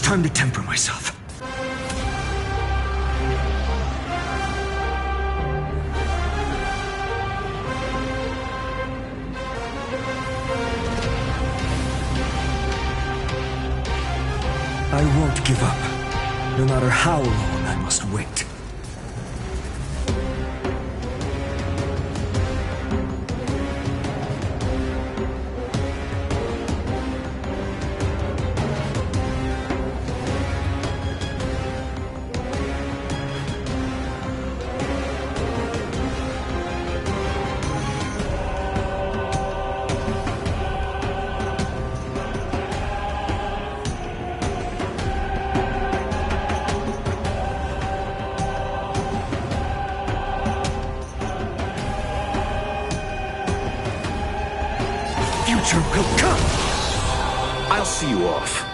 time to temper myself. I won't give up, no matter how long I must wait. Future will come! I'll see you off.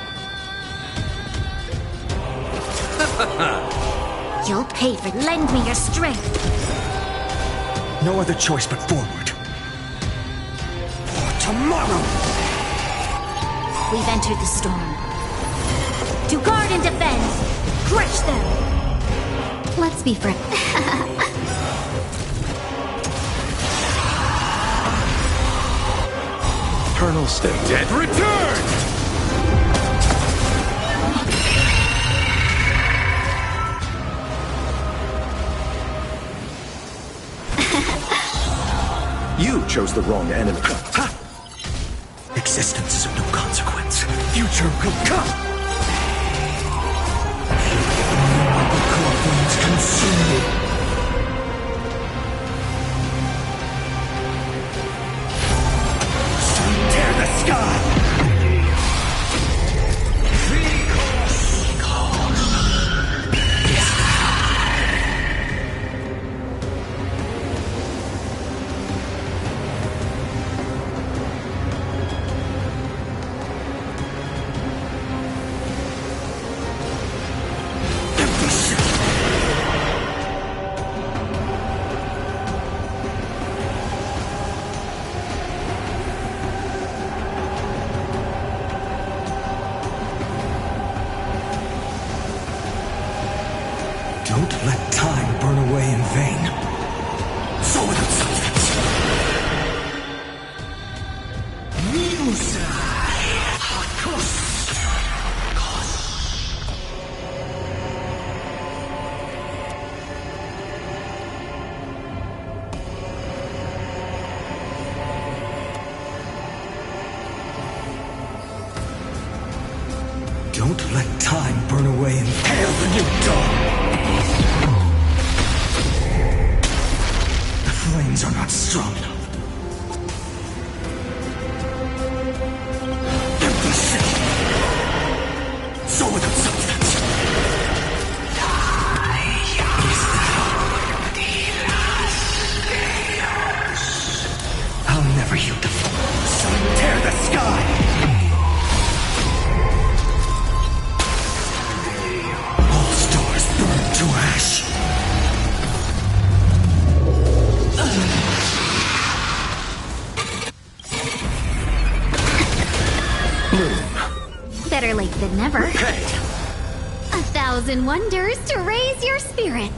You'll pay for lend me your strength. No other choice but forward. For tomorrow! We've entered the storm. To guard and defend! Crush them! Let's be friends. Eternal State. Dead return! You chose the wrong enemy. Ha! Existence is of no consequence. Future will come! Core flames consume me. Tear the sky! Don't let time burn away in vain. So without substance. Don't let time burn away in hail the new dawn. The flames are not strong enough. Empty shell. So without substance. I'll never yield the sun. Tear the sky. To ash. Better late than never. Hey! 1,000 wonders to raise your spirits.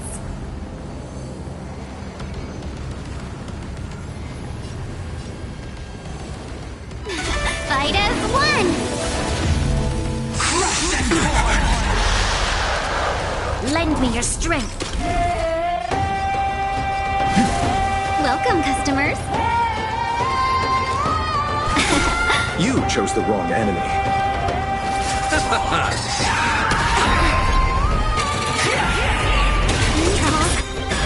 Fight as one! Crush and core! Lend me your strength. Welcome, customers. You chose the wrong enemy.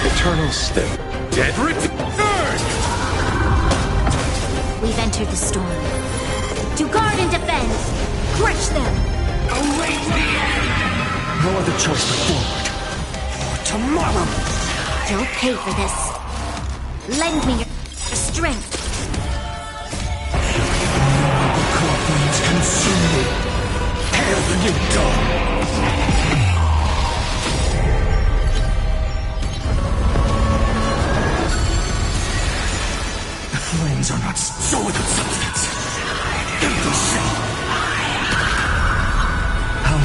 Eternal State. Dead return! We've entered the storm. To guard and defend! Crush them! Await the end! No other choice but forward. For tomorrow! You'll pay for this. Lend me your strength. Core flames consume me. Hail the new dawn! The flames are not so without substance. Empty shell. How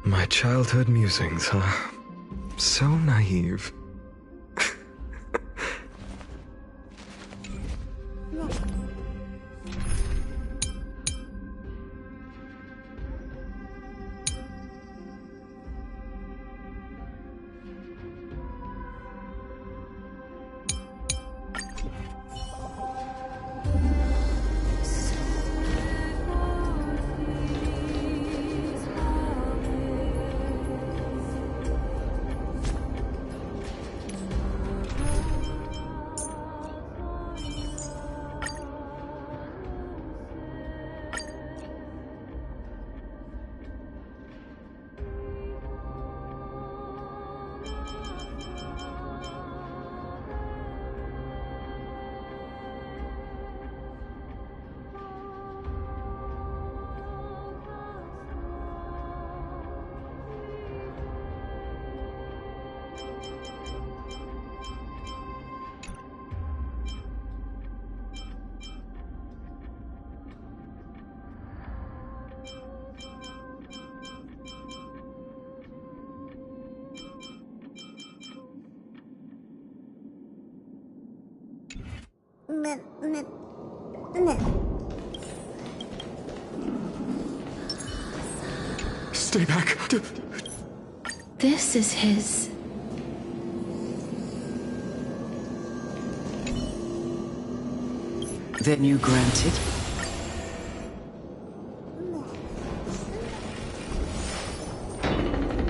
My childhood musings, huh? So naive. Stay back. This is his... Then you grant it?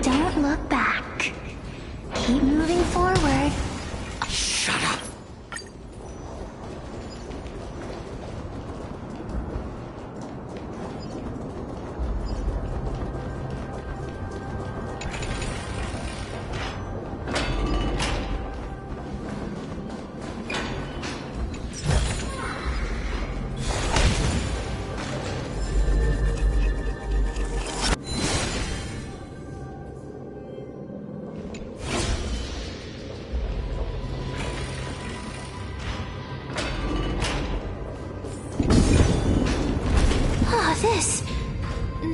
Don't look back. Keep moving forward. Shut up!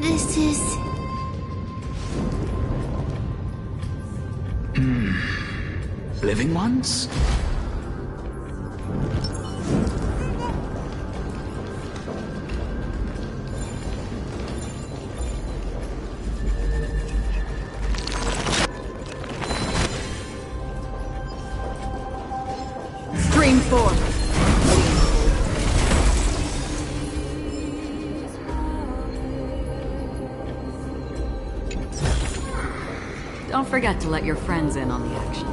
This is... Living ones? Stream forth! Don't forget to let your friends in on the action.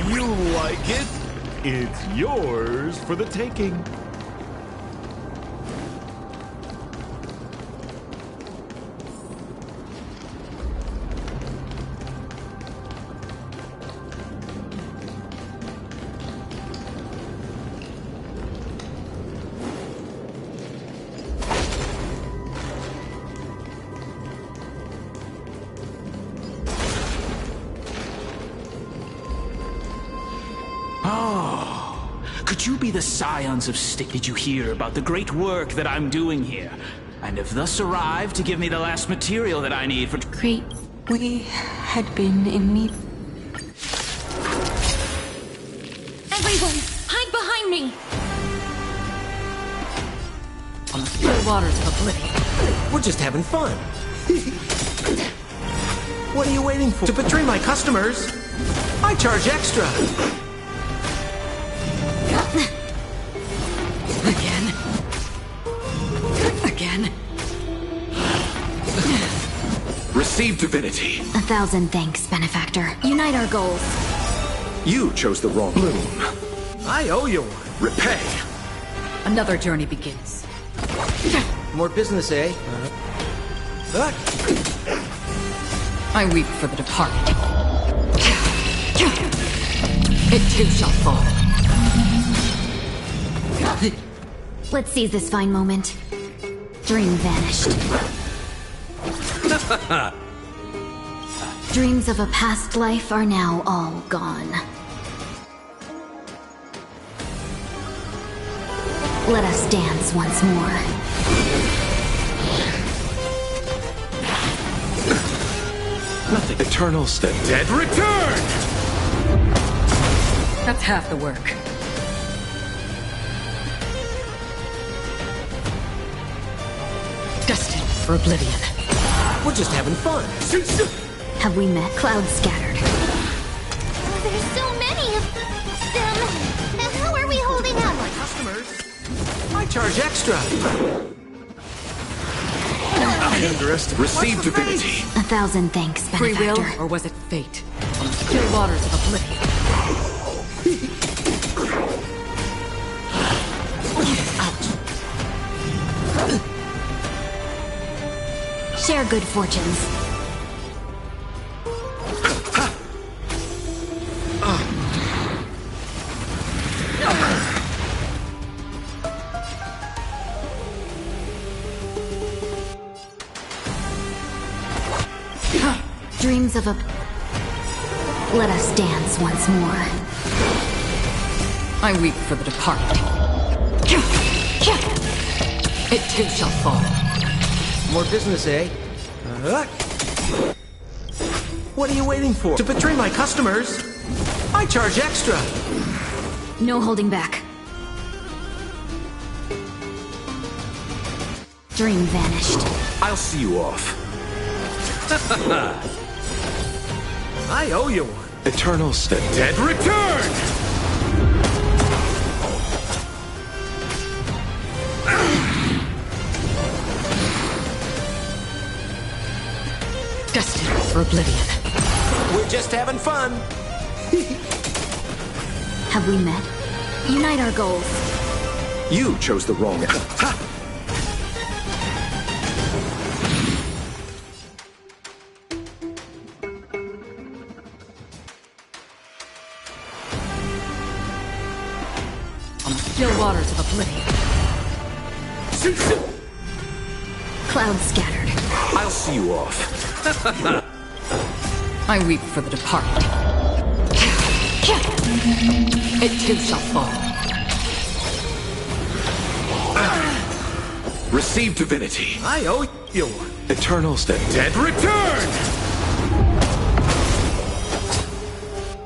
You like it? It's yours for the taking. Could you be the scions of Styx? Did you hear about the great work that I'm doing here? And have thus arrived to give me the last material that I need for... Great. We had been in need. waters of oblivion. We're just having fun. What are you waiting for? To betray my customers, I charge extra. Again. Again. Receive divinity. 1,000 thanks, benefactor. Unite our goals. You chose the wrong bloom. I owe you one. Repay. Another journey begins. More business, eh? I weep for the departed. It too shall fall. Let's seize this fine moment. Dream vanished. Dreams of a past life are now all gone. Let us dance once more. Nothing. Eternal step. Dead return! That's half the work. Destined for oblivion. We're just having fun. Have we met? Clouds scattered. There's so many of them. And how are we holding up? Customers, I charge extra. I underestimate. Receive divinity. 1,000 thanks, Free will, benefactor. or was it fate? On the still waters of oblivion. Share good fortunes. Dreams of a... Let us dance once more. I weep for the departed. It too shall fall. More business, eh? What are you waiting for? To betray my customers, I charge extra. No holding back. Dream vanished. I'll see you off. I owe you one. Eternal step. Dead return! Destined for oblivion. We're just having fun. Have we met? Unite our goals. You chose the wrong. On the still waters of oblivion. Clouds scattered. I'll see you off. I weep for the departed. It too shall fall. Receive divinity. I owe you one. Eternal step. Dead return!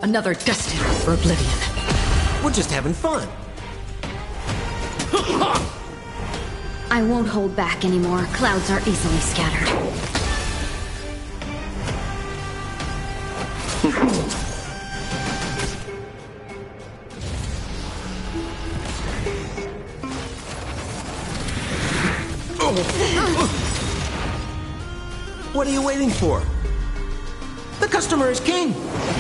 Another destined for oblivion. We're just having fun. I won't hold back anymore. Clouds are easily scattered. What are you waiting for? The customer is king.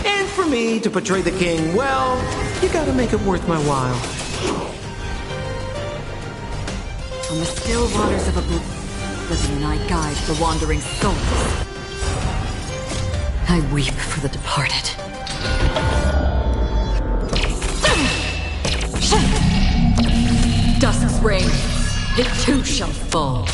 And for me to betray the king, well, you gotta make it worth my while. On the still waters of oblivion, I guide the wandering souls. I weep for the departed. Dusk's reign, it too shall fall.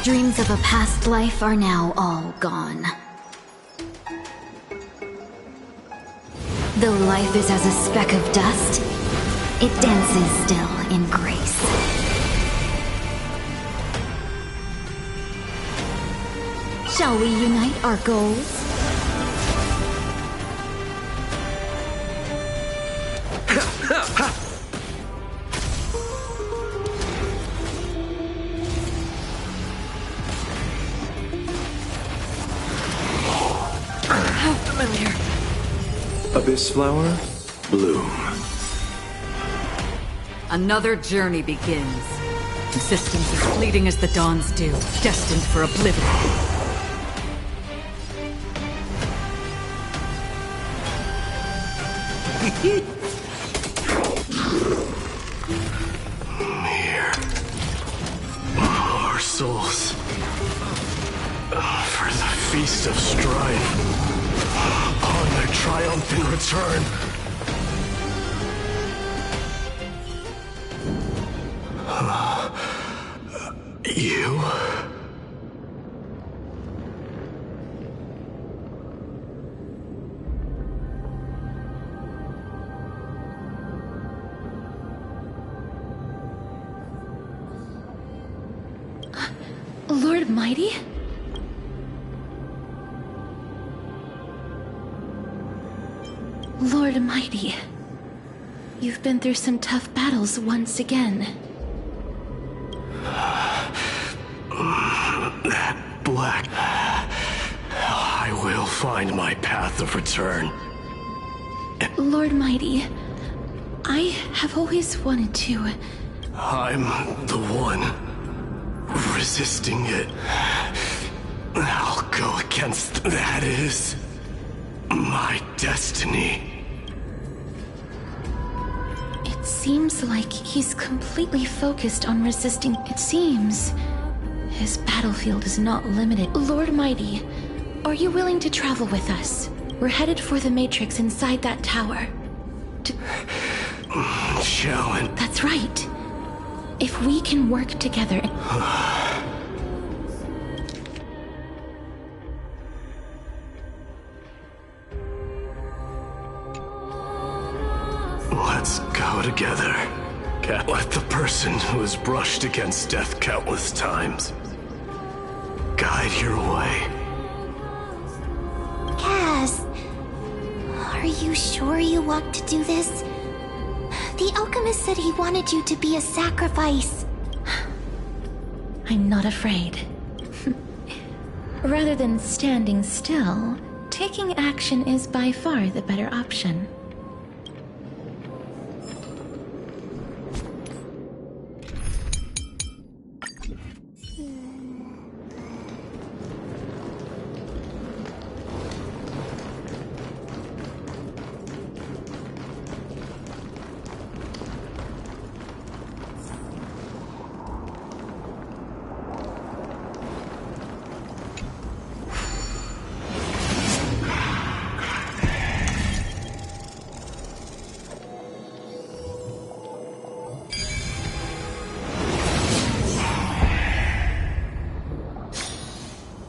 Dreams of a past life are now all gone. Though life is as a speck of dust, it dances still in grace. Shall we unite our goals? Abyss flower, bloom. Another journey begins. Existence as fleeting as the dawn's dew, destined for oblivion. Our souls. For the feast of strife. On their triumphant return. You? Lord Mighty? Lord Mighty, you've been through some tough battles once again. That black... I will find my path of return. Lord Mighty, I have always wanted to... I'm the one resisting it. I'll go against that is my destiny. It seems like he's completely focused on resisting. It seems his battlefield is not limited. Lord Mighty, are you willing to travel with us? We're headed for the Matrix inside that tower. Challenge. That's right. If we can work together... Let's go together. Can't let the person who has brushed against death countless times guide your way. Cass, are you sure you want to do this? The alchemist said he wanted you to be a sacrifice. I'm not afraid. Rather than standing still, taking action is by far the better option.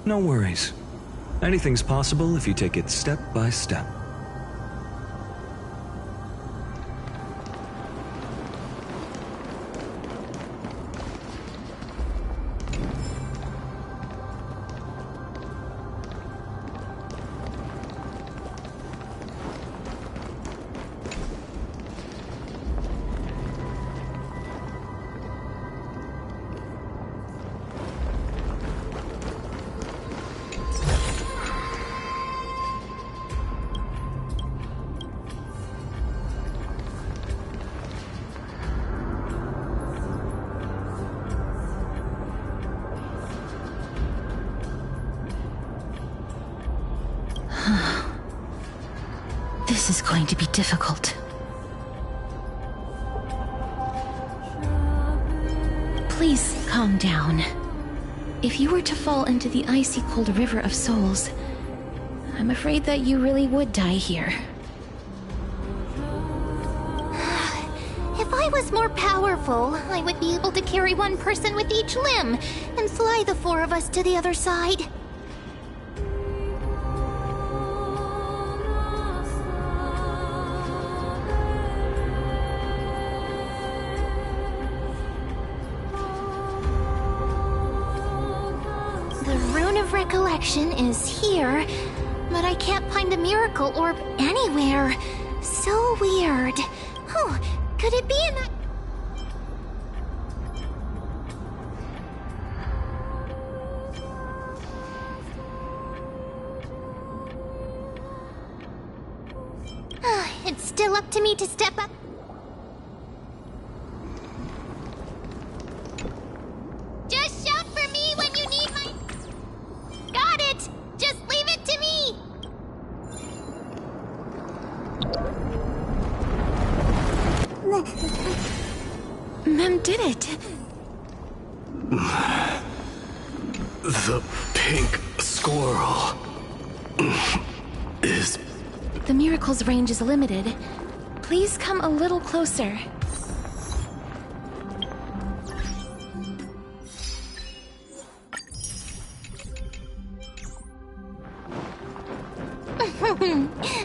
No worries. Anything's possible if you take it step by step. This is going to be difficult. Please calm down. If you were to fall into the icy cold river of souls, I'm afraid that you really would die here. If I was more powerful, I would be able to carry one person with each limb and fly the four of us to the other side. Recollection is here, but I can't find the miracle orb anywhere. So weird. Oh, could it be in that... still up to me to step up? Just shout for me when you need my... Got it! Just leave it to me! Mem did it. The pink squirrel is... The miracle's range is limited. Please come a little closer.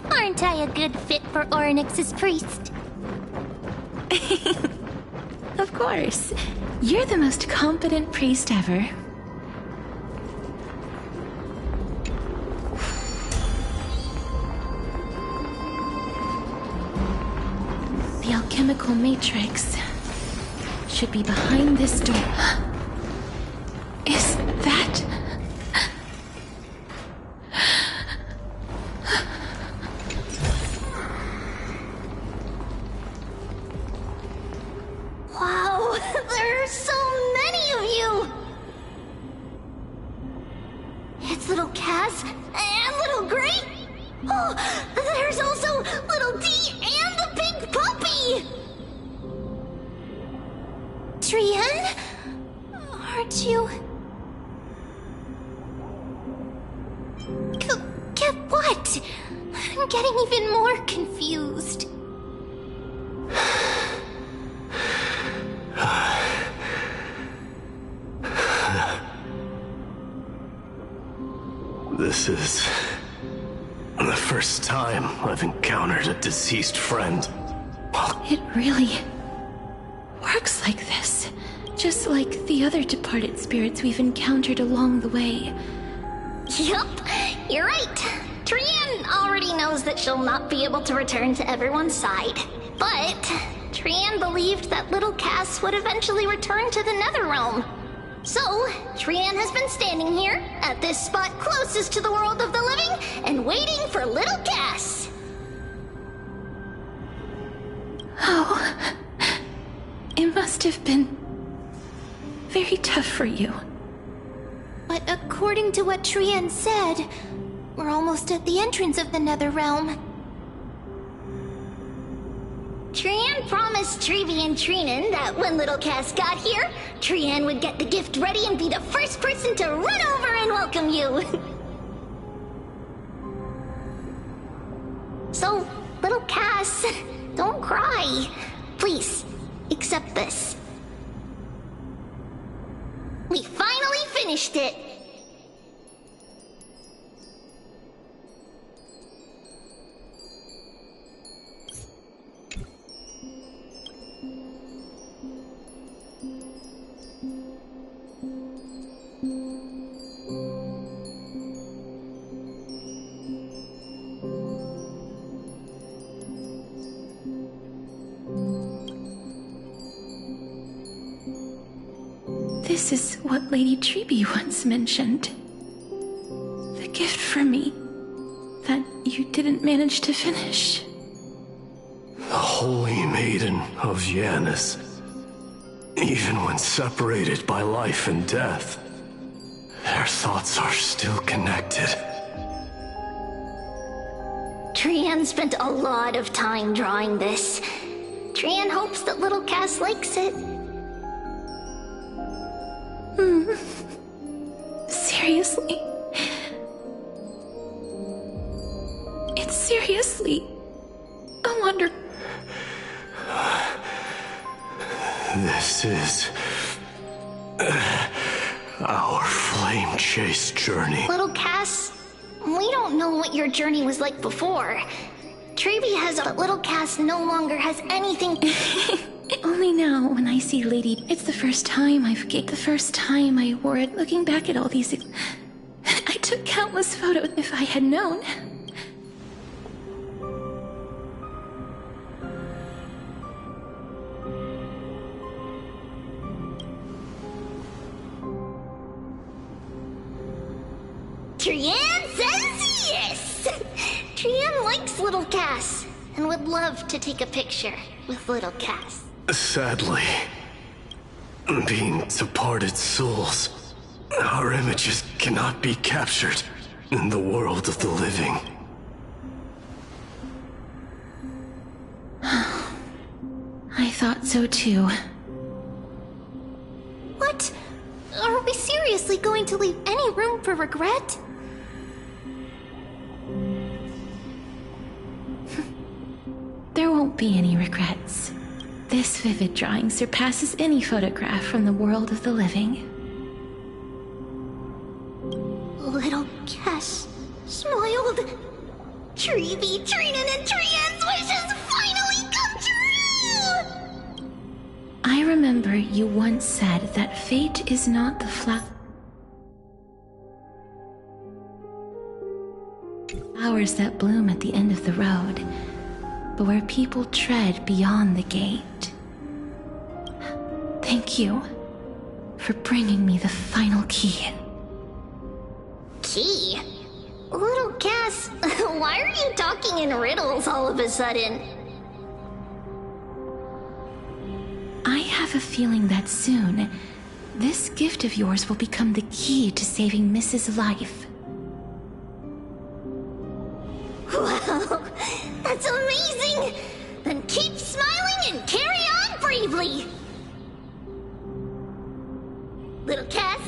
Aren't I a good fit for Orynyx's priest? Of course. You're the most competent priest ever. The alchemical matrix should be behind this door. Is that... Wow, there are so many of you! It's little Cass and little Gray. Oh, there's also little D and the pink puppy! Trian? Aren't you... Get what? I'm getting even more confused. This is the first time I've encountered a deceased friend. It really works like this. Just like the other departed spirits we've encountered along the way. Yup, you're right. Trian already knows that she'll not be able to return to everyone's side. But Trian believed that little Cass would eventually return to the Netherrealm. So, Trian has been standing here, at this spot closest to the world of the living, and waiting for little Cass. Oh, it must have been very tough for you. But according to what Trian said, we're almost at the entrance of the Netherrealm. Trian promised Trevi and Trinan that when little Cass got here, Trian would get the gift ready and be the first person to run over and welcome you. So, little Cass, don't cry. Please, accept this. We finally finished it! This is what Lady Trebi once mentioned. The gift for me that you didn't manage to finish. The Holy Maiden of Janus. Even when separated by life and death, their thoughts are still connected. Trian spent a lot of time drawing this. Trian hopes that little Cass likes it. Seriously? It's seriously a wonder. This is our flame chase journey. Little Cass, we don't know what your journey was like before. Trevi has, but little Cass no longer has anything. Only now, when I see Lady, it's the first time the first time I wore it. Looking back at all these, I took countless photos. If I had known. Trian says yes! Trian likes little Cass. and would love to take a picture with little Cass. Sadly, being departed souls, our images cannot be captured in the world of the living. I thought so too. What? Are we seriously going to leave any room for regret? There won't be any regrets. This vivid drawing surpasses any photograph from the world of the living. Little Cass smiled. Treevee, Trinen, and Trian's wishes finally come true! I remember you once said that fate is not the flowers that bloom at the end of the road, but where people tread beyond the gate. Thank you for bringing me the final key. Key? Little Cass, why are you talking in riddles all of a sudden? I have a feeling that soon, this gift of yours will become the key to saving Mrs. Life. Wow, that's amazing! Then keep smiling and carry on bravely! Little Cass,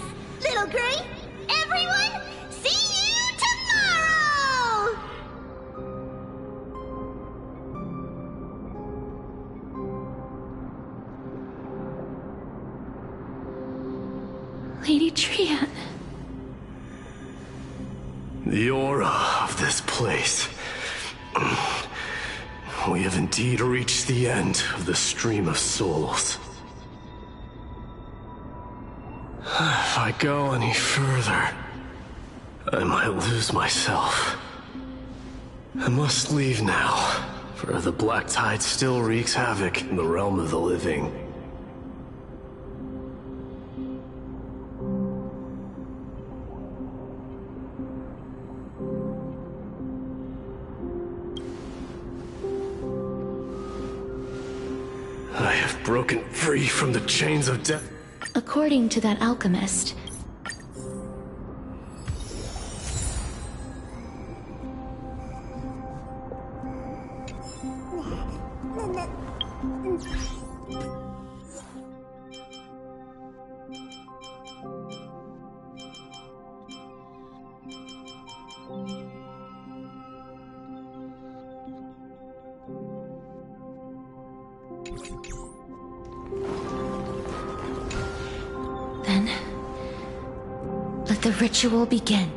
Little Gray, everyone, see you tomorrow! Lady Trian. The aura of this place. We have indeed reached the end of the stream of souls. If I go any further, I might lose myself. I must leave now, for the Black Tide still wreaks havoc in the realm of the living. I have broken free from the chains of death. According to that alchemist, then let the ritual begin.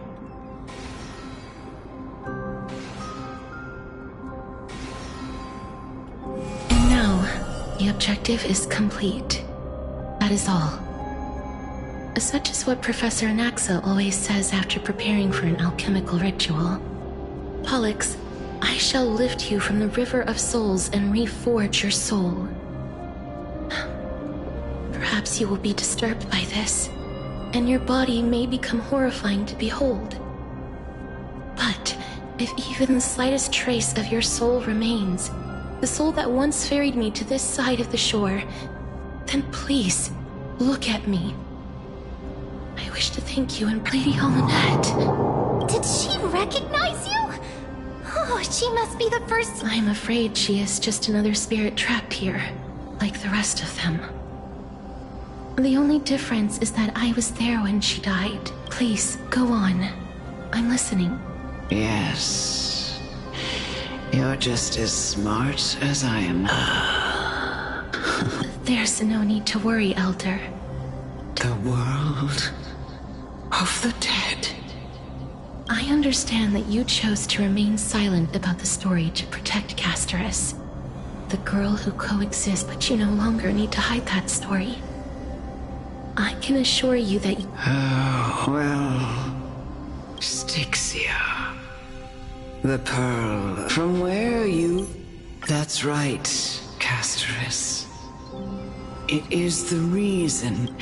And now, the objective is complete. That is all. Such is what Professor Anaxa always says after preparing for an alchemical ritual. Pollux, I shall lift you from the river of souls and reforge your soul. Perhaps you will be disturbed by this, and your body may become horrifying to behold. But if even the slightest trace of your soul remains, the soul that once ferried me to this side of the shore, then please, look at me. I wish to thank you and Lady Holonette. Did she recognize you? Oh, she must be the first— I'm afraid she is just another spirit trapped here, like the rest of them. The only difference is that I was there when she died. Please, go on. I'm listening. Yes. You're just as smart as I am. There's no need to worry, Elder. The world of the dead. I understand that you chose to remain silent about the story to protect Castorus, the girl who coexists, but you no longer need to hide that story. I can assure you that you— Oh, well, Styxia. The pearl from where you— That's right, Castorus. It is the reason,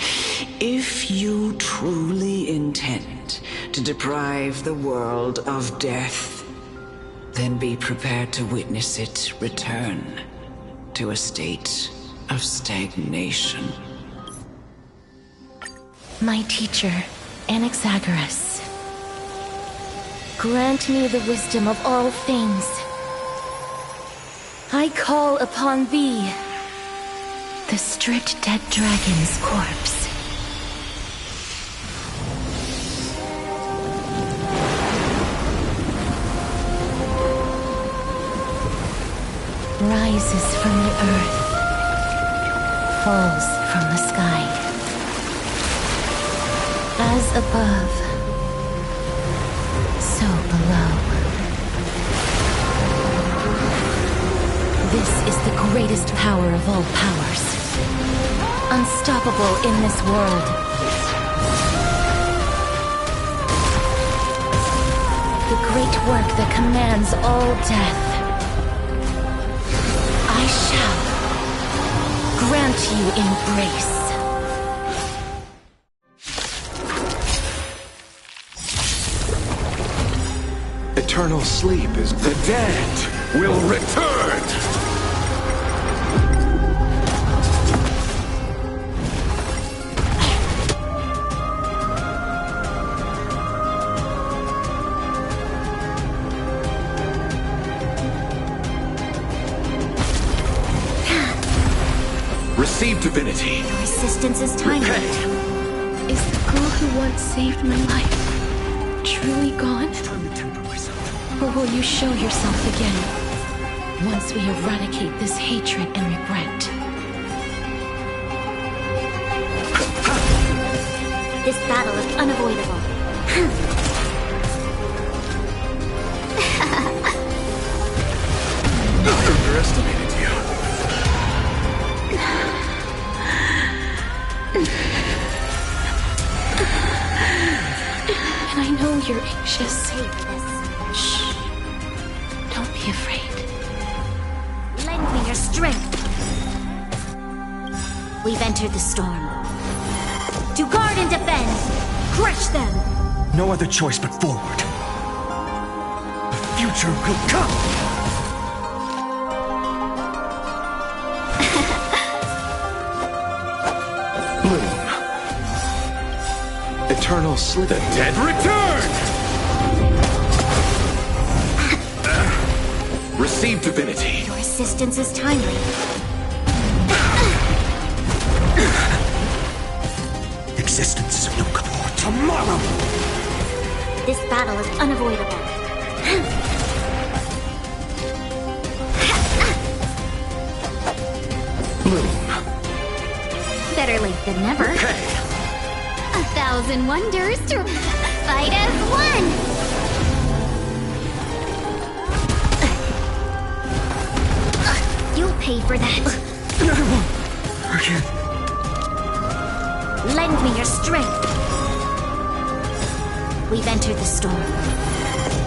if you truly intend to deprive the world of death, Then be prepared to witness it return to a state of stagnation. My teacher, Anaxagoras, grant me the wisdom of all things. I call upon thee, the stripped dead dragon's corpse. Rises from the earth, falls from the sky. As above, so below. This is the greatest power of all powers. Unstoppable in this world. The great work that commands all death. I shall grant you embrace. Eternal sleep is the dead will return! Receive divinity. Your resistance is tiny. Is the girl who once saved my life truly gone? It's time to temper myself. Or will you show yourself again, once we eradicate this hatred and regret? This battle is unavoidable. Underestimated you. And I know you're anxious. Take this. Shh. Don't be afraid. Lend me your strength. We've entered the storm. To guard and defend! Crush them! No other choice but forward. The future will come! Bloom. Eternal sleep. The dead return! Receive divinity. Your assistance is timely. Existence is no good for tomorrow! This battle is unavoidable. Bloom. Better late than never. Hey! 1,000 wonders to fight as one! You'll pay for that. Lend me your strength. We've entered the storm.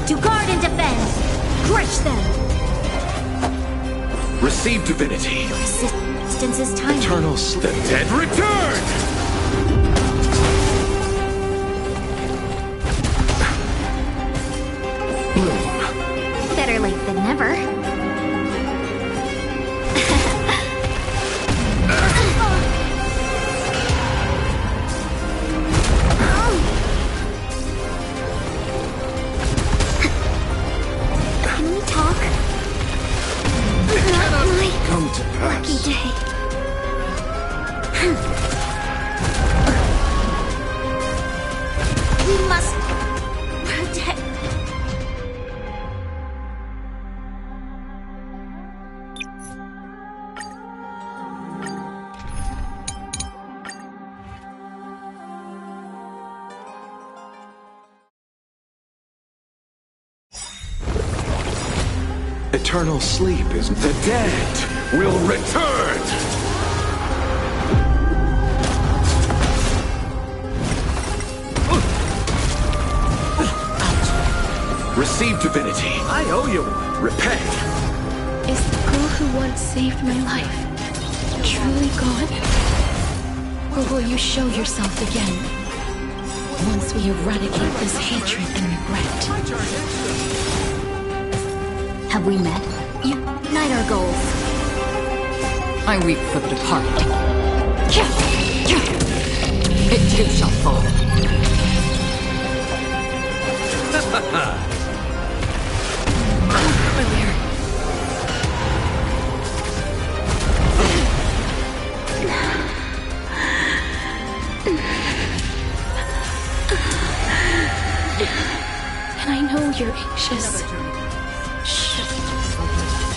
To guard and defend! Crush them! Receive divinity. Your assistance is timely. Eternal sleep. The dead return! Bloom. Better late than never. Can we talk? Not my Come to pass. lucky day. We must protect. Eternal sleep is the dead will return! Receive divinity. I owe you. Repay. Is the girl who once saved my life truly gone? Or will you show yourself again, once we eradicate this hatred and regret? Have we met? Unite our goals. I weep for the departed. It too shall fall. And I know you're anxious. Shh.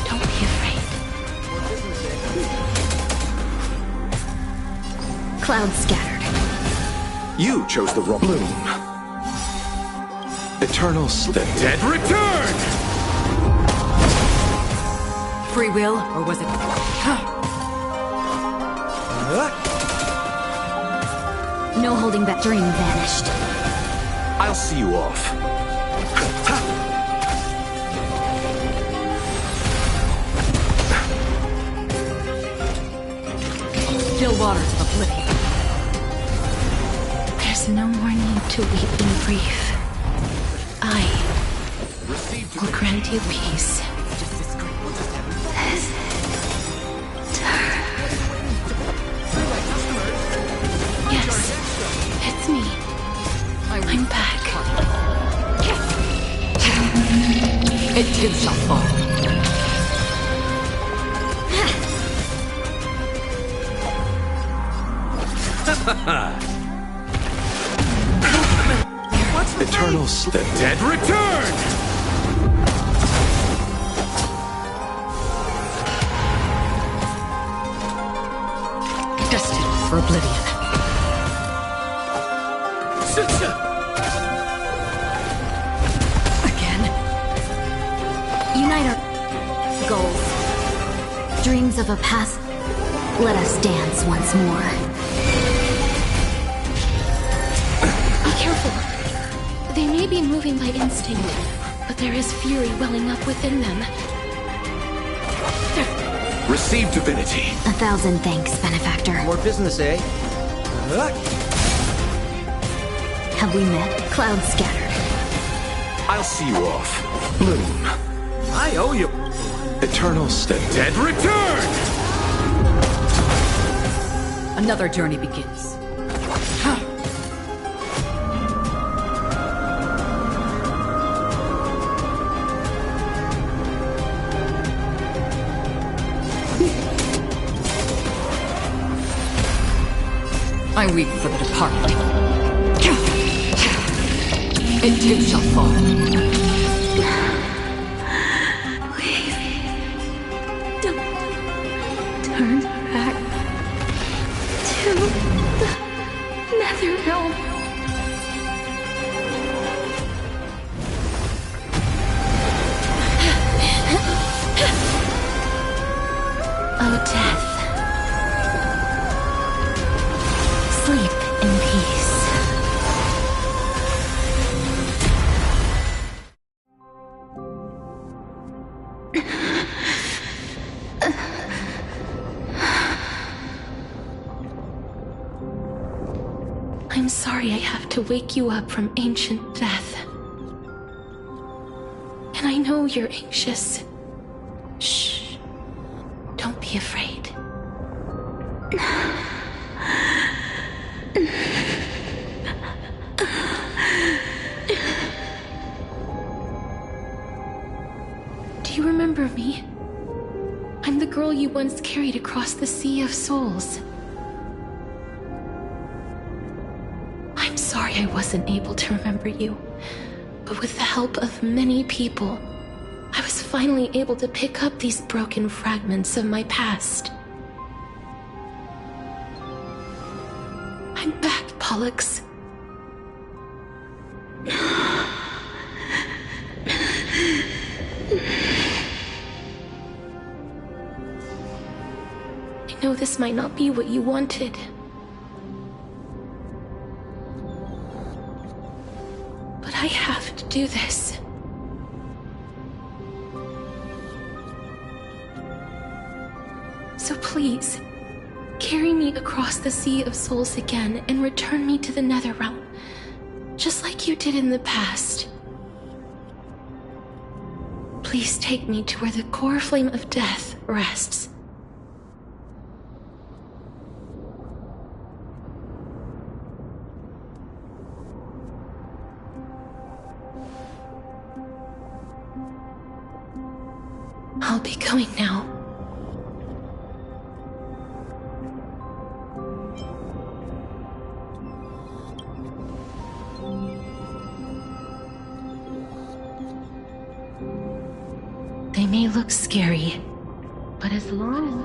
Don't be afraid. Clouds scattered. You chose the wrong bloom. Eternal sleep. The dead return! Free will, or was it... No holding that dream vanished. I'll see you off. Still waters of oblivion. There's no more need to weep in grief. I will grant you peace. Yes, it's me. I'm back. It too shall fall. Eternal sleep. The dead return! Destined for oblivion. Again? Unite our goals. Dreams of a past. Let us dance once more. Be careful. They may be moving by instinct, but there is fury welling up within them. Receive divinity. 1,000 thanks, benefactor. More business, eh? Have we met? Clouds scattered. I'll see you off. Bloom. I owe you. Eternal sleep. The dead return! Another journey begins. I weep for the departed. It too shall fall. Please, don't turn back to the Netherrealm. Oh, death. Sleep in peace. I'm sorry I have to wake you up from ancient death. And I know you're anxious. Shh. Don't be afraid. Do you remember me? I'm the girl you once carried across the Sea of Souls. I'm sorry I wasn't able to remember you, but with the help of many people, I was finally able to pick up these broken fragments of my past. I'm back, Pollux. I know this might not be what you wanted. But I have to do this. So please, carry me across the Sea of Souls again and return me to the Netherrealm, just like you did in the past. Please take me to where the core flame of death rests. I'll be going now. They may look scary, but as long...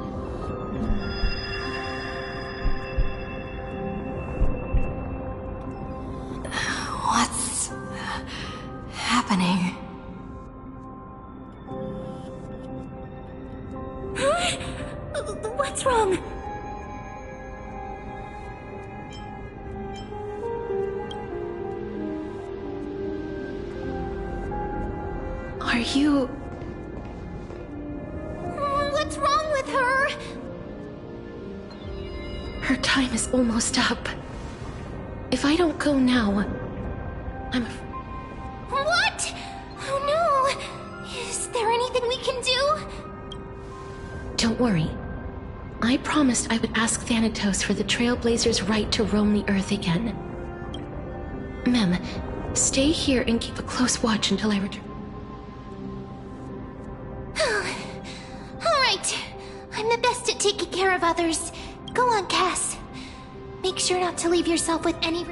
What's happening? What's wrong? Are you... What's wrong with her? Her time is almost up. If I don't go now, I'm... What? Oh no! Is there anything we can do? Don't worry. I promised I would ask Thanatos for the Trailblazers' right to roam the Earth again. Mem, stay here and keep a close watch until I return. Alright. I'm the best at taking care of others. Go on, Cass. Make sure not to leave yourself with any...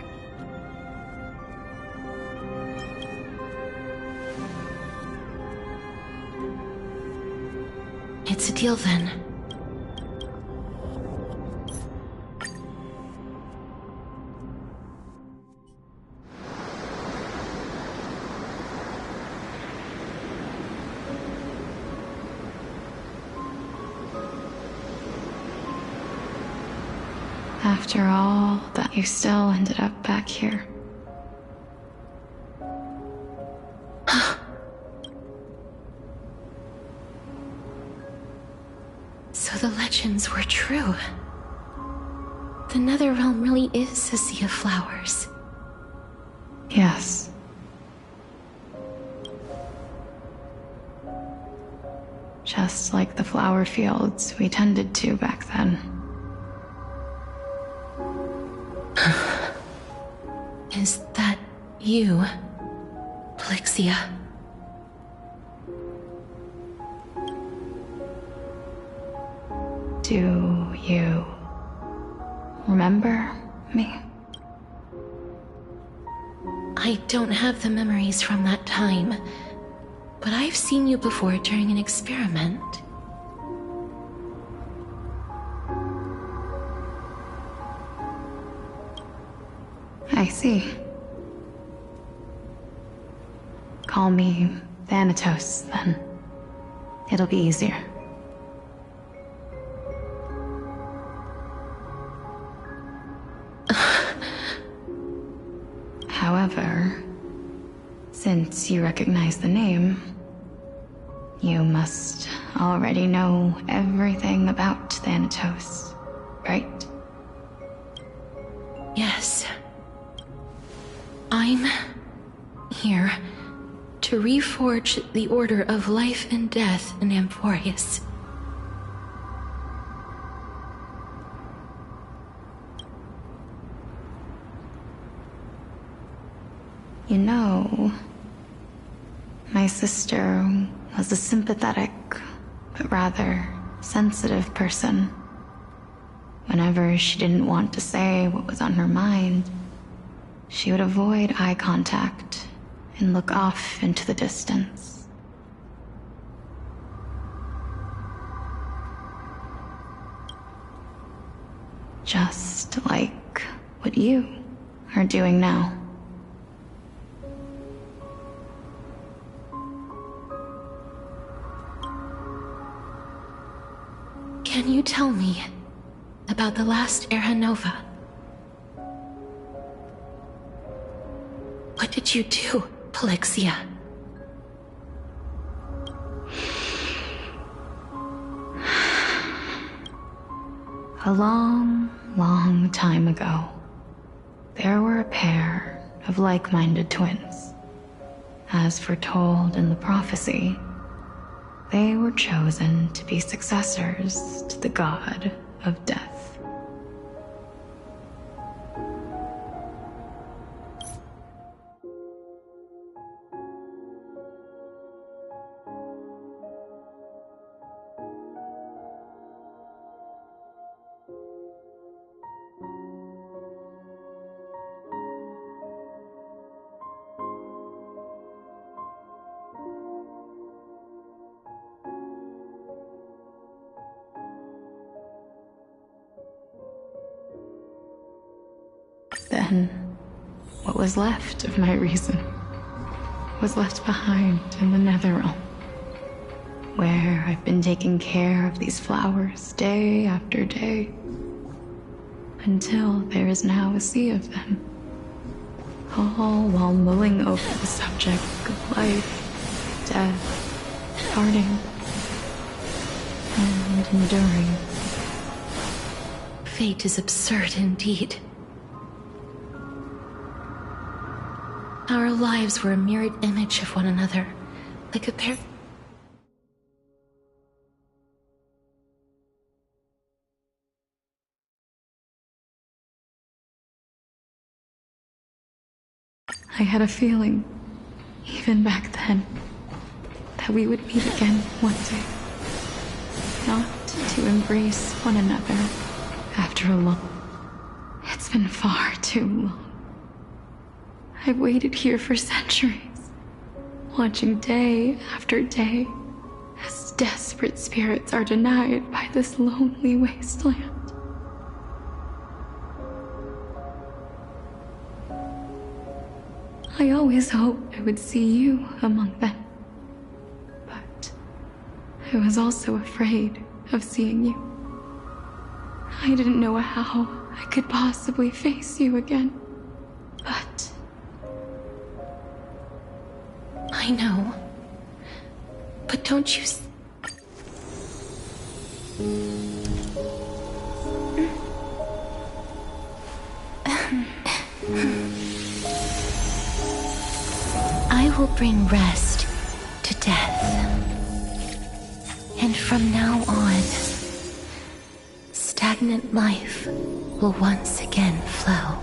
It's a deal then. After all that, you still ended up back here. So the legends were true. The Netherrealm really is a sea of flowers. Yes. Just like the flower fields we tended to back then. Is that you, Plixia? Do you remember me? I don't have the memories from that time, but I've seen you before during an experiment. I see. Call me Thanatos, then. It'll be easier. However, since you recognize the name, you must already know everything about Thanatos, right? Yes. I'm here to reforge the order of life and death in Amphorius. You know, my sister was a sympathetic, but rather sensitive person. Whenever she didn't want to say what was on her mind, she would avoid eye contact and look off into the distance. Just like what you are doing now. Can you tell me about the last Era Nova? What did you do, Plixia? A long, long time ago, there were a pair of like-minded twins. As foretold in the prophecy, They were chosen to be successors to the god of death. Then, what was left of my reason was left behind in the Netherrealm, where I've been taking care of these flowers day after day, until there is now a sea of them, all while mulling over the subject of life, death, parting, and enduring. Fate is absurd indeed. Our lives were a mirrored image of one another, like a pair. I had a feeling, even back then, that we would meet again one day. Not to embrace one another after a long... It's been far too long. I've waited here for centuries, watching day after day as desperate spirits are denied by this lonely wasteland. I always hoped I would see you among them, but I was also afraid of seeing you. I didn't know how I could possibly face you again, but... I know. But don't you... I will bring rest to death. And from now on, stagnant life will once again flow.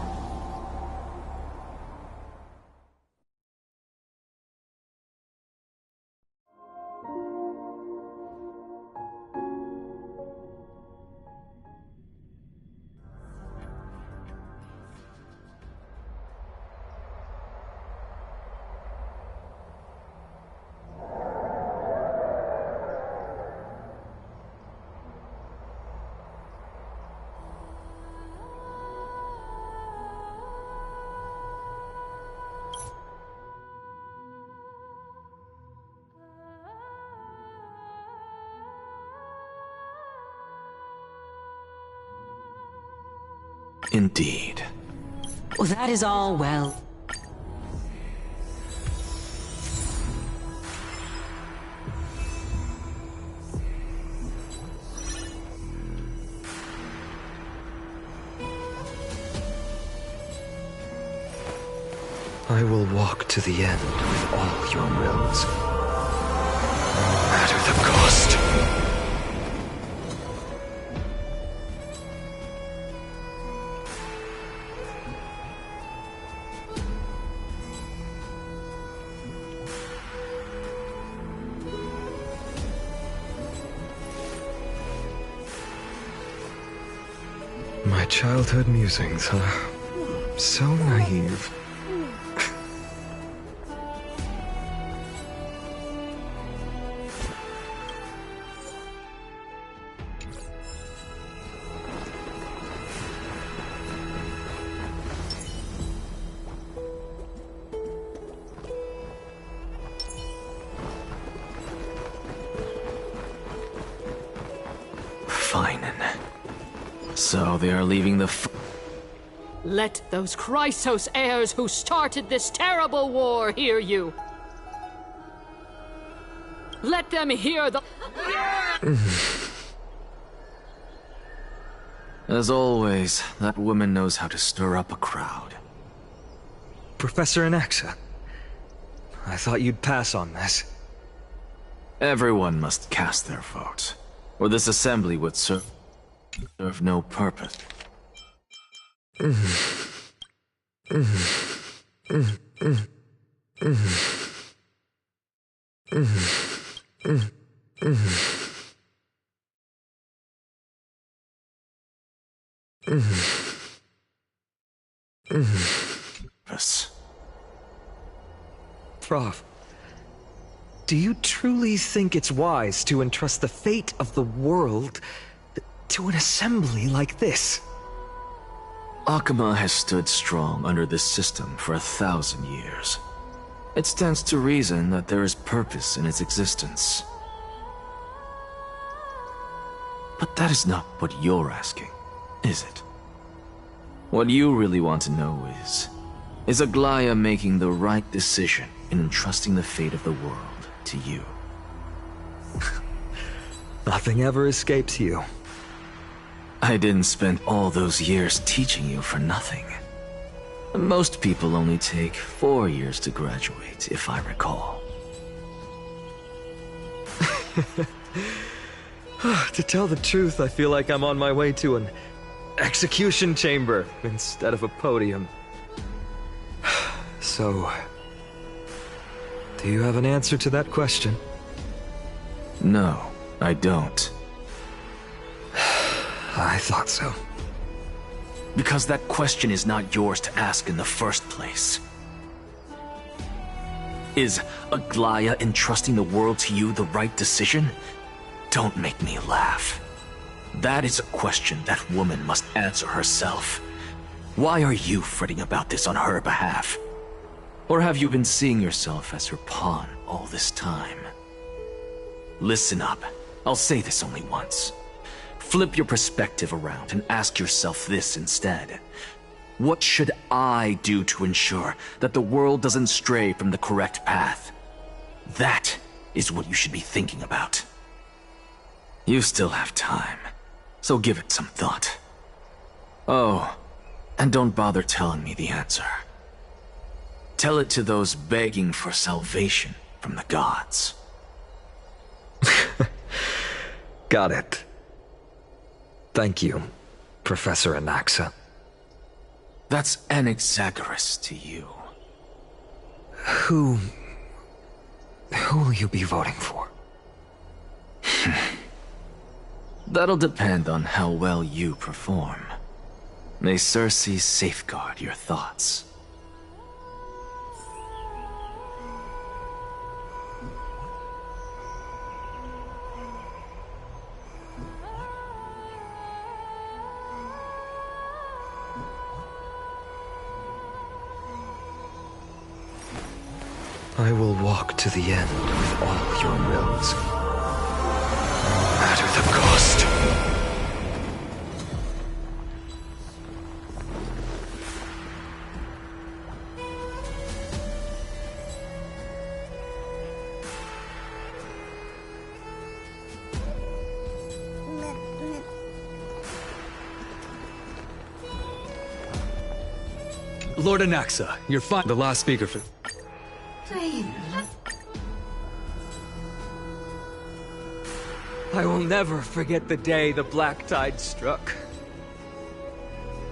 Indeed. Well, that is all well. I will walk to the end with all your wills, no matter the cost. My childhood musings are so naive. So they are leaving the Let those Chrysos heirs who started this terrible war hear you. Let them hear the... As always, that woman knows how to stir up a crowd. Professor Anaxa, I thought you'd pass on this. Everyone must cast their vote, or this assembly would serve no purpose. Prof, do you truly think it's wise to entrust the fate of the world to an assembly like this? Akama has stood strong under this system for 1,000 years. It stands to reason that there is purpose in its existence. But that is not what you're asking, is it? What you really want to know is Aglaya making the right decision in entrusting the fate of the world to you? Nothing ever escapes you. I didn't spend all those years teaching you for nothing. Most people only take 4 years to graduate, if I recall. To tell the truth, I feel like I'm on my way to an execution chamber instead of a podium. So, do you have an answer to that question? No, I don't. I thought so. Because that question is not yours to ask in the first place. Is Aglaya entrusting the world to you the right decision? Don't make me laugh. That is a question that woman must answer herself. Why are you fretting about this on her behalf? Or have you been seeing yourself as her pawn all this time? Listen up. I'll say this only once. Flip your perspective around and ask yourself this instead. What should I do to ensure that the world doesn't stray from the correct path? That is what you should be thinking about. You still have time, so give it some thought. Oh, and don't bother telling me the answer. Tell it to those begging for salvation from the gods. Got it. Thank you, Professor Anaxa. That's Anaxagoras to you. Who will you be voting for? That'll depend on how well you perform. May Circe safeguard your thoughts. I will walk to the end with all your wills, no matter the cost. Lord Anaxa, you're the last speaker for... I will never forget the day the Black Tide struck.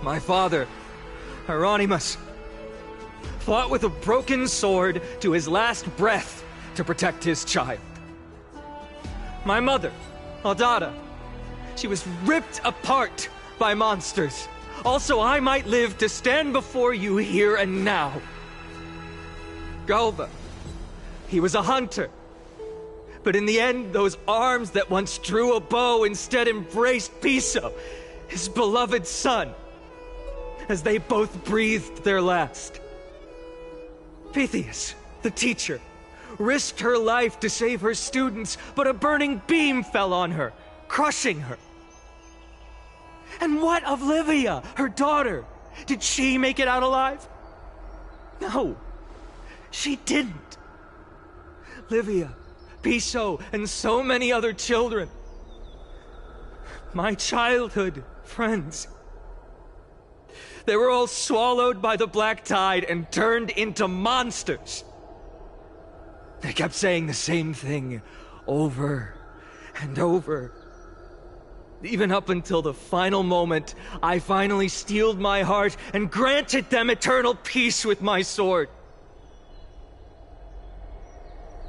My father, Hieronymus, fought with a broken sword to his last breath to protect his child. My mother, Aldada, she was ripped apart by monsters. Also, I might live to stand before you here and now. Galba, he was a hunter. But in the end, those arms that once drew a bow instead embraced Piso, his beloved son, as they both breathed their last. Pythias, the teacher, risked her life to save her students, but a burning beam fell on her, crushing her. And what of Livia, her daughter? Did she make it out alive? No, she didn't. Livia, Piso, and so many other children. My childhood friends. They were all swallowed by the Black Tide and turned into monsters. They kept saying the same thing over and over. Even up until the final moment, I finally steeled my heart and granted them eternal peace with my sword.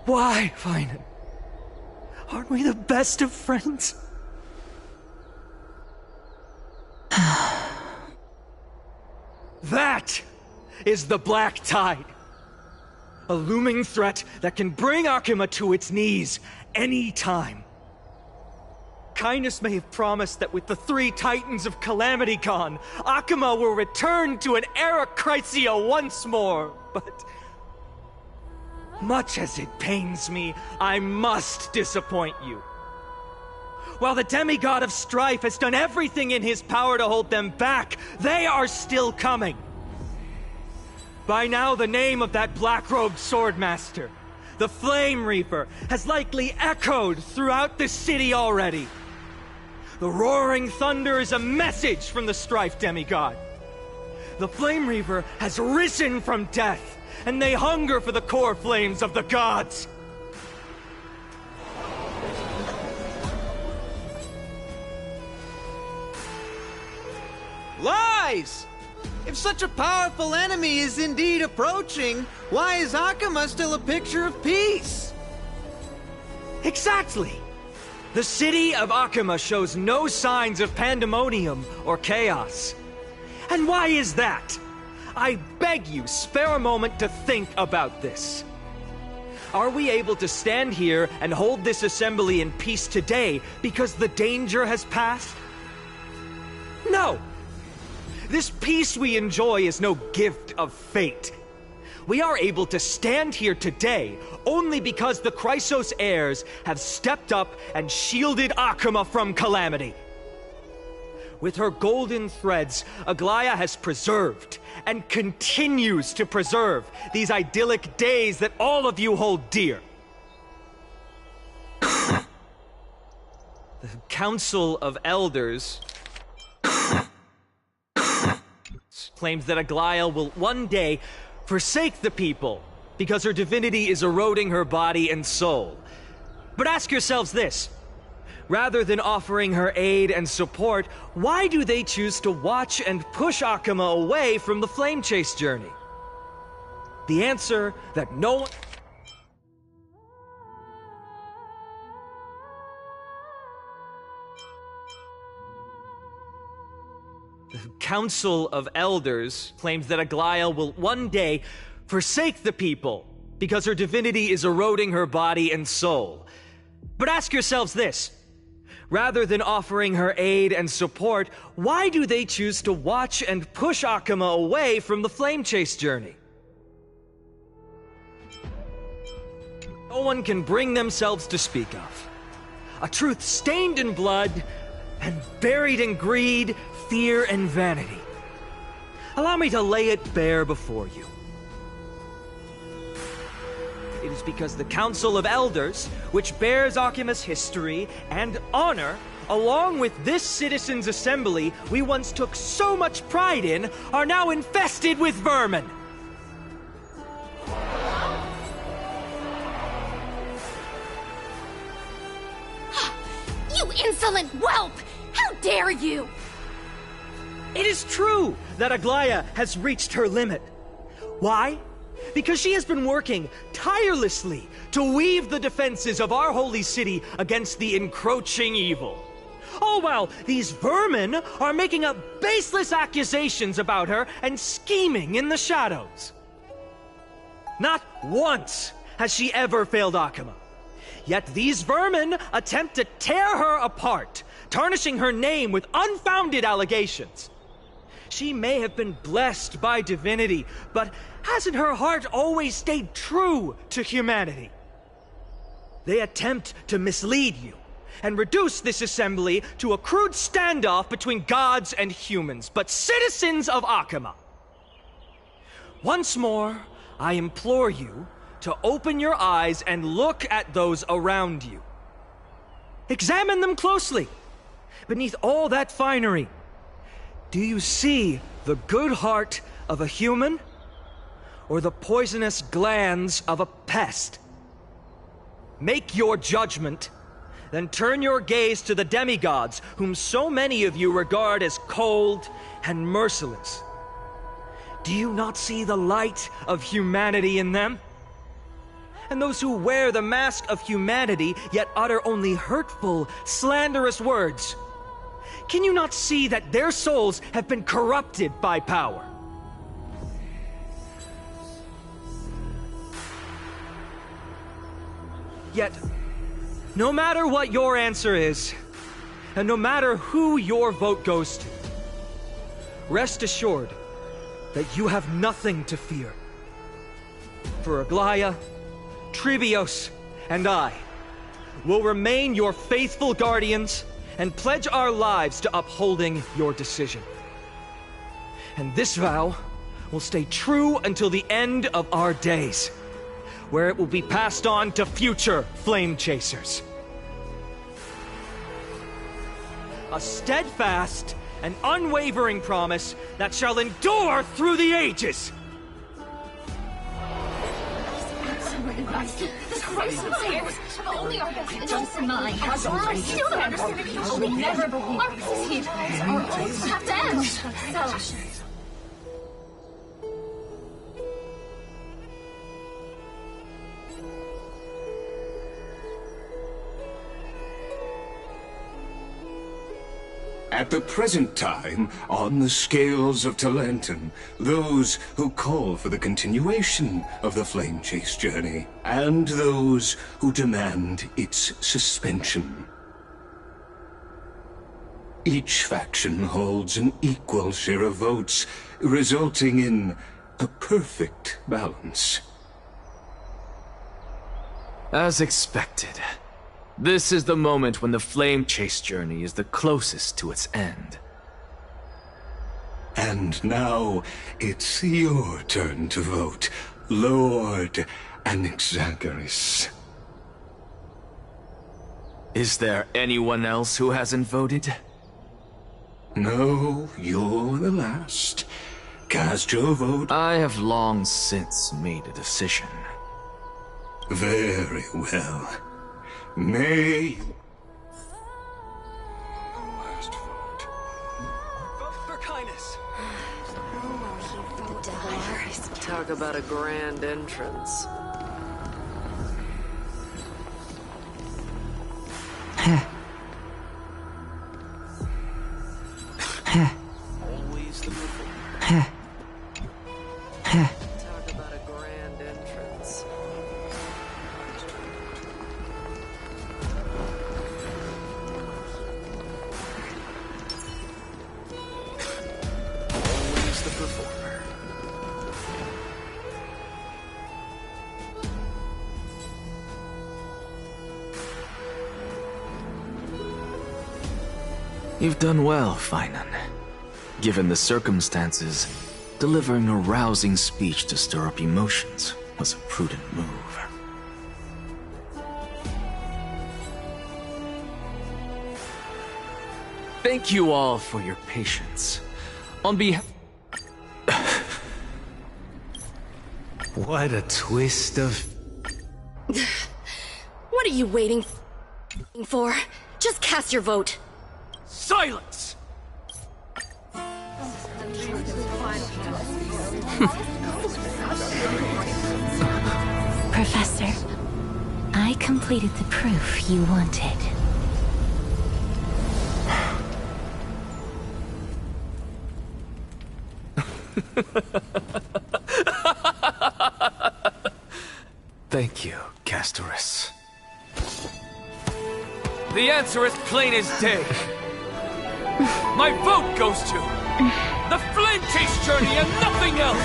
Why, Finan? Aren't we the best of friends? That is the Black Tide. A looming threat that can bring Akuma to its knees any time. Kindness may have promised that with the 3 Titans of Calamity Gone, Akuma will return to an era Chrysia once more, but much as it pains me, I must disappoint you. While the demigod of strife has done everything in his power to hold them back, they are still coming. By now, the name of that black-robed swordmaster, the Flame Reaper, has likely echoed throughout the city already. The roaring thunder is a message from the strife demigod. The Flame Reaper has risen from death, and they hunger for the core flames of the gods. Lies! If such a powerful enemy is indeed approaching, why is Akuma still a picture of peace? Exactly! The city of Akuma shows no signs of pandemonium or chaos. And why is that? I beg you, spare a moment to think about this. Are we able to stand here and hold this assembly in peace today because the danger has passed? No! This peace we enjoy is no gift of fate. We are able to stand here today only because the Chrysos heirs have stepped up and shielded Akuma from calamity. With her golden threads, Aglaya has preserved and continues to preserve these idyllic days that all of you hold dear. The Council of Elders claims that Aglaya will one day forsake the people because her divinity is eroding her body and soul. But ask yourselves this. Rather than offering her aid and support, why do they choose to watch and push Akuma away from the Flame Chase journey? The answer that no one... The Council of Elders claims that Aglaya will one day forsake the people because her divinity is eroding her body and soul. But ask yourselves this. Rather than offering her aid and support, why do they choose to watch and push Akuma away from the Flame Chase journey? No one can bring themselves to speak of. A truth stained in blood and buried in greed, fear, and vanity. Allow me to lay it bare before you. It is because the Council of Elders, which bears Akuma's history and honor, along with this citizens' assembly we once took so much pride in, are now infested with vermin. You insolent whelp! How dare you! It is true that Aglaya has reached her limit. Why? Because she has been working tirelessly to weave the defenses of our holy city against the encroaching evil. All while these vermin are making up baseless accusations about her and scheming in the shadows. Not once has she ever failed Akuma. Yet these vermin attempt to tear her apart, tarnishing her name with unfounded allegations. She may have been blessed by divinity, but hasn't her heart always stayed true to humanity? They attempt to mislead you and reduce this assembly to a crude standoff between gods and humans, but citizens of Akuma. Once more, I implore you to open your eyes and look at those around you. Examine them closely. Beneath all that finery, do you see the good heart of a human or the poisonous glands of a pest? make your judgment, then turn your gaze to the demigods, whom so many of you regard as cold and merciless. Do you not see the light of humanity in them? And those who wear the mask of humanity, yet utter only hurtful, slanderous words. Can you not see that their souls have been corrupted by power? Yet, no matter what your answer is, and no matter who your vote goes to, rest assured that you have nothing to fear. For Aglaya, Trebios, and I will remain your faithful guardians and pledge our lives to upholding your decision. And this vow will stay true until the end of our days, where it will be passed on to future Flame Chasers. A steadfast and unwavering promise that shall endure through the ages. This crazy liars! Only our best interests in mind. I still don't understand it. You will never believe our procedures are all have to end. So, at the present time, on the scales of Talenton, those who call for the continuation of the Flame Chase journey, and those who demand its suspension. Each faction holds an equal share of votes, resulting in a perfect balance. As expected. This is the moment when the Flame Chase journey is the closest to its end. And now, it's your turn to vote, Lord Anaxagoras. Is there anyone else who hasn't voted? No, you're the last. Cast your vote. I have long since made a decision. Very well. May... Last vote. Vote for kindness. Talk about a grand entrance. Always the Talk about a grand entrance. Always the performer. You've done well, Finan. Given the circumstances, delivering a rousing speech to stir up emotions was a prudent move. Thank you all for your patience. On behalf... What a twist of... what are you waiting for? Just cast your vote. Silence! Professor, I completed the proof you wanted. Thank you, Castorus. The answer is plain as day. My vote goes to the Flame Chase journey and nothing else!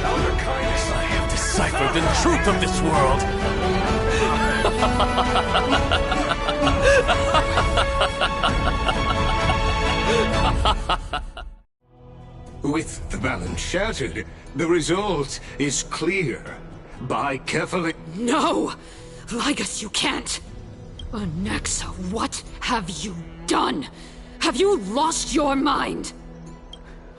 Elder Kindness, I have deciphered the truth of this world! With the balance shattered, the result is clear. By carefully... No! Lygus, you can't! Anaxa, what have you done? Have you lost your mind?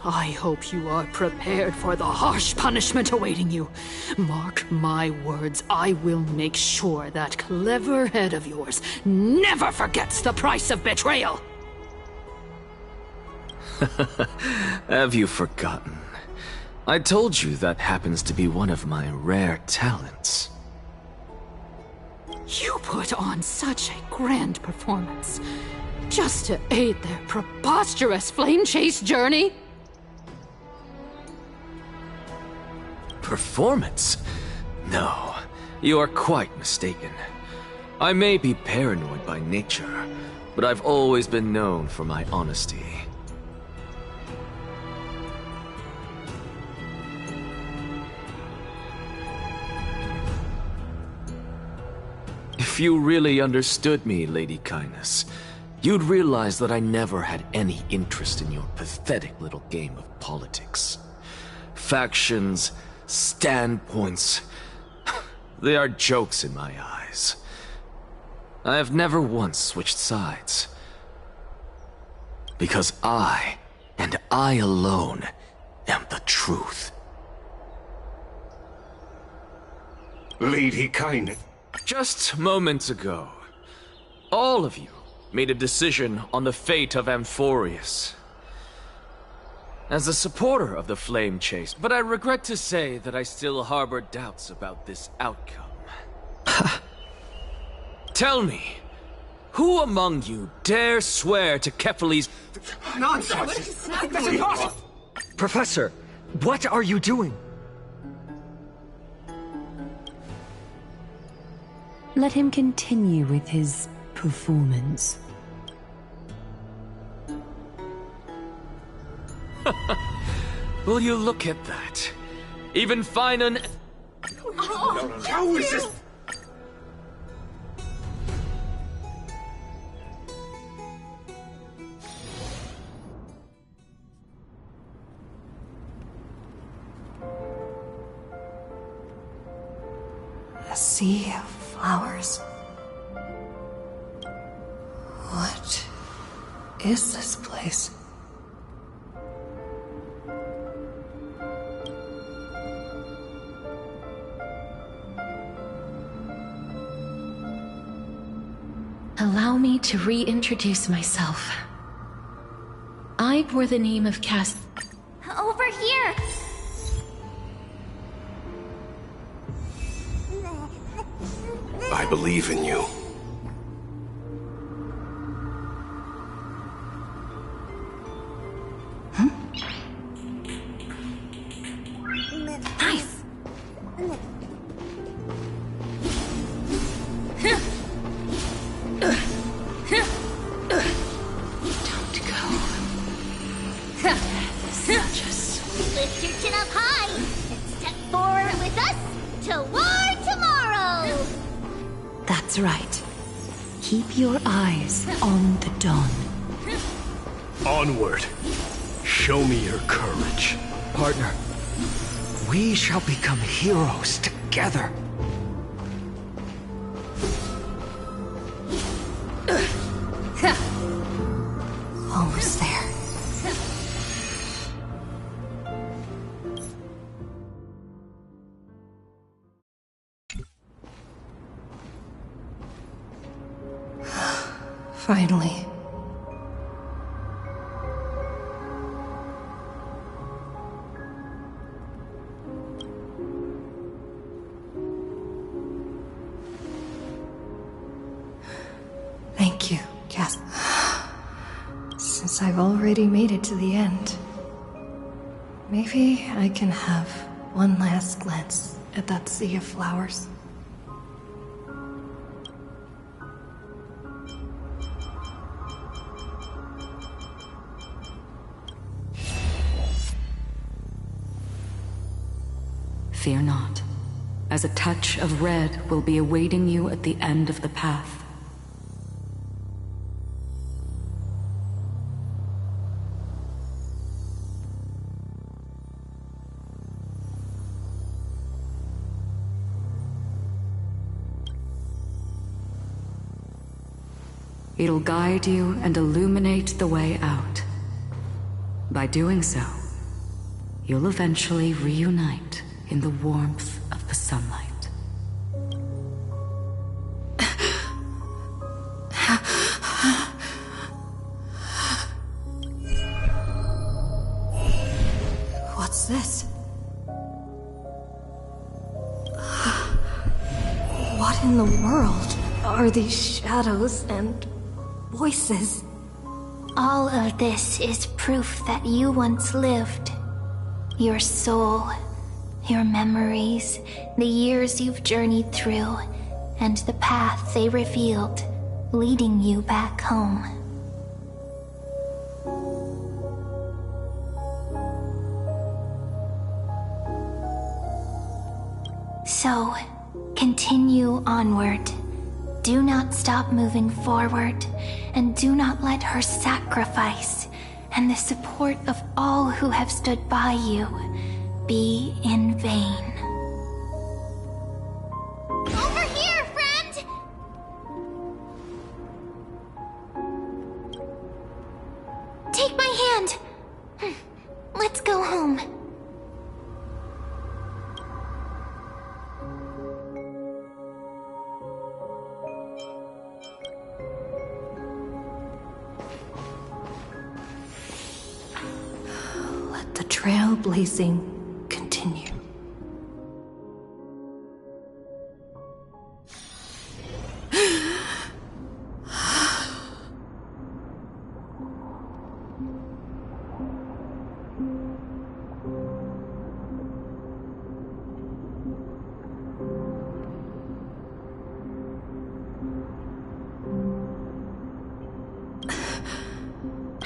I hope you are prepared for the harsh punishment awaiting you. Mark my words, I will make sure that clever head of yours never forgets the price of betrayal. Have you forgotten? I told you that happens to be one of my rare talents. You put on such a grand performance, just to aid their preposterous flame chase journey. Performance? No, you are quite mistaken. I may be paranoid by nature, but I've always been known for my honesty. If you really understood me, Lady Kindness, you'd realize that I never had any interest in your pathetic little game of politics. Factions, standpoints, they are jokes in my eyes. I have never once switched sides. Because I, and I alone, am the truth. Lady Kindness. Just moments ago, all of you made a decision on the fate of Amphorius. As a supporter of the Flame Chase, but I regret to say that I still harbor doubts about this outcome. Tell me, who among you dare swear to Kephales's— Nonsense! Professor, what are you doing? Let him continue with his performance. Will you look at that? Even Finan— How is this? A sea of flowers. What is this place? Allow me to reintroduce myself. I bore the name of Cass. Over here! I believe in you. Nice! Don't go. Lift your chin up high and step forward with us toward tomorrow! That's right. Keep your eyes on the dawn. Onward. Show me your courage. Partner, we shall become heroes together. Almost there. Finally. Thank you, Cass. Since I've already made it to the end, maybe I can have one last glance at that sea of flowers. Fear not, as a touch of red will be awaiting you at the end of the path. It'll guide you and illuminate the way out. By doing so, you'll eventually reunite in the warmth of the sunlight. What's this? What in the world are these shadows and voices? All of this is proof that you once lived. Your soul, your memories, the years you've journeyed through, and the path they revealed, leading you back home. So, continue onward. Do not stop moving forward, and do not let her sacrifice and the support of all who have stood by you be in vain. Over here, friend! Take my hand. Let's go home. Let the trailblazing continue.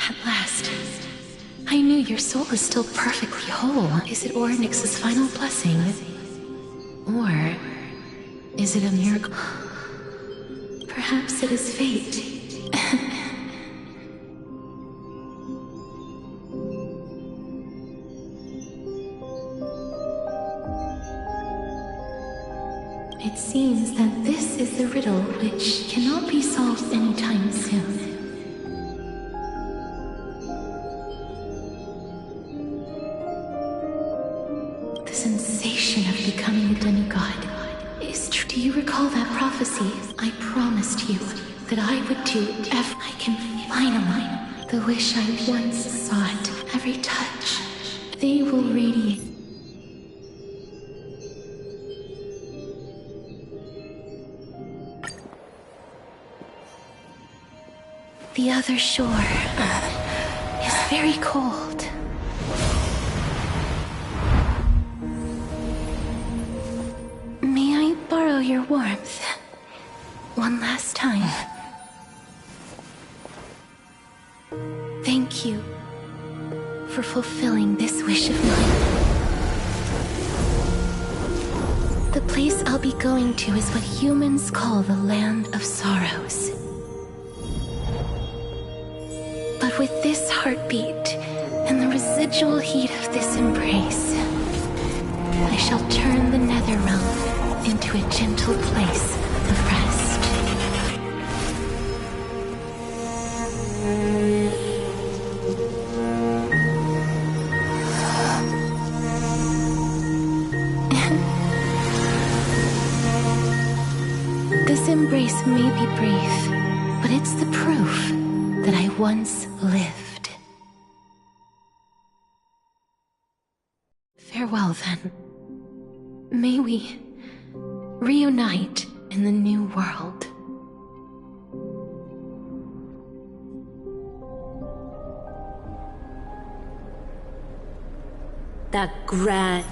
At last. I knew your soul is still perfectly whole. Is it Ornyx's final blessing? Or is it a miracle? Perhaps it is fate. It seems that this is the riddle which cannot be solved anytime soon. The sensation of becoming a demigod is true. Do you recall that prophecy? I promised you that I would do everything I can. Finally, the wish I once sought, every touch, they will radiate. The other shore is very cold. May I borrow your warmth one last time? Thank you for fulfilling this wish of mine. The place I'll be going to is what humans call the Land of Sorrows. But with this heartbeat and the residual heat of this embrace, I shall turn the nether realm into a gentle place of rest. This embrace may be brief, but it's the proof that I once lived. Farewell, then. May we reunite in the new world. That grand...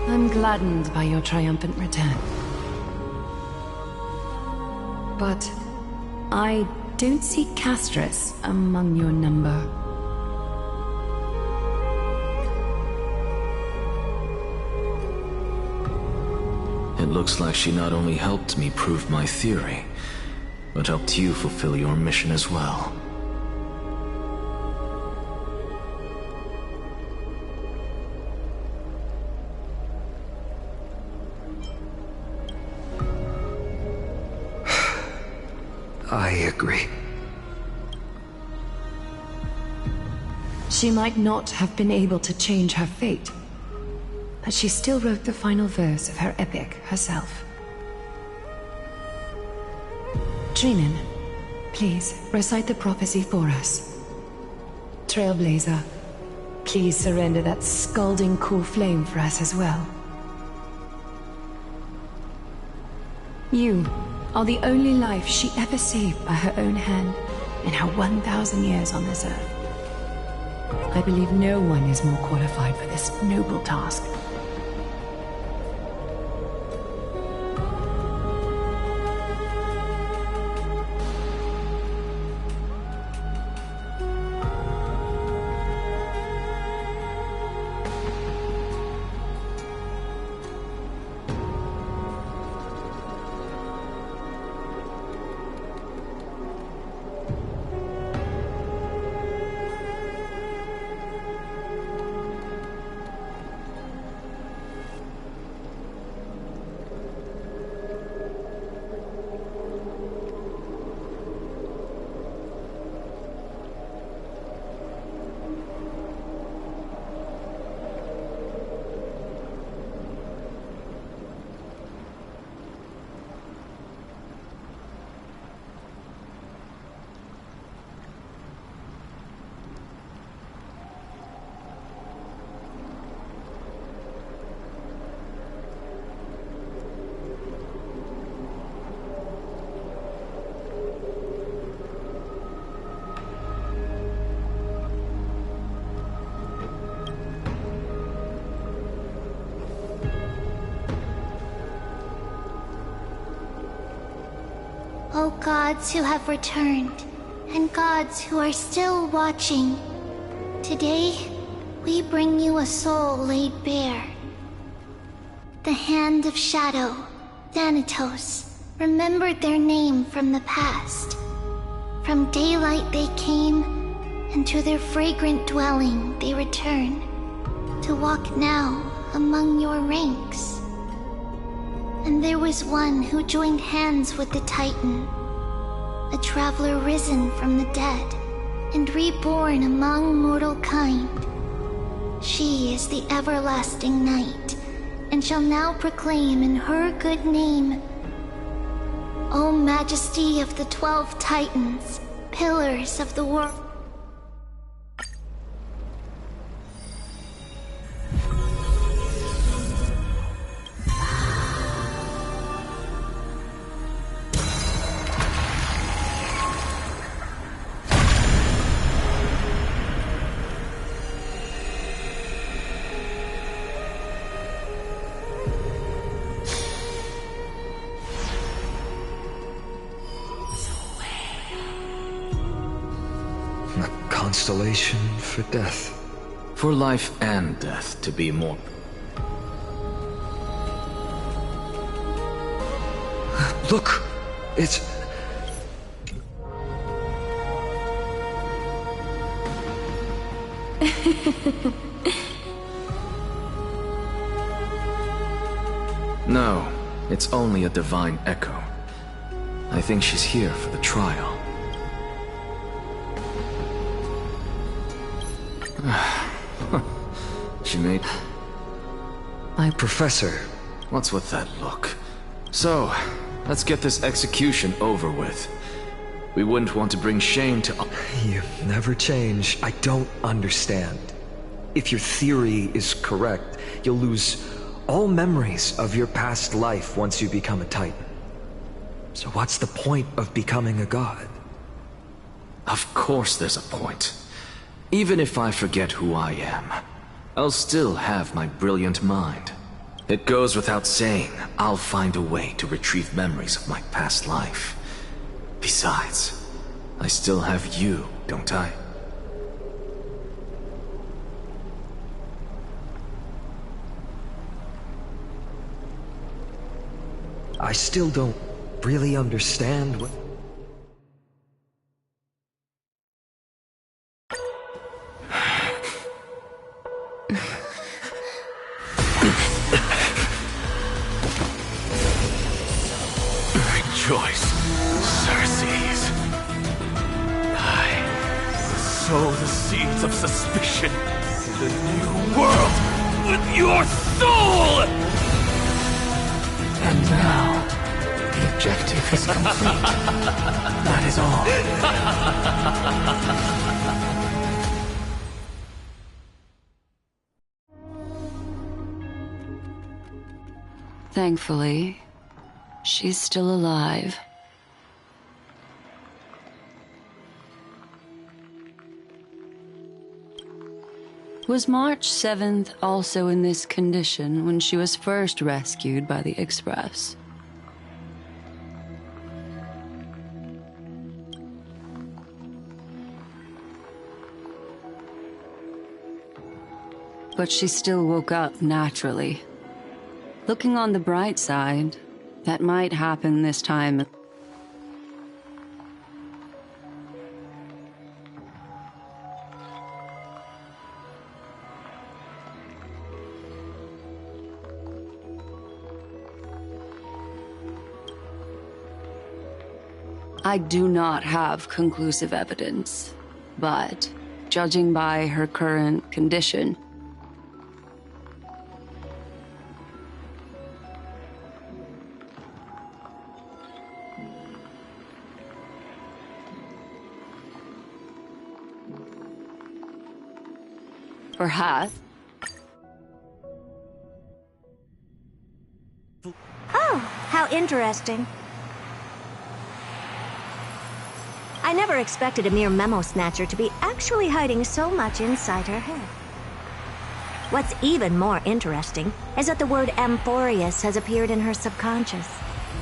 I'm gladdened by your triumphant return. But I don't see Castris among your number. It looks like she not only helped me prove my theory, but helped you fulfill your mission as well. I agree. She might not have been able to change her fate, but she still wrote the final verse of her epic herself. Trinan, please recite the prophecy for us. Trailblazer, please surrender that scalding cool flame for us as well. You are the only life she ever saved by her own hand in her 1,000 years on this earth. I believe no one is more qualified for this noble task. O gods who have returned, and gods who are still watching, today we bring you a soul laid bare. The Hand of Shadow, Thanatos, remembered their name from the past. From daylight they came, and to their fragrant dwelling they return, to walk now among your ranks. And there was one who joined hands with the Titan, a traveler risen from the dead, and reborn among mortal kind. She is the everlasting night, and shall now proclaim in her good name, O Majesty of the 12 Titans, pillars of the world. Constellation for death. For life and death, to be more... Look! It's... No, it's only a divine echo. I think she's here for the trial. She made... My professor. What's with that look? So, let's get this execution over with. We wouldn't want to bring shame to... You never change. I don't understand. If your theory is correct, you'll lose all memories of your past life once you become a Titan. So what's the point of becoming a god? Of course there's a point. Even if I forget who I am, I'll still have my brilliant mind. It goes without saying, I'll find a way to retrieve memories of my past life. Besides, I still have you, don't I? I still don't really understand what... Rejoice, Xerxes. I sow the seeds of suspicion in the new world with your soul! And now, the objective is complete. That is all. Thankfully, she's still alive. Was March 7th also in this condition when she was first rescued by the Express? But she still woke up naturally. Looking on the bright side, that might happen this time. I do not have conclusive evidence, but judging by her current condition, perhaps. Oh, how interesting. I never expected a mere memo snatcher to be actually hiding so much inside her head. What's even more interesting is that the word Amphorius has appeared in her subconscious.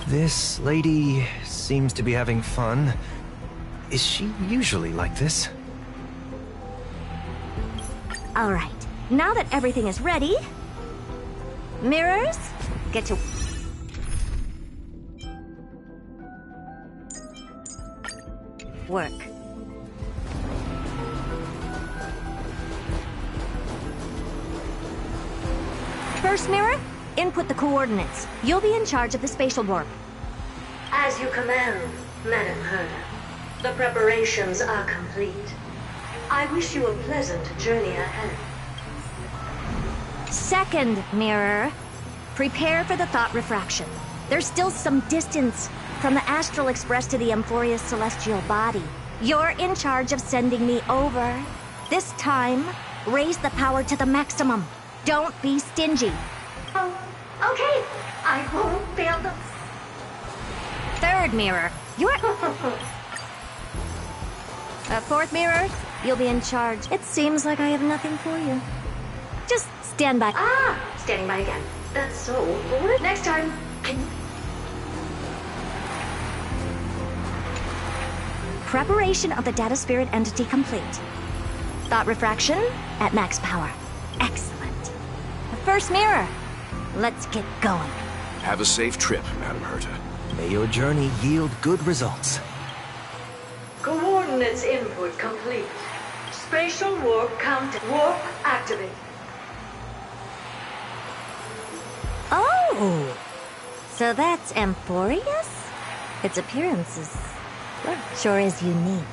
This lady seems to be having fun. Is she usually like this? All right, now that everything is ready, mirrors, get to... work. First mirror, input the coordinates. You'll be in charge of the spatial warp. As you command, Madam Herta. The preparations are complete. I wish you a pleasant journey ahead. Second mirror, prepare for the thought refraction. There's still some distance from the Astral Express to the Amphorius celestial body. You're in charge of sending me over. This time, raise the power to the maximum. Don't be stingy. Oh, okay. I won't fail them. Third mirror, you're... fourth mirror, you'll be in charge. It seems like I have nothing for you. Just stand by. Ah, standing by again. That's so bored. Next time, can you... Preparation of the data spirit entity complete. Thought refraction at max power. Excellent. The first mirror. Let's get going. Have a safe trip, Madam Herta. May your journey yield good results. Coordinates input complete. Spatial warp count. Warp activate. Oh! So that's Amphorius? Its appearance is... well, sure is unique.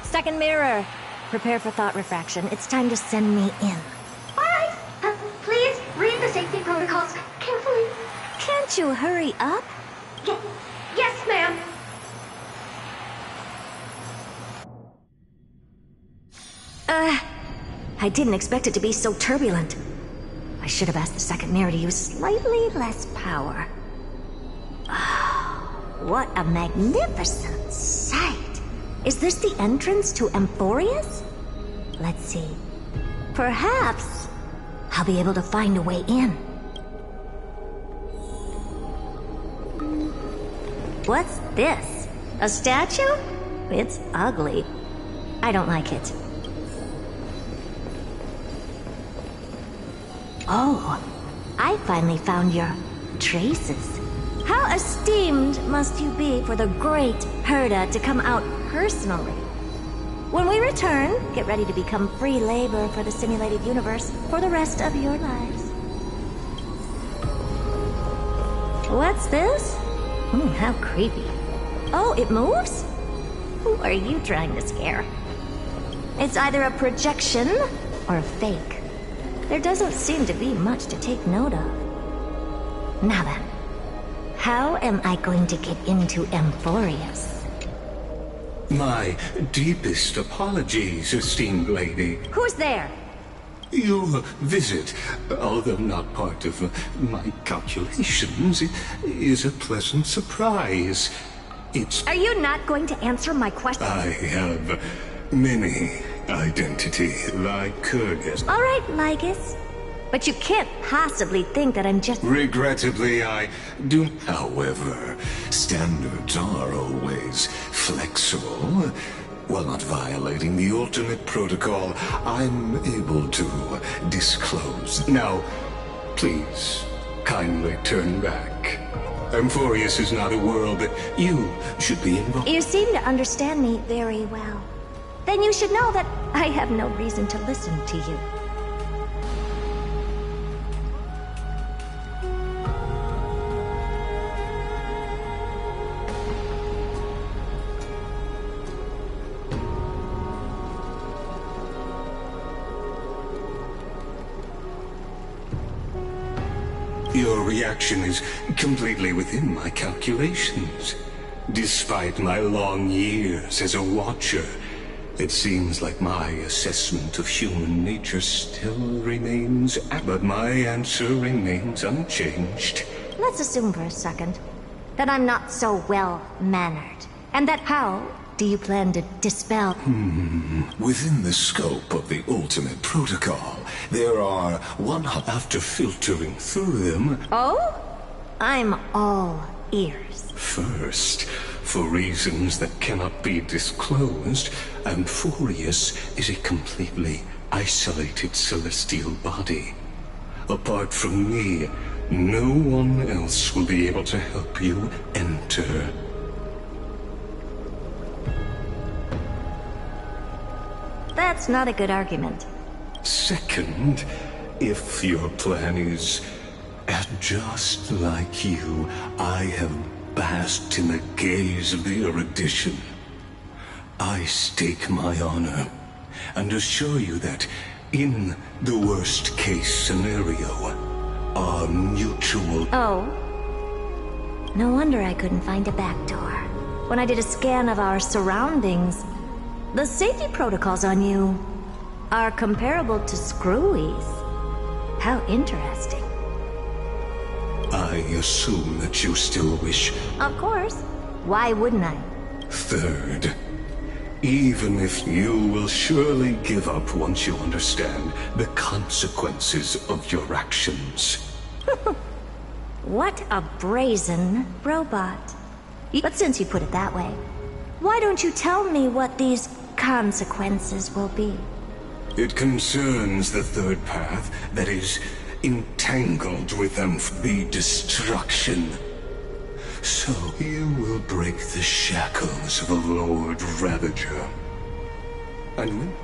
Second mirror. Prepare for thought refraction. It's time to send me in. Alright! Please read the safety protocols carefully. Can't you hurry up? Yes, ma'am. I didn't expect it to be so turbulent. I should have asked the second mirror to use slightly less power. Oh, what a magnificent sight! Is this the entrance to Amphorius? Let's see. Perhaps I'll be able to find a way in. What's this? A statue? It's ugly. I don't like it. Oh, I finally found your traces. How esteemed must you be for the great Herta to come out personally? When we return, get ready to become free labor for the simulated universe for the rest of your lives. What's this? How creepy. Oh, it moves? Who are you trying to scare? It's either a projection or a fake. There doesn't seem to be much to take note of. Now then, how am I going to get into Amphorius? My deepest apologies, esteemed lady. Who's there? Your visit, although not part of my calculations, is a pleasant surprise. Are you not going to answer my question? I have many identity, Lycurgus. All right, Lycus. But you can't possibly think that I'm just... Regrettably, I do. However, standards are always flexible. While not violating the ultimate protocol, I'm able to disclose. Now, please, kindly turn back. Amphorius is not a world that you should be involved. You seem to understand me very well. Then you should know that I have no reason to listen to you. Your reaction is completely within my calculations. Despite my long years as a Watcher, it seems like my assessment of human nature still remains, but my answer remains unchanged. Let's assume for a second that I'm not so well-mannered, and that how do you plan to dispel? Within the scope of the ultimate protocol, there are after filtering through them. Oh? I'm all ears. First, for reasons that cannot be disclosed, Amphorius is a completely isolated celestial body. Apart from me, no one else will be able to help you enter. That's not a good argument. Second, if your plan is just like you, I have basked in the gaze of the erudition. I stake my honor and assure you that in the worst case scenario, our mutual... Oh. No wonder I couldn't find a back door. When I did a scan of our surroundings, the safety protocols on you are comparable to Screwy's. How interesting. I assume that you still wish... Of course. Why wouldn't I? Third, even if you will surely give up once you understand the consequences of your actions. What a brazen robot. But since you put it that way, why don't you tell me what these consequences will be? It concerns the third path that is entangled with them for the destruction. So you will break the shackles of a Lord Ravager. And when...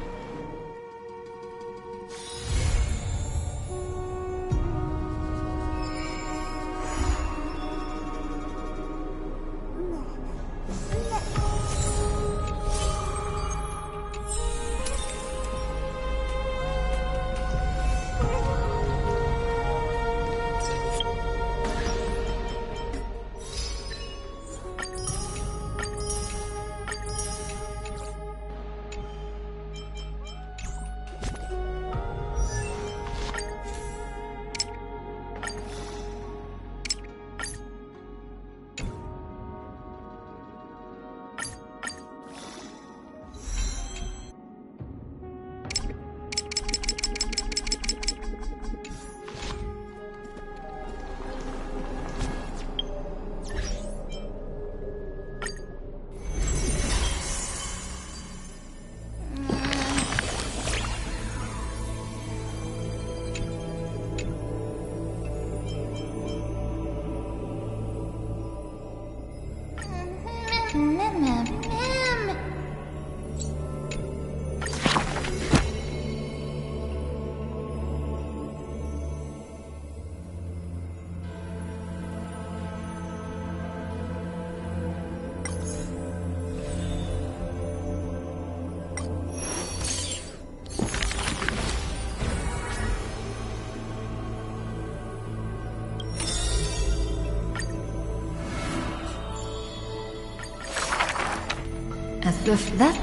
that...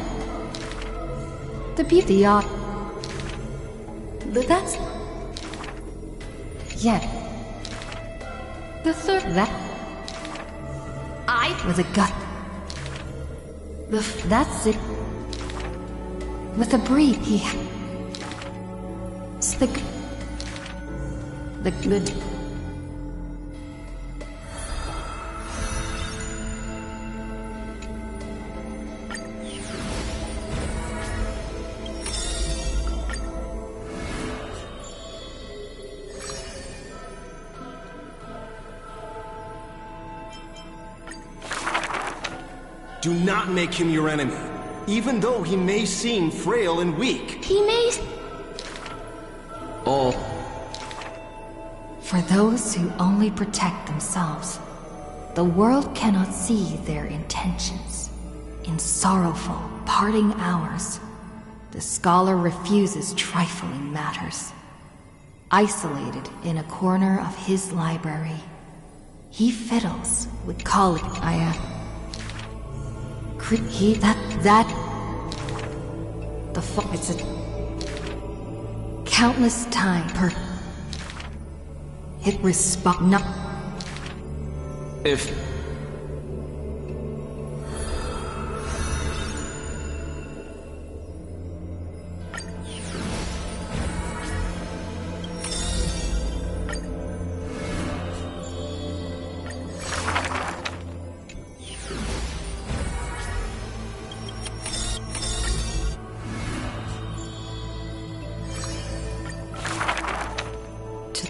The beauty of... That's... Yet... The third that... I... With a gut... That's it... With a breed he... The good... Do not make him your enemy, even though he may seem frail and weak. He may... Oh. For those who only protect themselves, the world cannot see their intentions. In sorrowful, parting hours, the scholar refuses trifling matters. Isolated in a corner of his library, he fiddles with colleague it's a countless time per hit respond not if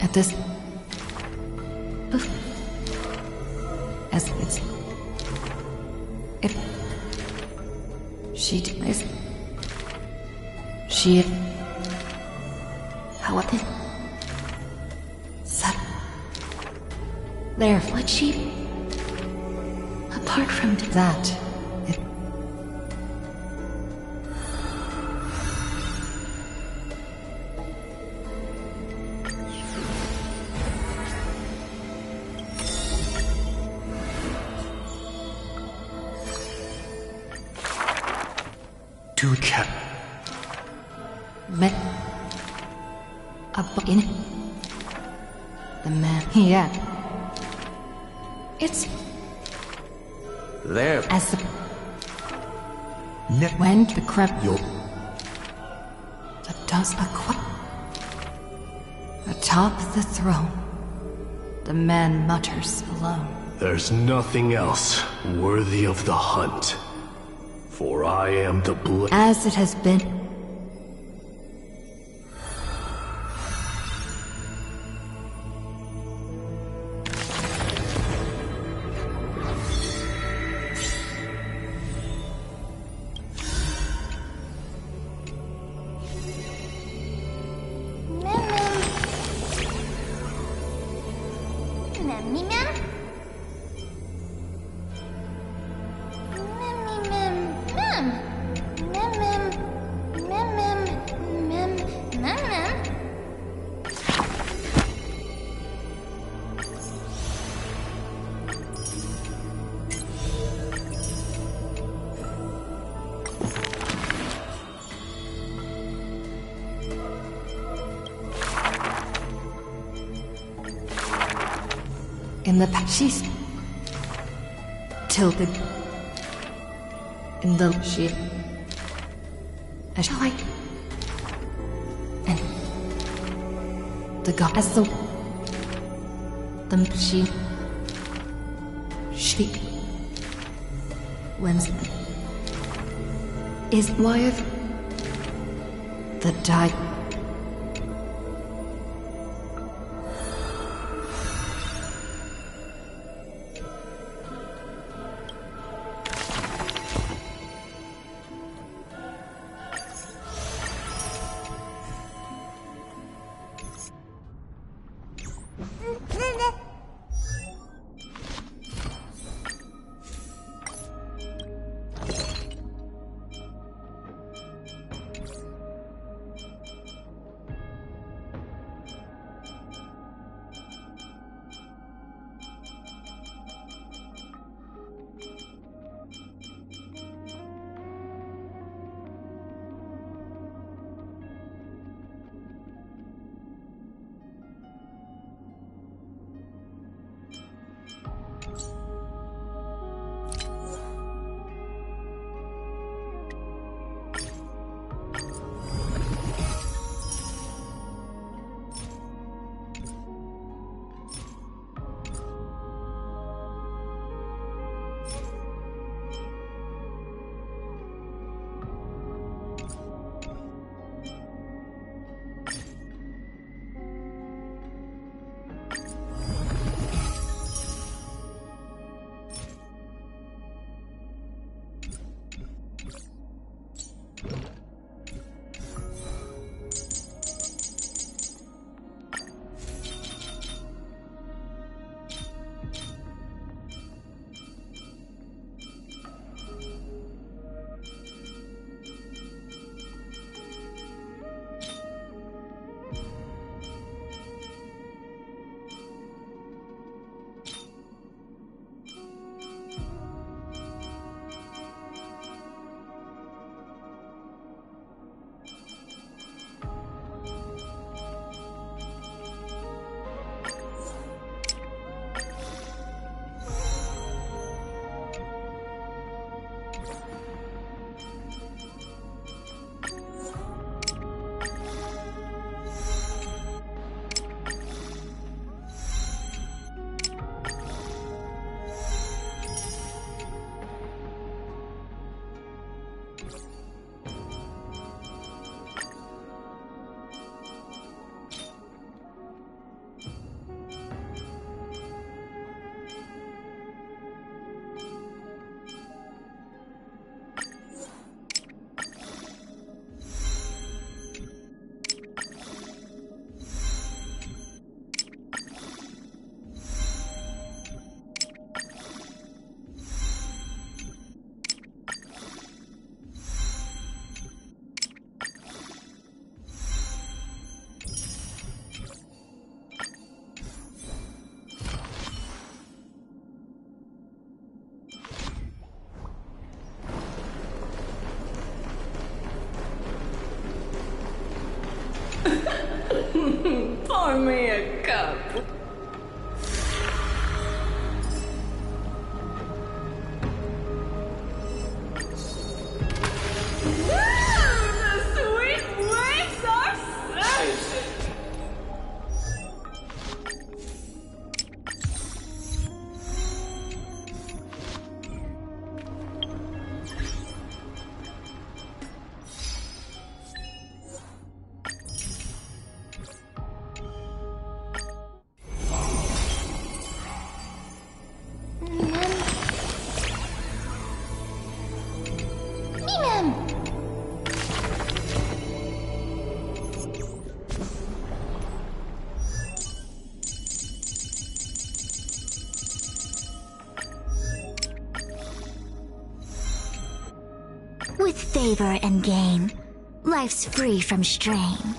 at this as it's it she how it set there what she apart from that it Dude cat. Met in the man. Yeah. It's there as the when the crab that does atop the throne. The man mutters alone. There's nothing else worthy of the hunt. For I am the blood. As it has been. In the she's tilted in the she shall I and the god as the she when's is why of the die. With favor and gain, life's free from strain.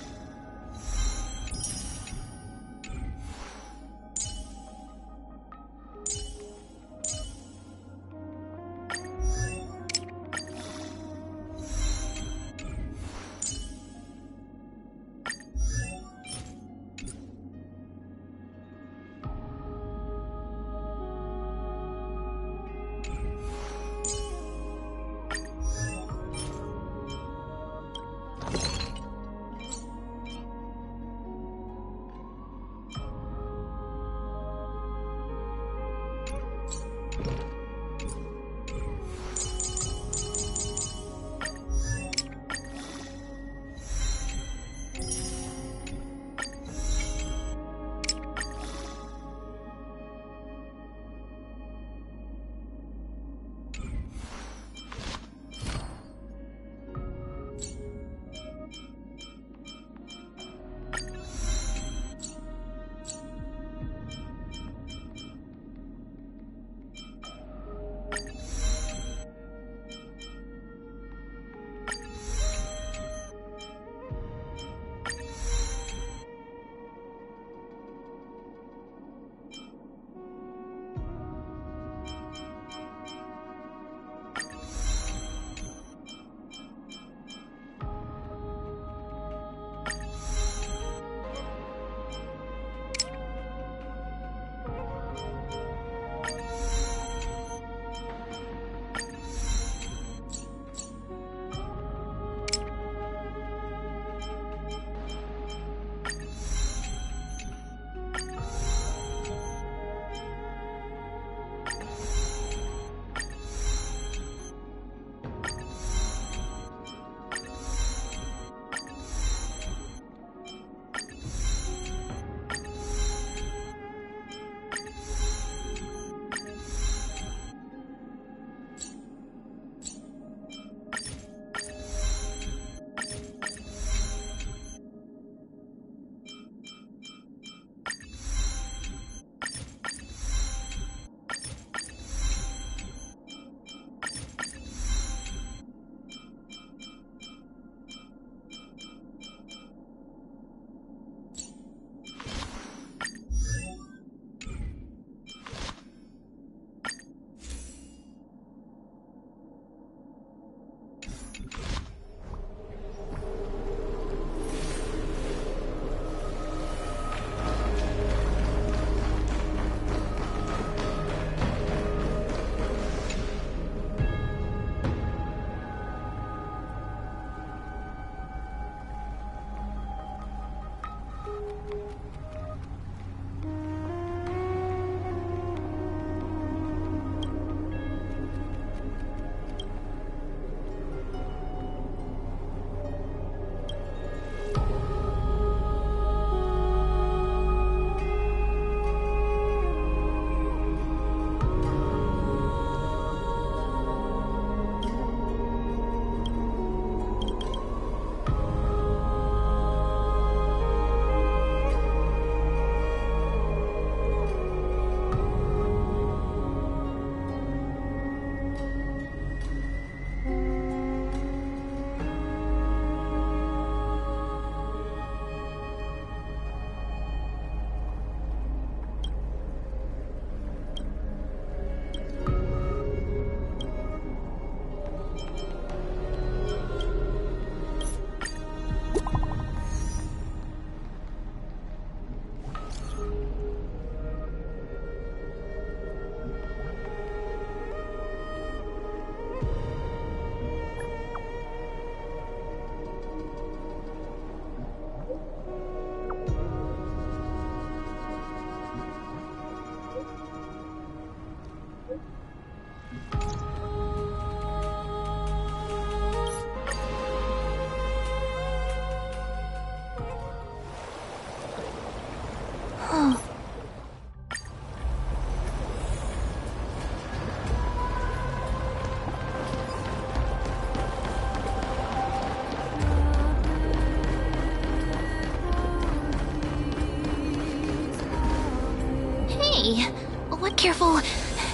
What careful...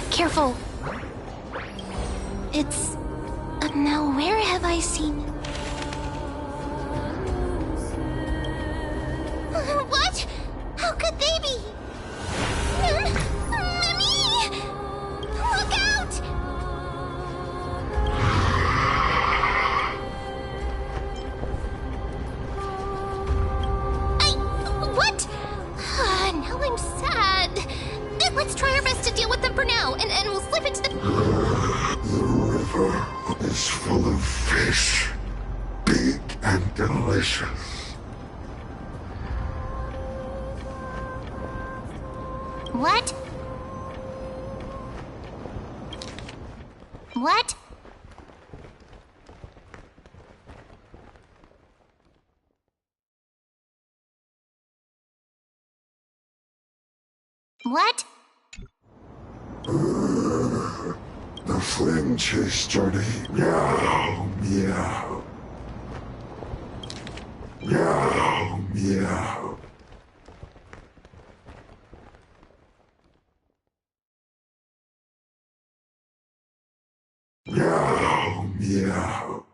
careful... It's a Now where have I seen... What? How could they be? Mimi! Look out! What? Now I'm sad. Let's try our best to deal with them for now, and we'll slip into the... The river is full of fish, big and delicious. What? What? What? The Flame Chase journey. Meow, meow. Meow, meow. Meow, meow.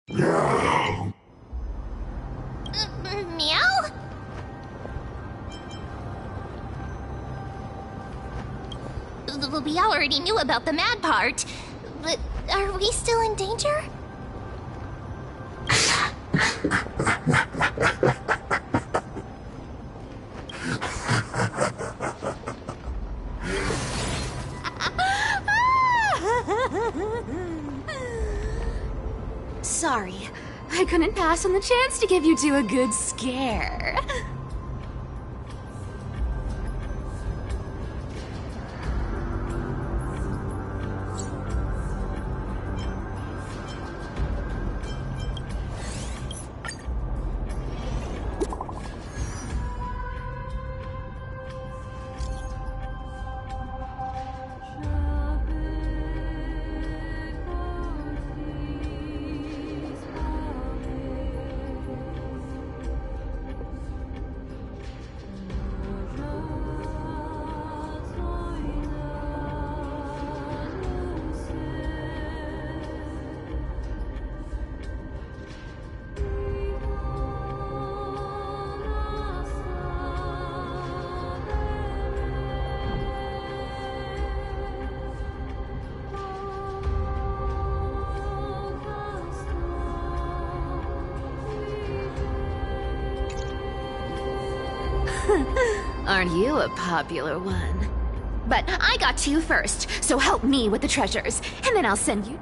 Meow. Meow? We already knew about the mad part, but are we still in danger? Sorry, I couldn't pass on the chance to give you two a good scare. Aren't you a popular one? But I got to you first, so help me with the treasures, and then I'll send you...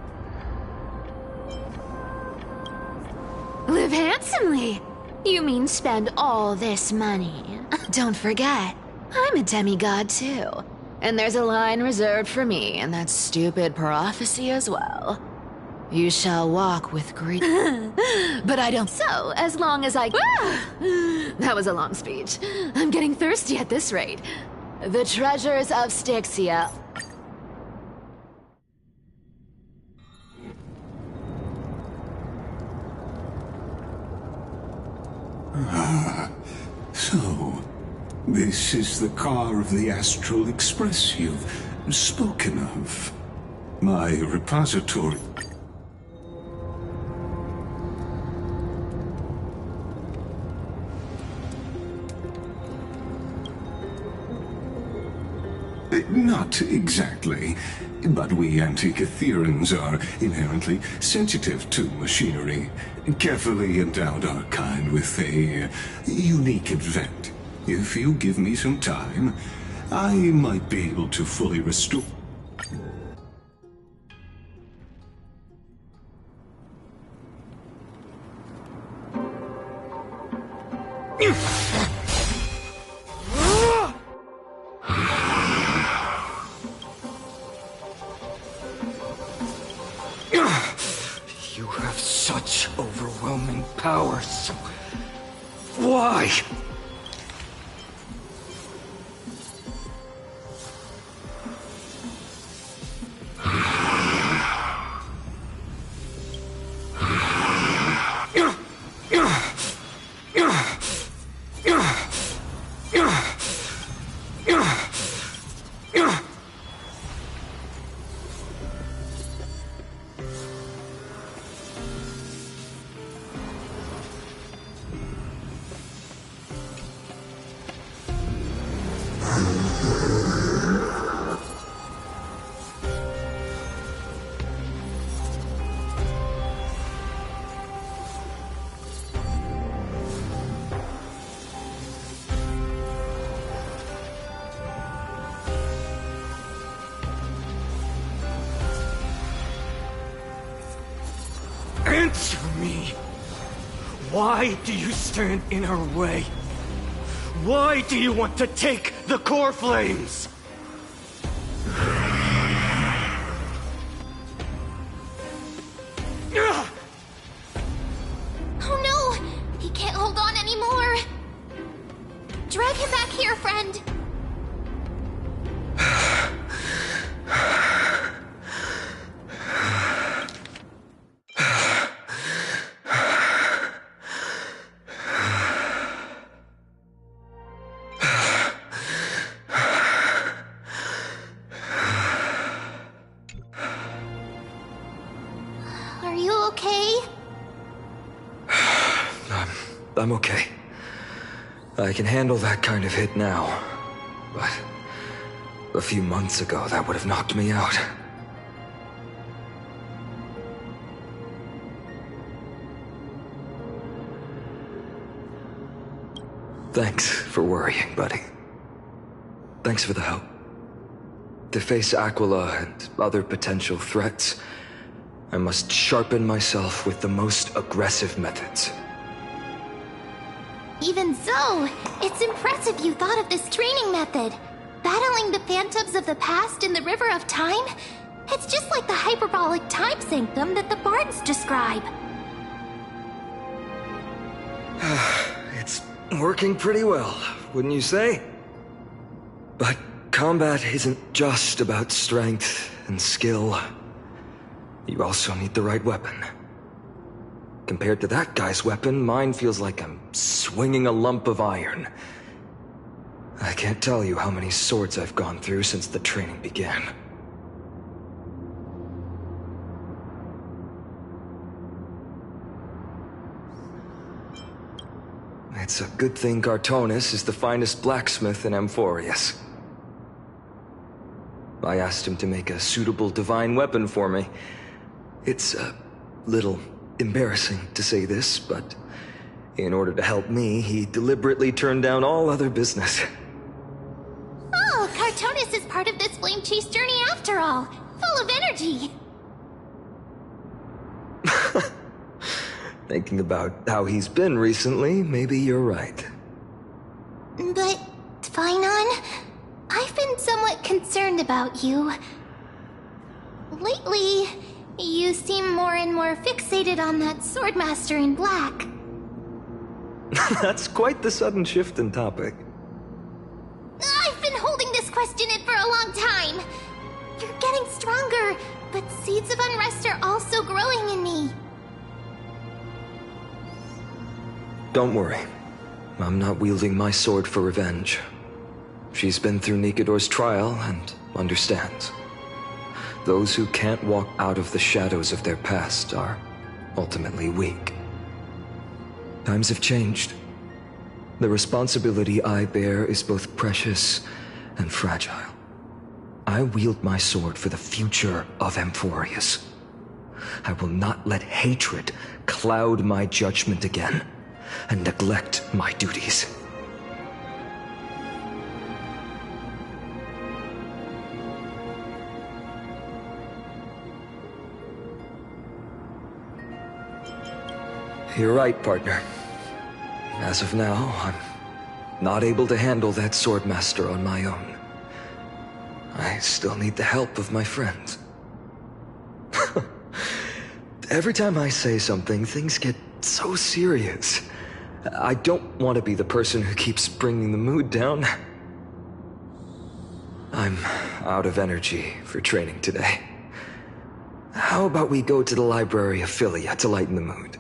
Live handsomely! You mean spend all this money? Don't forget, I'm a demigod too. And there's a line reserved for me in that stupid prophecy as well. You shall walk with greed. But I don't. So, as long as I... That was a long speech. I'm getting thirsty at this rate. The treasures of Styxia. So, this is the car of the Astral Express you've spoken of. My repository. Not exactly, but we Antikytherians are inherently sensitive to machinery. Carefully endowed our kind with a unique event. If you give me some time, I might be able to fully restore... You have such overwhelming power, so... Why? Answer me! Why do you stand in her way? Why do you want to take the core flames? Oh no! He can't hold on anymore! Drag him back here, friend! Are you okay? I'm okay. I can handle that kind of hit now. But a few months ago, that would have knocked me out. Thanks for worrying, buddy. Thanks for the help. To face Aquila and other potential threats, I must sharpen myself with the most aggressive methods. Even so, it's impressive you thought of this training method. Battling the phantoms of the past in the River of Time? It's just like the hyperbolic time sanctum that the bards describe. It's working pretty well, wouldn't you say? But combat isn't just about strength and skill. You also need the right weapon. Compared to that guy's weapon, mine feels like I'm swinging a lump of iron. I can't tell you how many swords I've gone through since the training began. It's a good thing Cartonis is the finest blacksmith in Amphorius. I asked him to make a suitable divine weapon for me. It's a little embarrassing to say this, but in order to help me, he deliberately turned down all other business. Oh, Cartonis is part of this flame chase journey after all. Full of energy. Thinking about how he's been recently, maybe you're right. But, Phainon, I've been somewhat concerned about you. Lately, you seem more and more fixated on that Swordmaster in black. That's quite the sudden shift in topic. I've been holding this question in for a long time. You're getting stronger, but seeds of unrest are also growing in me. Don't worry. I'm not wielding my sword for revenge. She's been through Nikador's trial and understands. Those who can't walk out of the shadows of their past are ultimately weak. Times have changed. The responsibility I bear is both precious and fragile. I wield my sword for the future of Amphorius. I will not let hatred cloud my judgment again and neglect my duties. You're right, partner. As of now, I'm not able to handle that Swordmaster on my own. I still need the help of my friends. Every time I say something, things get so serious. I don't want to be the person who keeps bringing the mood down. I'm out of energy for training today. How about we go to the Library of Philia to lighten the mood?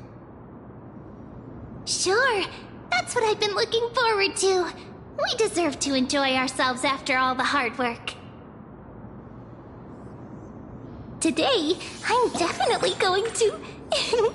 Sure, that's what I've been looking forward to. We deserve to enjoy ourselves after all the hard work. Today, I'm definitely going to...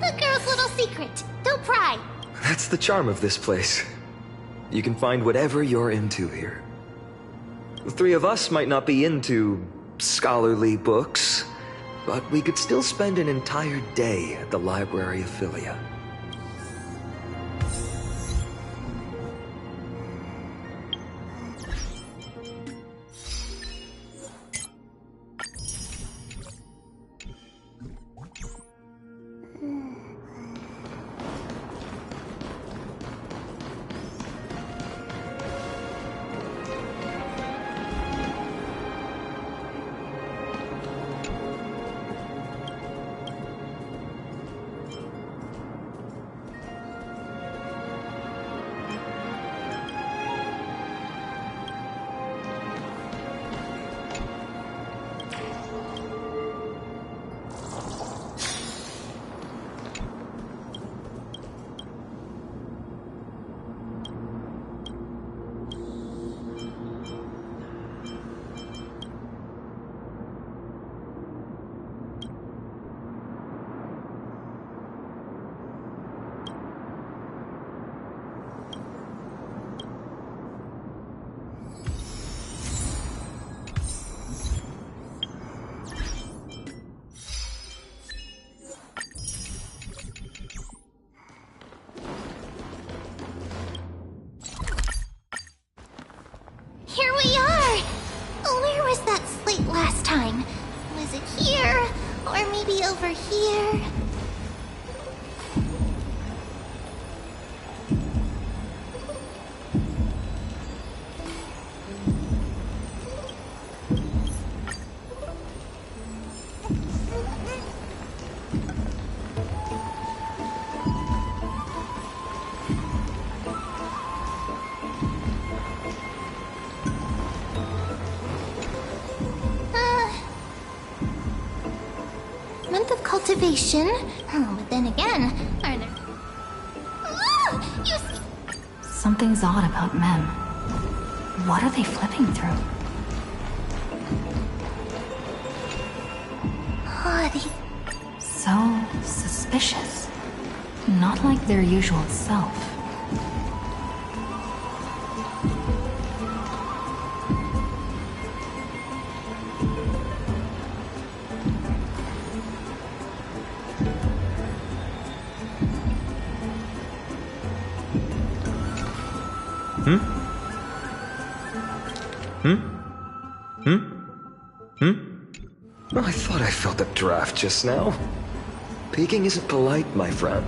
A girl's little secret. Don't pry. That's the charm of this place. You can find whatever you're into here. The three of us might not be into scholarly books, but we could still spend an entire day at the Library of Philia. Here we are! Where was that slate last time? Was it here? Or maybe over here? Month of cultivation. Oh, but then again, are there... Ah! You see... Something's odd about Mem. What are they flipping through? Oh, these... So suspicious. Not like their usual self. Oh, I thought I felt a draft just now. Peeking isn't polite, my friend.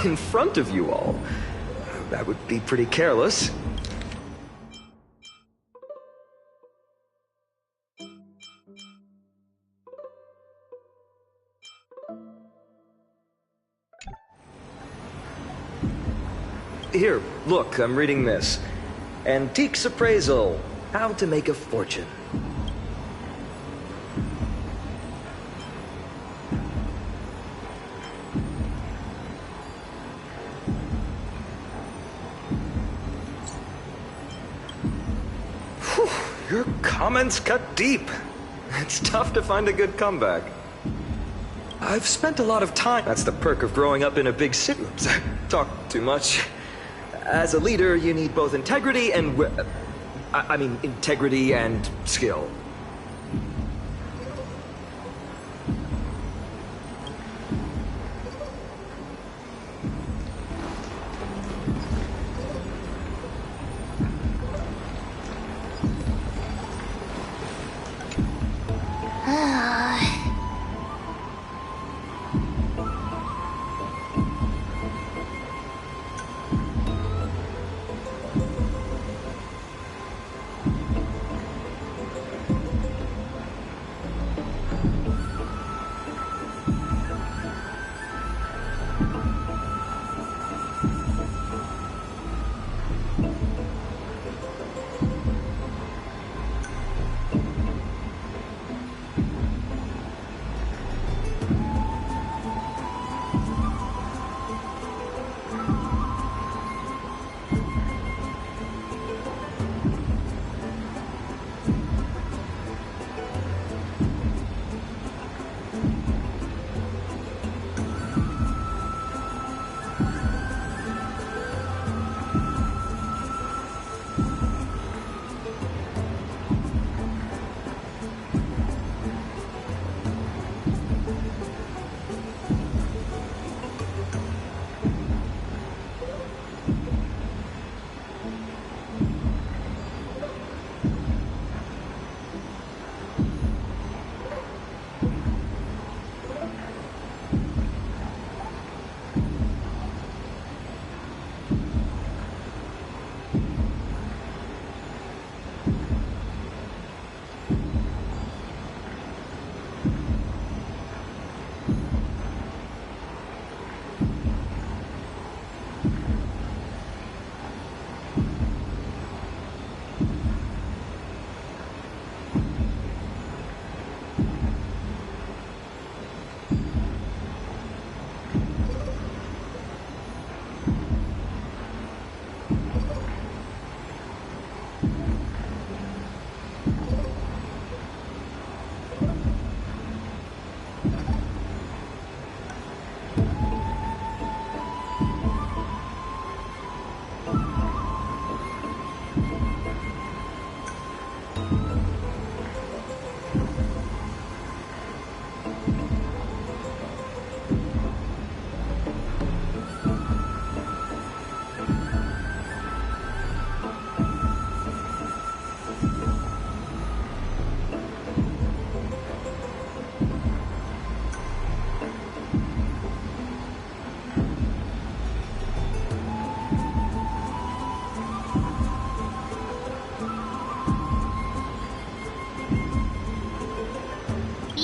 In front of you all. That would be pretty careless. Here, look, I'm reading this. Antiques Appraisal. How to make a fortune. Whew, your comments cut deep. It's tough to find a good comeback. I've spent a lot of time. That's the perk of growing up in a big city. Talk too much. As a leader, you need both integrity and... integrity and skill.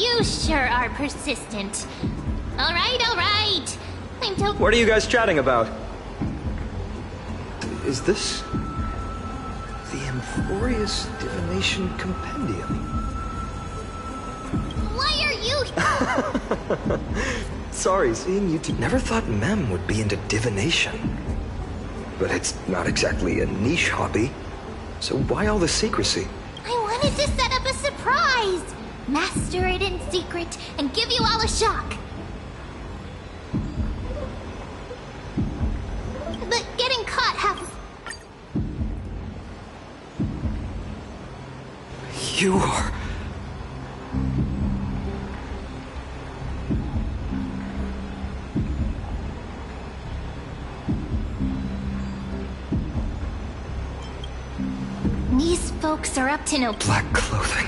You sure are persistent. All right. I'm totally... What are you guys chatting about? Is this... the Amphorius Divination Compendium? Why are you... Sorry, seeing you two... Never thought Mem would be into divination. But it's not exactly a niche hobby. So why all the secrecy? I wanted to set up a surprise! Master it in secret and give you all a shock. But getting caught You are... These folks are up to no... Black clothing.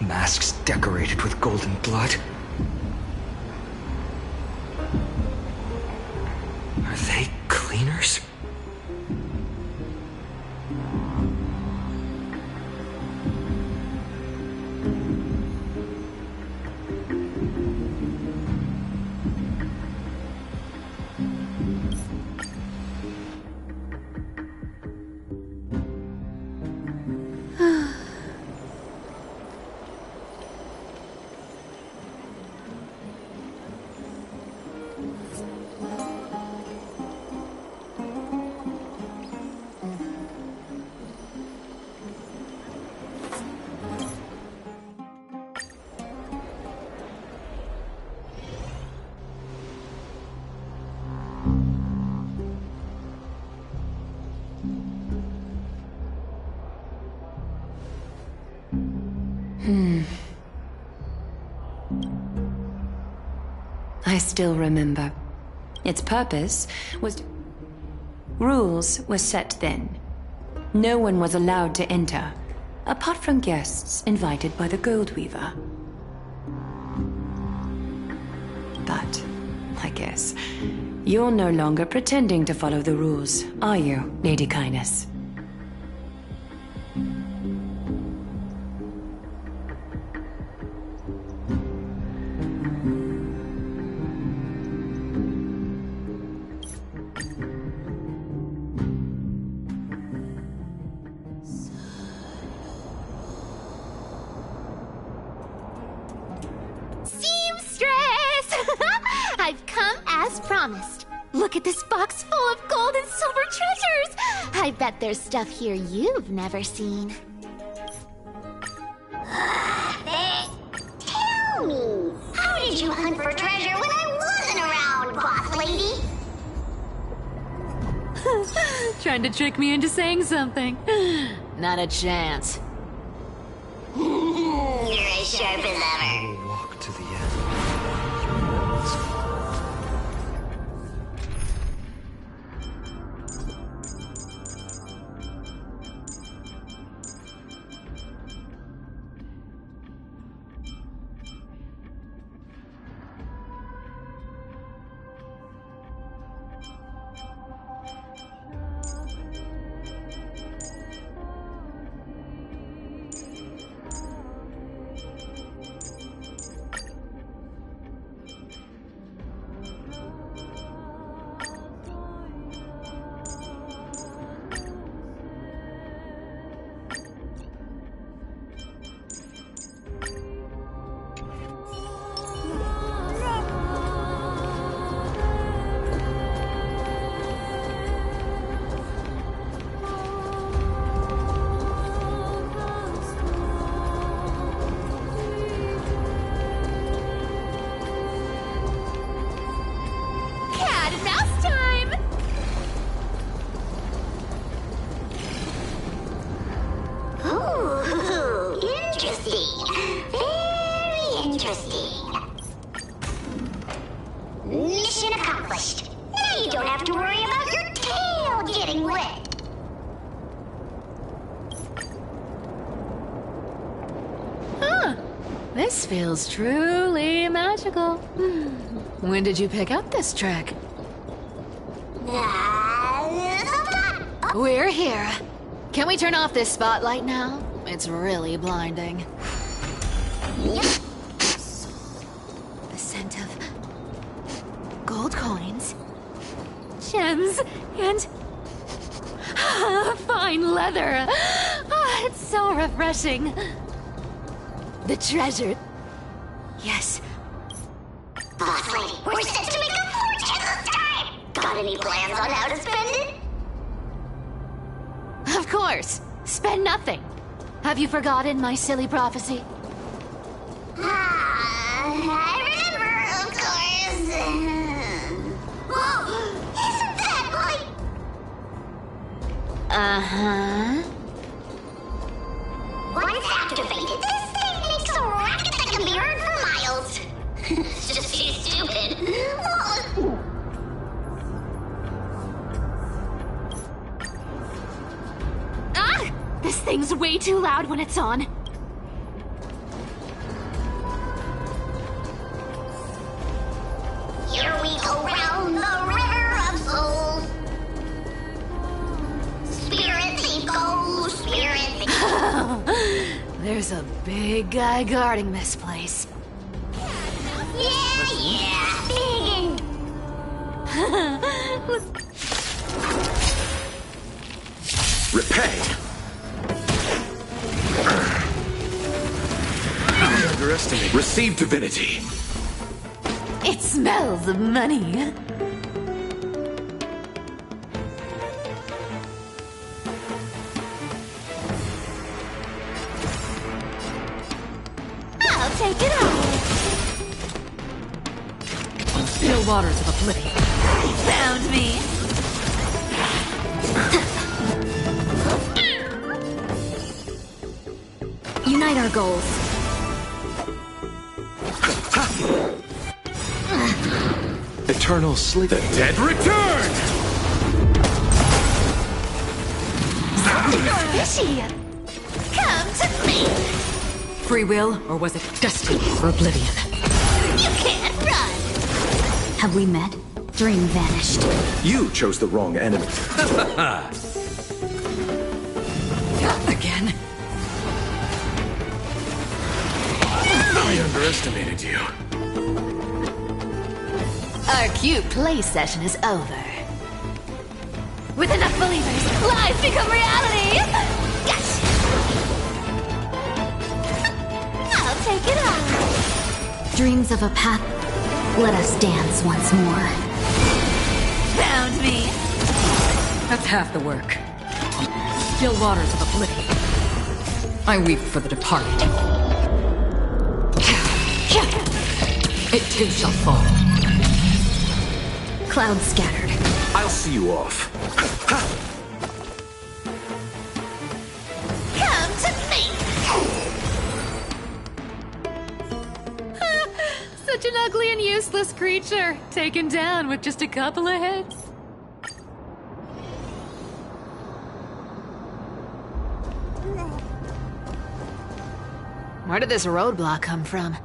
Masks decorated with golden blood. Are they cleaners? I still remember. Its purpose was... Rules were set then. No one was allowed to enter, apart from guests invited by the Goldweaver. But, I guess, you're no longer pretending to follow the rules, are you, Lady Kindness? I've come as promised. Look at this box full of gold and silver treasures! I bet there's stuff here you've never seen. Tell me, how did you hunt for treasure when I wasn't around, boss lady? Trying to trick me into saying something. Not a chance. You're as sharp as ever. Walk to the end. Mission accomplished. Now you don't have to worry about your tail getting wet. Huh. This feels truly magical. When did you pick up this trick? We're here. Can we turn off this spotlight now? It's really blinding. gems and fine leather. It's so refreshing. The treasure. Yes. Boss lady, we're set to make a fortune this time! Got any plans on how to spend it? Of course. Spend nothing. Have you forgotten my silly prophecy? I remember, of course. Whoa! Isn't that like... Uh-huh. Once activated, this thing makes a racket that can be heard for miles. It's just too stupid. Ah! This thing's way too loud when it's on. Here we go round the river of souls. Spirits go, spirits There's a big guy guarding this place. Yeah. Repay! Underestimate. Receive divinity. It smells of money. I'll take it out. Still waters of oblivion. Found me. Unite our goals. Eternal sleep. The dead return! Fishy! Come to me! Free will, or was it destiny for oblivion? You can't run! Have we met? Dream vanished. You chose the wrong enemy. Again? I underestimated you. Our cute play session is over. With enough believers, lies become reality! Yes! I'll take it on. Dreams of a path. Let us dance once more. Found me. That's half the work. Still waters of oblivion. I weep for the departed. It too shall fall. Clouds scattered. I'll see you off. Come to me! Such an ugly and useless creature, taken down with just a couple of hits. Where did this roadblock come from?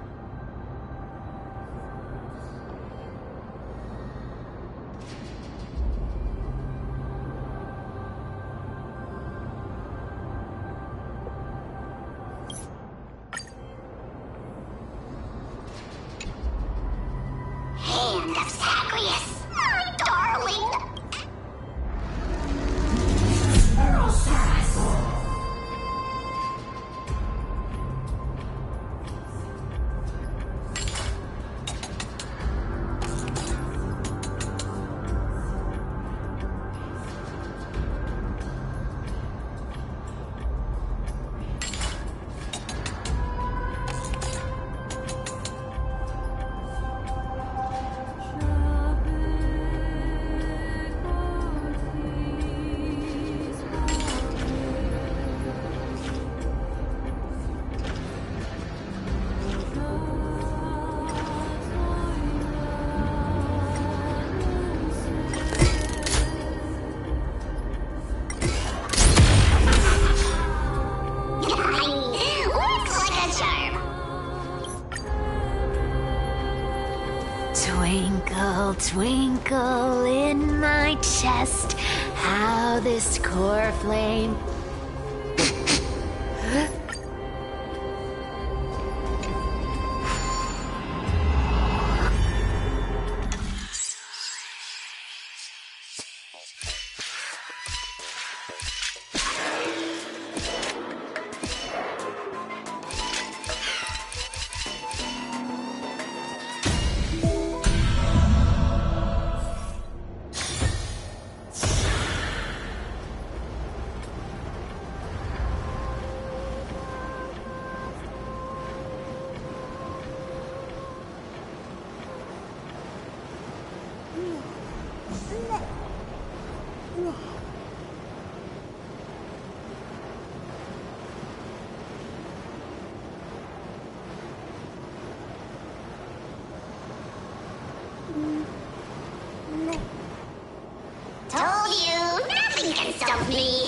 Hand of Zagreus, my darling. Twinkle, twinkle in my chest, how this core flame... Told you, nothing can stop me.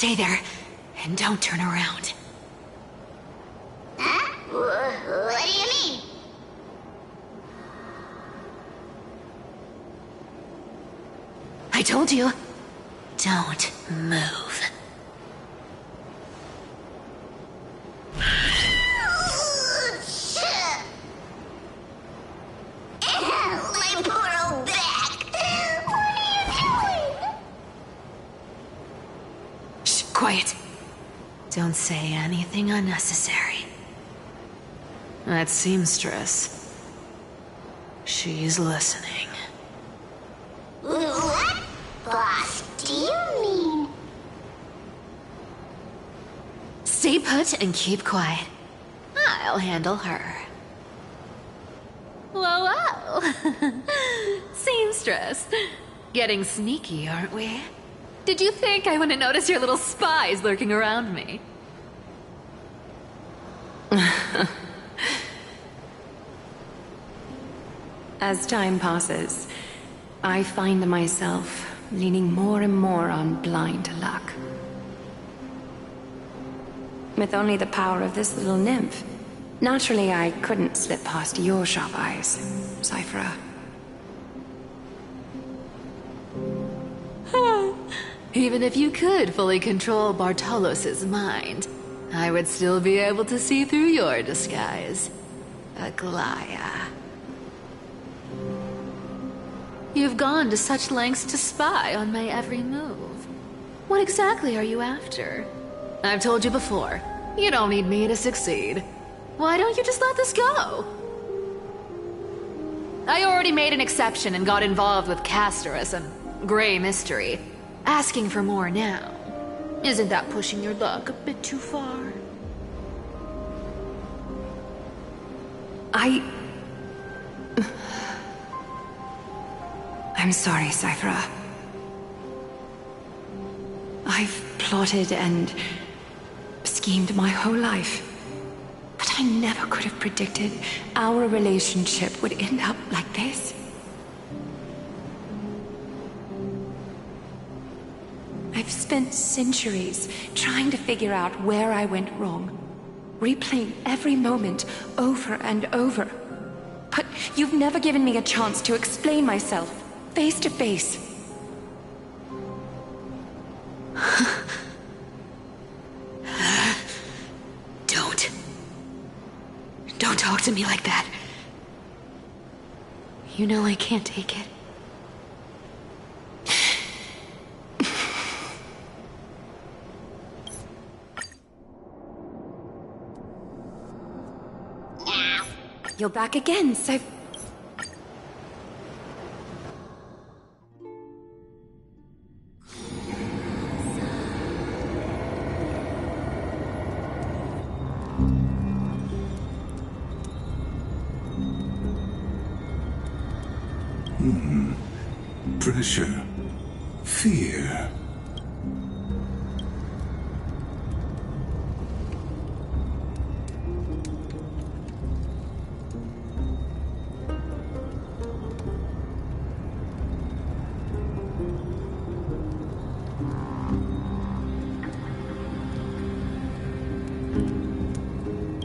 Stay there, and don't turn around. Huh? What do you mean? I told you, don't move. My poor old back. What are you doing? Shh, quiet. Don't say anything unnecessary. That seamstress. She's listening. What, boss, do you mean? Stay put and keep quiet. I'll handle her. Whoa, whoa. Seamstress. Getting sneaky, aren't we? Did you think I wouldn't notice your little spies lurking around me? As time passes, I find myself leaning more and more on blind luck. With only the power of this little nymph, naturally I couldn't slip past your sharp eyes, Cyphera. Even if you could fully control Bartolos's mind, I would still be able to see through your disguise. Aglaya. You've gone to such lengths to spy on my every move. What exactly are you after? I've told you before, you don't need me to succeed. Why don't you just let this go? I already made an exception and got involved with Castorus and Grey Mystery. Asking for more now. Isn't that pushing your luck a bit too far? I'm sorry, Cyphera. I've plotted and schemed my whole life. But I never could have predicted our relationship would end up like this. I've spent centuries trying to figure out where I went wrong, replaying every moment over and over. But you've never given me a chance to explain myself, face to face. Don't talk to me like that. You know I can't take it. You're back again, so... Pressure. Fear.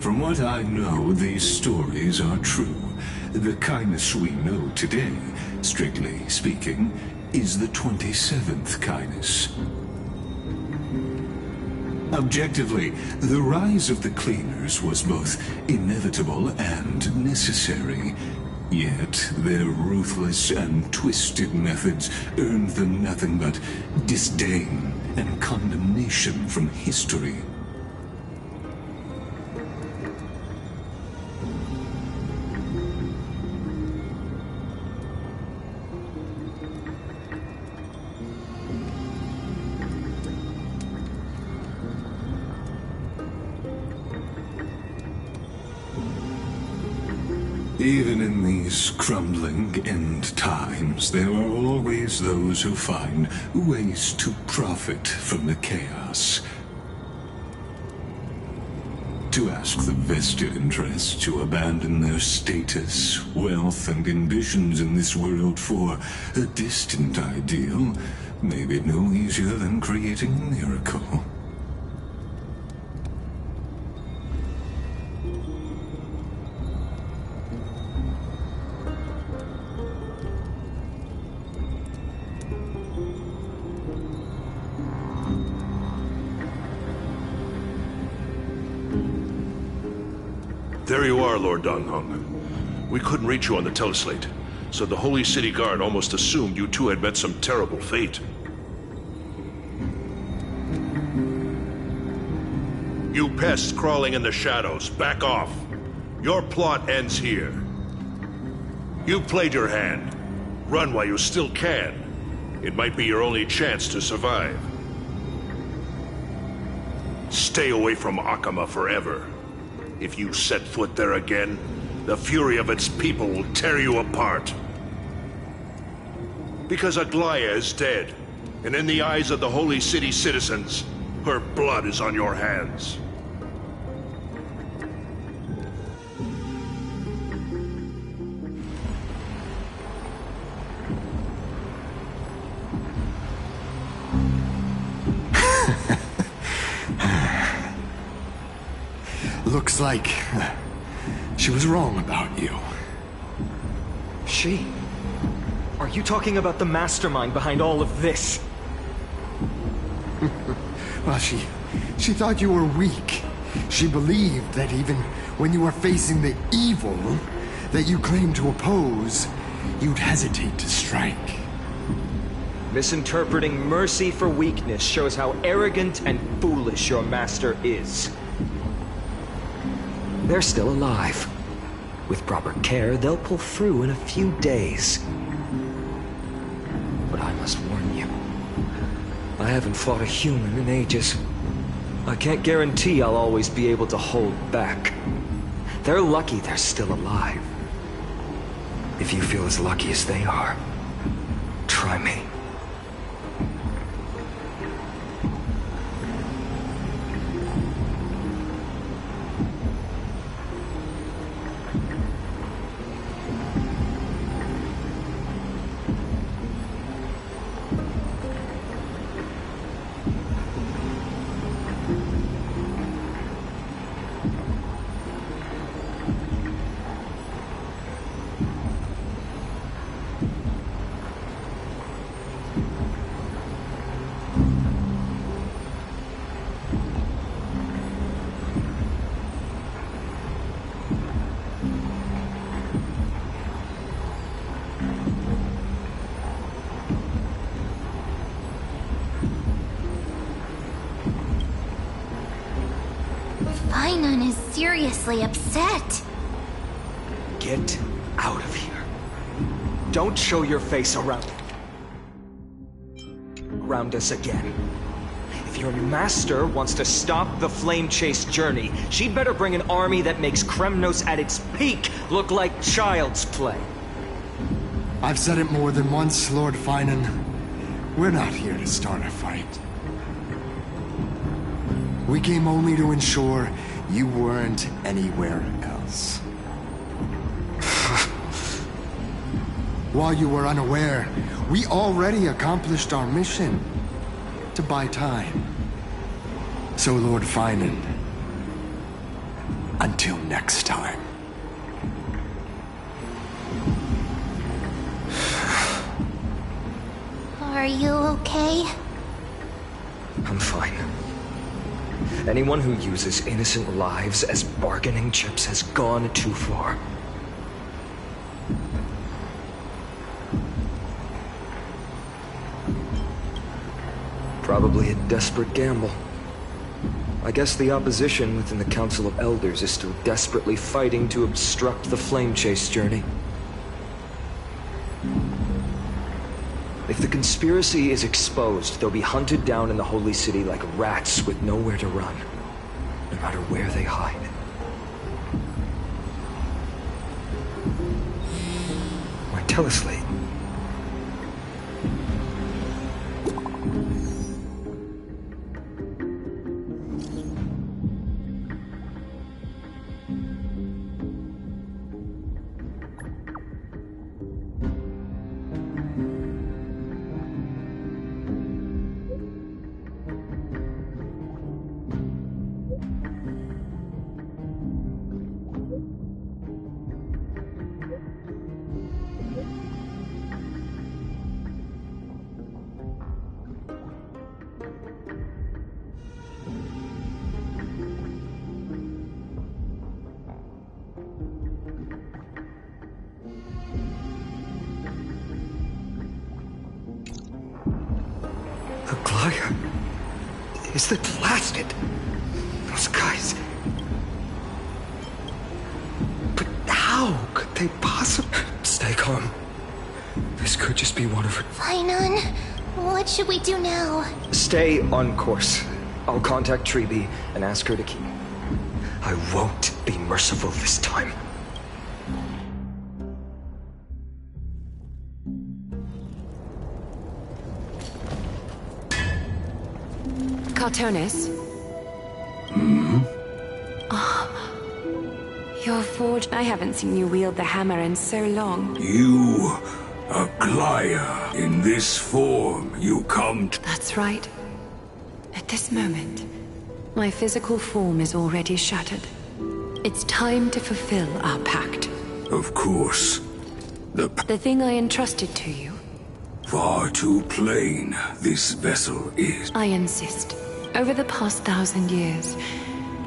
From what I know, these stories are true. The Kynus we know today, strictly speaking, is the 27th Kynus. Objectively, the rise of the Cleaners was both inevitable and necessary. Yet, their ruthless and twisted methods earned them nothing but disdain and condemnation from history. Even in these crumbling end times, there are always those who find ways to profit from the chaos. To ask the vested interests to abandon their status, wealth, and ambitions in this world for a distant ideal may be no easier than creating a miracle. There you are, Lord Dongheng. We couldn't reach you on the teleslate, so the Holy City Guard almost assumed you two had met some terrible fate. You pests crawling in the shadows, back off. Your plot ends here. You played your hand. Run while you still can. It might be your only chance to survive. Stay away from Akama forever. If you set foot there again, the fury of its people will tear you apart. Because Aglaya is dead, and in the eyes of the Holy City citizens, her blood is on your hands. Looks like she was wrong about you. She? Are you talking about the mastermind behind all of this? Well, she thought you were weak. She believed that even when you were facing the evil that you claimed to oppose, you'd hesitate to strike. Misinterpreting mercy for weakness shows how arrogant and foolish your master is. They're still alive. With proper care, they'll pull through in a few days. But I must warn you, I haven't fought a human in ages. I can't guarantee I'll always be able to hold back. They're lucky they're still alive. If you feel as lucky as they are, try me. Fainan is seriously upset. Get out of here. Don't show your face around us again. If your master wants to stop the Flame Chase journey, she'd better bring an army that makes Kremnos at its peak look like child's play. I've said it more than once, Lord Fainan. We're not here to start a fight. We came only to ensure you weren't anywhere else. While you were unaware, we already accomplished our mission to buy time. So, Lord Fainan, until next time. Are you okay? I'm fine. Anyone who uses innocent lives as bargaining chips has gone too far. Probably a desperate gamble. I guess the opposition within the Council of Elders is still desperately fighting to obstruct the Flame Chase journey. If the conspiracy is exposed, they'll be hunted down in the Holy City like rats with nowhere to run, no matter where they hide. My teleslate. Glaya is the blasted. Those guys. But how could they possibly... Stay calm. This could just be one of her... Rhinon, what should we do now? Stay on course. I'll contact Treeby and ask her to keep... I won't be merciful this time. Cartonis? You're forged. I haven't seen you wield the hammer in so long. You, Glaya, in this form, you come to... That's right. At this moment, my physical form is already shattered. It's time to fulfill our pact. Of course. The thing I entrusted to you. Far too plain this vessel is. I insist. Over the past 1,000 years,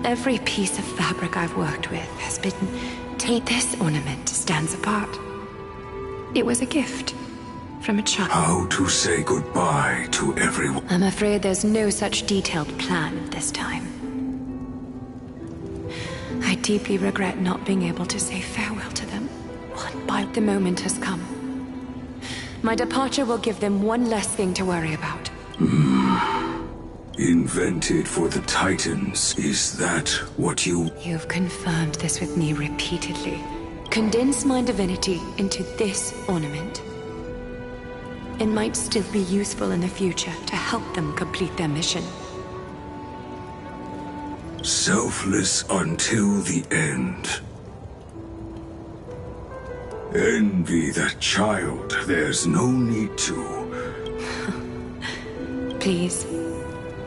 every piece of fabric I've worked with has been... This ornament stands apart. It was a gift from a child. How to say goodbye to everyone. I'm afraid there's no such detailed plan this time. I deeply regret not being able to say farewell to them. The moment has come. My departure will give them one less thing to worry about. Invented for the Titans, is that what you... You've confirmed this with me repeatedly. Condense my divinity into this ornament. It might still be useful in the future to help them complete their mission. Selfless until the end. Envy that child. There's no need to. Please,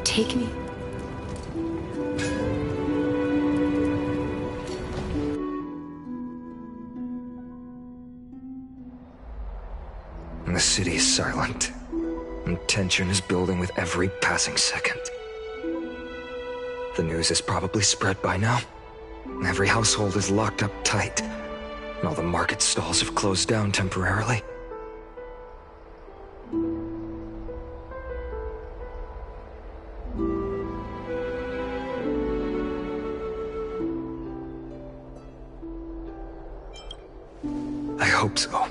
take me. The city is silent, and tension is building with every passing second. The news is probably spread by now. Every household is locked up tight, and all the market stalls have closed down temporarily. I hope so.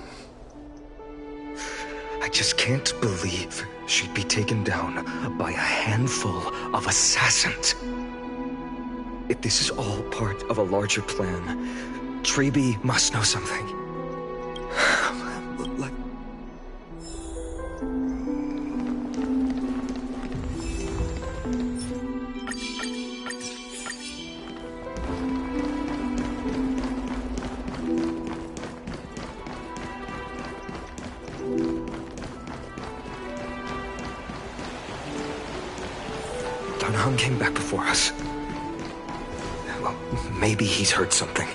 I just can't believe she'd be taken down by a handful of assassins. If this is all part of a larger plan, Treeby must know something. Dunham came back before us. Well, maybe he's heard something.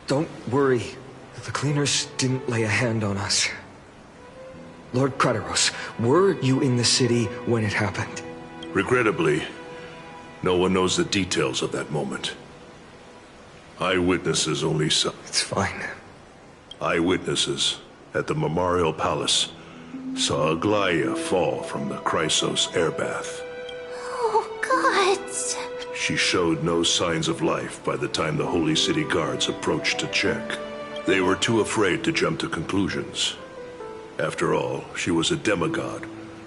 Don't worry. The cleaners didn't lay a hand on us. Lord Crateros, were you in the city when it happened? Regrettably, no one knows the details of that moment. Eyewitnesses only saw... It's fine. Eyewitnesses at the Memorial Palace saw Glaya fall from the Chrysos airbath. Oh, gods! She showed no signs of life by the time the Holy City guards approached to check. They were too afraid to jump to conclusions. After all, she was a demigod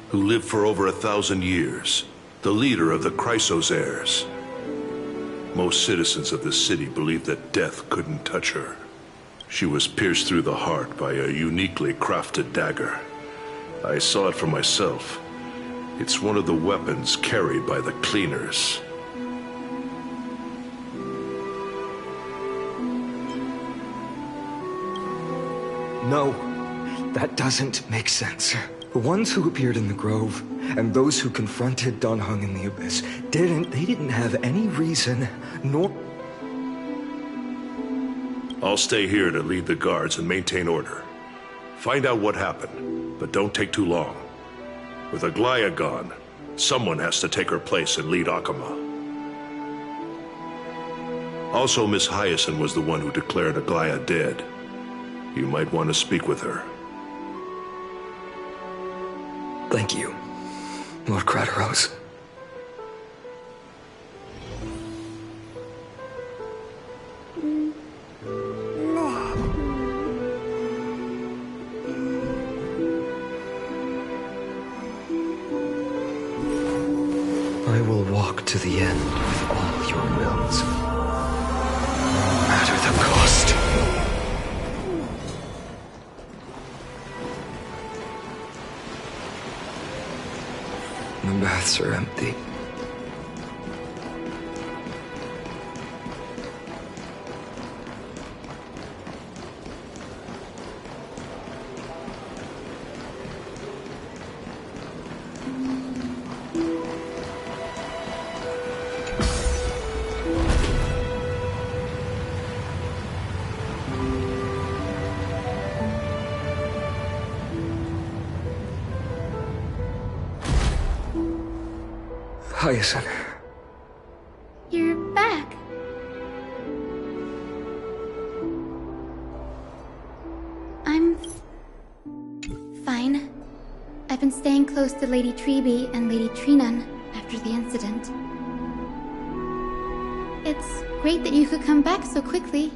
who lived for over 1,000 years, the leader of the Chrysos heirs. Most citizens of the city believed that death couldn't touch her. She was pierced through the heart by a uniquely crafted dagger. I saw it for myself. It's one of the weapons carried by the cleaners. No, that doesn't make sense. The ones who appeared in the Grove, and those who confronted Dan Heng in the Abyss, they didn't have any reason, nor... I'll stay here to lead the guards and maintain order. Find out what happened, but don't take too long. With Aglaya gone, someone has to take her place and lead Akama. Also, Miss Hyacinth was the one who declared Aglaya dead. You might want to speak with her. Thank you, Lord Crateros. I will walk to the end with all your wills, no matter the cost. The baths are empty. Hyacinth. You're back. I'm fine. I've been staying close to Lady Treeby and Lady Trinan after the incident. It's great that you could come back so quickly.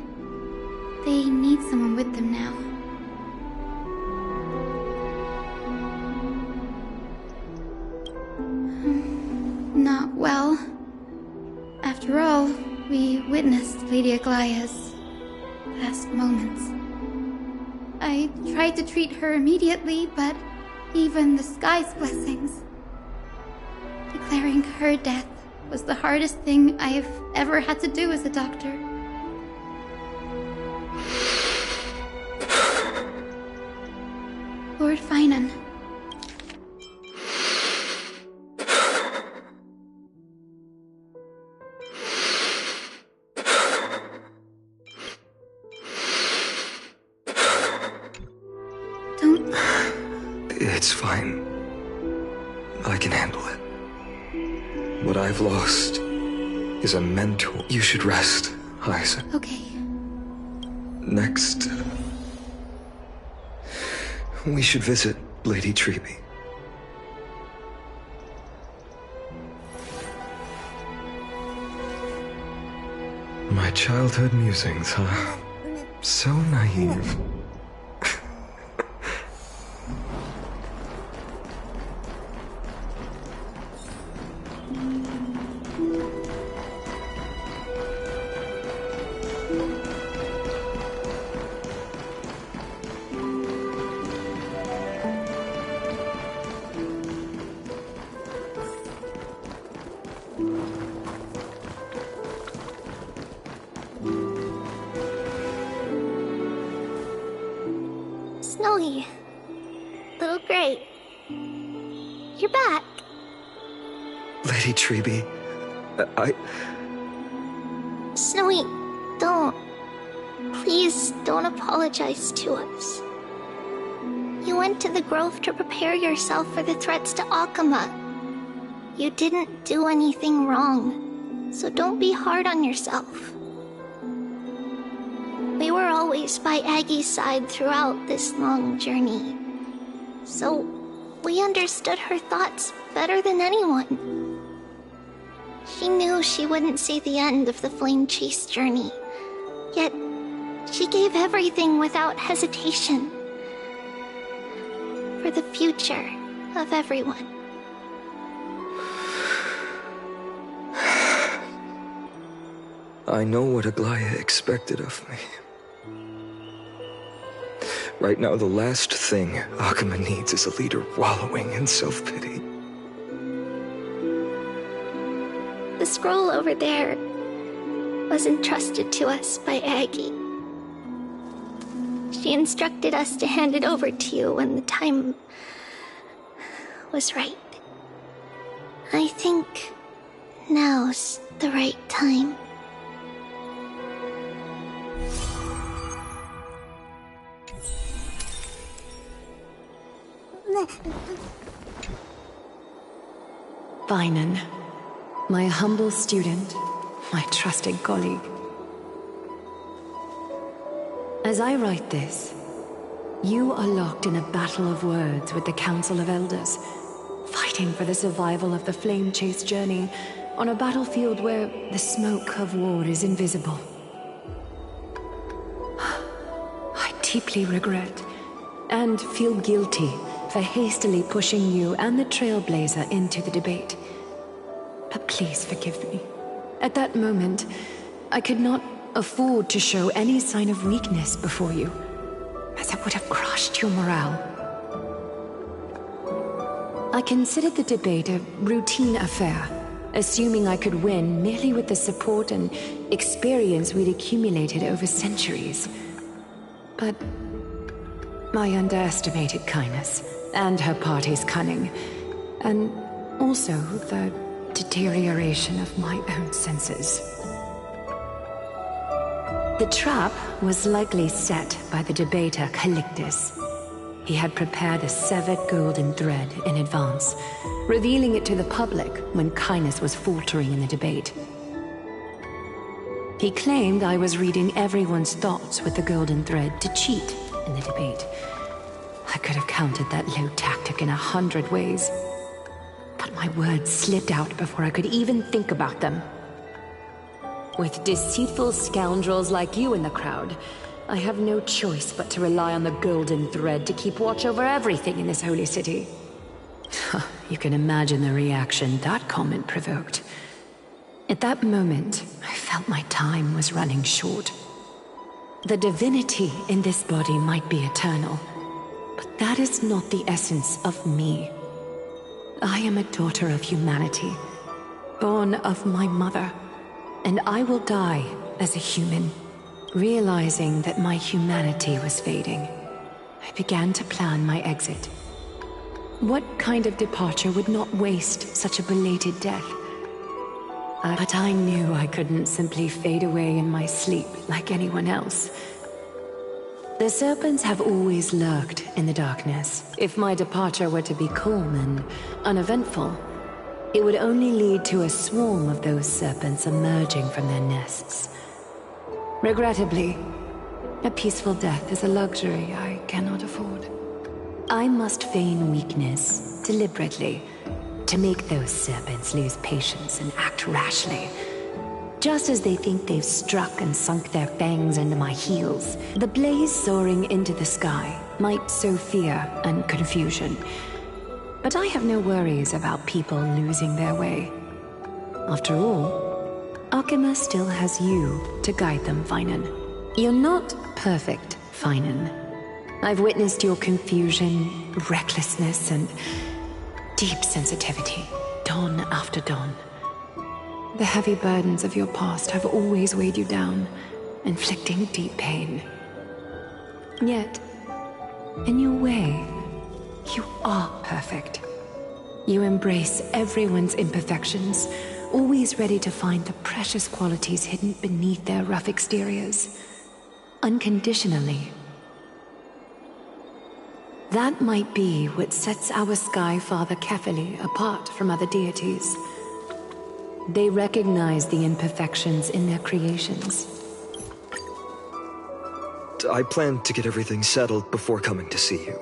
They need someone with them now. Not well. After all, we witnessed Lady Aglaya's last moments. I tried to treat her immediately, but even the sky's blessings. Declaring her death was the hardest thing I've ever had to do as a doctor. Lord Finan. It's fine. I can handle it. What I've lost is a mentor. You should rest, Hyacinth. Okay. Next, we should visit Lady Treeby. My childhood musings, huh? So naive. Snowy. Little Gray. You're back. Lady Treeby, Snowy, don't. Please don't apologize to us. You went to the Grove to prepare yourself for the threats to Akama. You didn't do anything wrong, so don't be hard on yourself. We were always by Aggie's side throughout this long journey, so we understood her thoughts better than anyone. She knew she wouldn't see the end of the Flame Chase journey, yet she gave everything without hesitation. For the future of everyone. I know what Aglaya expected of me. Right now, the last thing Akama needs is a leader wallowing in self-pity. The scroll over there was entrusted to us by Aggie. She instructed us to hand it over to you when the time was right. I think now's the right time. Vynan, my humble student, my trusted colleague. As I write this, you are locked in a battle of words with the Council of Elders, fighting for the survival of the Flame Chase journey on a battlefield where the smoke of war is invisible. I deeply regret and feel guilty for hastily pushing you and the Trailblazer into the debate. But please forgive me. At that moment, I could not afford to show any sign of weakness before you, as it would have crushed your morale. I considered the debate a routine affair, assuming I could win merely with the support and experience we'd accumulated over centuries. But I underestimated Kynes and her party's cunning, and also the deterioration of my own senses. The trap was likely set by the debater Calictus. He had prepared a severed golden thread in advance, revealing it to the public when Kynes was faltering in the debate. He claimed I was reading everyone's thoughts with the golden thread to cheat in the debate. I could have countered that low tactic in 100 ways, but my words slipped out before I could even think about them. With deceitful scoundrels like you in the crowd, I have no choice but to rely on the golden thread to keep watch over everything in this holy city. You can imagine the reaction that comment provoked. At that moment, I felt my time was running short. The divinity in this body might be eternal, but that is not the essence of me. I am a daughter of humanity, born of my mother, and I will die as a human. Realizing that my humanity was fading, I began to plan my exit. What kind of departure would not waste such a belated death? But I knew I couldn't simply fade away in my sleep like anyone else. The serpents have always lurked in the darkness. If my departure were to be calm and uneventful, it would only lead to a swarm of those serpents emerging from their nests. Regrettably, a peaceful death is a luxury I cannot afford. I must feign weakness deliberately to make those serpents lose patience and act rashly. Just as they think they've struck and sunk their fangs into my heels, the blaze soaring into the sky might sow fear and confusion. But I have no worries about people losing their way. After all, Arkema still has you to guide them, Vynan. You're not perfect, Vynan. I've witnessed your confusion, recklessness, and deep sensitivity, dawn after dawn. The heavy burdens of your past have always weighed you down, inflicting deep pain. Yet, in your way, you are perfect. You embrace everyone's imperfections, always ready to find the precious qualities hidden beneath their rough exteriors. Unconditionally. That might be what sets our Sky Father Kefili apart from other deities. They recognize the imperfections in their creations. I plan to get everything settled before coming to see you.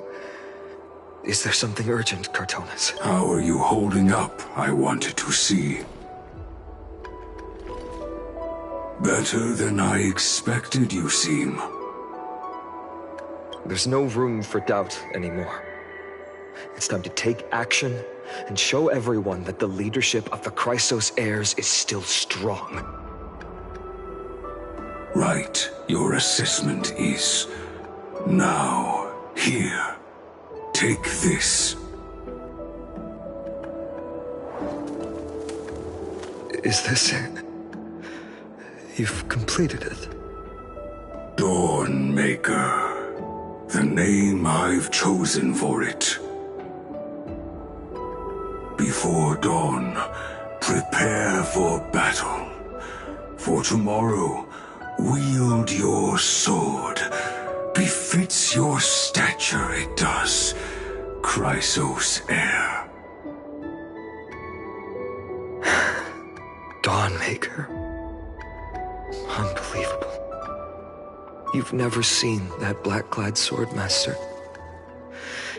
Is there something urgent, Cartonis? How are you holding up, I wanted to see. Better than I expected, you seem. There's no room for doubt anymore. It's time to take action and show everyone that the leadership of the Chrysos heirs is still strong. Right, your assessment is... Now, here. Take this. Is this it? You've completed it. Dawnmaker. The name I've chosen for it. before dawn, prepare for battle. For tomorrow, wield your sword. Befits your stature, it does. Chrysos heir. Dawnmaker. Unbelievable. You've never seen that black-clad sword master.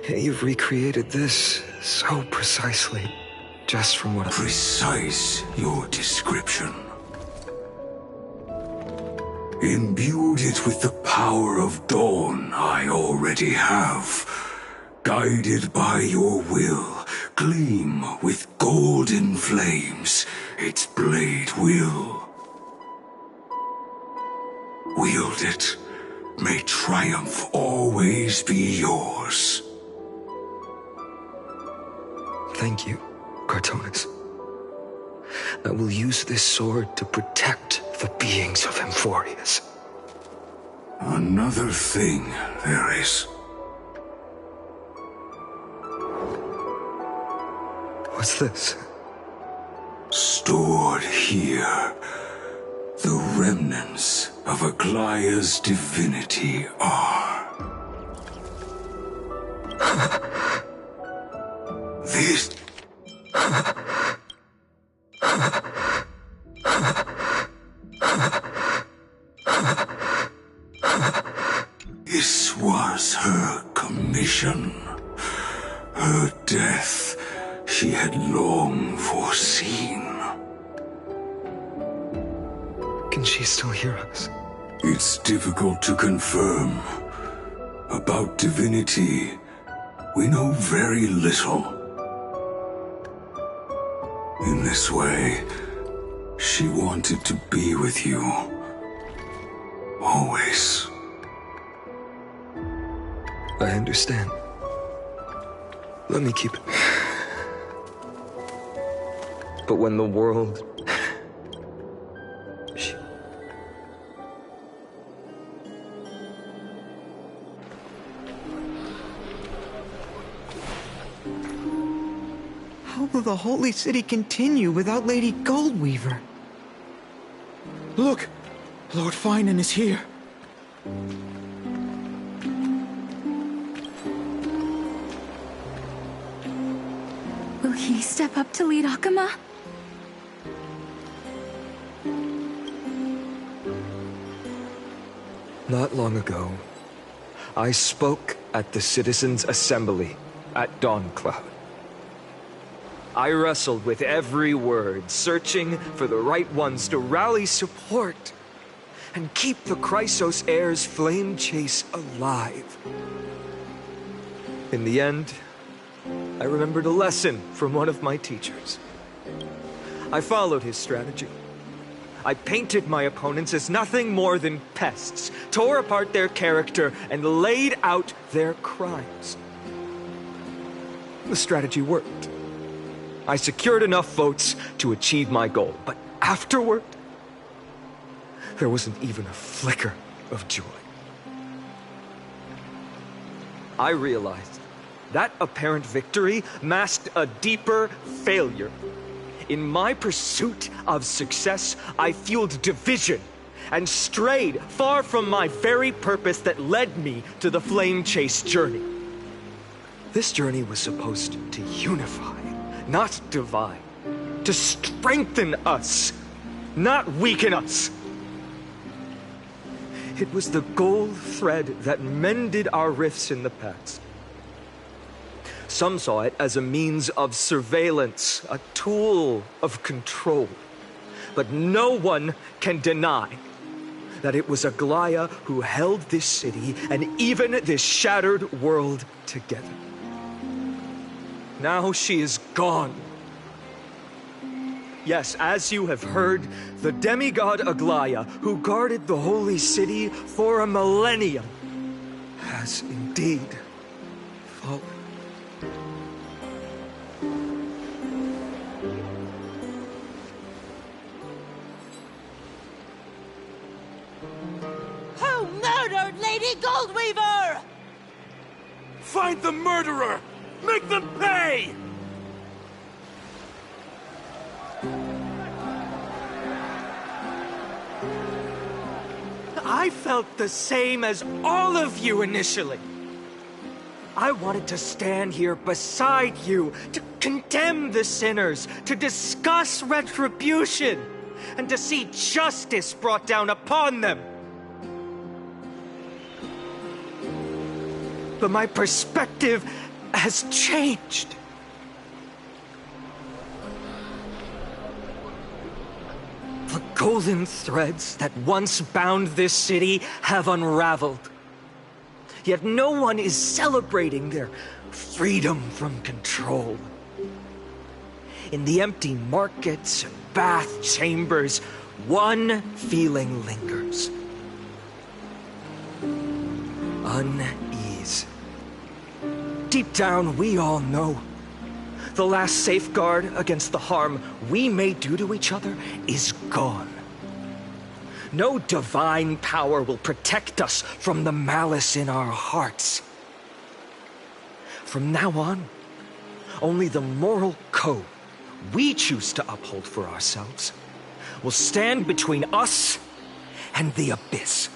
You've recreated this so precisely, just from what Precise your description. Imbued it with the power of dawn I already have. Guided by your will, gleam with golden flames, its blade will. Wield it, may triumph always be yours. Thank you, Cartonis. I will use this sword to protect the beings of Amphorius. Another thing there is. What's this? Stored here, the remnants of Aglaya's divinity are. This... This was her commission. Her death she had long foreseen. Can she still hear us? It's difficult to confirm. About divinity, we know very little. In this way, she wanted to be with you. Always. I understand. Let me keep it. But when the world... How will the Holy City continue without Lady Goldweaver? Look! Lord Finan is here. Will he step up to lead Akama? Not long ago, I spoke at the Citizens' Assembly at Dawncloud. I wrestled with every word, searching for the right ones to rally support and keep the Chrysos heir's flame chase alive. In the end, I remembered a lesson from one of my teachers. I followed his strategy. I painted my opponents as nothing more than pests, tore apart their character, and laid out their crimes. The strategy worked. I secured enough votes to achieve my goal, but afterward, there wasn't even a flicker of joy. I realized that apparent victory masked a deeper failure. In my pursuit of success, I fueled division and strayed far from my very purpose that led me to the Flame Chase journey. This journey was supposed to unify, not divide, to strengthen us, not weaken us. It was the gold thread that mended our rifts in the past. Some saw it as a means of surveillance, a tool of control. But no one can deny that it was Aglaya who held this city and even this shattered world together. Now she is gone. Yes, as you have heard, the demigod Aglaya, who guarded the holy city for a millennium, has indeed fallen. Who murdered Lady Goldweaver? Find the murderer! Make them pay! I felt the same as all of you initially. I wanted to stand here beside you, to condemn the sinners, to discuss retribution, and to see justice brought down upon them. But my perspective has changed. The golden threads that once bound this city have unraveled. Yet no one is celebrating their freedom from control. In the empty markets and bath chambers, one feeling lingers. Unease. Deep down, we all know the last safeguard against the harm we may do to each other is gone. No divine power will protect us from the malice in our hearts. From now on, only the moral code we choose to uphold for ourselves will stand between us and the abyss.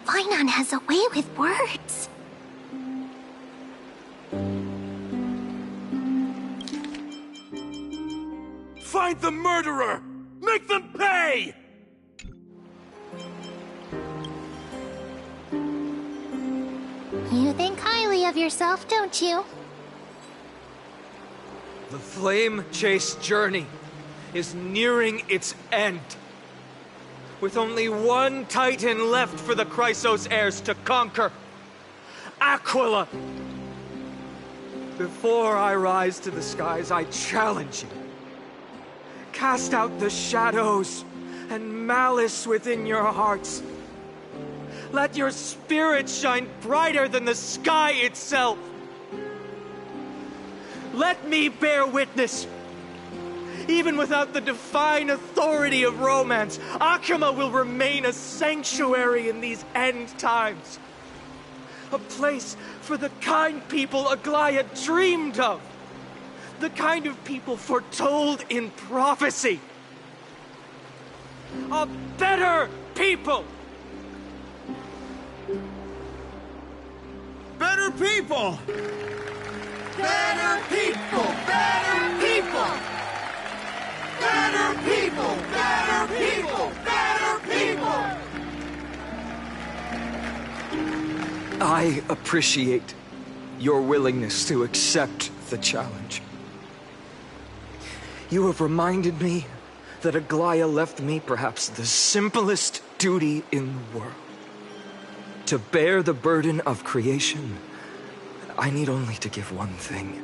Weinon has a way with words. Find the murderer! Make them pay! You think highly of yourself, don't you? The flame chase journey is nearing its end. With only one Titan left for the Chrysos heirs to conquer. Aquila! Before I rise to the skies, I challenge you. Cast out the shadows and malice within your hearts. Let your spirit shine brighter than the sky itself. Let me bear witness. Even without the divine authority of romance, Akima will remain a sanctuary in these end times. A place for the kind people Aglaia dreamed of. The kind of people foretold in prophecy. A better people! Better people! Better people! Better people! Better people! Better people! Better people! I appreciate your willingness to accept the challenge. You have reminded me that Aglaia left me perhaps the simplest duty in the world. To bear the burden of creation, I need only to give one thing.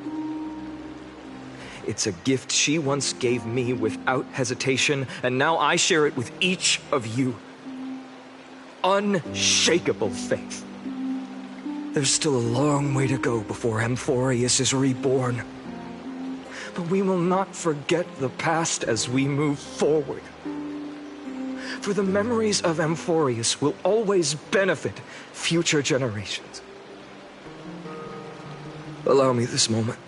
It's a gift she once gave me without hesitation, and now I share it with each of you. Unshakable faith. There's still a long way to go before Amphorius is reborn. But we will not forget the past as we move forward. For the memories of Amphorius will always benefit future generations. Allow me this moment.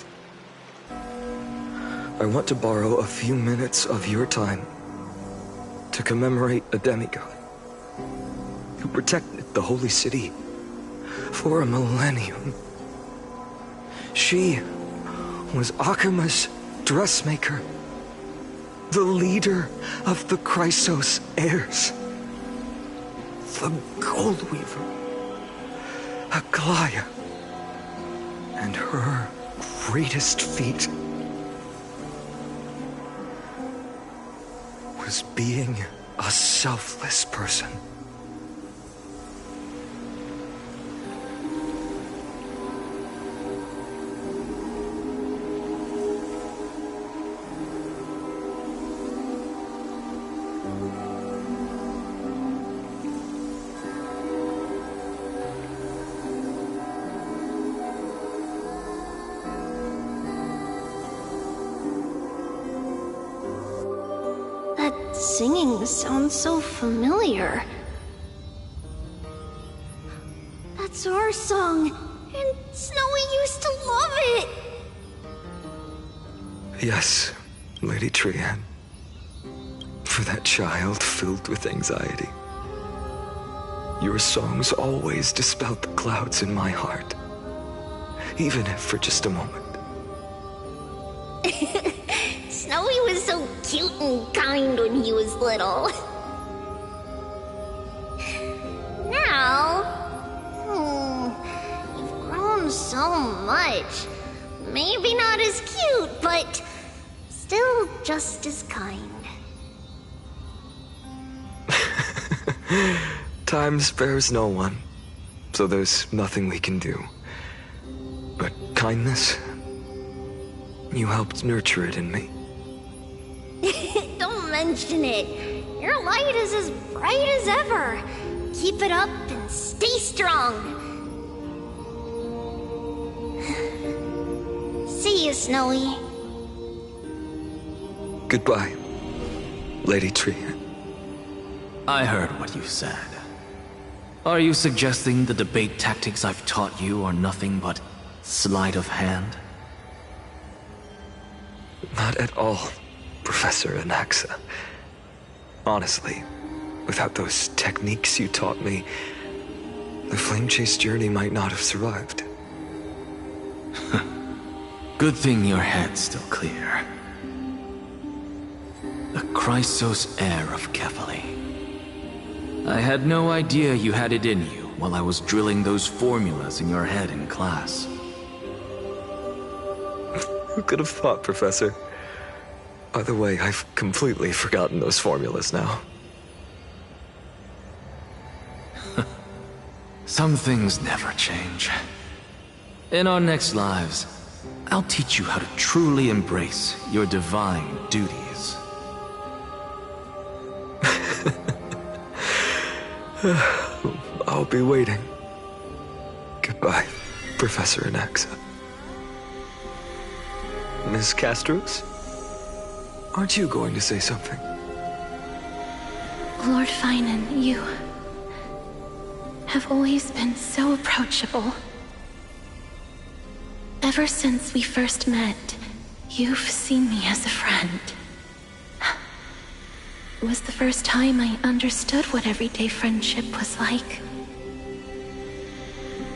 I want to borrow a few minutes of your time to commemorate a demigod who protected the holy city for a millennium. She was Akima's dressmaker, the leader of the Chrysos heirs, the Gold Weaver, Aglaia, and her greatest feat was being a selfless person. Singing sounds so familiar. That's our song, and Snowy used to love it! Yes, Lady Trian. For that child filled with anxiety. Your songs always dispelled the clouds in my heart. Even if for just a moment. Snowy was so cute and kind when he was little. Now... you've grown so much. Maybe not as cute, but still just as kind. Time spares no one, so there's nothing we can do. But kindness, you helped nurture it in me. Don't mention it. Your light is as bright as ever. Keep it up and stay strong. See you, Snowy. Goodbye, Lady Tree. I heard what you said. Are you suggesting the debate tactics I've taught you are nothing but sleight of hand? Not at all, Professor Anaxa. Honestly, without those techniques you taught me, the Flame Chase journey might not have survived. Good thing your head's still clear. The Chrysos heir of Kefali. I had no idea you had it in you while I was drilling those formulas in your head in class. Who could have thought, Professor? By the way, I've completely forgotten those formulas now. Some things never change. In our next lives, I'll teach you how to truly embrace your divine duties. I'll be waiting. Goodbye, Professor Anaxa. Miss Castros? Aren't you going to say something? Lord Finan, you have always been so approachable. Ever since we first met, you've seen me as a friend. It was the first time I understood what everyday friendship was like.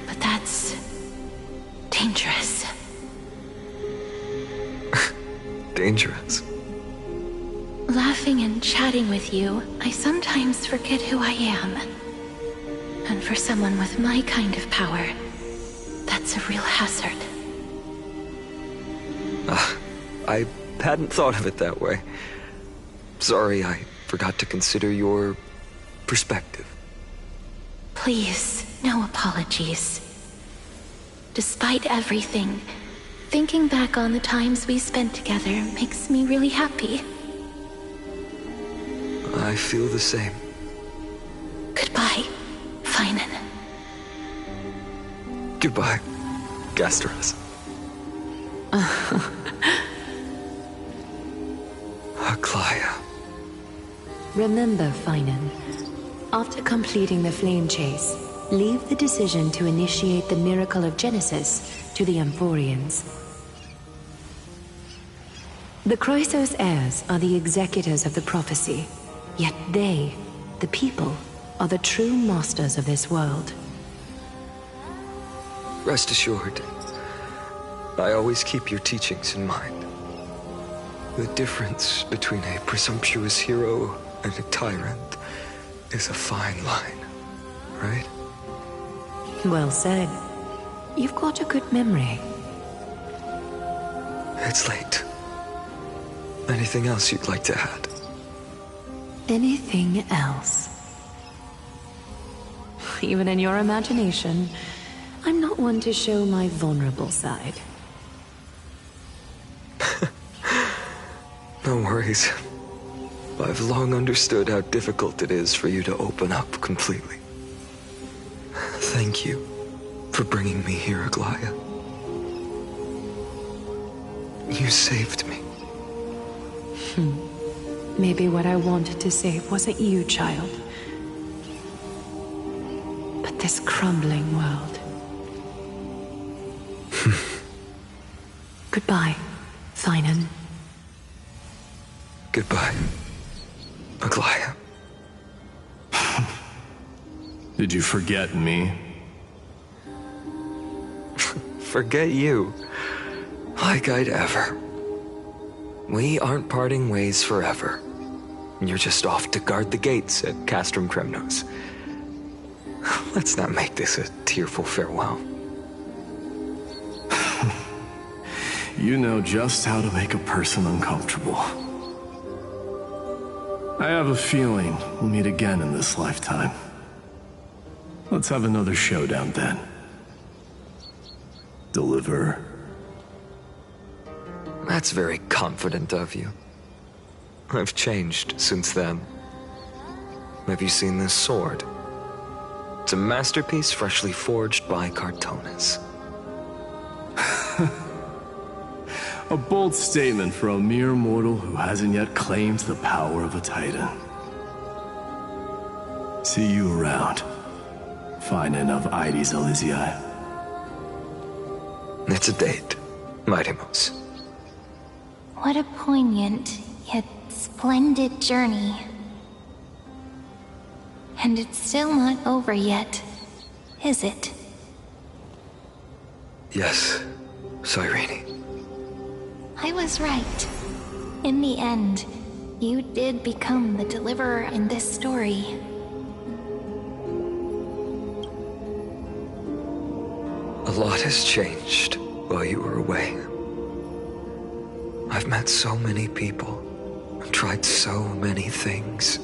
But that's dangerous. Dangerous? Laughing and chatting with you, I sometimes forget who I am. And for someone with my kind of power, that's a real hazard. I hadn't thought of it that way. Sorry, I forgot to consider your perspective. Please, no apologies. Despite everything, thinking back on the times we spent together makes me really happy. I feel the same. Goodbye, Finan. Goodbye, Gasteros. Aglaya. Remember, Finan, after completing the Flame Chase, leave the decision to initiate the Miracle of Genesis to the Amphorians. The Chrysos heirs are the executors of the prophecy, yet they, the people, are the true masters of this world. Rest assured, I always keep your teachings in mind. The difference between a presumptuous hero and a tyrant is a fine line, right? Well said. You've got a good memory. It's late. Anything else you'd like to add? Anything else? Even in your imagination, I'm not one to show my vulnerable side. No worries. I've long understood how difficult it is for you to open up completely. Thank you for bringing me here, Aglaya. You saved me. Maybe what I wanted to save wasn't you, child, but this crumbling world. Goodbye, Finan. Goodbye, Aglaya. Did you forget me? Forget you? Like I'd ever. We aren't parting ways forever. You're just off to guard the gates at Castrum Kremnos. Let's not make this a tearful farewell. You know just how to make a person uncomfortable. I have a feeling we'll meet again in this lifetime. Let's have another showdown then. Deliver. That's very confident of you. I've changed since then. Have you seen this sword? It's a masterpiece freshly forged by Cartonis. A bold statement for a mere mortal who hasn't yet claimed the power of a Titan. See you around. Finding of Aides Elysiae. It's a date, Mightimos. What a poignant, yet splendid journey. And it's still not over yet, is it? Yes, Cyrene. I was right. In the end, you did become the deliverer in this story. A lot has changed while you were away. I've met so many people, tried so many things.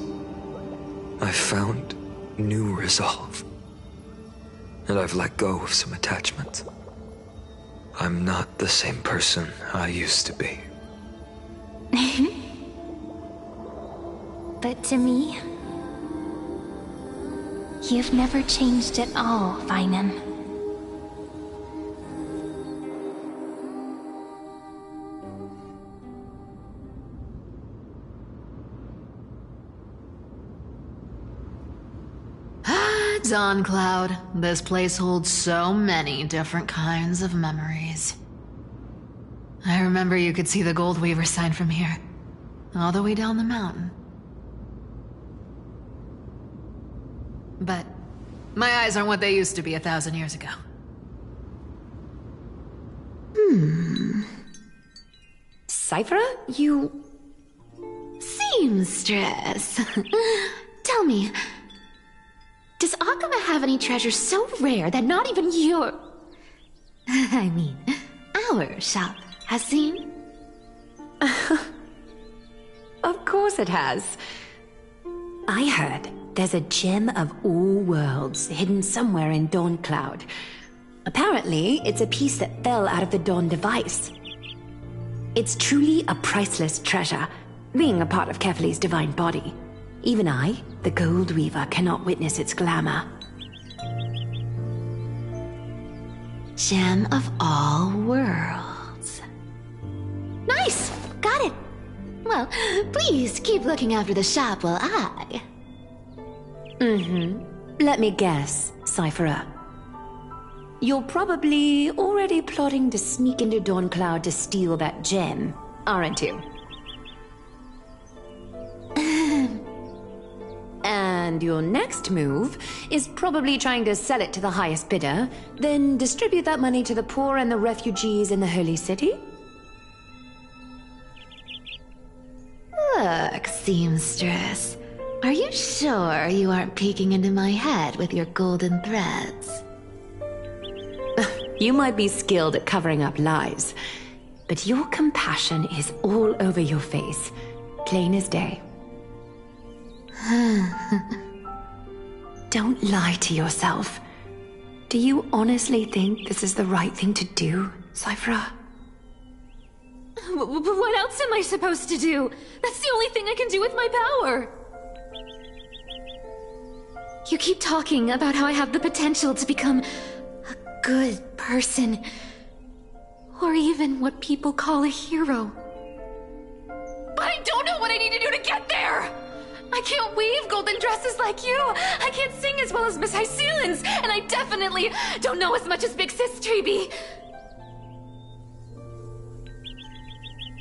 I've found new resolve. And I've let go of some attachment. I'm not the same person I used to be. But to me, you've never changed at all, Feynman. Dawn Cloud. This place holds so many different kinds of memories. I remember you could see the Goldweaver sign from here, all the way down the mountain. But my eyes aren't what they used to be 1,000 years ago. Cyphera, you... Seamstress. Tell me, does Akama have any treasures so rare that not even your... I mean, our shop has seen? Of course it has. I heard there's a gem of all worlds hidden somewhere in Dawn Cloud. Apparently, it's a piece that fell out of the Dawn device. It's truly a priceless treasure, being a part of Kefali's divine body. Even I, the Goldweaver, cannot witness its glamour. Gem of all worlds. Nice! Got it! Well, please keep looking after the shop while I... Let me guess, Cyphera. You're probably already plotting to sneak into Dawn Cloud to steal that gem, aren't you? And your next move is probably trying to sell it to the highest bidder, then distribute that money to the poor and the refugees in the Holy City? Look, seamstress. Are you sure you aren't peeking into my head with your golden threads? You might be skilled at covering up lies, but your compassion is all over your face, plain as day. Don't lie to yourself. Do you honestly think this is the right thing to do, Cyphera? What else am I supposed to do? That's the only thing I can do with my power. You keep talking about how I have the potential to become a good person, or even what people call a hero. But I don't know what I need to do to get there! I can't weave golden dresses like you! I can't sing as well as Miss Hyceelens! And I definitely don't know as much as Big Sis Treby!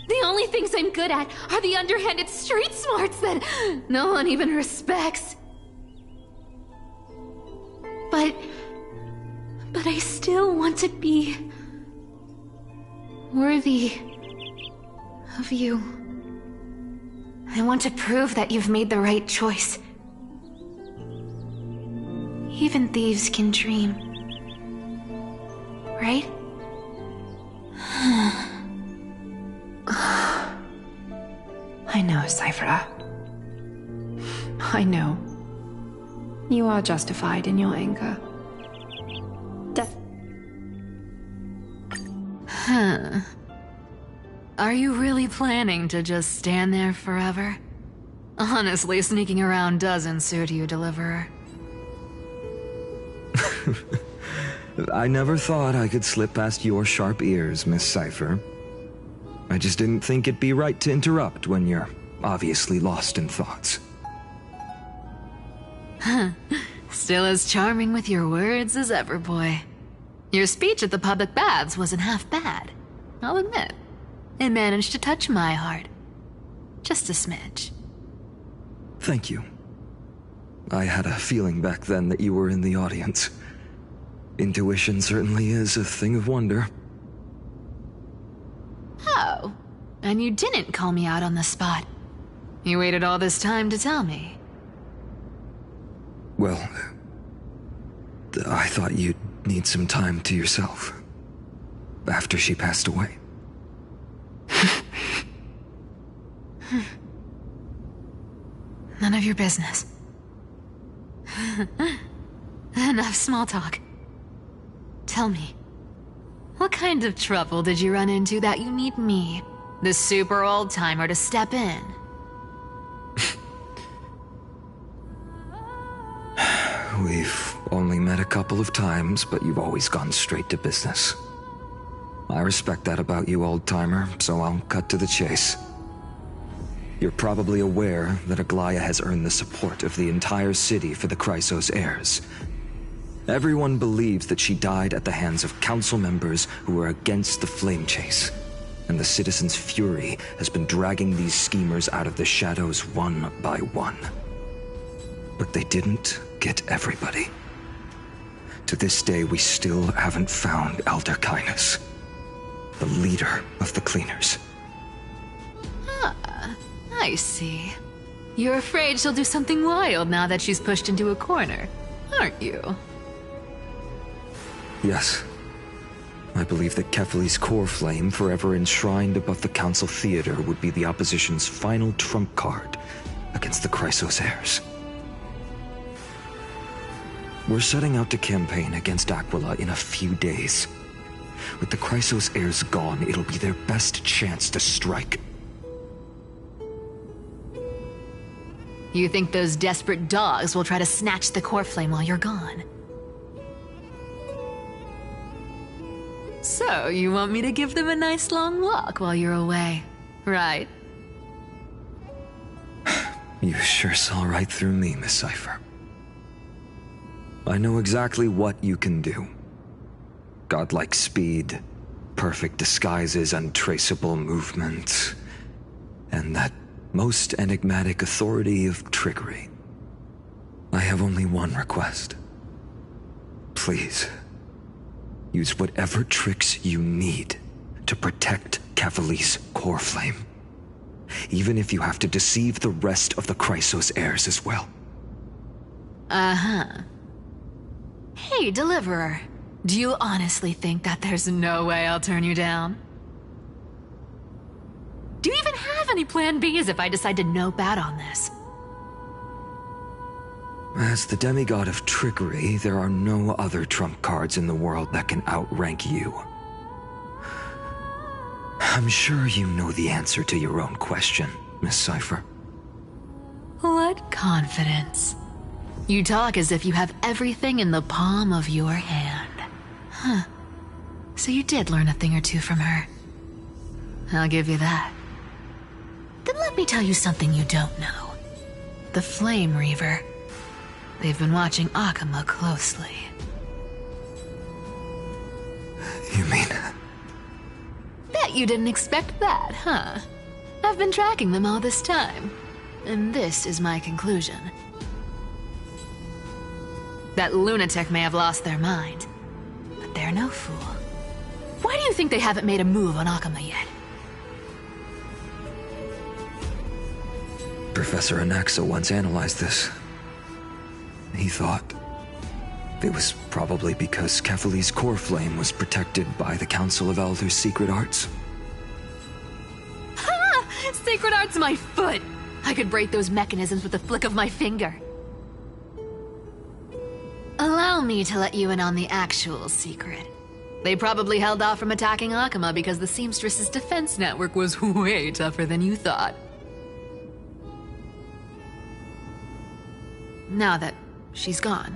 The only things I'm good at are the underhanded street smarts that no one even respects. But I still want to be worthy of you. I want to prove that you've made the right choice. Even thieves can dream. Right? I know, Cypher. I know. You are justified in your anger. Are you really planning to just stand there forever? Honestly, sneaking around doesn't suit you, Deliverer. I never thought I could slip past your sharp ears, Miss Cypher. I just didn't think it'd be right to interrupt when you're obviously lost in thoughts. Still as charming with your words as ever, boy. Your speech at the public baths wasn't half bad, I'll admit. It managed to touch my heart. Just a smidge. Thank you. I had a feeling back then that you were in the audience. Intuition certainly is a thing of wonder. Oh, and you didn't call me out on the spot. You waited all this time to tell me. Well, I thought you'd need some time to yourself. After she passed away. None of your business. Enough small talk. Tell me, what kind of trouble did you run into that you need me, the super old-timer, to step in? We've only met a couple of times, but you've always gone straight to business. I respect that about you, old-timer, so I'll cut to the chase. You're probably aware that Aglaya has earned the support of the entire city for the Chrysos heirs. Everyone believes that she died at the hands of council members who were against the flame chase, and the citizens' fury has been dragging these schemers out of the shadows one by one. But they didn't get everybody. To this day, we still haven't found Elder Kynus, the leader of the Cleaners. I see. You're afraid she'll do something wild now that she's pushed into a corner, aren't you? Yes. I believe that Kefali's core flame, forever enshrined above the council theater, would be the opposition's final trump card against the Chrysos heirs. We're setting out to campaign against Aquila in a few days. With the Chrysos heirs gone, it'll be their best chance to strike. You think those desperate dogs will try to snatch the core flame while you're gone? So, you want me to give them a nice long walk while you're away, right? You sure saw right through me, Miss Cypher. I know exactly what you can do. Godlike speed, perfect disguises, untraceable movement, and that most enigmatic authority of trickery. I have only one request. Please, use whatever tricks you need to protect Kefali's core flame. Even if you have to deceive the rest of the Chrysos heirs as well. Uh-huh. Hey, Deliverer. Do you honestly think that there's no way I'll turn you down? Do you even have any plan Bs if I decide to nope out on this? As the demigod of trickery, there are no other trump cards in the world that can outrank you. I'm sure you know the answer to your own question, Miss Cypher. What confidence. You talk as if you have everything in the palm of your hand. Huh. So you did learn a thing or two from her. I'll give you that. Then let me tell you something you don't know. The Flame Reaver. They've been watching Akama closely. You mean... Bet you didn't expect that, huh? I've been tracking them all this time. And this is my conclusion. That lunatic may have lost their mind, but they're no fool. Why do you think they haven't made a move on Akama yet? Professor Anaxa once analyzed this. He thought it was probably because Kefali's core flame was protected by the Council of Elders' secret arts. Ha! Secret art's my foot! I could break those mechanisms with the flick of my finger. Allow me to let you in on the actual secret. They probably held off from attacking Akama because the Seamstress's defense network was way tougher than you thought. Now that she's gone,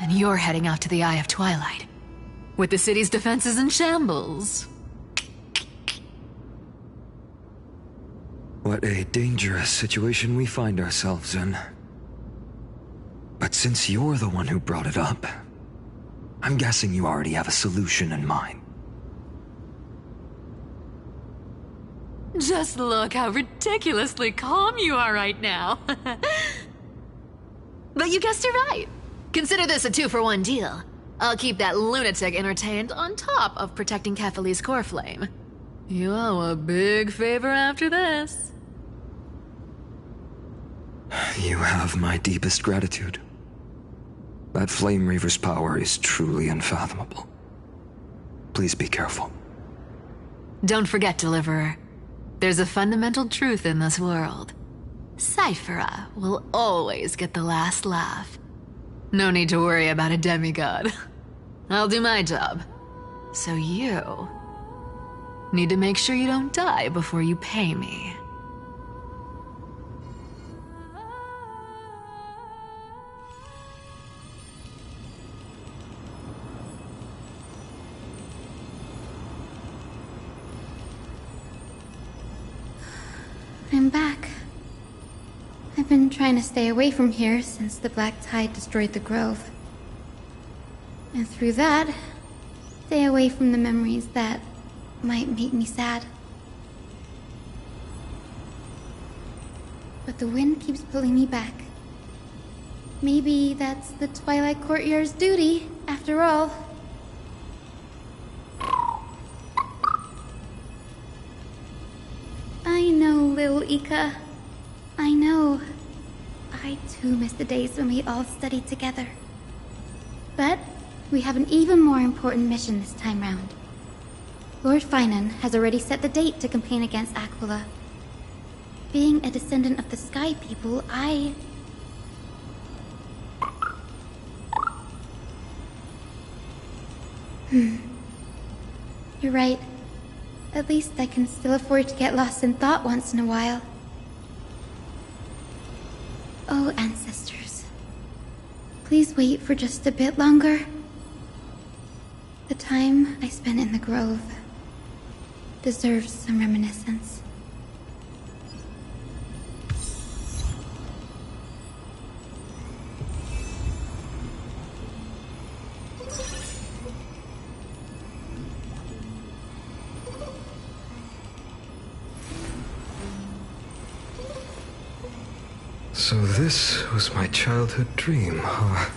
and you're heading out to the Eye of Twilight, with the city's defenses in shambles. What a dangerous situation we find ourselves in. But since you're the one who brought it up, I'm guessing you already have a solution in mind. Just look how ridiculously calm you are right now. But you guessed it right. Consider this a 2-for-1 deal. I'll keep that lunatic entertained on top of protecting Kefali's core flame. You owe a big favor after this. You have my deepest gratitude. That Flame Reaver's power is truly unfathomable. Please be careful. Don't forget, Deliverer. There's a fundamental truth in this world. Cyphera will always get the last laugh. No need to worry about a demigod. I'll do my job. So you need to make sure you don't die before you pay me. I'm back. I've been trying to stay away from here since the Black Tide destroyed the grove. And through that, stay away from the memories that might make me sad. But the wind keeps pulling me back. Maybe that's the Twilight Courtyard's duty, after all. I know, little Ika. I know. I too miss the days when we all studied together. But we have an even more important mission this time round. Lord Finan has already set the date to campaign against Aquila. Being a descendant of the Sky People, You're right. At least I can still afford to get lost in thought once in a while. Oh, ancestors. Please wait for just a bit longer. The time I spent in the grove deserves some reminiscence. So this was my childhood dream, huh?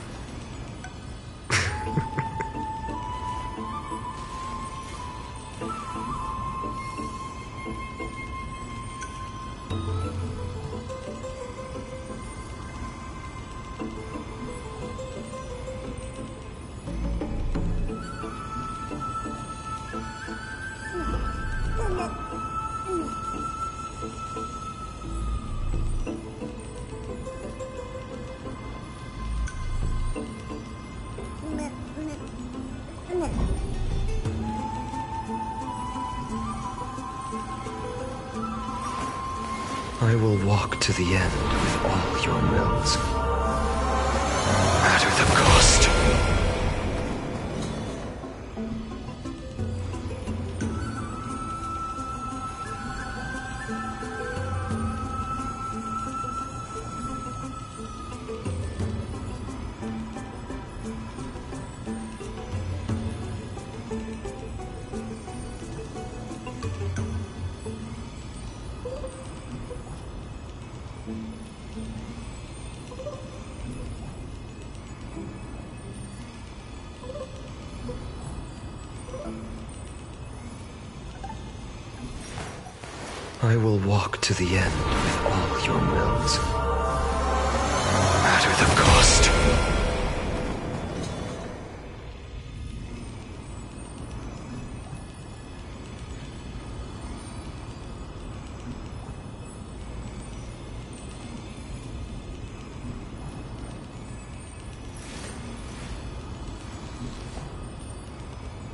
I will walk to the end with all your wills, no matter the cost. I will walk to the end with all your wills, no matter the cost.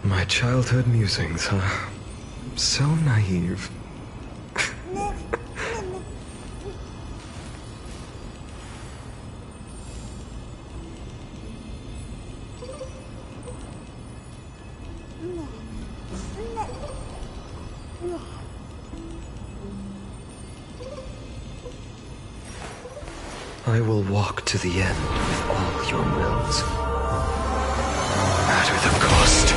My childhood musings, huh? So naive. I will walk to the end with all your wills, no matter the cost.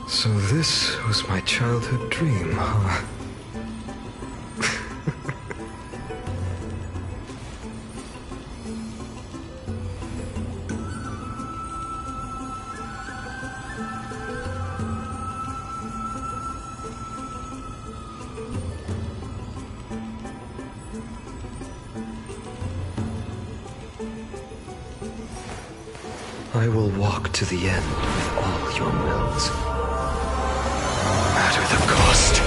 So this was my childhood dream, huh? I will walk to the end with all your wills, no matter the cost.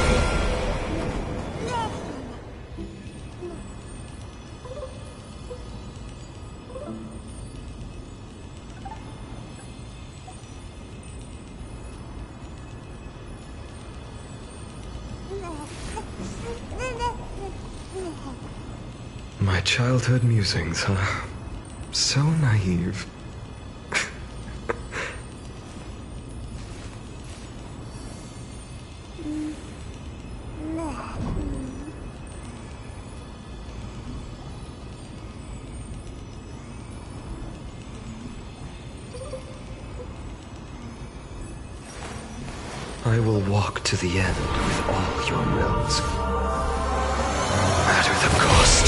My childhood musings, huh? So naive. I will walk to the end with all your wills, no matter the cost.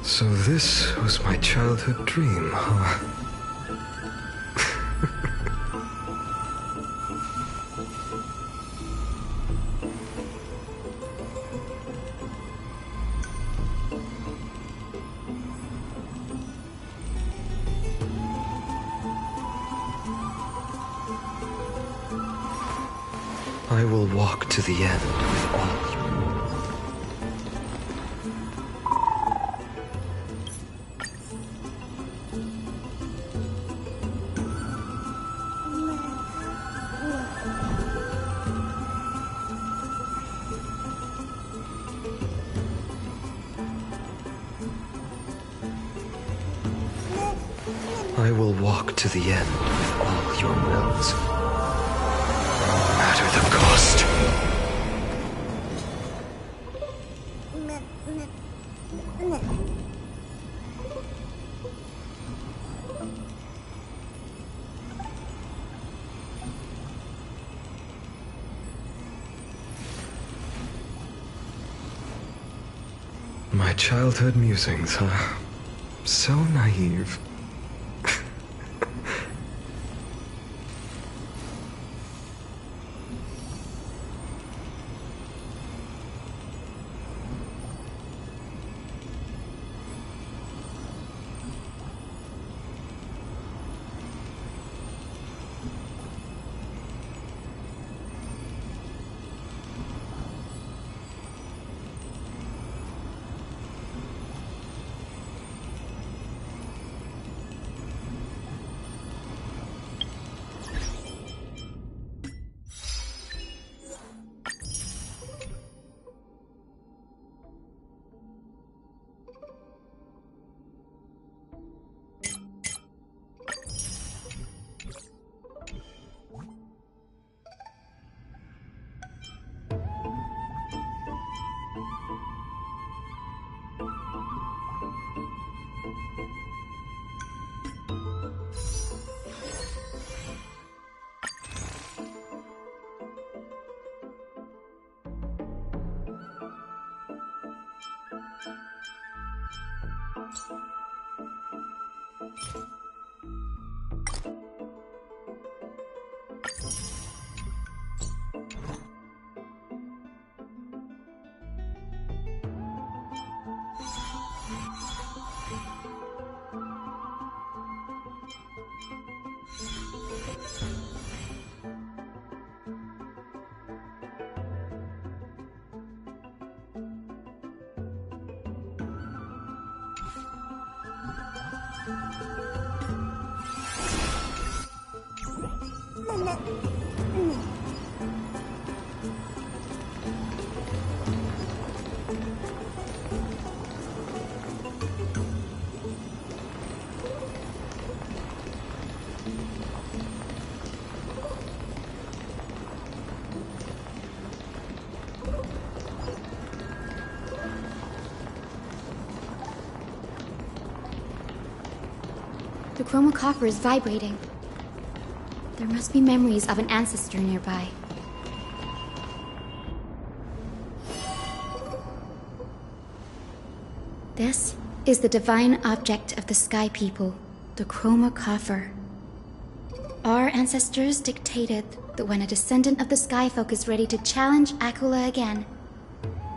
So this was my childhood dream, huh? I will walk to the end with all your... I will walk to the end with all your wills, no matter the cost. My childhood musings, huh? So naive. The chroma coffer is vibrating. There must be memories of an ancestor nearby. This is the divine object of the Sky People, the chroma coffer. Our ancestors dictated that when a descendant of the Skyfolk is ready to challenge Aquila again,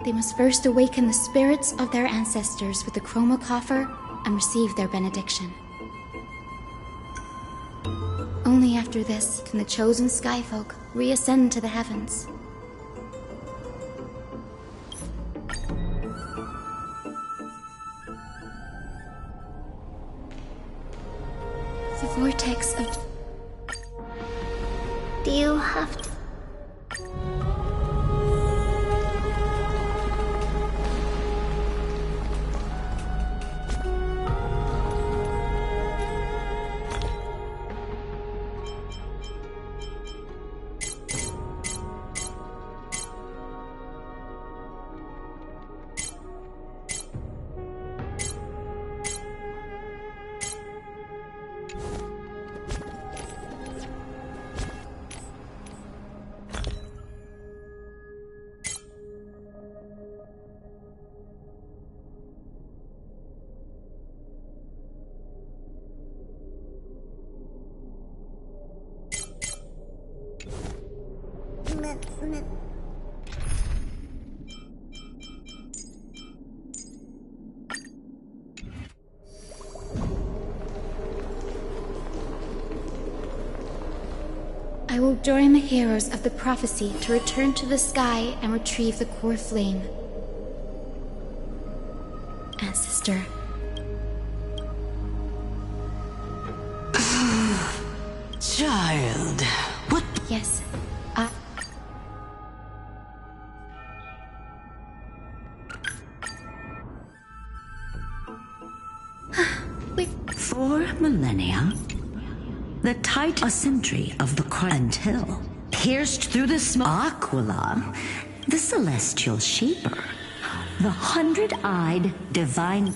they must first awaken the spirits of their ancestors with the chroma coffer and receive their benediction. Only after this can the chosen Skyfolk reascend to the heavens. The vortex of... Do you have to... I will join the heroes of the prophecy to return to the sky and retrieve the core flame. Ancestor. Child, what? Yes, For millennia, the tight ascentry of the Crescent Hill pierced through the smoke. Aquila, the celestial shaper, the hundred-eyed divine.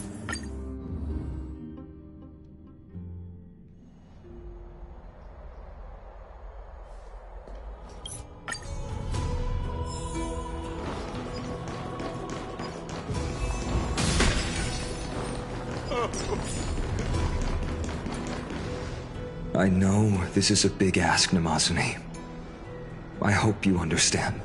I know this is a big ask, Namazuni. I hope you understand.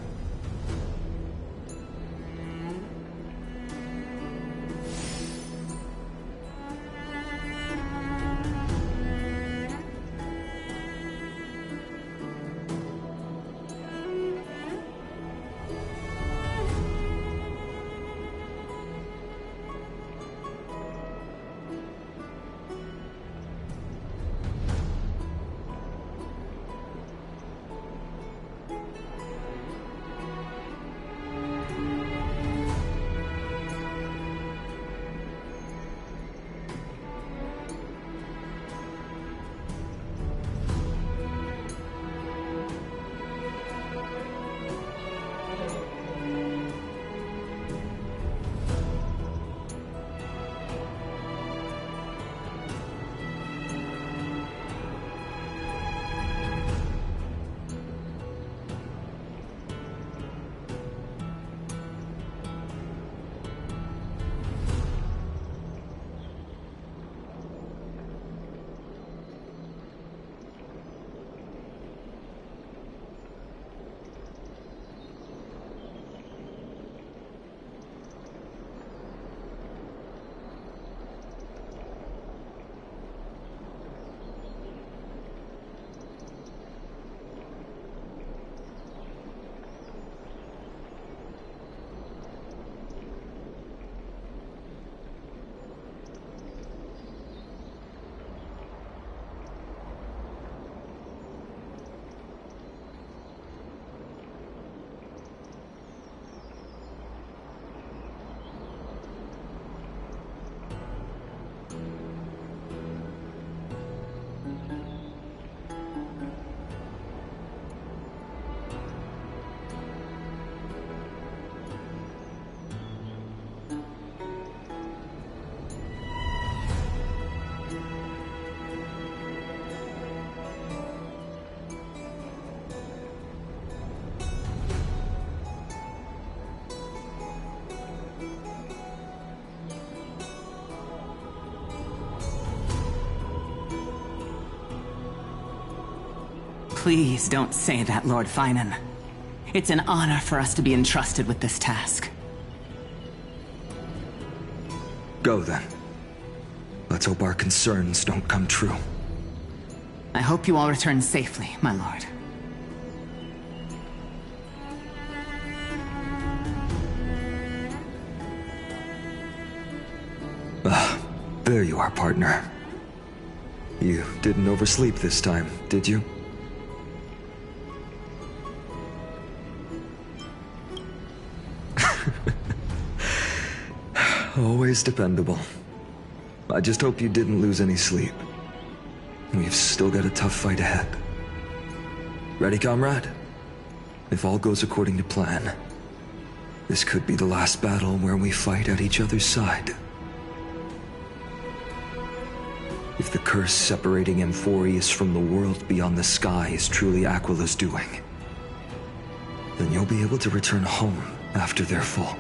Please don't say that, Lord Finan. It's an honor for us to be entrusted with this task. Go then. Let's hope our concerns don't come true. I hope you all return safely, my lord. There you are, partner. You didn't oversleep this time, did you? Always dependable. I just hope you didn't lose any sleep. We've still got a tough fight ahead. Ready, comrade? If all goes according to plan, this could be the last battle where we fight at each other's side. If the curse separating Amphorius from the world beyond the sky is truly Aquila's doing, then you'll be able to return home after their fall.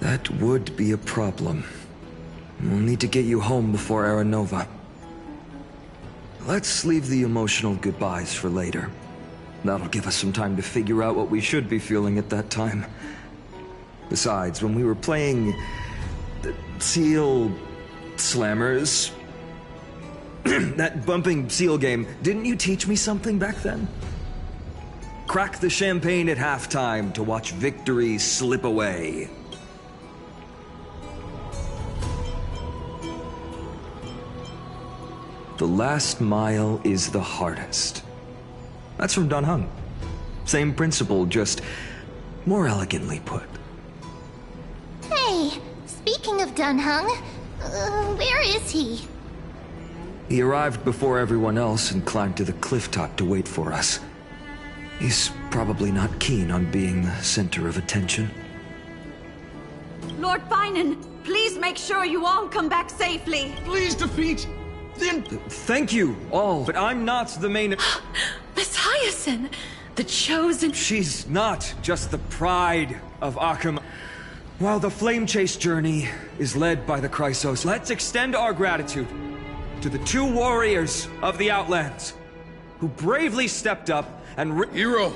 That would be a problem. We'll need to get you home before Aranova. Let's leave the emotional goodbyes for later. That'll give us some time to figure out what we should be feeling at that time. Besides, when we were playing the Seal Slammers, that bumping seal game, didn't you teach me something back then? Crack the champagne at halftime to watch victory slip away. The last mile is the hardest. That's from Dan Heng. Same principle, just more elegantly put. Hey, speaking of Dan Heng, where is he? He arrived before everyone else and climbed to the cliff top to wait for us. He's probably not keen on being the center of attention. Lord Finan, please make sure you all come back safely. Please defeat Thank you, all, but I'm not the main... Miss Hyacinth, the chosen... She's not just the pride of Arkham. While the Flame Chase journey is led by the Chrysos, let's extend our gratitude to the two warriors of the Outlands who bravely stepped up and... Hero!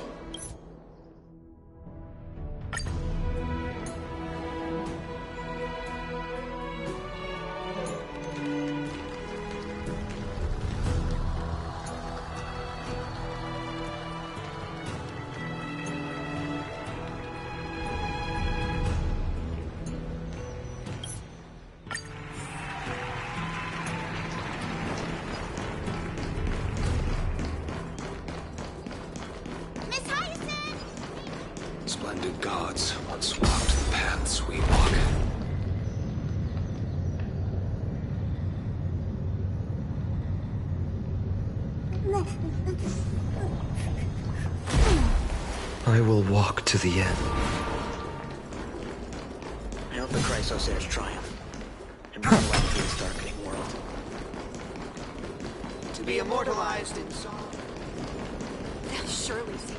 Splendid gods once walked the paths we walk. I will walk to the end. I hope the Chrysos heirs triumph and bring light to this darkening world. To be immortalized in song. They'll surely see.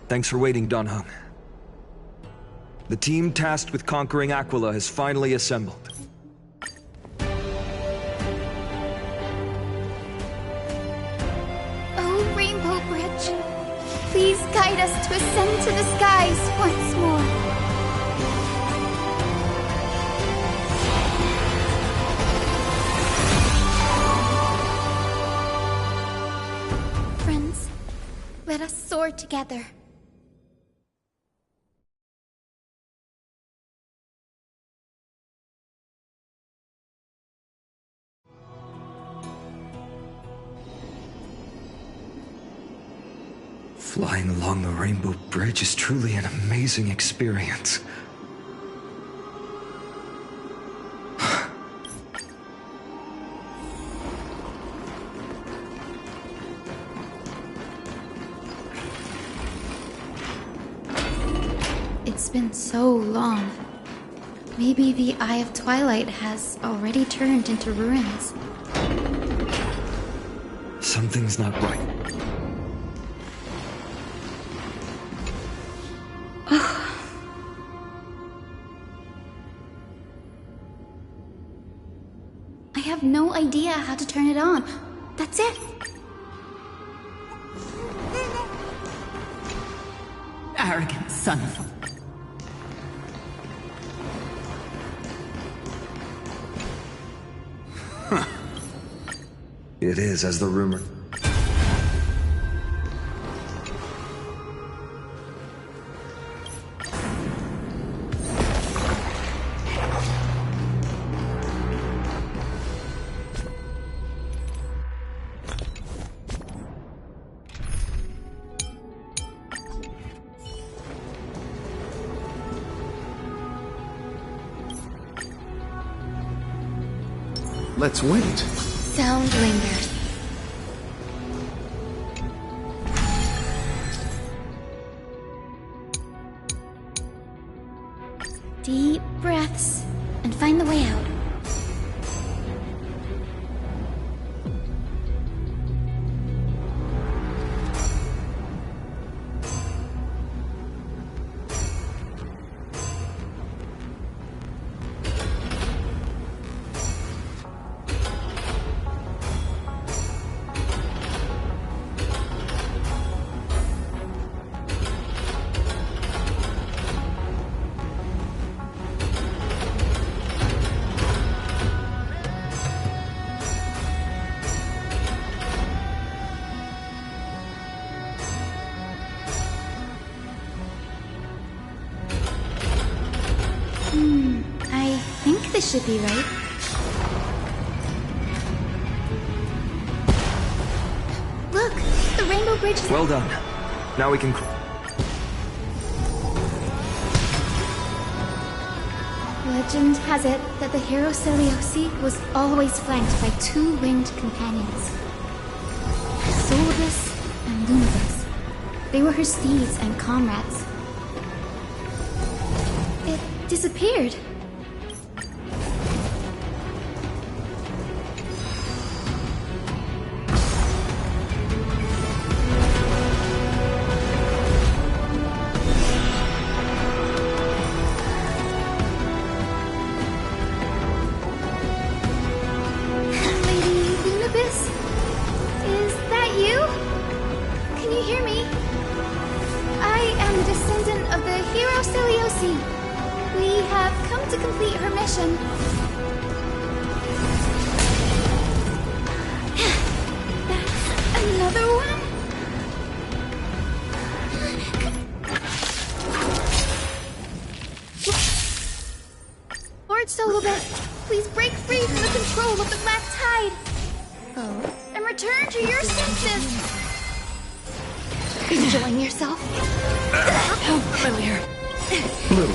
Thanks for waiting, Dan Heng. The team tasked with conquering Aquila has finally assembled. Oh, Rainbow Bridge, please guide us to ascend to the skies once more. Let us soar together. Flying along the Rainbow Bridge is truly an amazing experience. It's been so long. Maybe the Eye of Twilight has already turned into ruins. Something's not right. I have no idea how to turn it on. That's it. Arrogant son of a... It is, as the rumor... Let's wait. Sound lingers. Deep breaths and find the way out. I think this should be right. Look! The Rainbow Bridge is... Well done. Now we can... Legend has it that the hero Seliosi was always flanked by two winged companions. Solibus and Lunibus. They were her steeds and comrades. It disappeared. Please break free from the control of the Black Tide! Oh. And return to your senses! Enjoying yourself? How familiar. Bloom.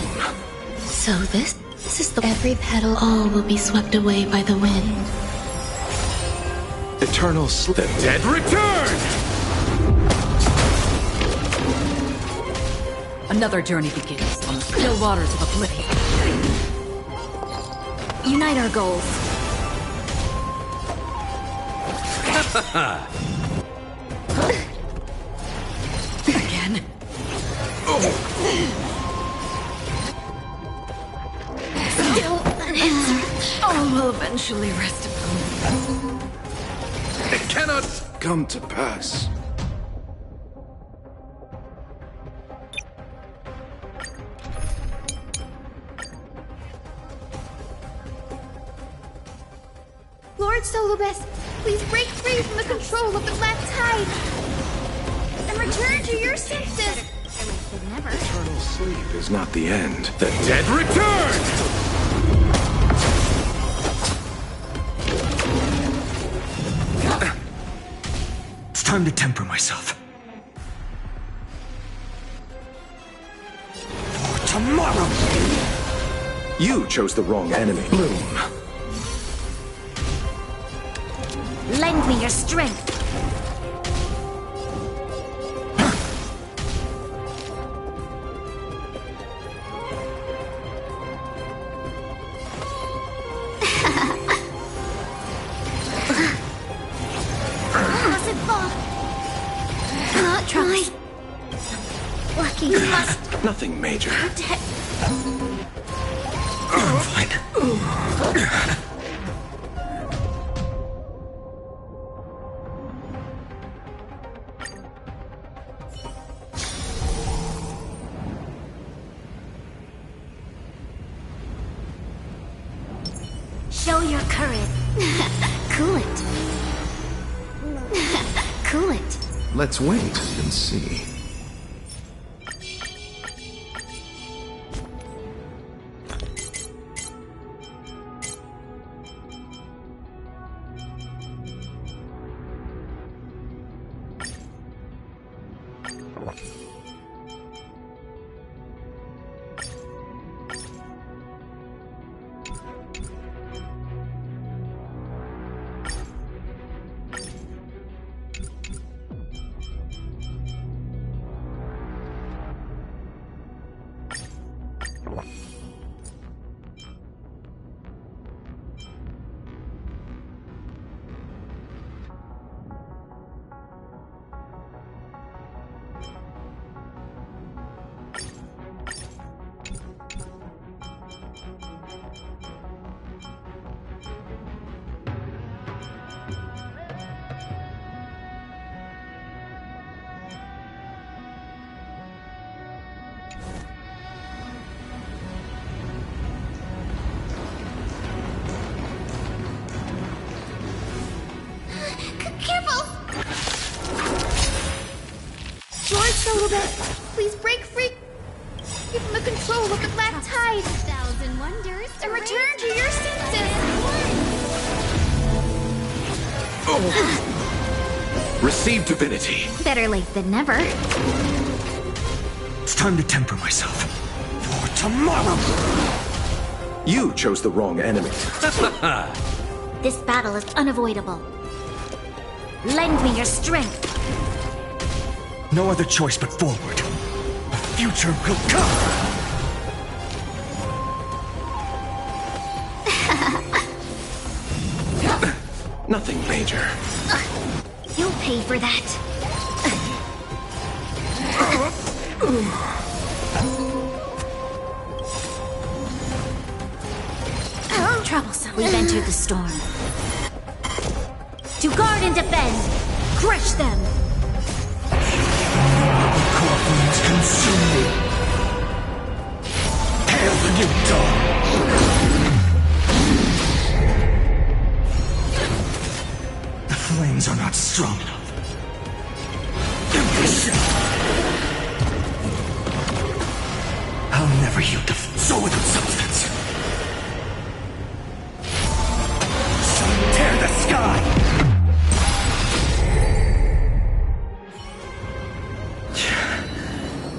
So this is the... Every petal, all will be swept away by the wind. Eternal sleep. The dead return! Another journey begins on the still waters of oblivion. Unite our goals. Again. Still an answer. All will eventually rest upon us. It cannot come to pass. Lord Solibus, please break free from the control of the Black Tide! and return to your senses. Never. Eternal sleep is not the end. The dead return! It's time to temper myself. For tomorrow! You chose the wrong enemy. Bloom. Lend me your strength. Mustn't fall. Not try. Lucky must. Nothing major. Protect. I'm fine. Show your courage. Cool it. Cool it. Let's wait and see. Careful! George, a little bit. Please break free. Give him the control of the black tide. Thousand wonders. And return to your senses. Receive divinity. Better late than never. It's time to temper myself. For tomorrow! You chose the wrong enemy. This battle is unavoidable. Lend me your strength. No other choice but forward. The future will come! Nothing major. You'll pay for that. Troublesome. We've entered the storm. To guard and defend! Crush them! Core flames consume me! Hail the new dawn! The flames are not strong enough. Empty shell! I'll never yield to soul without substance. Tear the sky!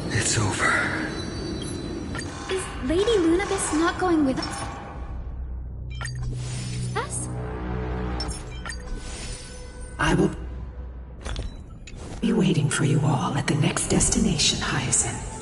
It's over. Is Lady Lunabis not going with us? I will be waiting for you all at the next destination, Hyacinth.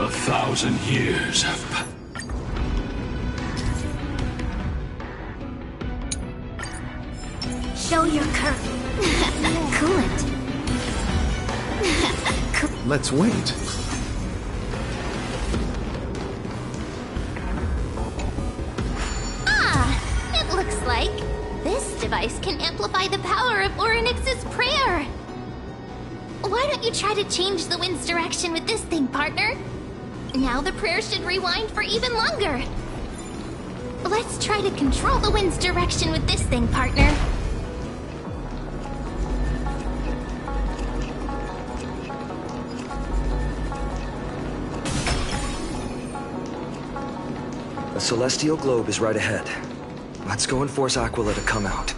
1,000 years have passed. Show your courage. Coolant. Let's wait. It looks like this device can amplify the power of Orynyx's prayer. Why don't you try to change the wind's direction with this thing, partner? Now the prayer should rewind for even longer. Let's try to control the wind's direction with this thing, partner. The celestial globe is right ahead. Let's go and force Aquila to come out.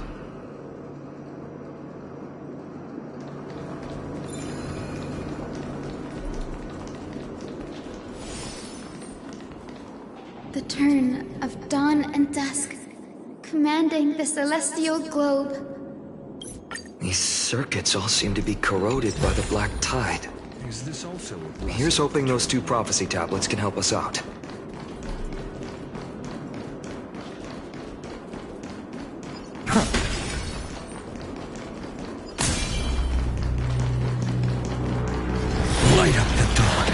The turn of dawn and dusk, commanding the celestial globe. These circuits all seem to be corroded by the black tide. Is this also a blessing? Here's hoping those 2 prophecy tablets can help us out. Light up the dawn.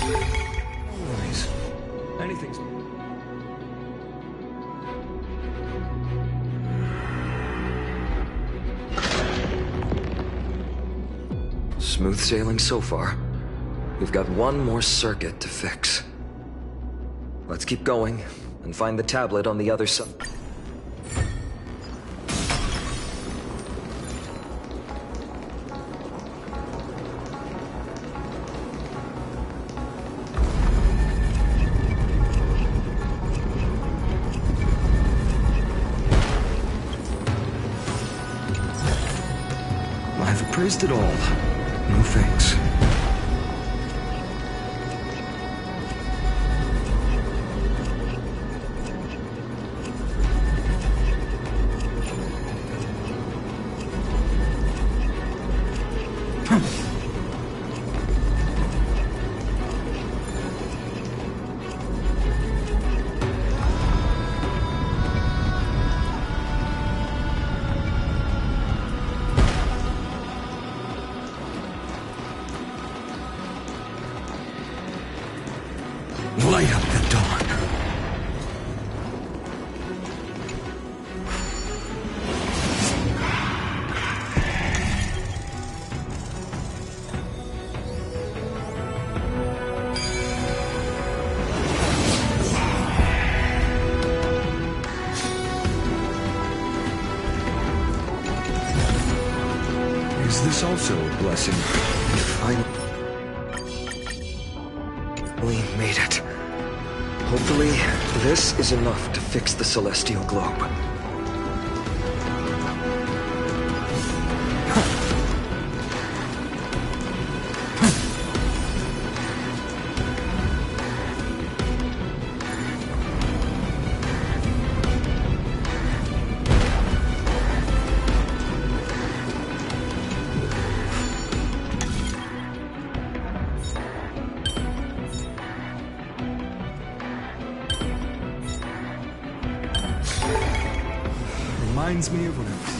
No worries. Anything's... Smooth sailing so far. We've got one more circuit to fix. Let's keep going and find the tablet on the other side. I've appraised it all. No thanks. Light up the dawn. Is this also a blessing? We made it. Hopefully, this is enough to fix the celestial globe. Reminds me of when I was...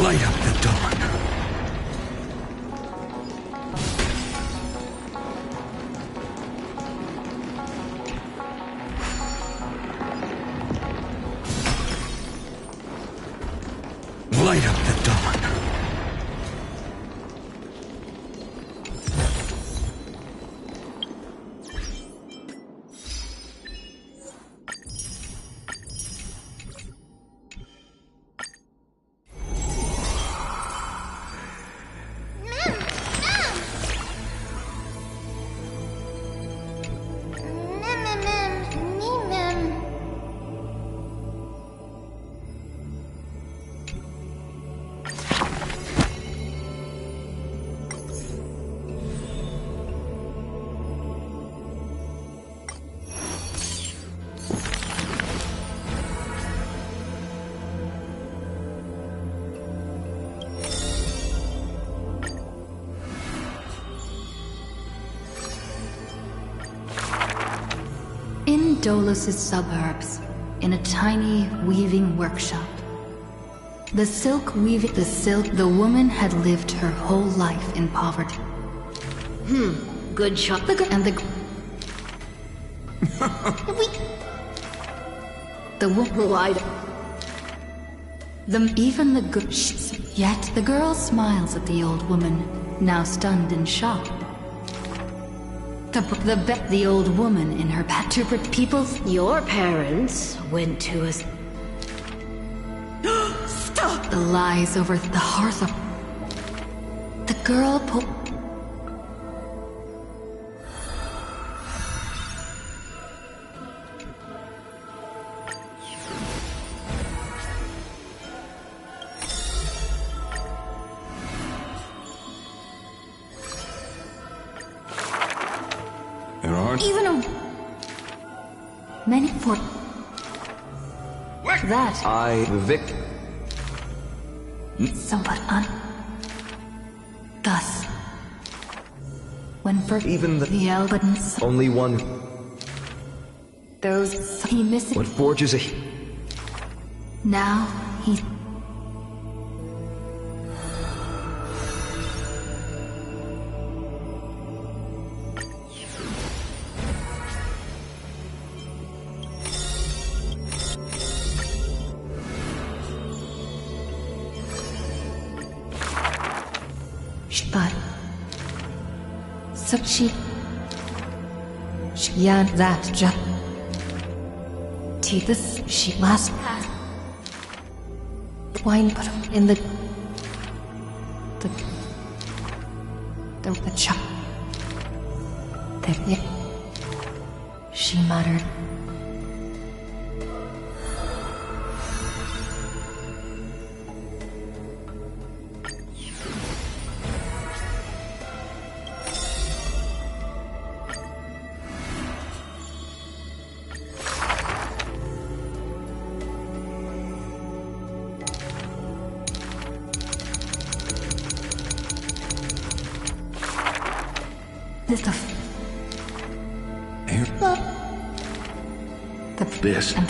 Light up the dawn. Light up the dawn. In Dolos' suburbs, in a tiny weaving workshop. The woman had lived her whole life in poverty. Good shot. Yet the girl smiles at the old woman, now stunned in shock. The old woman in her people's... Your parents went to a... Stop! The lies over the hearth of... The girl There aren't... Even a... Many for... That... Vic... Somewhat Thus... When first... Even the Albans... Only one... Those... He missing... What forges a... Now, he... But... So she... that just... This she last... Wine put in the chop. She muttered. This. And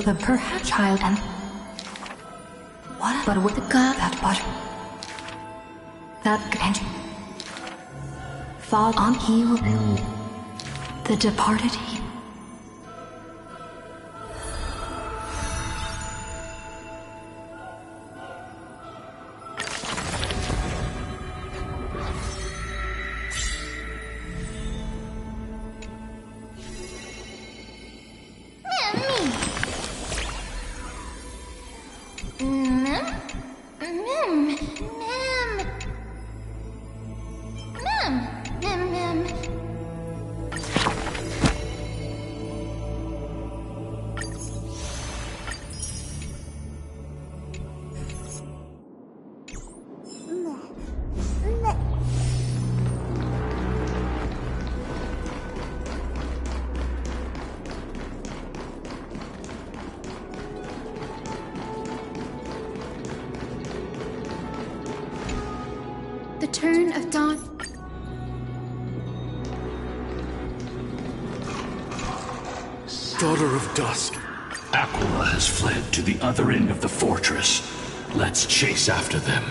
the perhaps child and what? But with the god that and fall on he will the departed he. The turn of dawn. Daughter of Dusk. Aquila has fled to the other end of the fortress. Let's chase after them.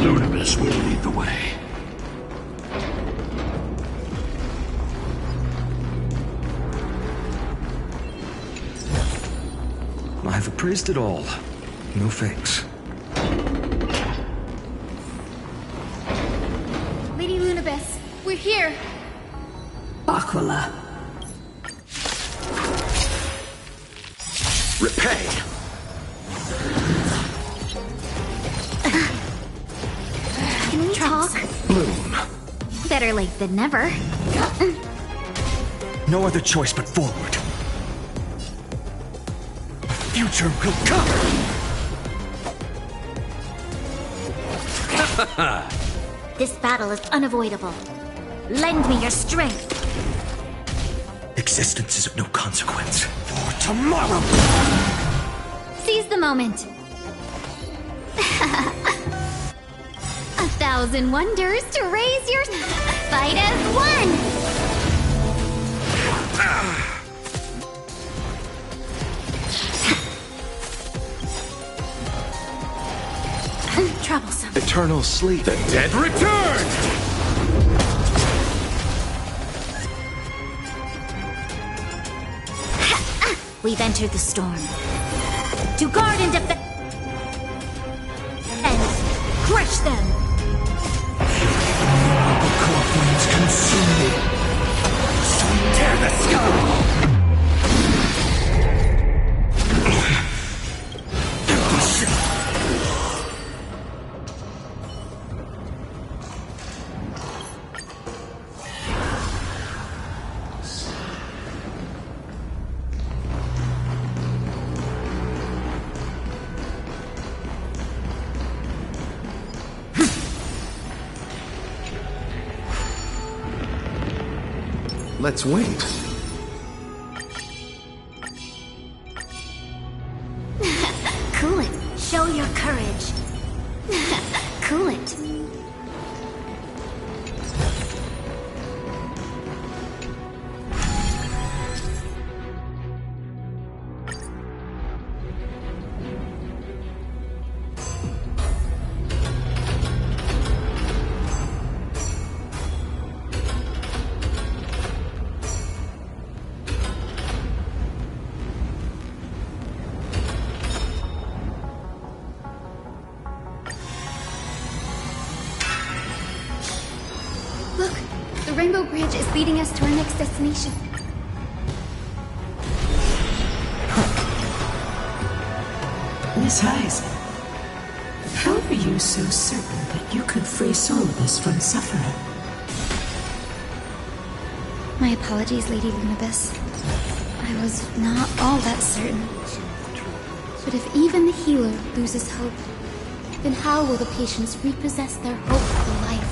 Lunibus will lead the way. I've appraised it all. No fakes. Lady Lunibus, we're here. Aquila. Repay! Can we talk? Bloom. Better late than never. No other choice but forward. The future will come! This battle is unavoidable. Lend me your strength. Existence is of no consequence. For tomorrow! Seize the moment. 1,000 wonders to raise your fight as one! Troublesome. Eternal sleep. The dead return! We've entered the storm. To guard and defend. Crush them! The clockworks consume me. So tear the sky! Let's wait. Cool it. Show your courage. Cool it. Look, the Rainbow Bridge is leading us to our next destination. Miss Heiss, how are you so certain that you could free Solidus from suffering? My apologies, Lady Lunibus. I was not all that certain. But if even the healer loses hope, then how will the patients repossess their hope for life?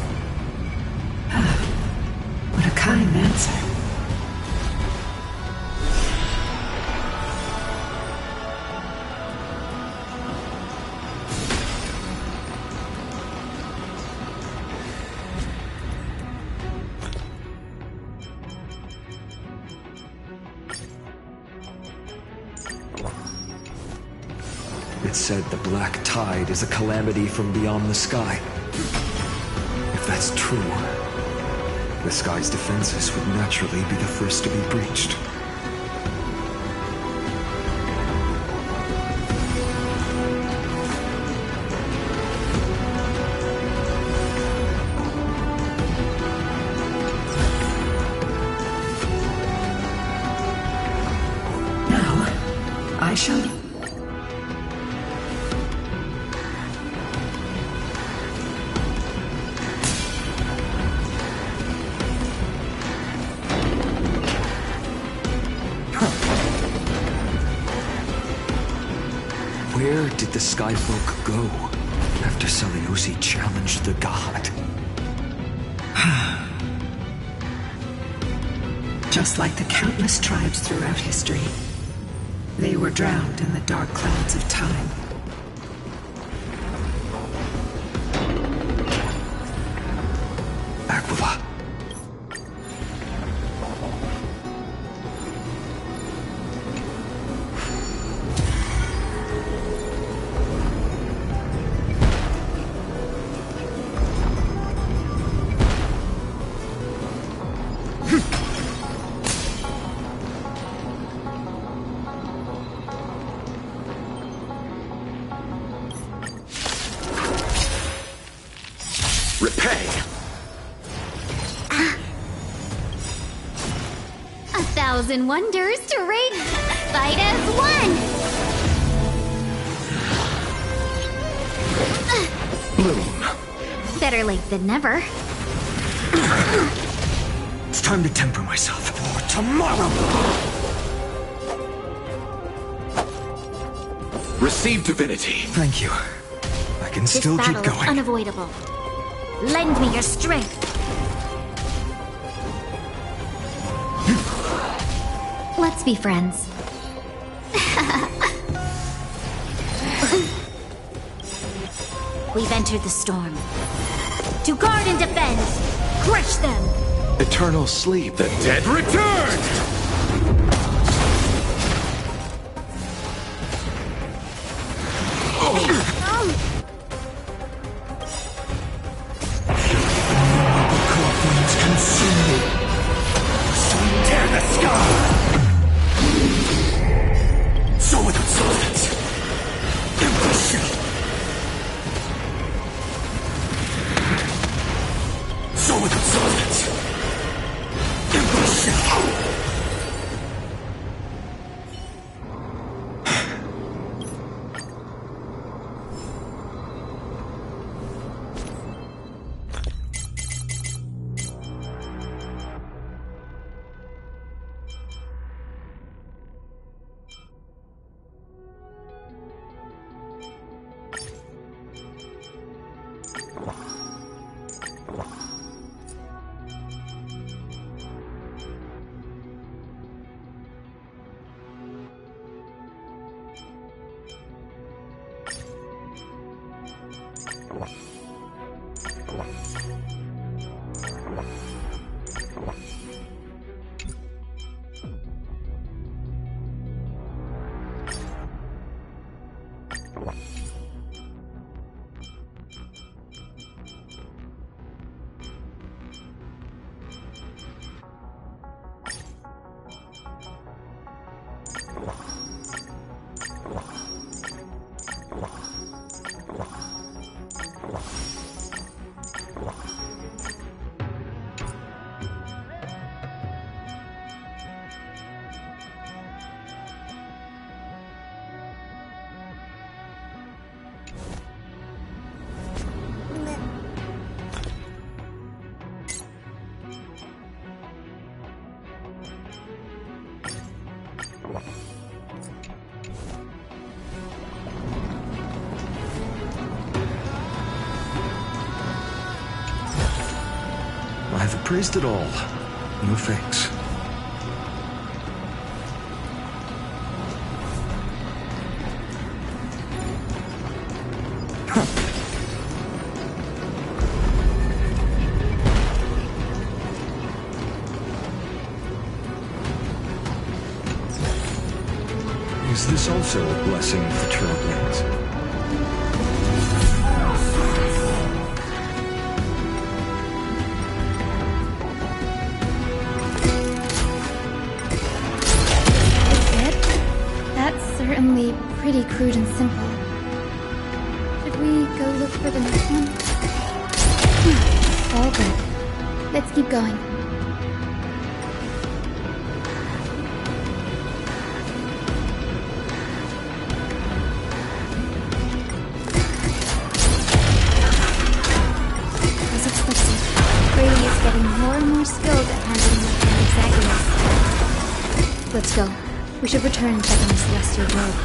What a kind answer. It's said the Black Tide is a calamity from beyond the sky. If that's true, the sky's defenses would naturally be the first to be breached. Now, I shall... Where did the Skyfolk go after Seleucid challenged the god? Just like the countless tribes throughout history, they were drowned in the dark clouds of time. Aquila. Repay! 1,000 wonders to raid. Fight as one! Bloom. Better late than never. It's time to temper myself for tomorrow! Receive divinity. Thank you. I can This still keep battle is going. unavoidable. Lend me your strength. Let's be friends. We've entered the storm. To guard and defend! Crush them! Eternal sleep. The dead return! Corpulence consume me. Tear the sky! So without substance. Empty shell. So without substance. Empty shell. I've appraised it all. No thanks. Is this also a blessing of the Trailblades? Certainly pretty crude and simple. Should we go look for the next one? All good. Let's keep going. As expected, Brady is getting more and more skilled at handling the Hexagonus. Let's go. We should return and check on the Celestial Globe.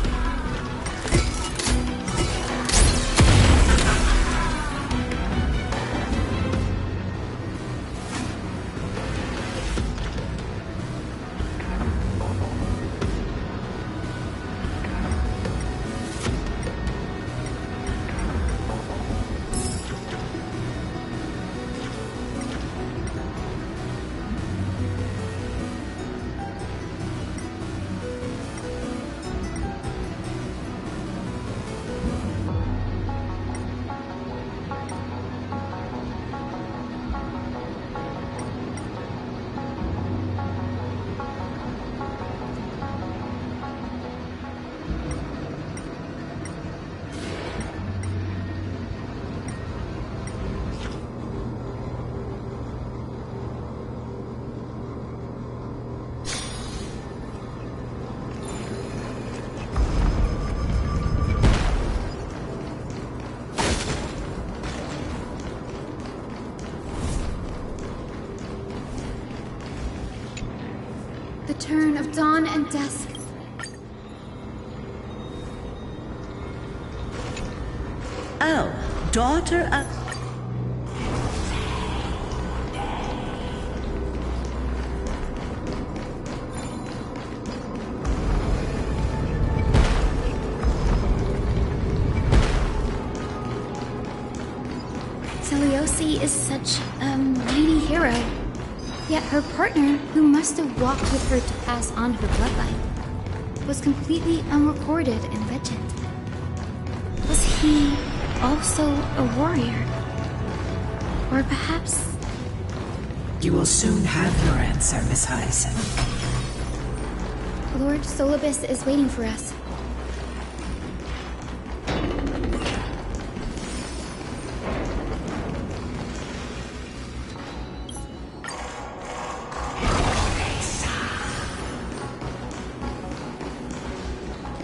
The turn of dawn and dusk. Oh, daughter of... Celiosi is words. Mighty hero. Yet her partner, who must have walked with her to pass on her bloodline, was completely unrecorded in legend. Was he also a warrior? Or perhaps... You will soon have your answer, Miss Hyacinth. Lord Solibus is waiting for us.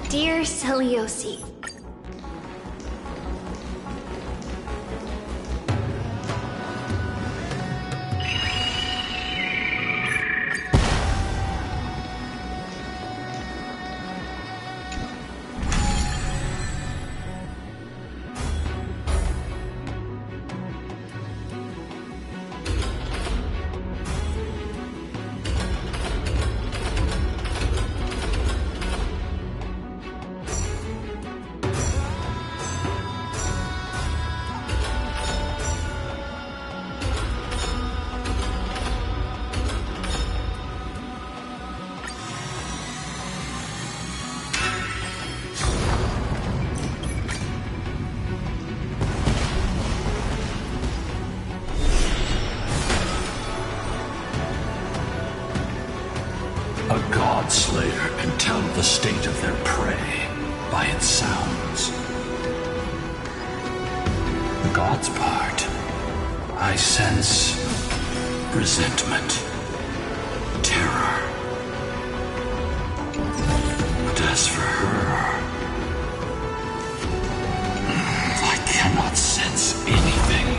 Dear Celiosi, A Godslayer can tell the state of their prey by its sounds. The God's part, I sense resentment, terror. But as for her, I cannot sense anything.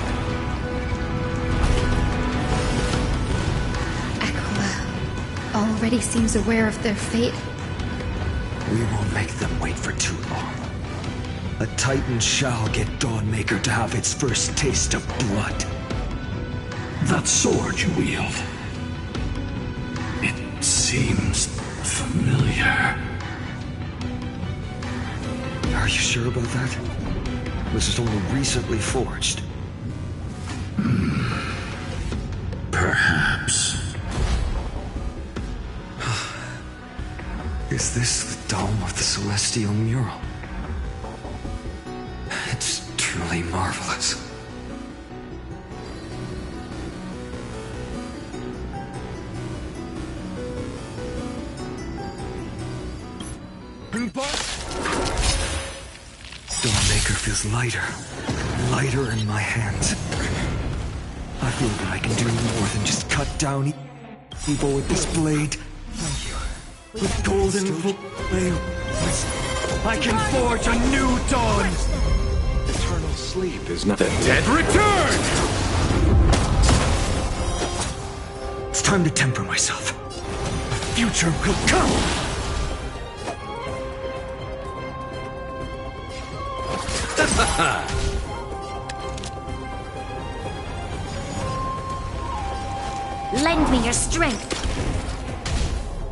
Already seems aware of their fate. We won't make them wait for too long. A Titan shall get Dawnmaker to have its first taste of blood. That sword you wield, it seems familiar. Are you sure about that? This is only recently forged. Perhaps. Is this the dome of the Celestial Mural? It's truly marvelous. Dawnmaker feels lighter in my hands. I feel that I can do more than just cut down evil with this blade. With golden flame, I can forge a new dawn! Eternal sleep is not... The dead return! It's time to temper myself. The future will come! Lend me your strength.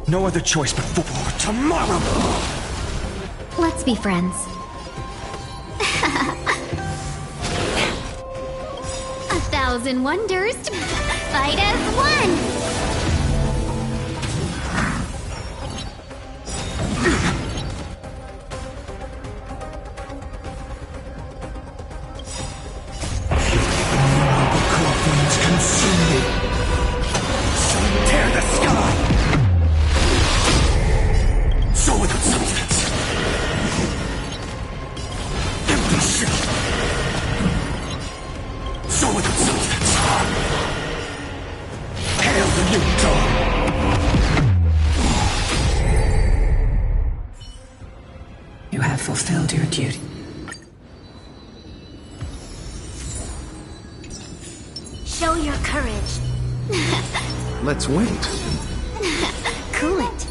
No other choice but for tomorrow! Let's be friends. A thousand wonders to fight as one! You have fulfilled your duty. Show your courage. Let's wait. Cool it.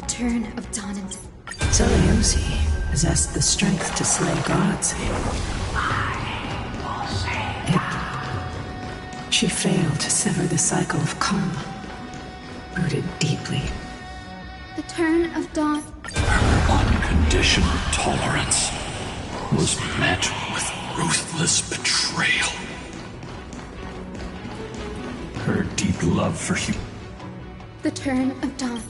Turn of dawn and... Zeliosi possessed the strength to slay gods. Yet, she failed to sever the cycle of karma, rooted deeply. The turn of dawn. Her unconditional tolerance was met with ruthless betrayal. Her deep love for humanity. The turn of dawn.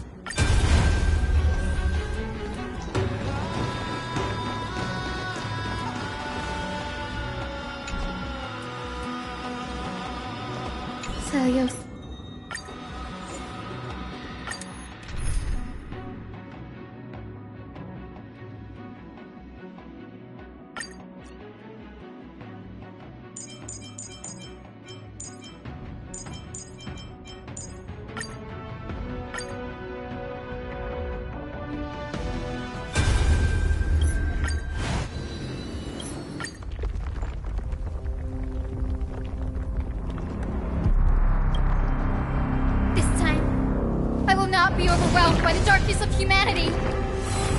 Celios. Be overwhelmed by the darkness of humanity.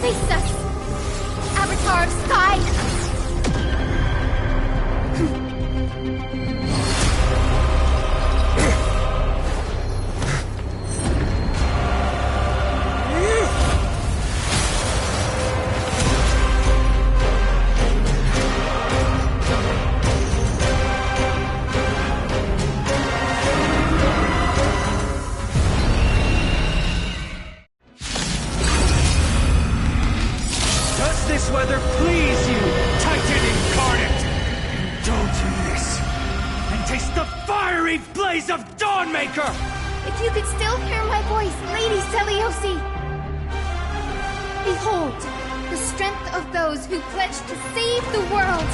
Face us, Avatar of Sky. Weather please you, Titan incarnate! Indulge in this, and taste the fiery blaze of Dawnmaker! If you could still hear my voice, Lady Celiosi! Behold, the strength of those who pledge to save the world!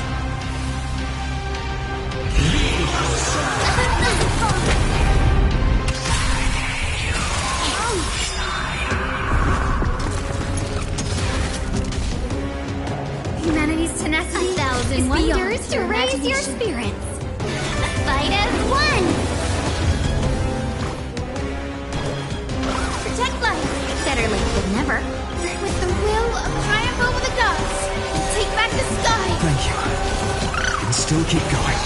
Humanity's tenacity is wonders to raise your spirits. Fight as one! Protect life! Better late than never. With the will of triumph over the gods, and take back the sky! Thank you. I can still keep going.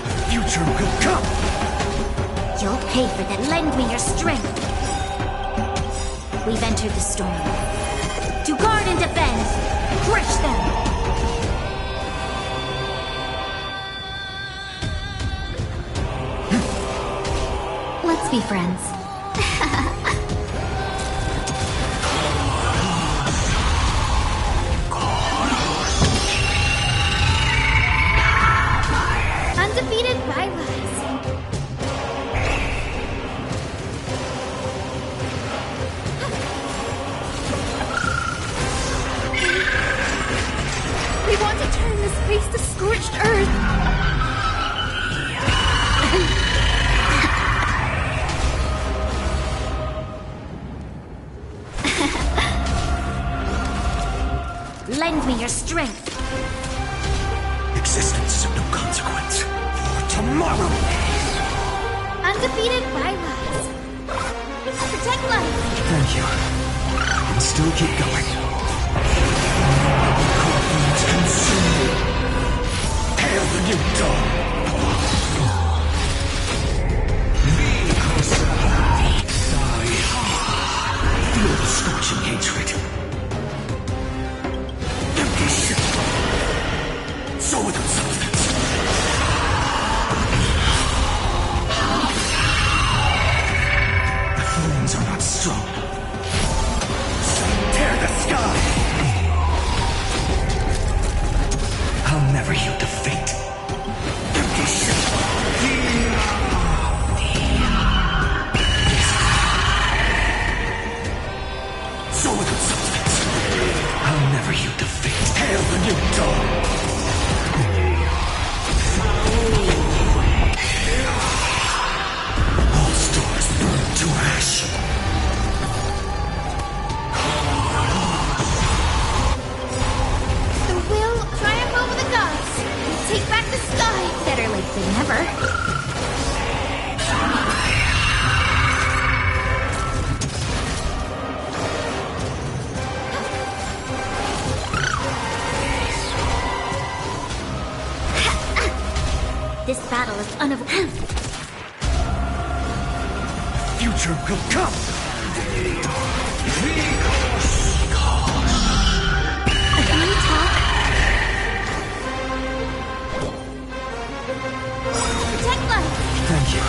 The future will come! You'll pay for that. Lend me your strength. We've entered the storm. To guard and defend! Crush them! Let's be friends. Undefeated Bylais. We want to turn this place to scorched earth. Lend me your strength. Existence is of no consequence. For tomorrow! Undefeated Bylais. Protect life. Thank you. I can still keep going. Confidence consume me. Hail the new dawn! Feel the scorching hatred. Empty ship. So without substance. The flames are not strong. Tear the sky! I'll never yield to fate. Empty ship. So without substance. I'll never yield to fate. Hail the new dawn! say never. This battle is unavoidable. Future will come! Can we talk? Protect life! Thank you.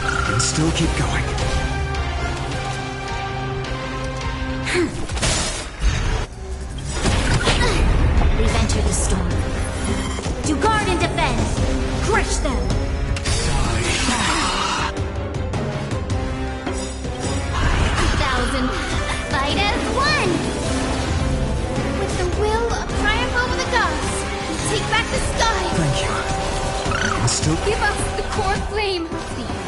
I can still keep going. We've entered the storm. To guard and defend! Crush them! 1,000. Fight as one! With the will of triumph over the gods, take back the sky! Thank you. I can still... Give us the core flame! Please.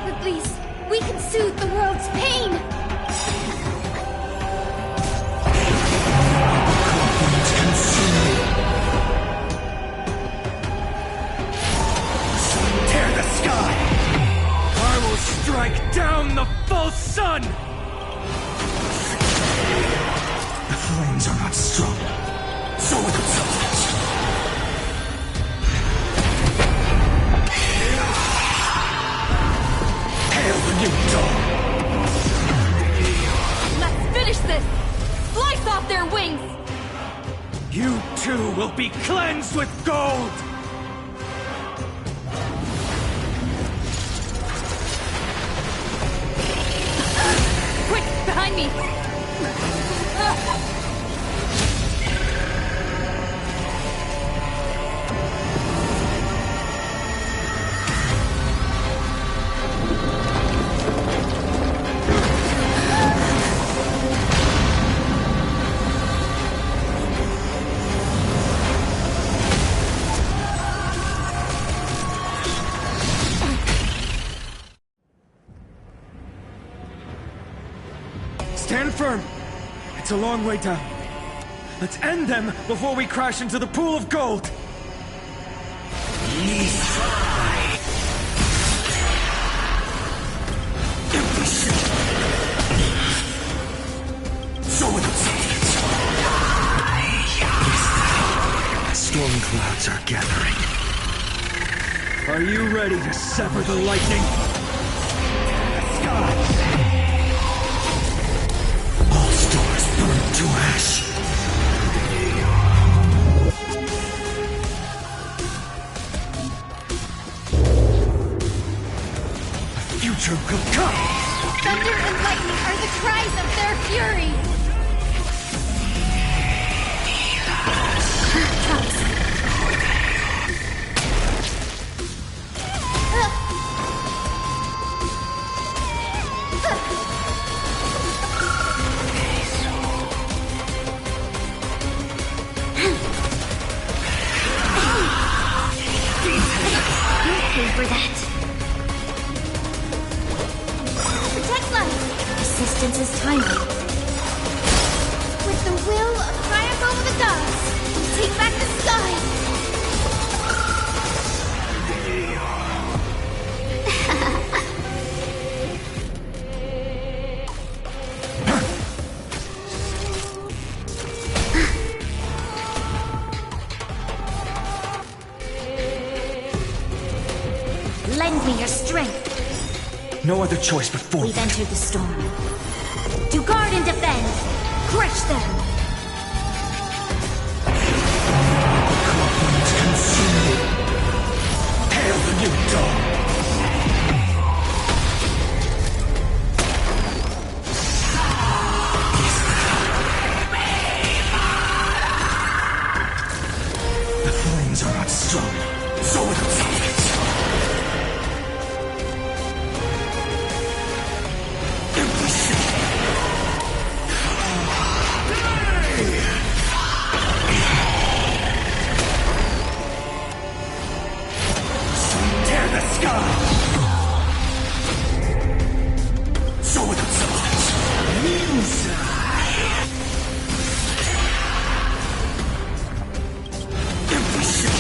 At least, we can soothe the world's pain! Tear the sky! I will strike down the false sun! The flames are not strong. So are the substance. Hail the new dawn! Let's finish this! Slice off their wings! You too will be cleansed with gold! Quick, behind me! Stand firm! It's a long way down. Let's end them before we crash into the pool of gold! So are the substance. Storm clouds are gathering. Are you ready to sever the lightning? Sky! To ash. The future will come. Thunder and lightning are the cries of their fury! For that. Protect life! Assistance is timely. With the will of triumph over the gods, take back the sky! Lend me your strength. No other choice but forward. We've entered the storm. To guard and defend, crush them. Cobwebs consume. Hail the new dawn. The flames are not strong. So are the substance. Tear the sky! So are the substance. Empty ship.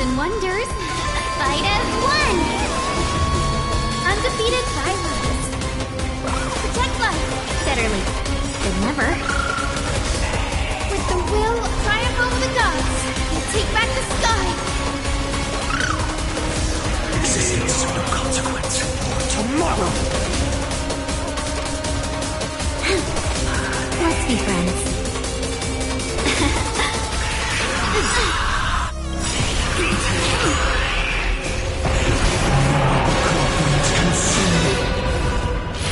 and wonders, fight as one! Undefeated by lives. Protect life. Better late than never. With the will, triumph over the gods, and take back the sky. Existence of no consequence. Tomorrow! Let's be friends.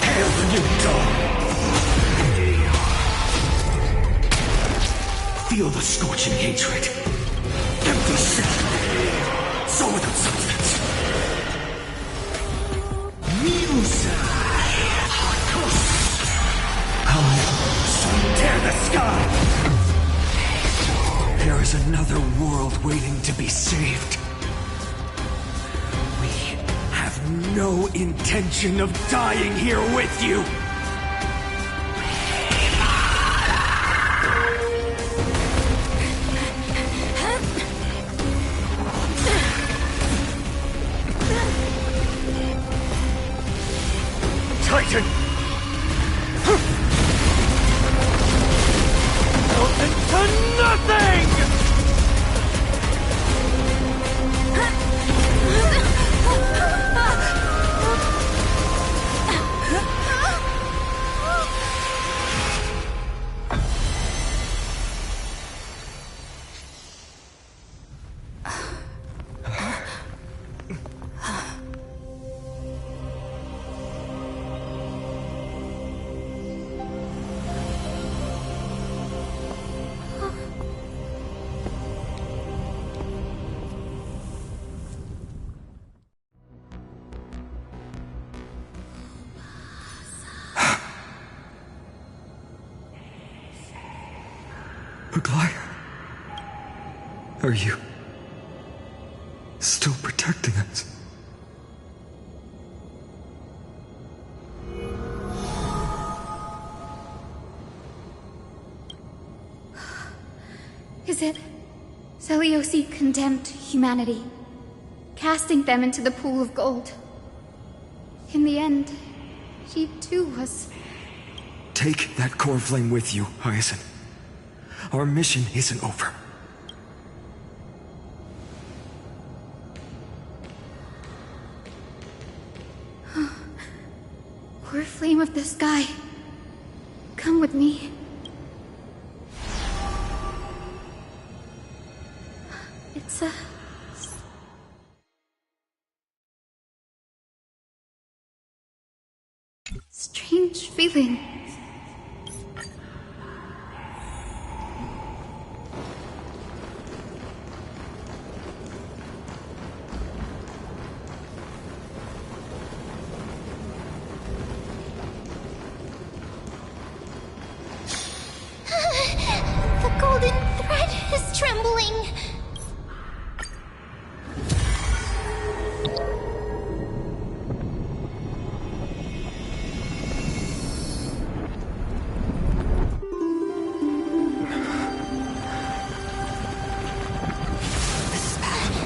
Hail the new dawn! Feel the scorching hatred. Empty cell. Soul without substance. Tear the sky! There is another world waiting to be saved. We have no intention of dying here with you. Titan! To nothing! Aglaya, are you still protecting us? Is it Seliosi condemned humanity, casting them into the pool of gold? In the end, she too was... Take that core flame with you, Hyacinth. Our mission isn't over. Core flame of the sky, come with me. It's a... strange feeling. The golden thread is trembling.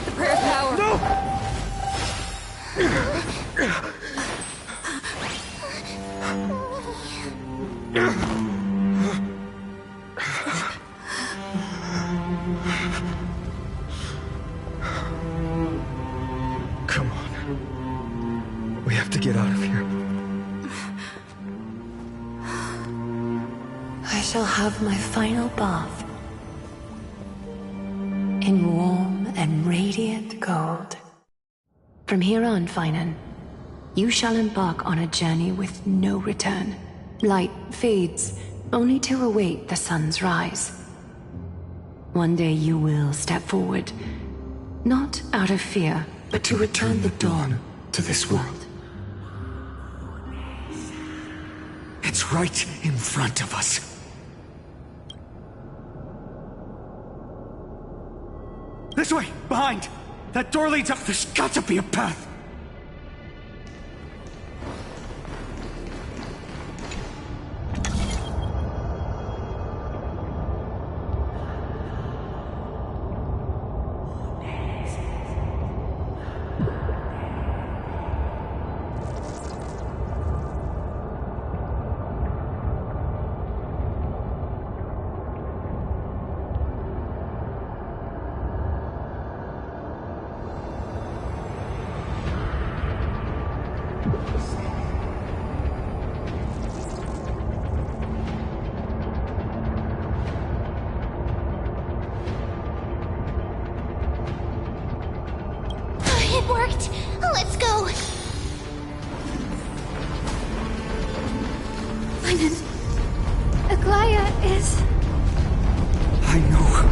The prayer power! No! Come on. We have to get out of here. I shall have my final bath in warm and radiant gold. From here on, Finan, you shall embark on a journey with no return. Light fades, only to await the sun's rise. One day you will step forward, not out of fear, but to return the dawn to this world. It's right in front of us. This way! Behind! That door leads up! There's got to be a path! worked. Let's go. Finan, Aglaya is... I know.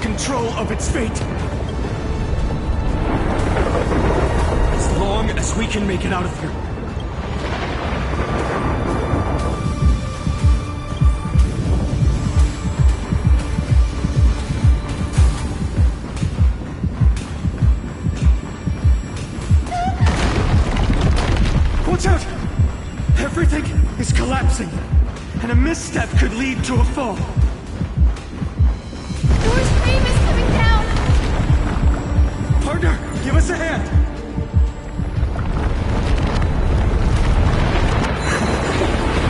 Control of its fate. As long as we can make it out of here. Watch out! Everything is collapsing, and a misstep could lead to a fall. Partner, give us a hand!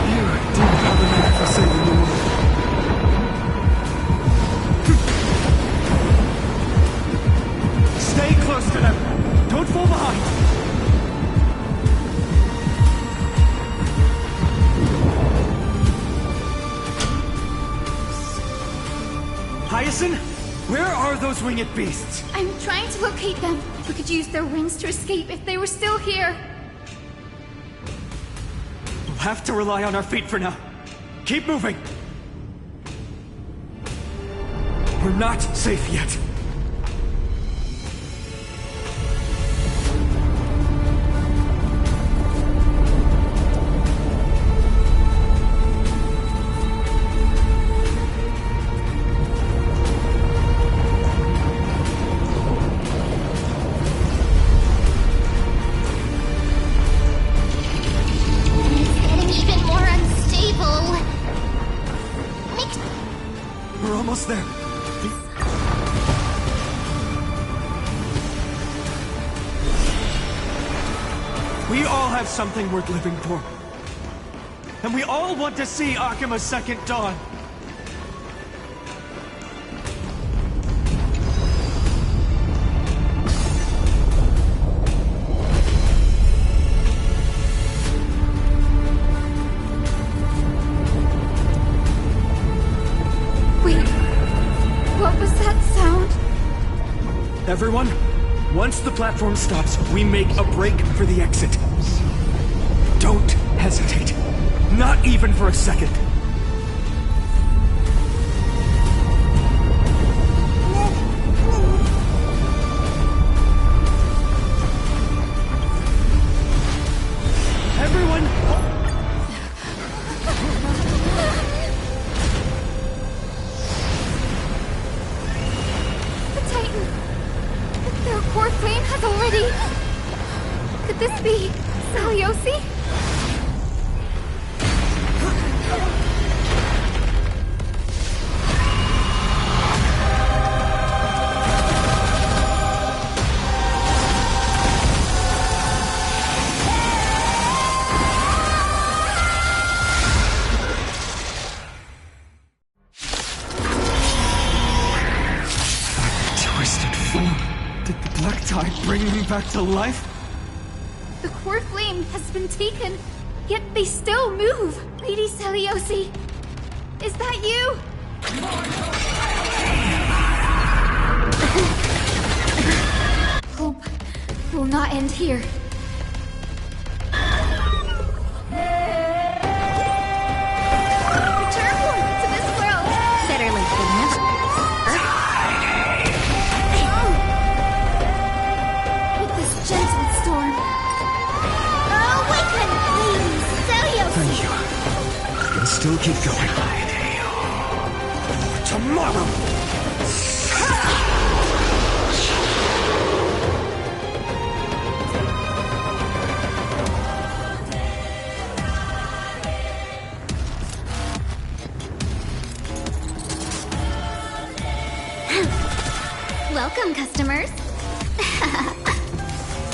You do have a knack for saving the world. Stay close to them. Don't fall behind. Hyacinth? Where are those winged beasts? I'm trying to locate them. We could use their wings to escape if they were still here. We'll have to rely on our feet for now. Keep moving. We're not safe yet. There. We all have something worth living for. And we all want to see Akima's second dawn. Everyone, once the platform stops, we make a break for the exit. Don't hesitate. Not even for a second. Everyone! The Titan! Their core flame has already... Could this be Saliosi? Bring me back to life? The core flame has been taken, yet they still move. Lady Saliosi, is that you? Hope will not end here. Return home to this world. Better late than never. Gentle storm. Awaken, please, Saliosi! Thank you. I can still keep going. Tomorrow! Welcome, customers.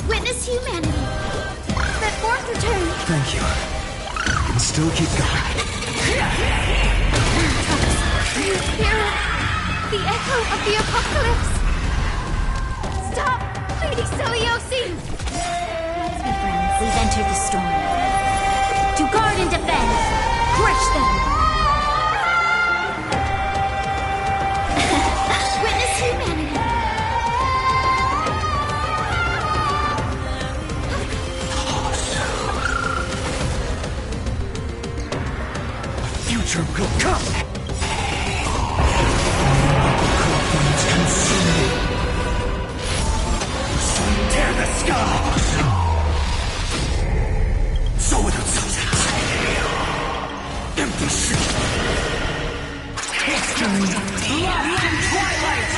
Witness humanity. That fourth return. Thank you. And still keep going. You hear it? The echo of the apocalypse. Stop, Lady Celiosi! Let's be friends. We've entered the storm. To guard and defend. Crush them. Witness humanity. Future will come! Corruptions consume me. The sun tear the sky! So without substance. Empty ship. History. Blood and twilight!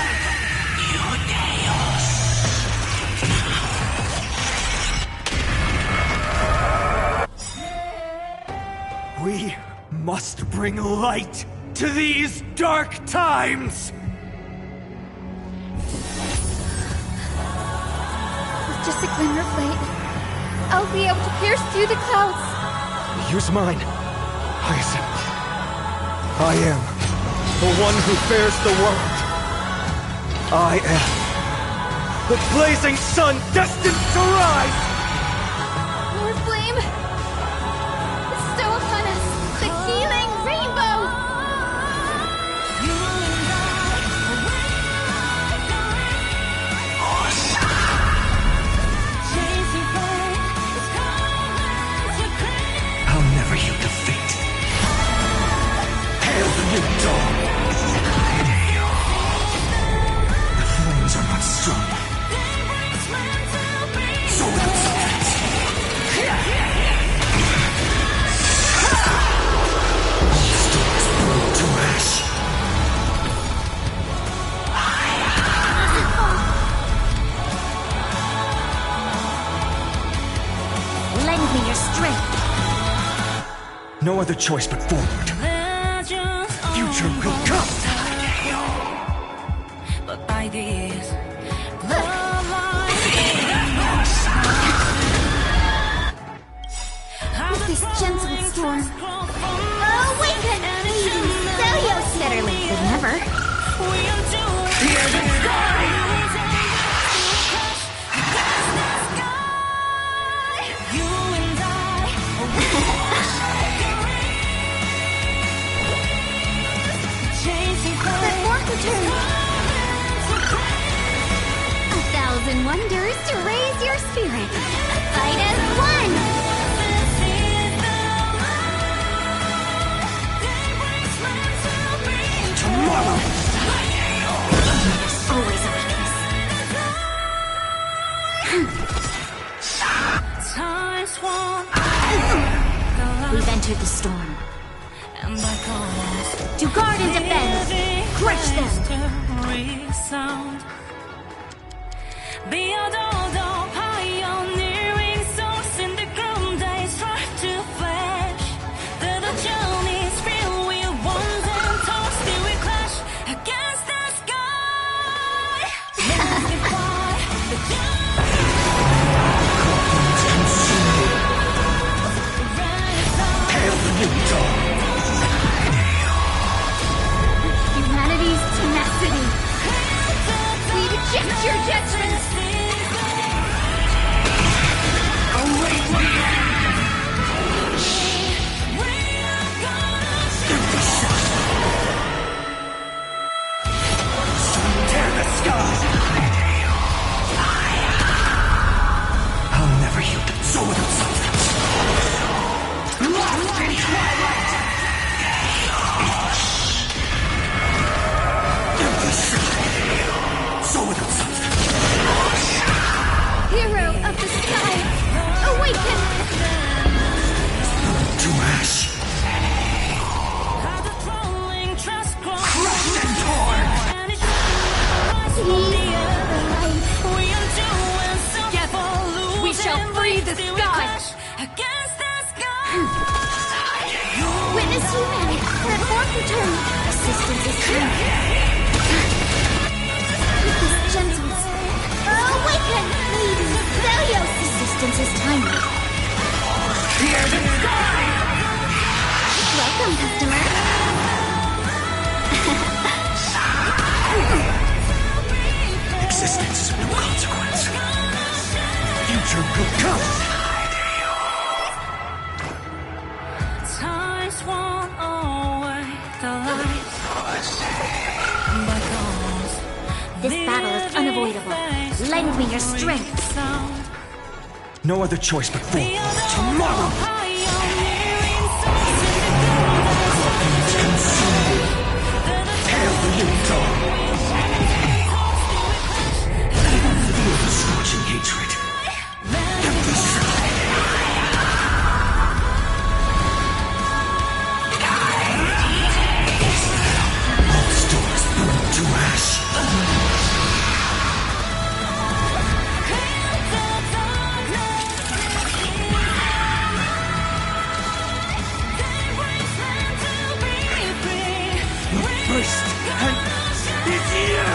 We must bring light to these dark times! With just a glimmer of light, I'll be able to pierce through the clouds. Use mine, Hyacinth. I am the one who bears the world. I am the blazing sun destined to rise! More flame! Bestow upon us the healing rainbow! I'll never yield to fate. Hail the new dawn! The flames are not strong. So without substance. Stars burn to ash. Lend me your strength. No other choice but forward. Future will come. But by this, With this gentle storm, awaken! Lady Celiosi! Better late than never. Hear the sky! You and I. That fourth return. 1,000 wonders to raise your spirit. Fight as one! Tomorrow! Always a weakness. Time's won. We've entered the storm. And like always, To guard and defend. Crush them. Sound. The other pioneering souls in the ground, they start to flash. The journey's filled with wonders and toss, till we clash against the sky. Mystify the Hail the new dawn! Humanity's tenacity. We reject your judgments. Tear the sky! I'll never yield to so without substance. Lost in twilight! Empty ship! So without substance. Hero of the sky, awaken! To ash. Crushed and torn! Seize the light. together, we shall free the sky! Witness humanity, that fourth return. Assistance is coming. With this gentle distance is tiny. Welcome, customer. Existence is of no consequence. Future could come. Times won't always the light. This battle is unavoidable. Lend me your strength. No other choice but forward. Tomorrow! Hail the new dawn! Feel the scorching hatred. Stars burn to ash. First, and it's you!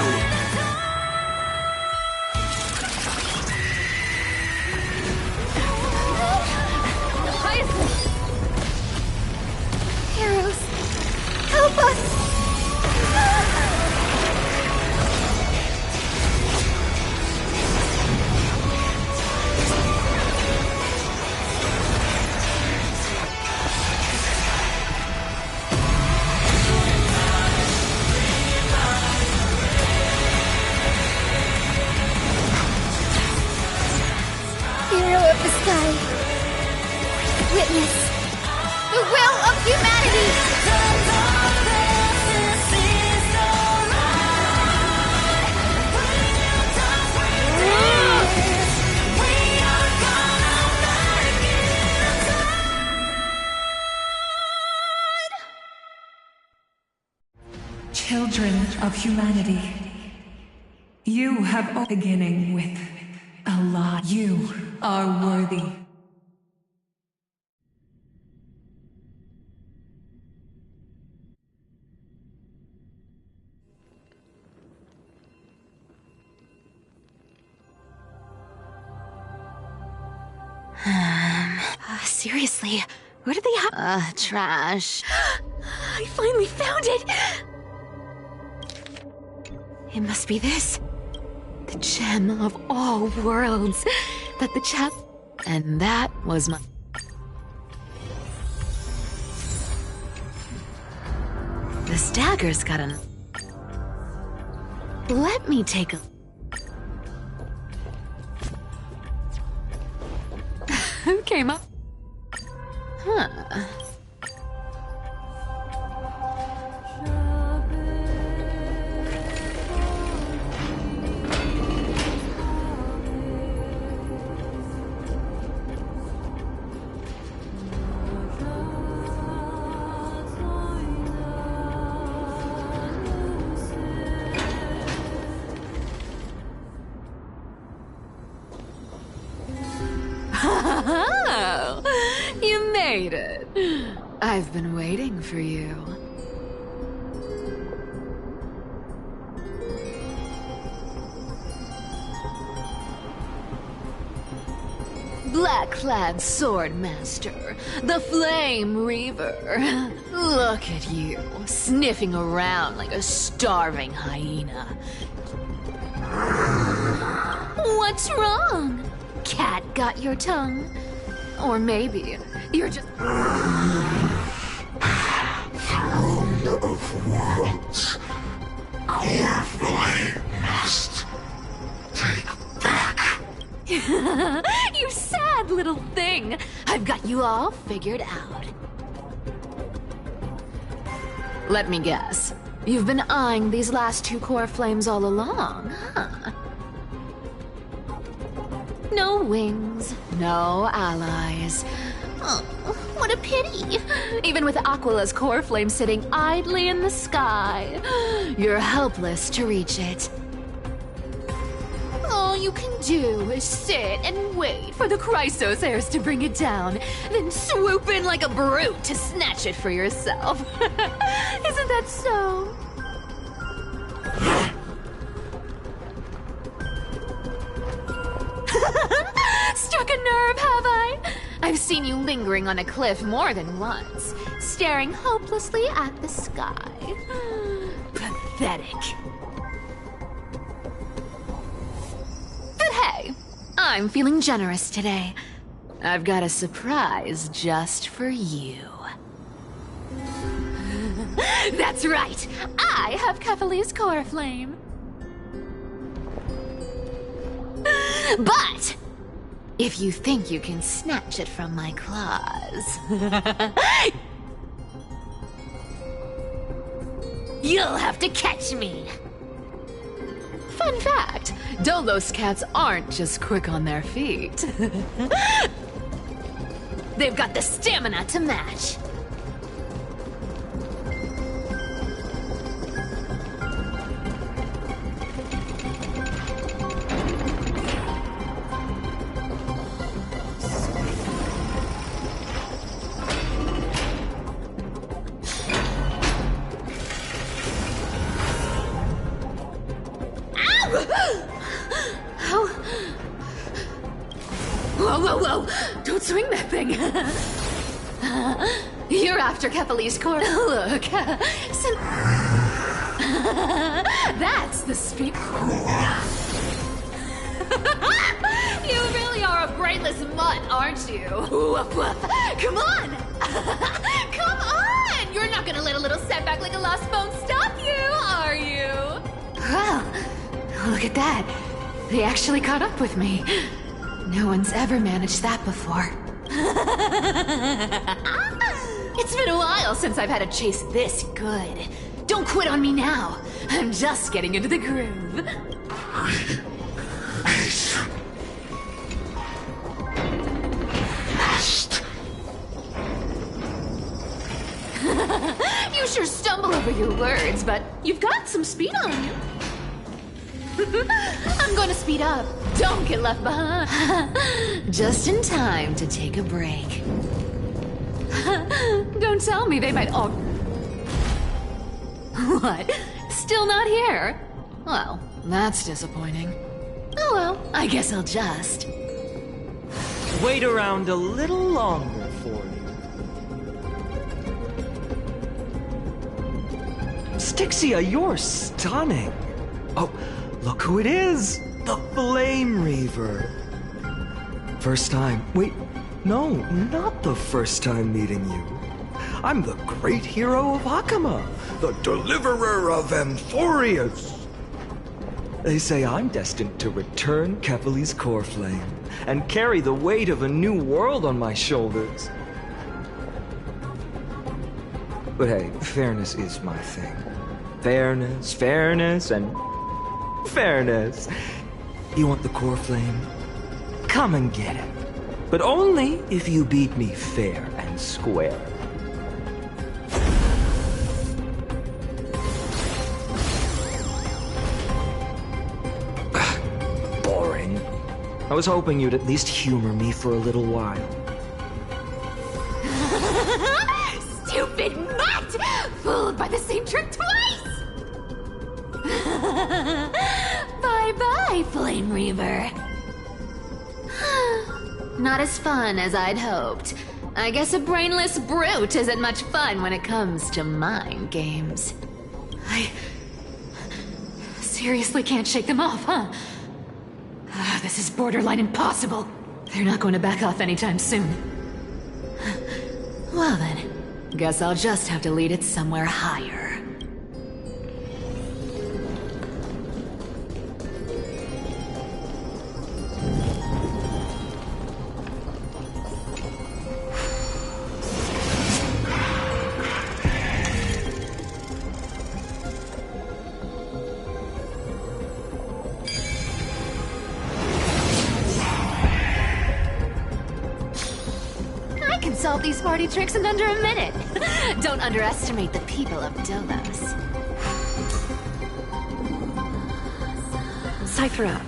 Heroes, help us! Hero of the sky, witness the will of humanity! Children of humanity, you have a beginning with a lot. You are worthy. Seriously, where did they have? Trash. I finally found it! It must be this. The gem of all worlds that the chap. And that was my. This dagger's got an. Let me take a. Who came up? Huh. You made it. I've been waiting for you. Black-clad sword master, the Flame Reaver. Look at you, sniffing around like a starving hyena. What's wrong? Cat got your tongue? Or maybe you're just... Throne of worlds, Coreflame must take back. You sad little thing. I've got you all figured out. Let me guess. You've been eyeing these last two core flames all along, huh? No wings, no allies. Oh, what a pity. Even with Aquila's core flame sitting idly in the sky, you're helpless to reach it. All you can do is sit and wait for the Chrysos heirs to bring it down, then swoop in like a brute to snatch it for yourself. Isn't that so? Struck a nerve, have I? I've seen you lingering on a cliff more than once, staring hopelessly at the sky. Pathetic. But hey, I'm feeling generous today. I've got a surprise just for you. That's right! I have Kefali's core flame. But if you think you can snatch it from my claws, you'll have to catch me. Fun fact, Dolos cats aren't just quick on their feet. They've got the stamina to match. Whoa! Don't swing that thing! You're after Kefali's core. Look, that's the speed. You really are a brainless mutt, aren't you? Woof woof. Come on! Come on! You're not gonna let a little setback like a lost bone stop you, are you? Well, look at that. They actually caught up with me. No one's ever managed that before. It's been a while since I've had a chase this good. Don't quit on me now. I'm just getting into the groove. You sure stumble over your words, but you've got some speed on you. I'm going to speed up. Don't get left behind. Just in time to take a break. Don't tell me they might all... What? Still not here? Well, that's disappointing. Oh well, I guess I'll just... Wait around a little longer for you. Styxia, you're stunning. Oh, look who it is! The Flame Reaver. First time. Wait, no, not the first time meeting you. I'm the great hero of Akama, the deliverer of Amphorius. They say I'm destined to return Kefali's core flame and carry the weight of a new world on my shoulders. But hey, fairness is my thing. Fairness, and fairness. You want the core flame? Come and get it. But only if you beat me fair and square. Boring. I was hoping you'd at least humor me for a little while. Stupid mutt! Fooled by the same trick twice! Bye-bye, Flame Reaver. Not as fun as I'd hoped. I guess a brainless brute isn't much fun when it comes to mind games. I seriously can't shake them off, huh? This is borderline impossible. They're not going to back off anytime soon. Well then, guess I'll just have to lead it somewhere higher. Solve these party tricks in under a minute. Don't underestimate the people of Dolos. Cyphera.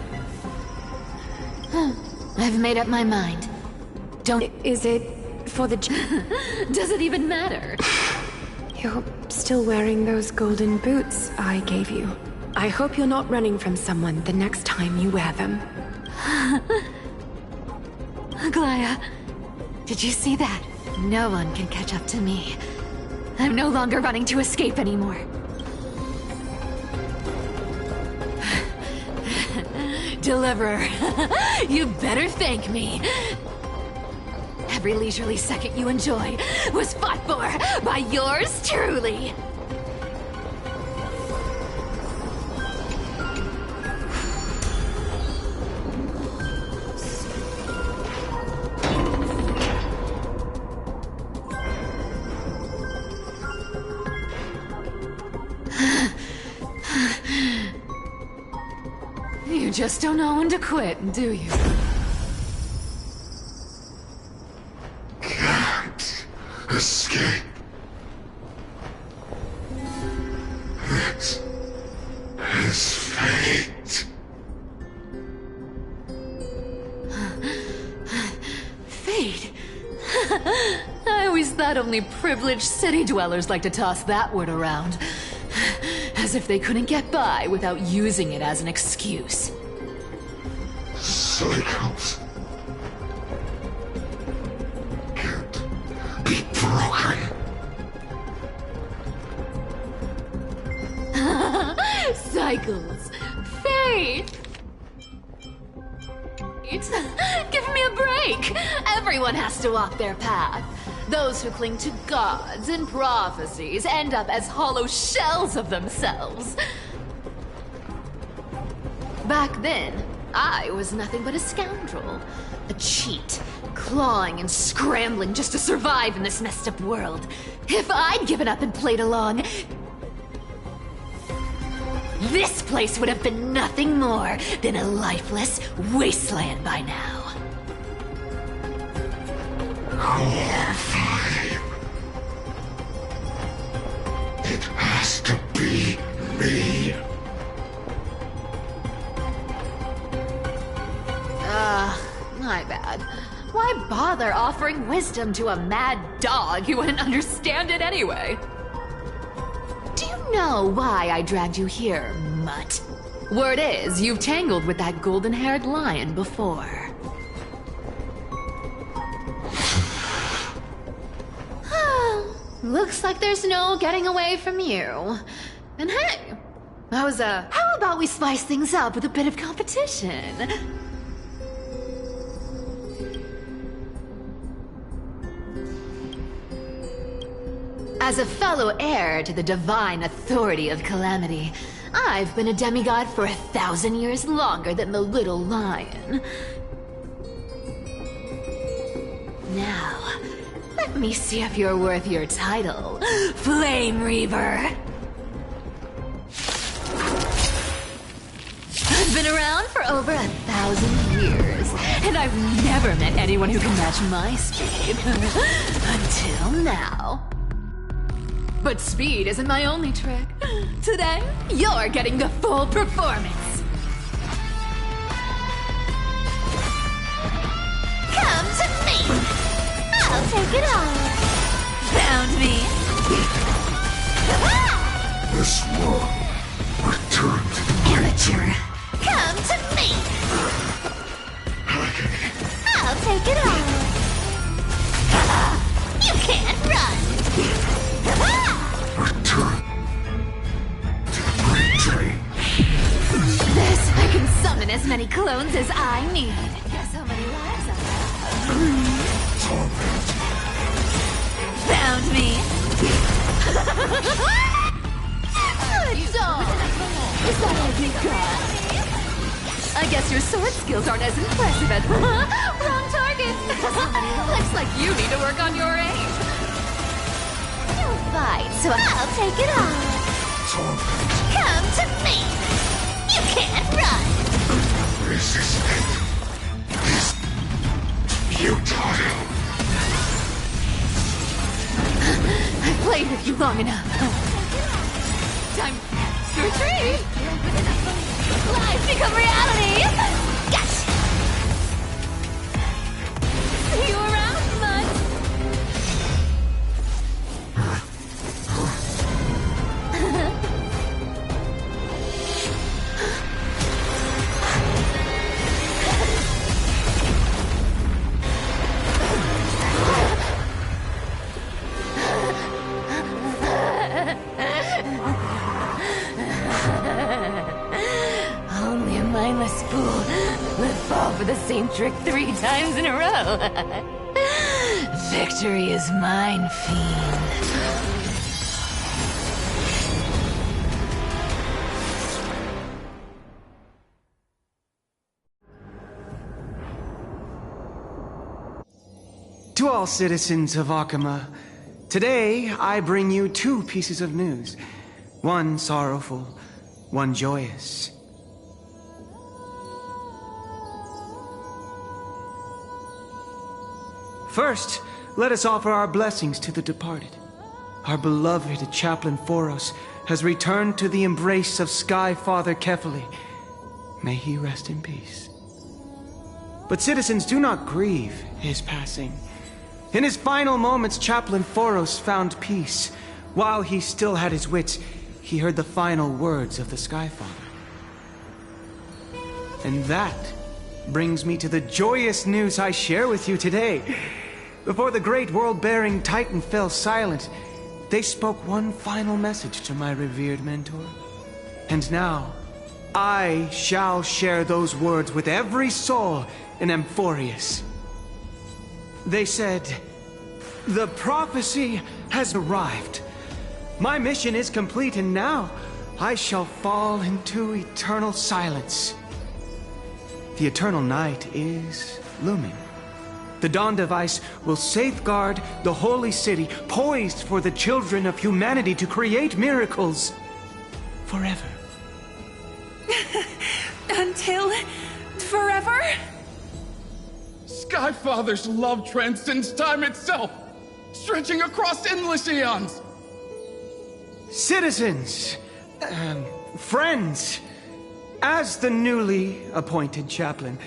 I've made up my mind. Don't... Is it for the... Does it even matter? You're still wearing those golden boots I gave you. I hope you're not running from someone the next time you wear them. Aglaya, did you see that? No one can catch up to me. I'm no longer running to escape anymore. Deliverer, you better thank me. Every leisurely second you enjoy was fought for by yours truly. You just don't know when to quit, do you? Can't escape. It is fate. Fate? I always thought only privileged city dwellers like to toss that word around. As if they couldn't get by without using it as an excuse. Cycles can't be broken. Cycles. Fate. Give me a break. Everyone has to walk their path. Those who cling to gods and prophecies end up as hollow shells of themselves. Back then, I was nothing but a scoundrel. A cheat, clawing and scrambling just to survive in this messed up world. If I'd given up and played along, this place would have been nothing more than a lifeless wasteland by now. Horrifying. It has to be me. My bad. Why bother offering wisdom to a mad dog who wouldn't understand it anyway? Do you know why I dragged you here, mutt? Word is, you've tangled with that golden-haired lion before. Looks like there's no getting away from you. And hey, how about we spice things up with a bit of competition? As a fellow heir to the divine authority of Calamity, I've been a demigod for 1,000 years longer than the little lion. Now, let me see if you're worth your title, Flame Reaver. I've been around for over 1,000 years, and I've never met anyone who can match my speed. Until now. But speed isn't my only trick. Today, you're getting the full performance. Come to me! I'll take it all. Found me. This world returned to the Amateur. Come to me! I'll take it all. You can't run. return to the great tree. This, I can summon as many clones as I need. Guess how many lives I have. Found me. Good dog. Is that all you got? I guess your sword skills aren't as impressive as... Wrong target. Looks like you need to work on your aim. You'll fight, so I'll take it on. Come to me. You can't run. Resistance is futile. I've played with you long enough. Time to retreat. Lies become reality. Gotcha. See you around, bud. trick 3 times in a row. Victory is mine, fiend. To all citizens of Akama, today I bring you 2 pieces of news. One sorrowful, one joyous. First, let us offer our blessings to the departed. Our beloved Chaplain Foros has returned to the embrace of Sky Father Kefali. May he rest in peace. But citizens, do not grieve his passing. In his final moments, Chaplain Foros found peace. While he still had his wits, he heard the final words of the Sky Father. And that brings me to the joyous news I share with you today. Before the great world-bearing Titan fell silent, they spoke one final message to my revered mentor. And now, I shall share those words with every soul in Amphorius. They said, "The prophecy has arrived. My mission is complete, and now I shall fall into eternal silence." The eternal night is looming. The Dawn Device will safeguard the holy city, poised for the children of humanity to create miracles forever. Until forever? Skyfather's love transcends time itself, stretching across endless eons. Citizens, friends, as the newly appointed chaplain,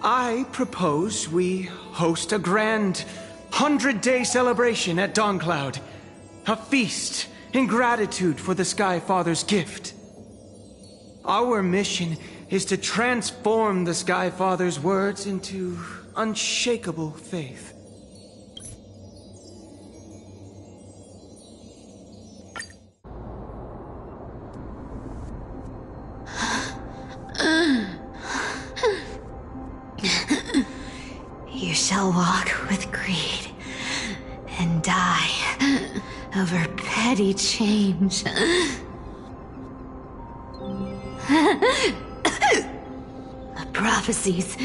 I propose we host a grand 100-day celebration at Dawncloud. A feast in gratitude for the Sky Father's gift. Our mission is to transform the Sky Father's words into unshakable faith. You shall walk with greed and die over petty change. The prophecies,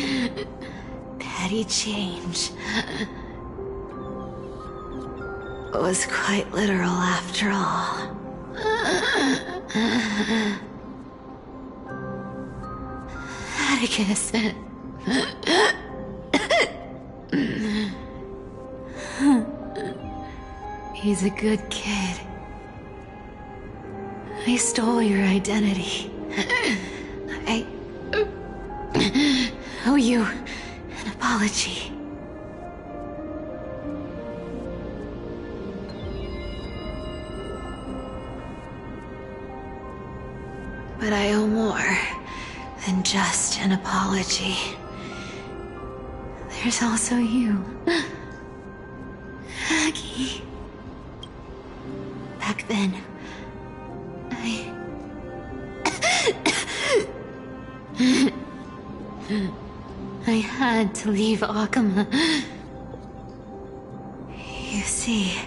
petty change, was quite literal after all. Atticus. He's a good kid. I stole your identity. I owe you an apology. But I owe more than just an apology. There's also you, Aggie. Back then, I had to leave Akama. You see,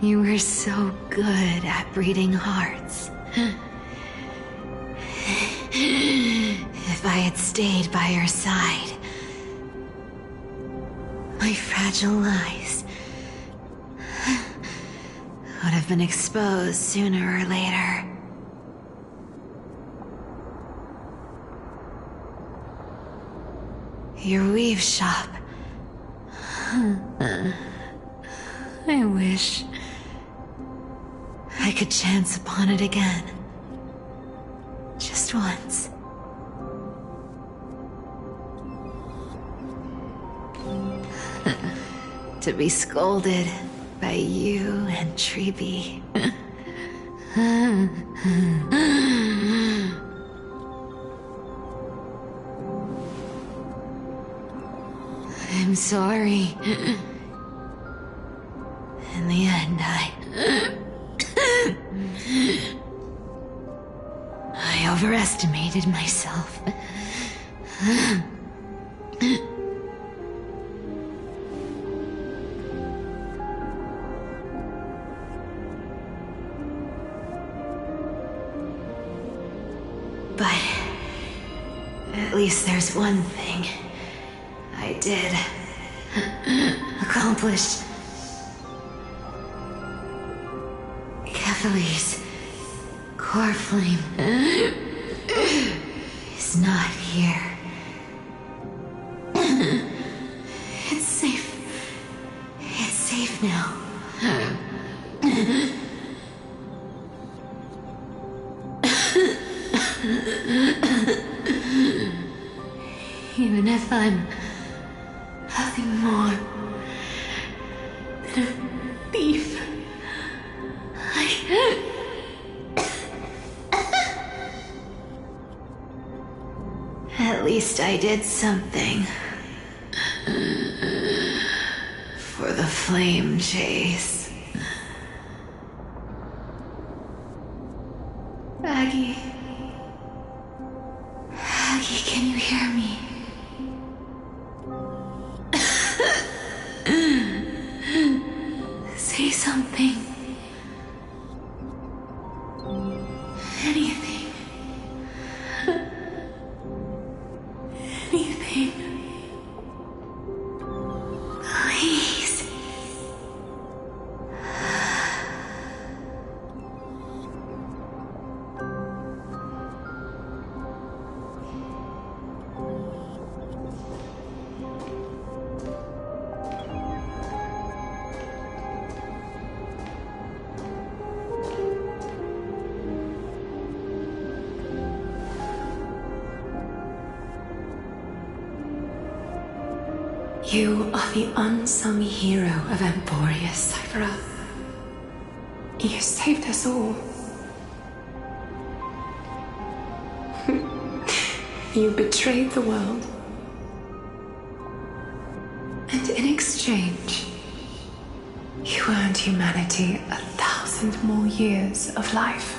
you were so good at breeding hearts. If I had stayed by your side, my fragile lies would have been exposed sooner or later. Your weave shop. I wish I could chance upon it again. Just once. To be scolded by you and Treeby. I'm sorry. In the end, I overestimated myself. But at least there's one thing I did accomplish. Kephalie's core flame is not here. It's safe. It's safe now. Even if I'm nothing more than a thief, at least I did something for the flame chase. Aggie, can you hear me? Say something. Anything. Anything. Please. You are the unsung hero of Emporius, Cypher. You saved us all. You betrayed the world. And in exchange, you earned humanity 1,000 more years of life.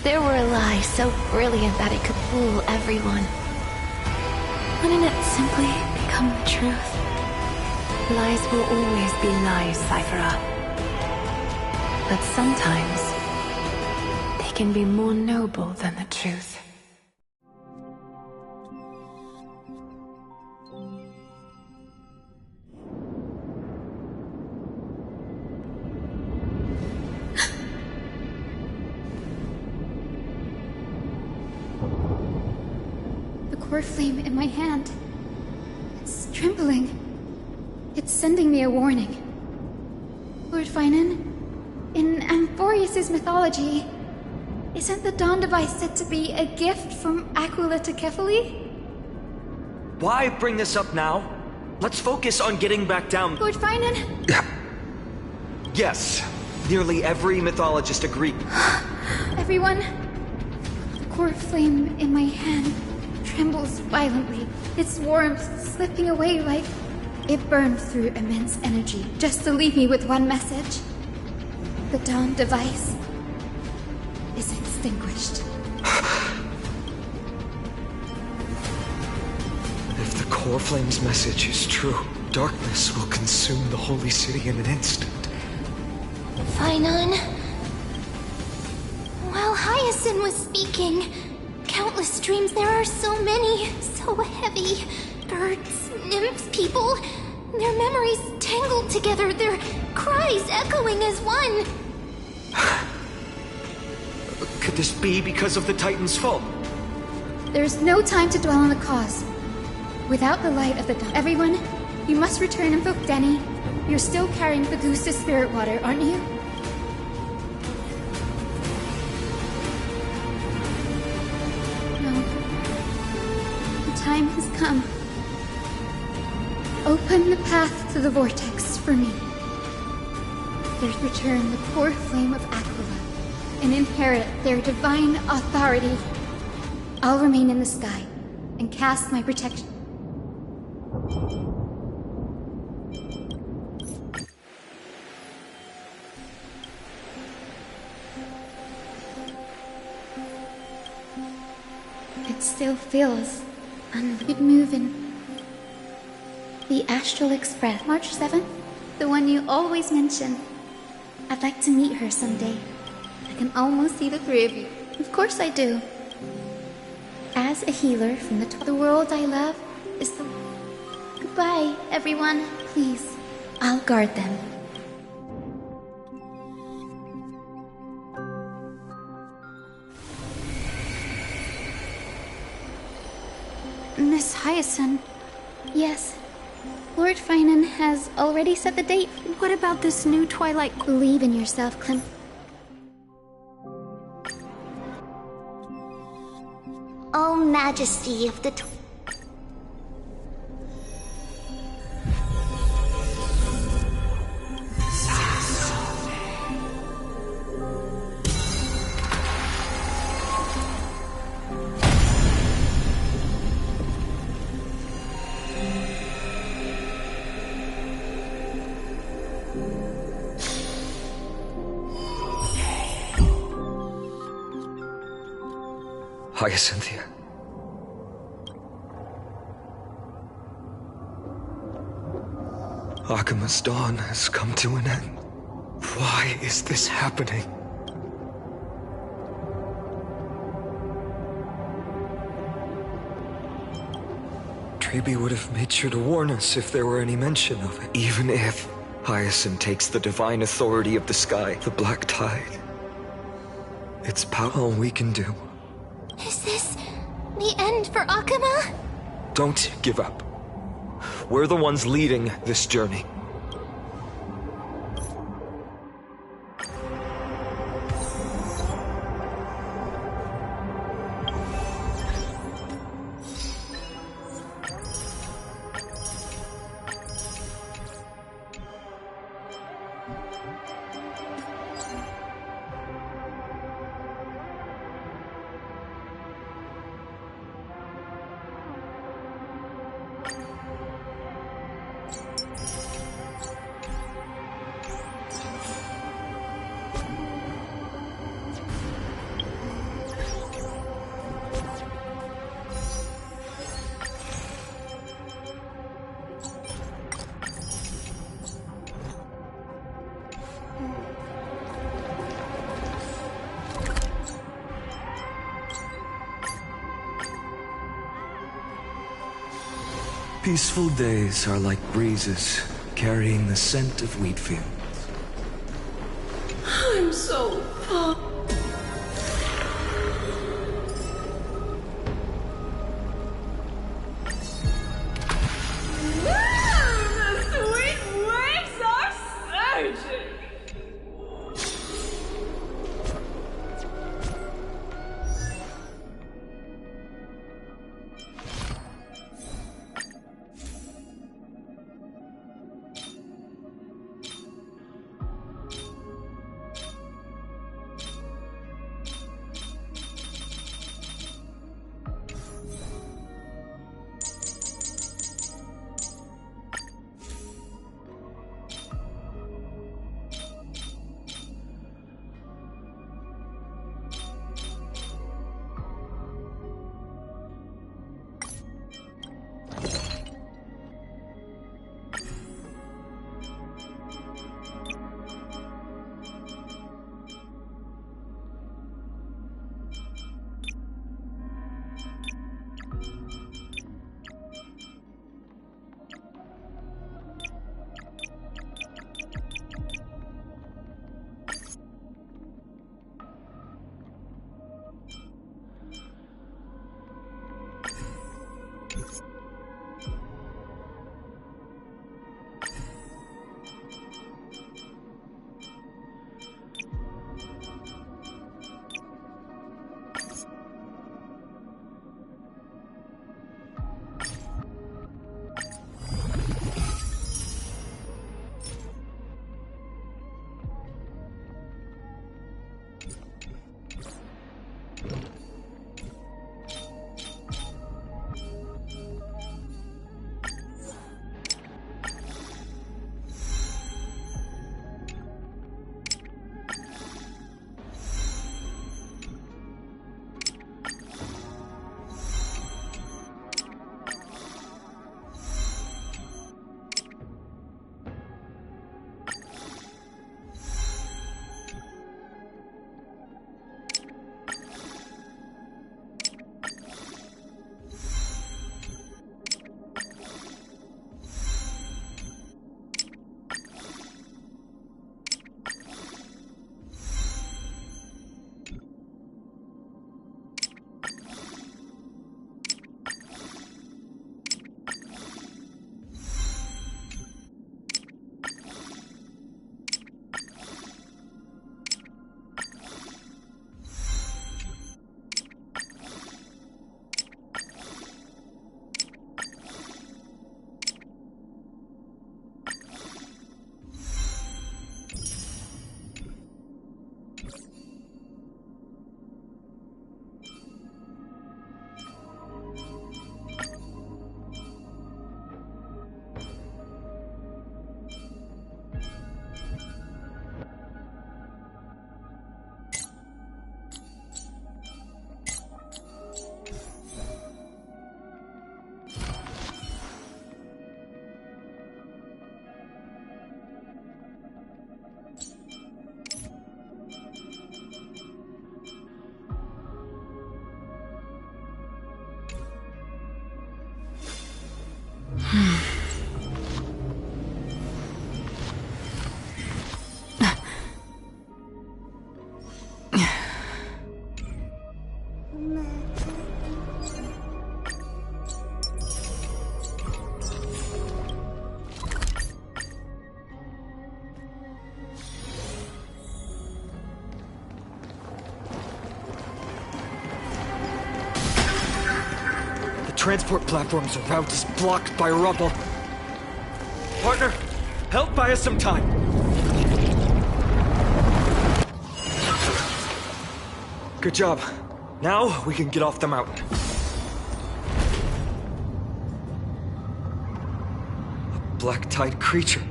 There were a lie so brilliant that it could fool everyone. Wouldn't it simply become the truth? Lies will always be lies, Cypher. But sometimes they can be more noble than the truth. Core flame in my hand. It's trembling. It's sending me a warning. Lord Finan, in Amphorius' mythology, isn't the Dawn device said to be a gift from Aquila to Kephalie? Why bring this up now? Let's focus on getting back down. Lord Finan? Yes, nearly every mythologist agreed. Everyone, the core flame in my hand trembles violently, its warmth slipping away like it burned through immense energy just to leave me with one message. The Dawn device is extinguished. If the core flame's message is true, darkness will consume the holy city in an instant. Finan. While Hyacinth was speaking, countless dreams, there are so many, so heavy. Birds, nymphs, people, their memories tangled together, their cries echoing as one. Could this be because of the Titan's fall? There's no time to dwell on the cause. Without the light of the dawn, everyone, you must return and invoke Denny. You're still carrying the Gusta's spirit water, aren't you? No. The time has come. Open the path to the vortex for me. There's return the core flame of Aquila and inherit their divine authority. I'll remain in the sky and cast my protection. It still feels unlimited moving. The Astral Express, March 7th, the one you always mention. I'd like to meet her someday. I can almost see the three of you. Of course I do. As a healer from the world I love is the... Goodbye, everyone. Please, I'll guard them. Miss Hyacinth. Yes. Lord Finan has already set the date. What about this new Twilight? Believe in yourself, Clem. O Majesty of the Hyacinthia. Akima's dawn has come to an end. Why is this happening? Trebi would have made sure to warn us if there were any mention of it. Even if Hyacinth takes the divine authority of the sky, the Black Tide. It's all we can do. Is this the end for Akuma? Don't give up. We're the ones leading this journey. Peaceful days are like breezes carrying the scent of wheat fields. I'm so pumped. The sweet waves are surging! transport platform's route is blocked by rubble. Partner, help buy us some time. Good job. Now we can get off the mountain. A black-tide creature.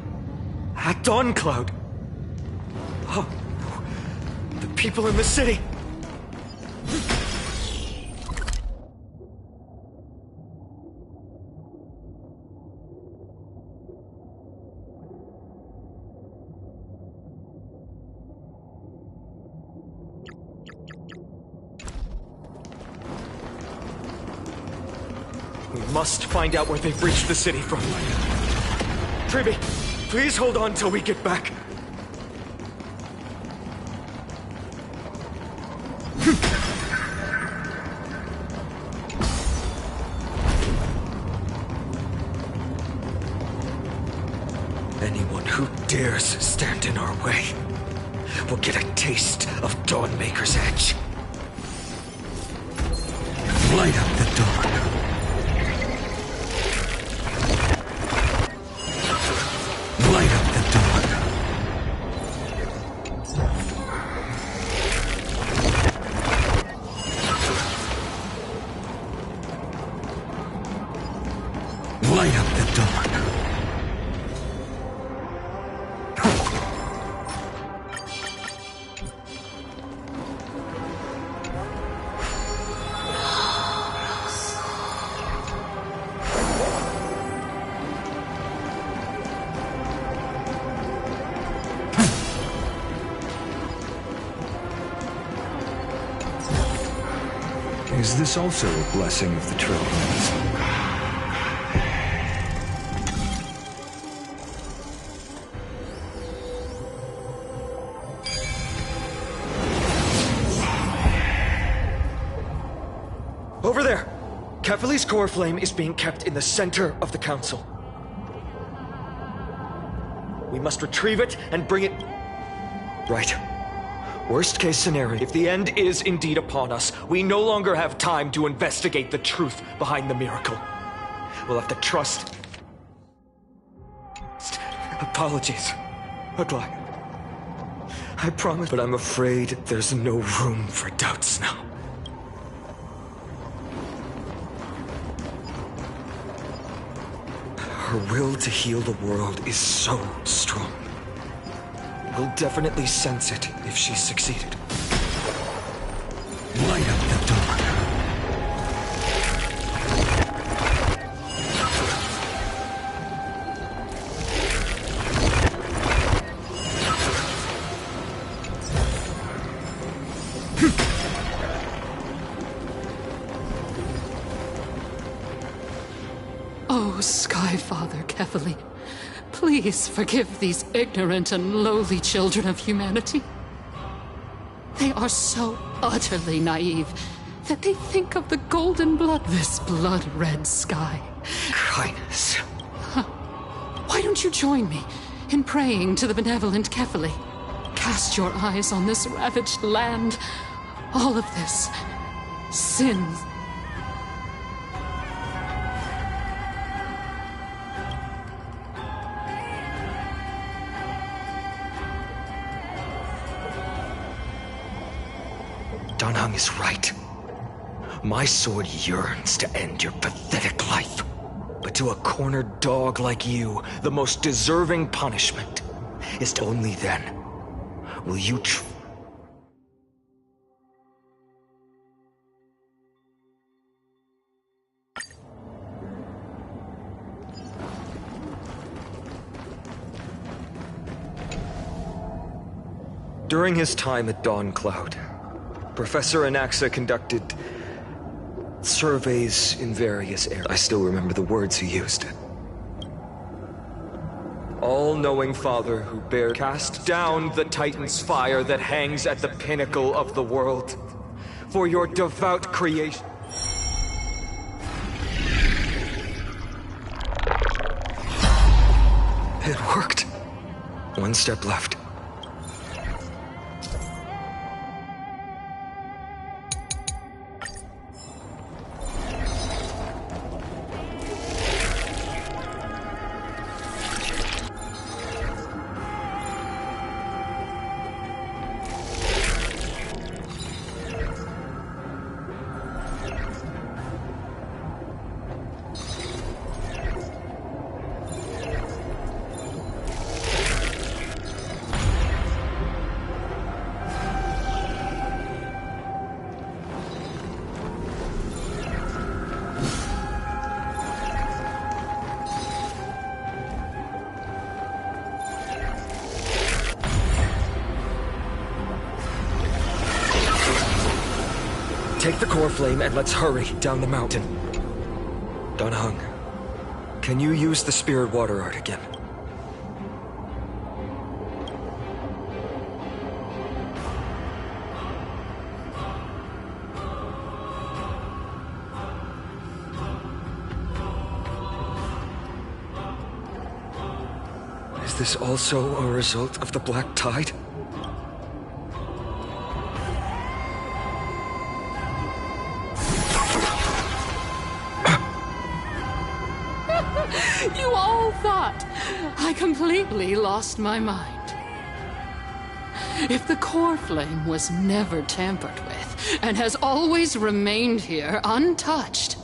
At Dawncloud. Oh, no. The people in the city. We must find out where they've reached the city from. Triby, please hold on till we get back. Anyone who dares stand in our way will get a taste of Dawnmaker's edge. Light up the dawn. Light up the dawn. Light up the dawn. Is this also a blessing of the Trailblaze? Over there! Kefali's core flame is being kept in the center of the council. We must retrieve it and bring it... Right. Worst case scenario, if the end is indeed upon us, we no longer have time to investigate the truth behind the miracle. We'll have to trust... Apologies, Aglaia. I promise, but I'm afraid there's no room for doubts now. Her will to heal the world is so strong. We'll definitely sense it if she's succeeded. Light up the dawn. Oh, Skyfather Kefali, please forgive these ignorant and lowly children of humanity. They are so utterly naive that they think of the golden blood, this blood-red sky. Highness. Why don't you join me in praying to the benevolent Kefali? Cast your eyes on this ravaged land. All of this sin. Dan Heng is right. My sword yearns to end your pathetic life. But to a cornered dog like you, the most deserving punishment is to only then will you During his time at Dawncloud, Professor Anaxa conducted surveys in various areas. I still remember the words he used. All-knowing Father who bears cast down the Titan's fire that hangs at the pinnacle of the world for your devout creation. It worked. One step left. Take the core flame and let's hurry down the mountain. Dan Heng, can you use the spirit water art again? Is this also a result of the Black Tide? You all thought I completely lost my mind. If the core flame was never tampered with and has always remained here untouched,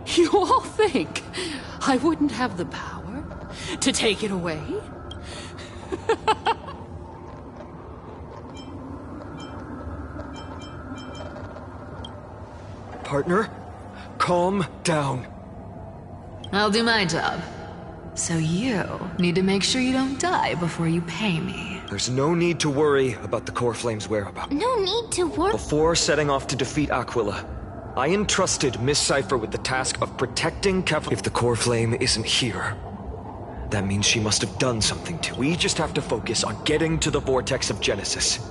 you all think I wouldn't have the power to take it away? Partner, calm down. I'll do my job. So you need to make sure you don't die before you pay me. There's no need to worry about the core flame's whereabouts. No need to worry. Before setting off to defeat Aquila, I entrusted Miss Cipher with the task of protecting Kefla. If the core flame isn't here, that means she must have done something to. We just have to focus on getting to the vortex of Genesis,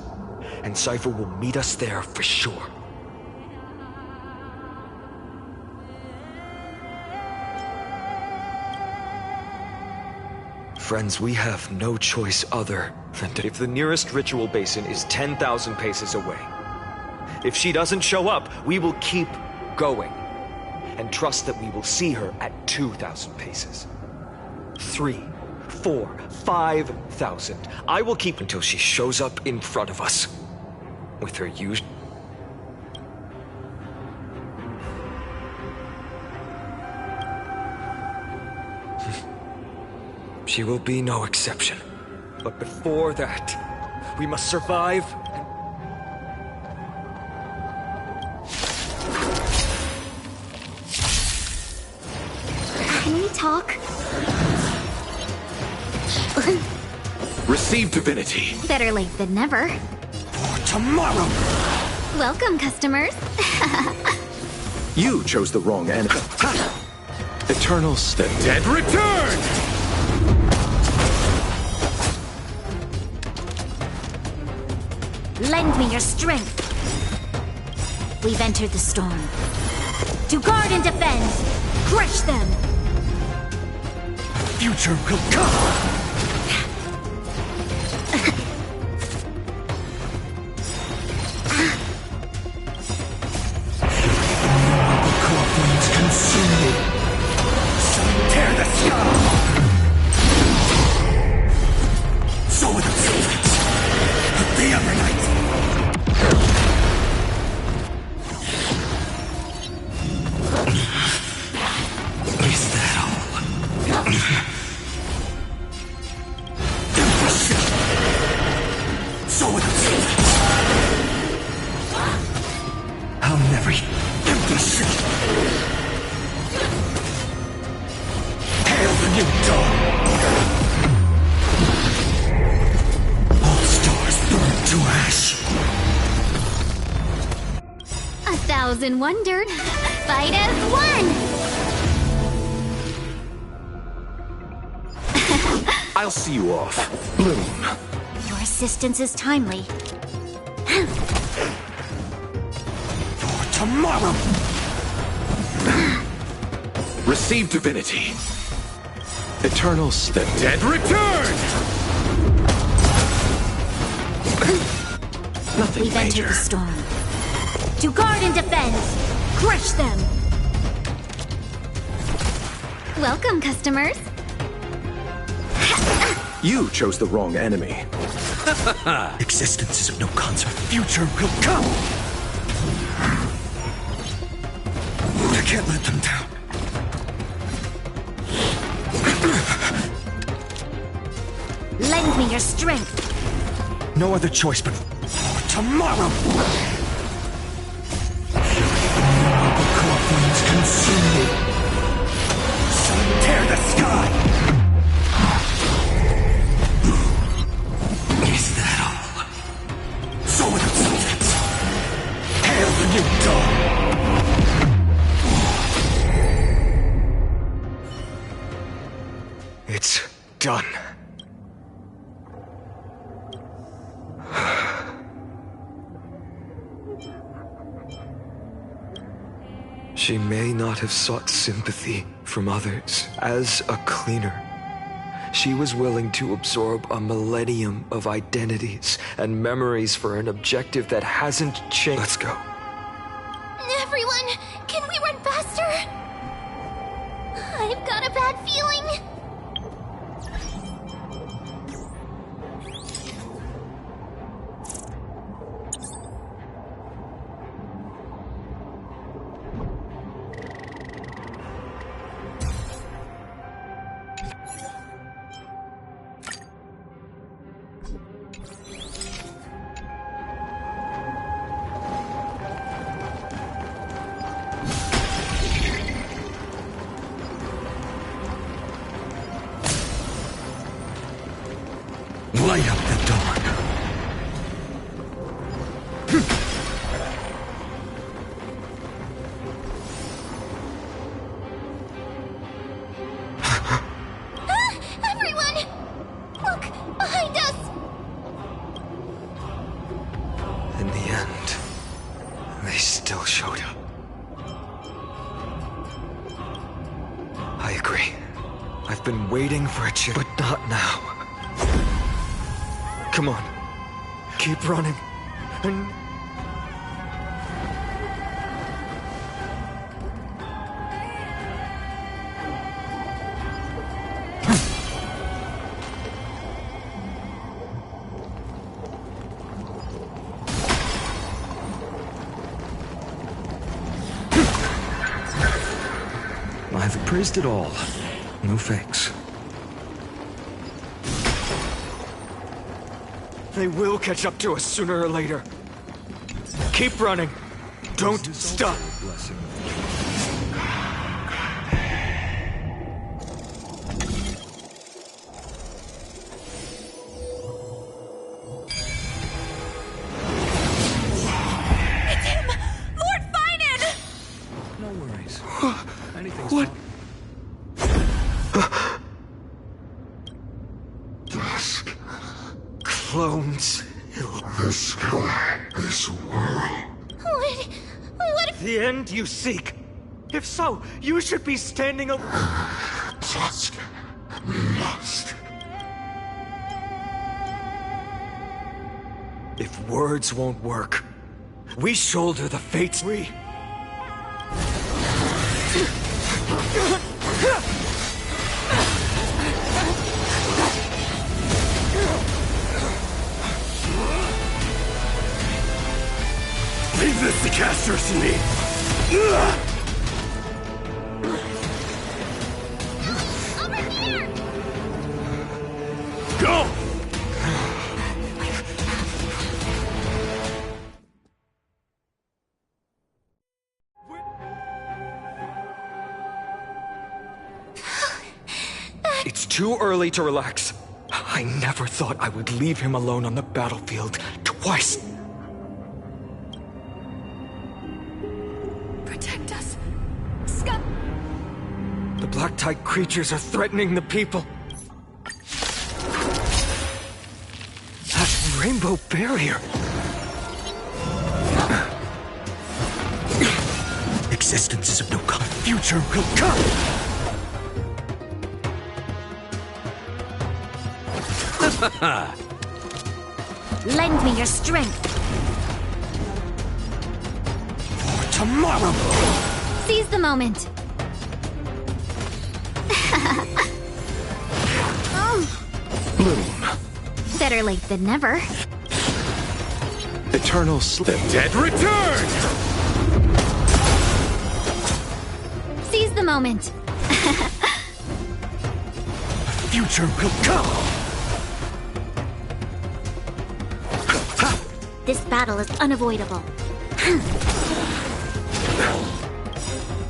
and Cipher will meet us there for sure. Friends, we have no choice other than to... If the nearest ritual basin is 10,000 paces away, if she doesn't show up, we will keep going and trust that we will see her at 2,000 paces. 3, 4, 5,000. I will keep until she shows up in front of us with her usual... She will be no exception. But before that, we must survive and... Can we talk? Receive divinity. Better late than never. For tomorrow. Welcome, customers. You chose the wrong enemy. Eternal the dead return! Lend me your strength. We've entered the storm. To guard and defend, crush them. Future will come. Tear the sky! So with the other night! Is that all? So with I'll never eat empty shit! Hail the new dawn! All stars burn to ash! 1,000 wondered. Fight as one! I'll see you off, Bloom. Your assistance is timely. For tomorrow! Receive divinity. Eternals, the dead return! Nothing We've major. entered the storm. To guard and defend, crush them. Welcome, customers. You chose the wrong enemy. Existence is of no consequence. Future will come! I can't let them down. Lend me your strength. No other choice but for tomorrow! The core flames consume me. Tear the sky! Is that all? So with substance. Hail the done. She may not have sought sympathy from others. As a cleaner, she was willing to absorb a millennium of identities and memories for an objective that hasn't changed. Let's go. Everyone, can we run faster? I've got a bad feeling. Light up the dawn. Everyone! Look, behind us! In the end, they still showed up. I agree. I've been waiting for a chance, but not now. Come on. Keep running. And... I've appraised it all. No fakes. They will catch up to us sooner or later. Keep running. Don't stop. It's him! Lord Finan! No worries. Anything's What? Dusk. Clones. The sky is world. What if... The end you seek. If so, you should be standing Dusk. Must. If words won't work, we shoulder the fates. Leave this to Casters and me. Over here! Go! It's too early to relax. I never thought I would leave him alone on the battlefield twice. Protect us. Scum. The black tide creatures are threatening the people. That rainbow barrier. Existence is of no kind. Future will come. Lend me your strength. For tomorrow. Seize the moment. Bloom. Better late than never. Eternal sleep. The dead return! Seize the moment. Future will come. This battle is unavoidable.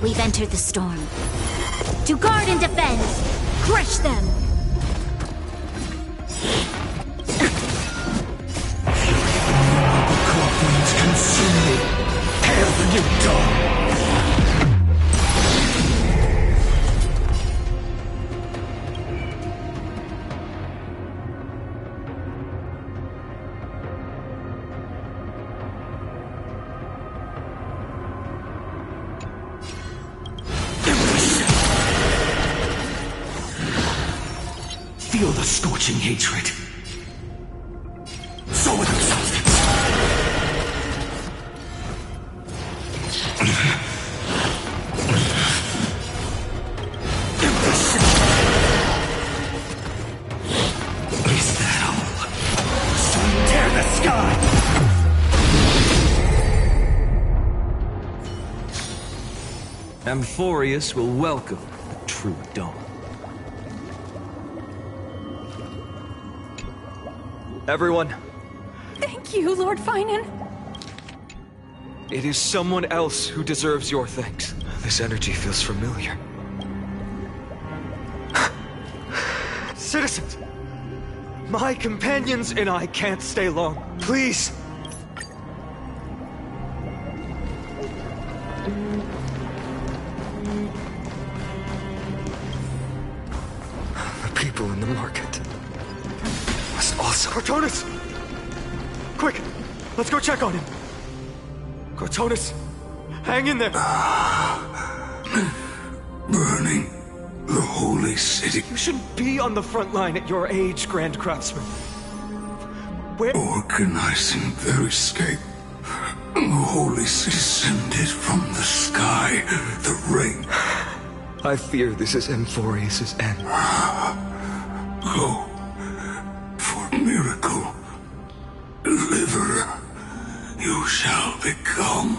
We've entered the storm. To guard and defend! Crush them! Clockworks consume me. Hail the new dawn! feel the scorching hatred. So with them substance. Is that all? So tear the sky! Amphorius will welcome the true dawn. Everyone, Thank you, Lord Finan. it is someone else who deserves your thanks. This energy feels familiar. Citizens, my companions and I can't stay long. Please. The people in the market must also... Cortonus! Quick, let's go check on him. Cortonus, hang in there. Burning the holy city. You shouldn't be on the front line at your age, Grand Craftsman. Where? Organizing their escape. The holy city descended from the sky. The rain. I fear this is Amphorius' end. Go for miracle. Deliverer, you shall become.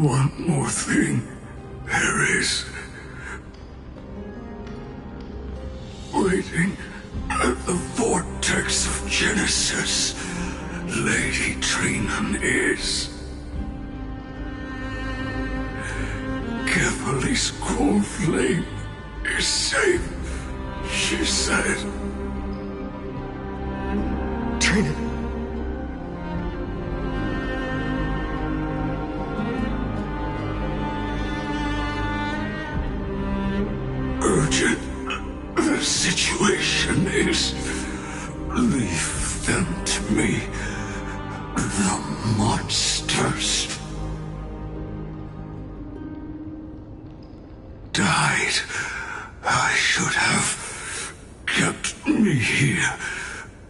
One more thing there is. Waiting at the vortex of Genesis, Lady Trinan is. Kefali's coal flame is safe, she said. Trinan. Urgent. The situation is... Leave them to me. The monsters. Died. I should have kept me here.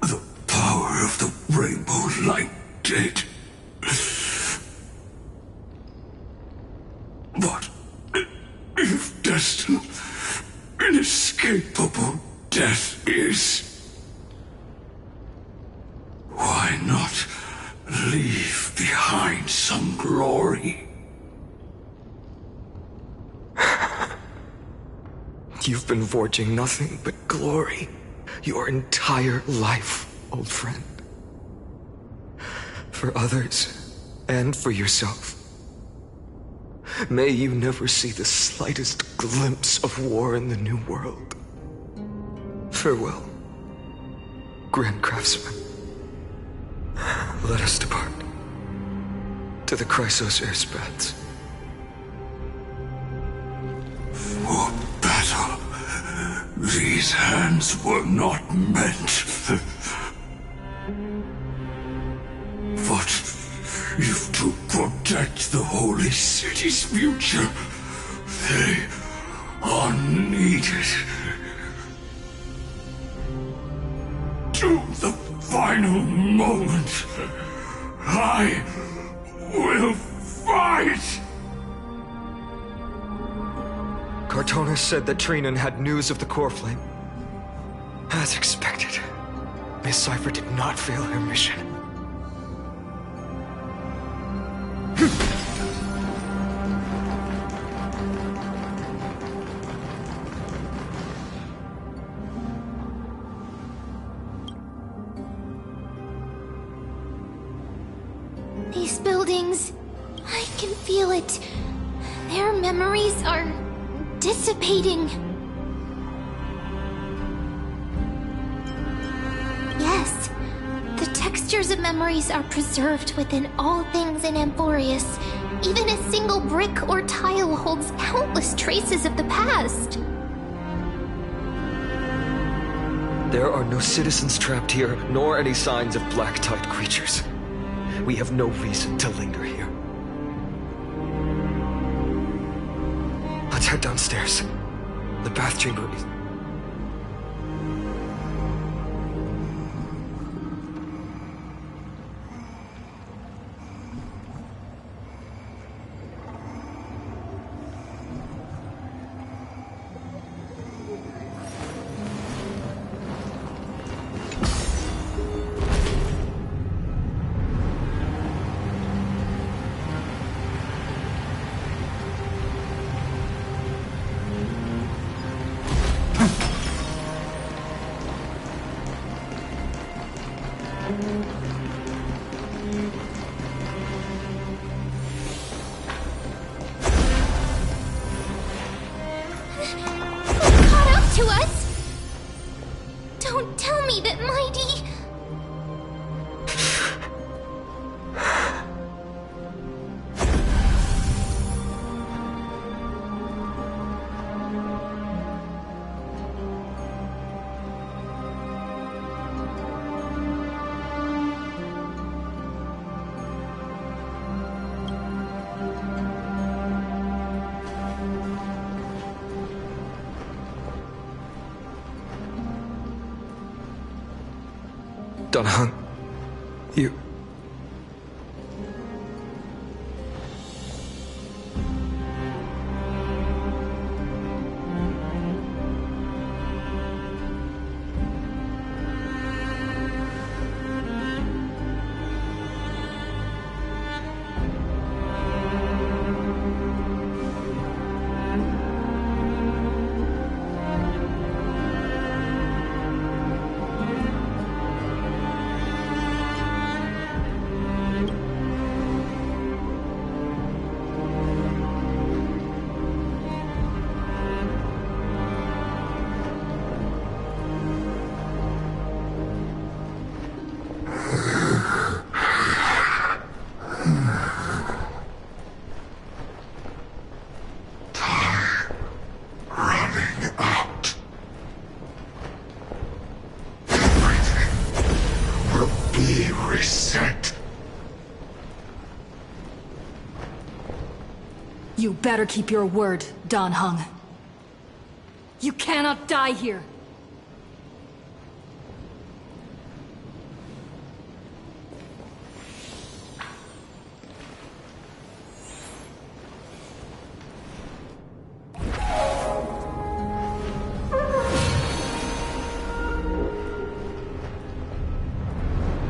The power of the rainbow light did. But if destined, inescapable death is, why not leave behind some glory? You've been forging nothing but glory your entire life, old friend. For others, and for yourself. May you never see the slightest glimpse of war in the New World. Farewell, Grand Craftsman. Let us depart to the Chrysos airspaths. For battle, these hands were not meant. But if to protect the Holy City's future, they are needed. To the final moment, I will fight! Cartonis said that Trinan had news of the core flame. As expected, Miss Cipher did not fail her mission. These buildings, I can feel it. Their memories are dissipating. Yes, the textures of memories are preserved within all things in Amphorius. Even a single brick or tile holds countless traces of the past. There are no citizens trapped here, nor any signs of black-tide creatures. We have no reason to linger here. Let's head downstairs. The bath chamber is... Caught up to us? Don't tell me that Mighty... Dunhung, you... set. You better keep your word, Dan Heng. You cannot die here.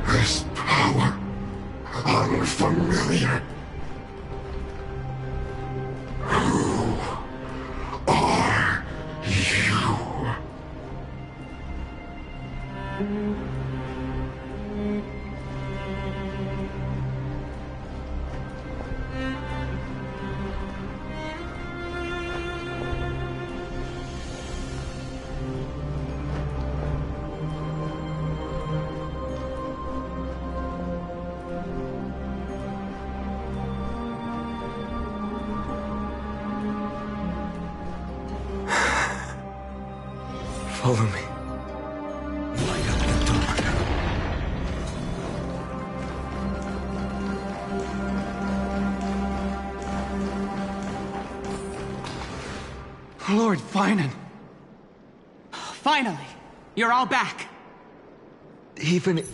This power, unfamiliar. Who are you? Follow me. Light up the dark. Lord Finan. Finally, you're all back. Even...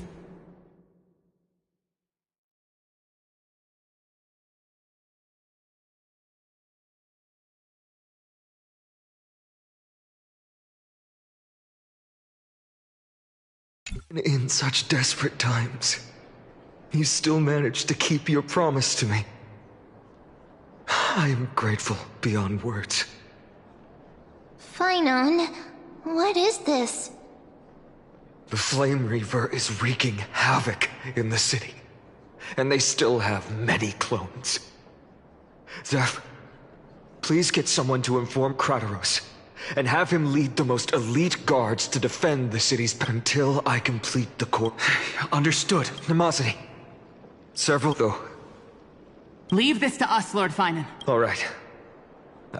in such desperate times, you still managed to keep your promise to me. I am grateful beyond words. Finan, what is this? The Flame Reaver is wreaking havoc in the city, and they still have many clones. Zeph, please get someone to inform Kratos, and have him lead the most elite guards to defend the cities until I complete the core. Understood. Nemazity. Several, though. Leave this to us, Lord Finan. All right.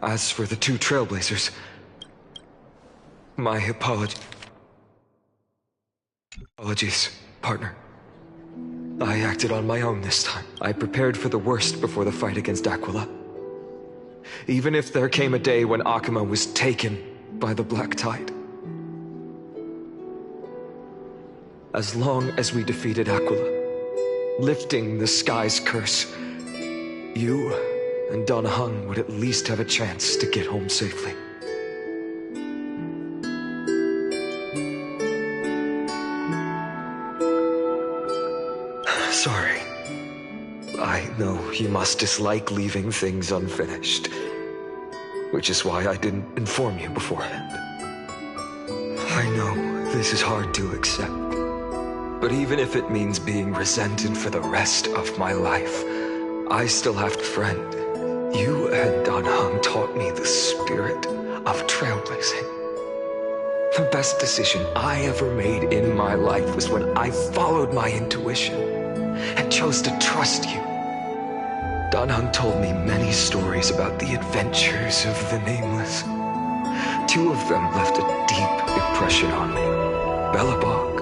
As for the two Trailblazers, my apologies, partner. I acted on my own this time. I prepared for the worst before the fight against Aquila. Even if there came a day when Akuma was taken by the Black Tide. As long as we defeated Aquila, lifting the sky's curse, you and Dan Heng would at least have a chance to get home safely. Sorry. I know you must dislike leaving things unfinished, which is why I didn't inform you beforehand. I know this is hard to accept, but even if it means being resented for the rest of my life, I still have a friend. You and Dan Heng taught me the spirit of trailblazing. The best decision I ever made in my life was when I followed my intuition and chose to trust you. Dan Heng told me many stories about the adventures of the Nameless. Two of them left a deep impression on me, Belobog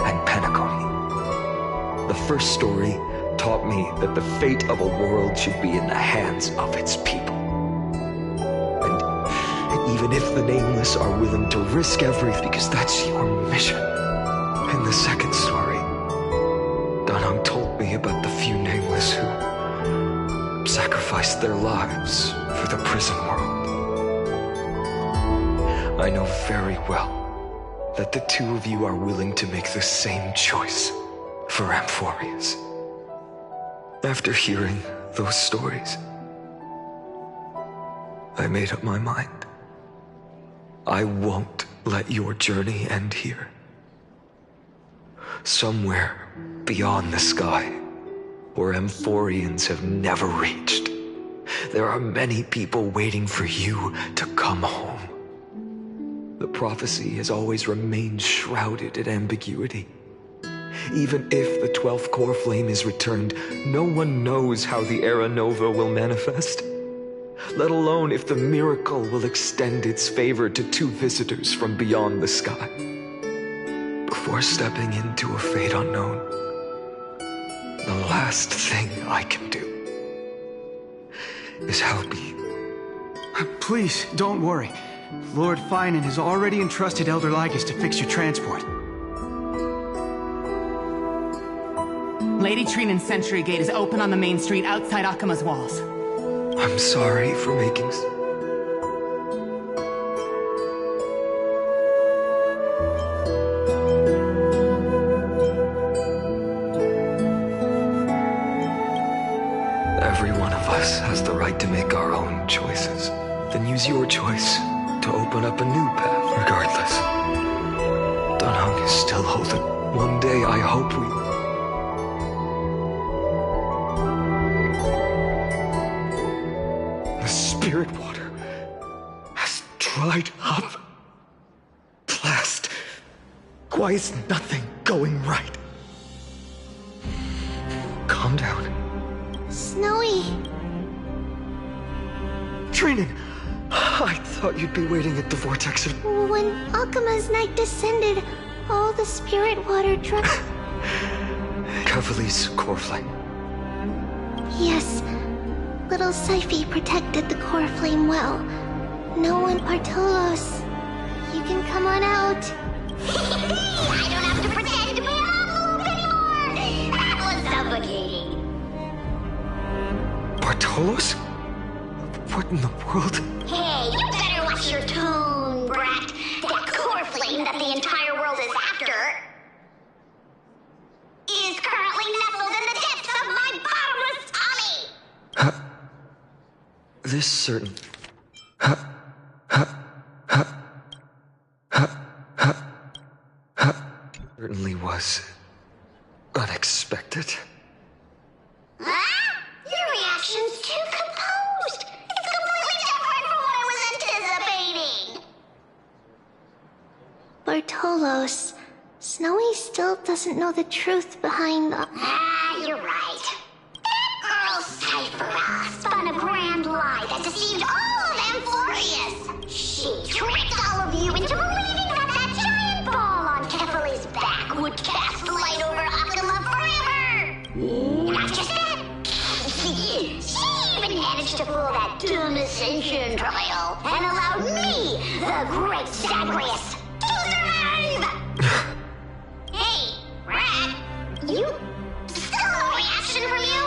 and Penacony. The first story taught me that the fate of a world should be in the hands of its people. And even if the Nameless are willing to risk everything, because that's your mission. In the second story, Dan Heng told me about the few Nameless who sacrificed their lives for the prison world. I know very well that the two of you are willing to make the same choice for Amphorius. After hearing those stories, I made up my mind. I won't let your journey end here. Somewhere beyond the sky, where Amphorians have never reached, there are many people waiting for you to come home. The prophecy has always remained shrouded in ambiguity. Even if the 12th core flame is returned, no one knows how the Era Nova will manifest, let alone if the miracle will extend its favor to two visitors from beyond the sky. Before stepping into a fate unknown, last thing I can do is help you. Please, don't worry. Lord Finan has already entrusted Elder Lygus to fix your transport. Lady Trinan's Sentry Gate is open on the main street outside Akima's walls. I'm sorry for making Every one of us has the right to make our own choices. Then use your choice to open up a new path. Regardless, Dan Heng is still holding. One day I hope we... The spirit water has dried up. Blast. Why is nothing going right? Calm down. Snowy. Trinan, I thought you'd be waiting at the vortex of... When Akima's night descended, all the spirit water dried. Kavali's core flame. Yes. Little Syphi protected the core flame well. No one, Bartolos. You can come on out. I don't have to pretend to be an envelope anymore! That was suffocating. Bartolos? What in the world? Hey, you better watch your tone, brat. That core flame that the entire world is after is currently nestled in the depths of my bottomless tummy! This certain... certainly was unexpected. Huh? Your reaction's too composed. It's completely different from what I was anticipating. Bartolos, Snowy still doesn't know the truth behind the... You're right. That girl Cyphera spun a grand lie that deceived all of Amphorius. She tricked all of you into believing that giant ball on Kefali's back would cast light over Akima forever. Not just that. She even managed to pull that dumb ascension trial and allowed me, the great Zagreus, to survive! Hey, Rat, you... still no reaction from you?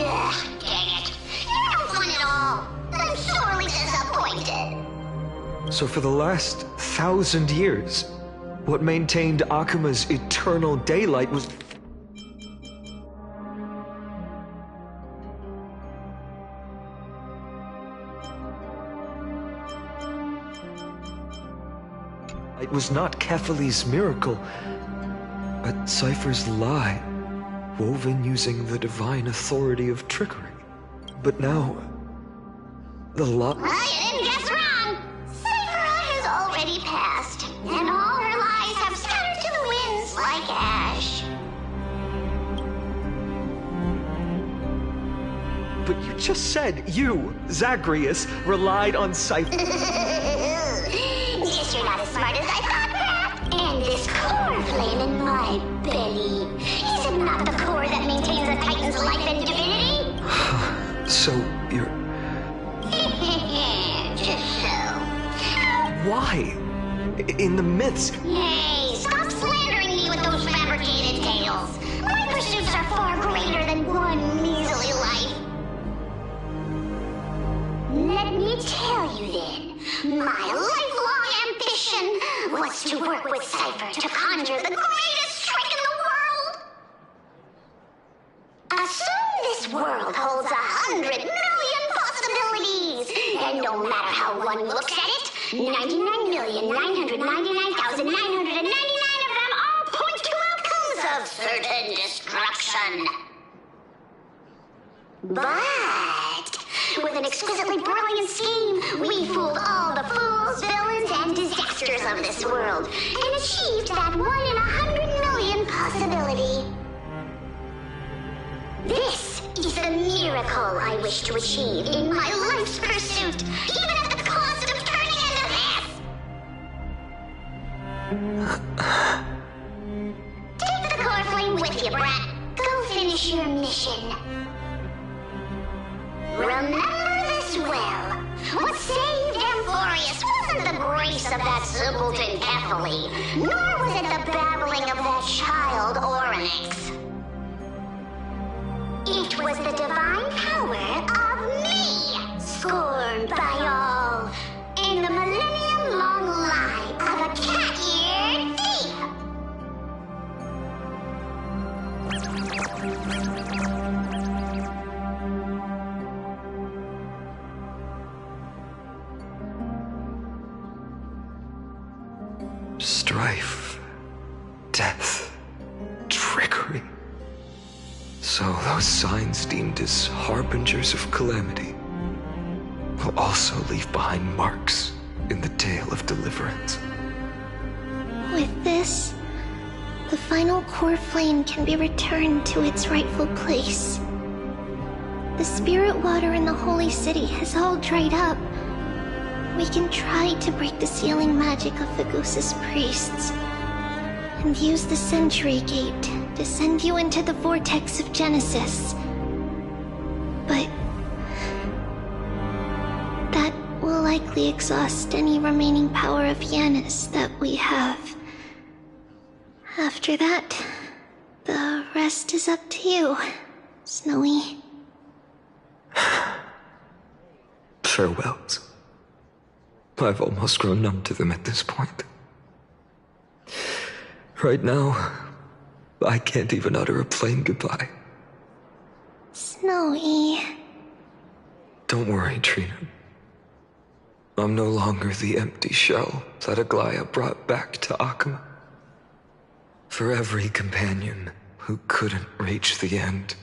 Ugh, dang it. You're no fun at all. I'm sorely disappointed. So for the last 1,000 years, what maintained Akima's eternal daylight was... It was not Kefali's miracle, but Cypher's lie, woven using the divine authority of trickery. But now, the lie... Well, you didn't guess wrong. Cyphera has already passed, and all her lies have scattered to the winds like ash. But you just said you, Zagreus, relied on Cypher. Guess you're not as smart as I thought, Rat. And this core flame in my belly, is it not the core that maintains a Titan's life and divinity? So, you're... Just so. Why? In the myths... Hey, stop slandering me with those fabricated tales. My pursuits are far greater than one measly life. Let me tell you then, my lifelong ambition was to work with Cypher to conjure the greatest trick in the world. Assume this world holds 100 million possibilities, and no matter how one looks at it, 99,999,999 of them all point to outcomes of certain destruction. But with an exquisitely brilliant scheme, we fooled all the fools, villains, and disasters of this world, and achieved that 1 in 100 million possibility. This is the miracle I wish to achieve in my life's pursuit, even at the cost of turning into this! Take the core flame with you, brat. Go finish accomplish your mission. Remember this well. What saved Amphorius wasn't the grace of that simpleton Kefali, nor was it the babbling of that child Oryx. It was the divine power of me, scorned by all, in the millennium-long lie of a cat-eared thief. Strife, death, trickery. So those signs deemed as harbingers of calamity will also leave behind marks in the tale of deliverance. With this, the final core flame can be returned to its rightful place. The spirit water in the holy city has all dried up. We can try to break the sealing magic of Fagusis priests and use the Century Gate to send you into the vortex of Genesis. But that will likely exhaust any remaining power of Janus that we have. After that, the rest is up to you, Snowy. Farewells. I've almost grown numb to them at this point. Right now, I can't even utter a plain goodbye. Snowy. Don't worry, Trina. I'm no longer the empty shell that Aglaya brought back to Akama. For every companion who couldn't reach the end,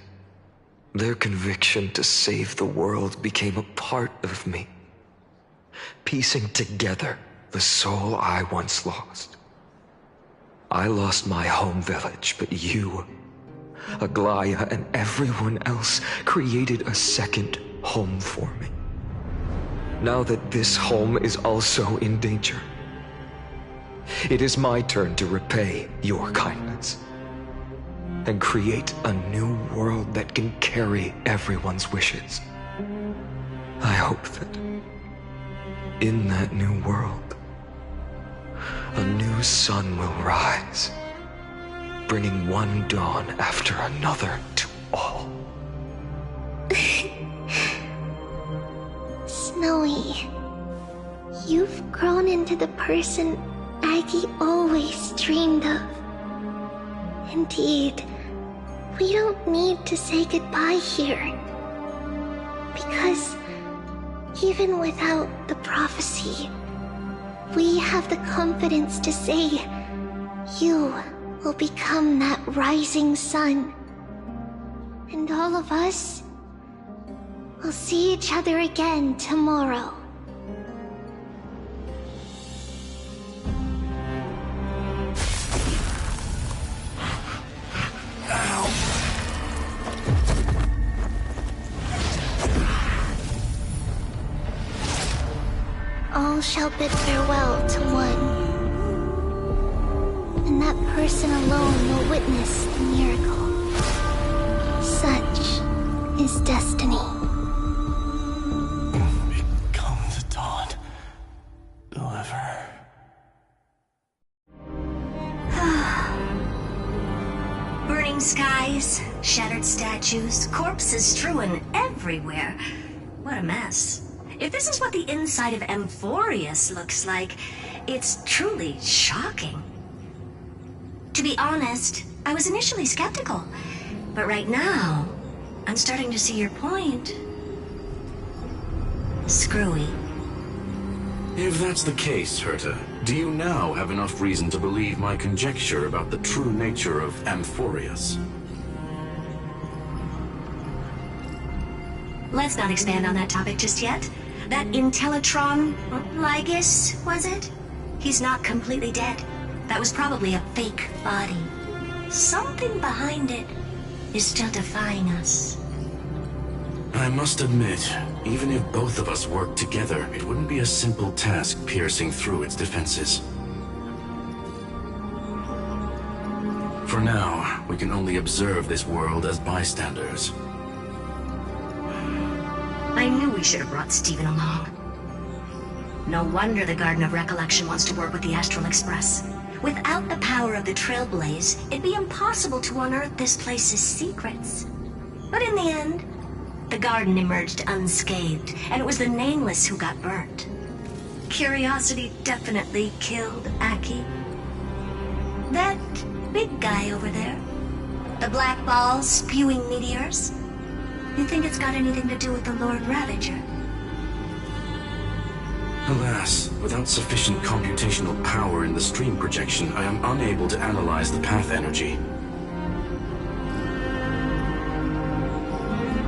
their conviction to save the world became a part of me, piecing together the soul I once lost. I lost my home village, but you, Aglaya, and everyone else created a second home for me. Now that this home is also in danger, it is my turn to repay your kindness and create a new world that can carry everyone's wishes. I hope that in that new world, a new sun will rise, bringing one dawn after another to all. Snowy, you've grown into the person Aggie always dreamed of. Indeed, we don't need to say goodbye here. Because even without the prophecy, we have the confidence to say you will become that rising sun. And all of us will see each other again tomorrow. All shall bid farewell to one, and that person alone will witness the miracle. Such is destiny. Become the dawn. Deliver. Burning skies, shattered statues, corpses strewn everywhere. What a mess. If this is what the inside of Amphorius looks like, it's truly shocking. To be honest, I was initially skeptical, but right now, I'm starting to see your point. Screwy. If that's the case, Herta, do you now have enough reason to believe my conjecture about the true nature of Amphorius? Let's not expand on that topic just yet. That Intellitron, Lygus, was it? He's not completely dead. That was probably a fake body. Something behind it is still defying us. I must admit, even if both of us worked together, it wouldn't be a simple task piercing through its defenses. For now, we can only observe this world as bystanders. I knew we should have brought Stephen along. No wonder the Garden of Recollection wants to work with the Astral Express. Without the power of the Trailblaze, it'd be impossible to unearth this place's secrets. But in the end, the garden emerged unscathed, and it was the Nameless who got burnt. Curiosity definitely killed Aki. That big guy over there, the black ball spewing meteors, you think it's got anything to do with the Lord Ravager? Alas, without sufficient computational power in the stream projection, I am unable to analyze the path energy.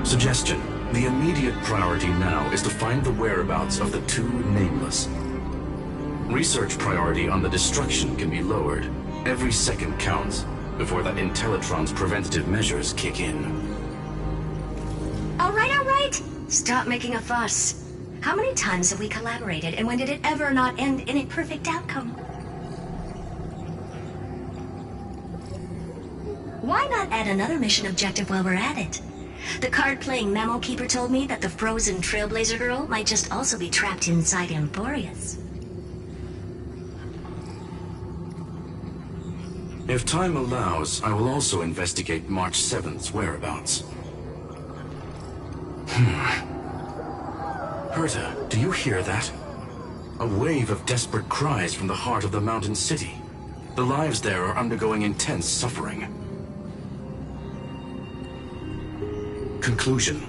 Suggestion. The immediate priority now is to find the whereabouts of the two Nameless. Research priority on the destruction can be lowered. Every second counts before that Intellitron's preventative measures kick in. All right. Stop making a fuss. How many times have we collaborated, and when did it ever not end in a perfect outcome? Why not add another mission objective while we're at it? The card-playing memo keeper told me that the frozen Trailblazer girl might just also be trapped inside Emporius. If time allows, I will also investigate March 7th's whereabouts. Herta, do you hear that? A wave of desperate cries from the heart of the mountain city. The lives there are undergoing intense suffering. Conclusion.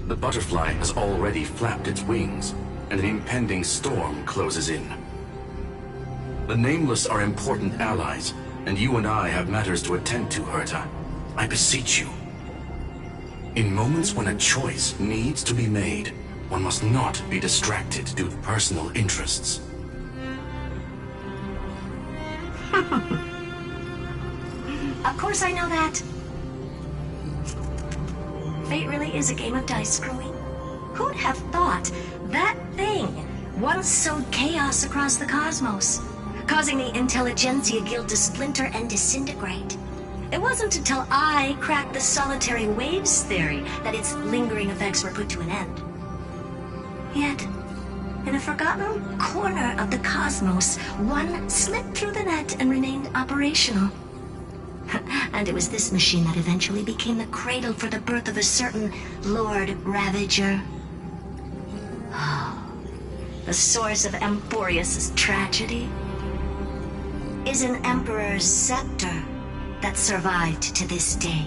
The butterfly has already flapped its wings, and an impending storm closes in. The Nameless are important allies, and you and I have matters to attend to, Herta. I beseech you. In moments when a choice needs to be made, one must not be distracted due to personal interests. Of course I know that. Fate really is a game of dice screwing. Who'd have thought that thing once sowed chaos across the cosmos, causing the Intelligentsia Guild to splinter and disintegrate? It wasn't until I cracked the solitary waves theory that its lingering effects were put to an end. Yet, in a forgotten corner of the cosmos, one slipped through the net and remained operational. And it was this machine that eventually became the cradle for the birth of a certain Lord Ravager. Oh, the source of Emporius' tragedy is an Emperor's scepter that survived to this day.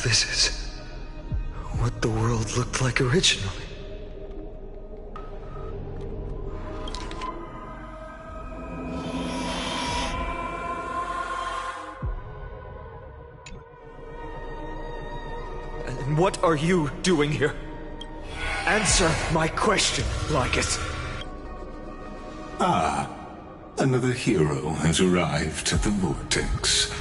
This is what the world looked like originally. And what are you doing here? Answer my question, Lycus. Ah, another hero has arrived at the Vortex.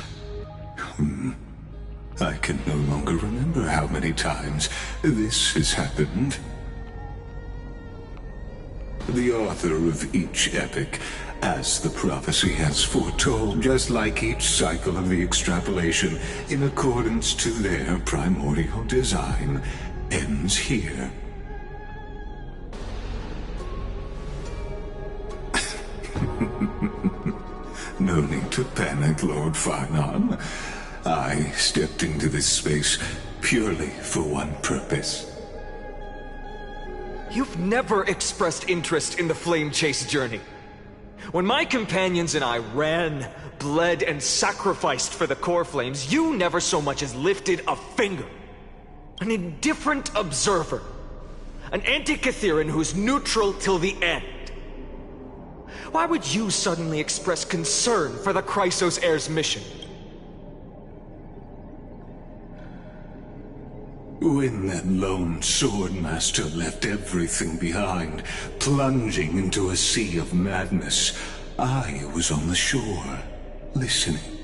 I can no longer remember how many times this has happened. The author of each epic, as the prophecy has foretold, just like each cycle of the extrapolation, in accordance to their primordial design, ends here. No need to panic, Lord Farnon. I stepped into this space purely for one purpose. You've never expressed interest in the Flame Chase journey. When my companions and I ran, bled, and sacrificed for the core flames, you never so much as lifted a finger. An indifferent observer. An Antikytheran who's neutral till the end. Why would you suddenly express concern for the Chrysos Heir's mission? When that lone swordmaster left everything behind, plunging into a sea of madness, I was on the shore, listening.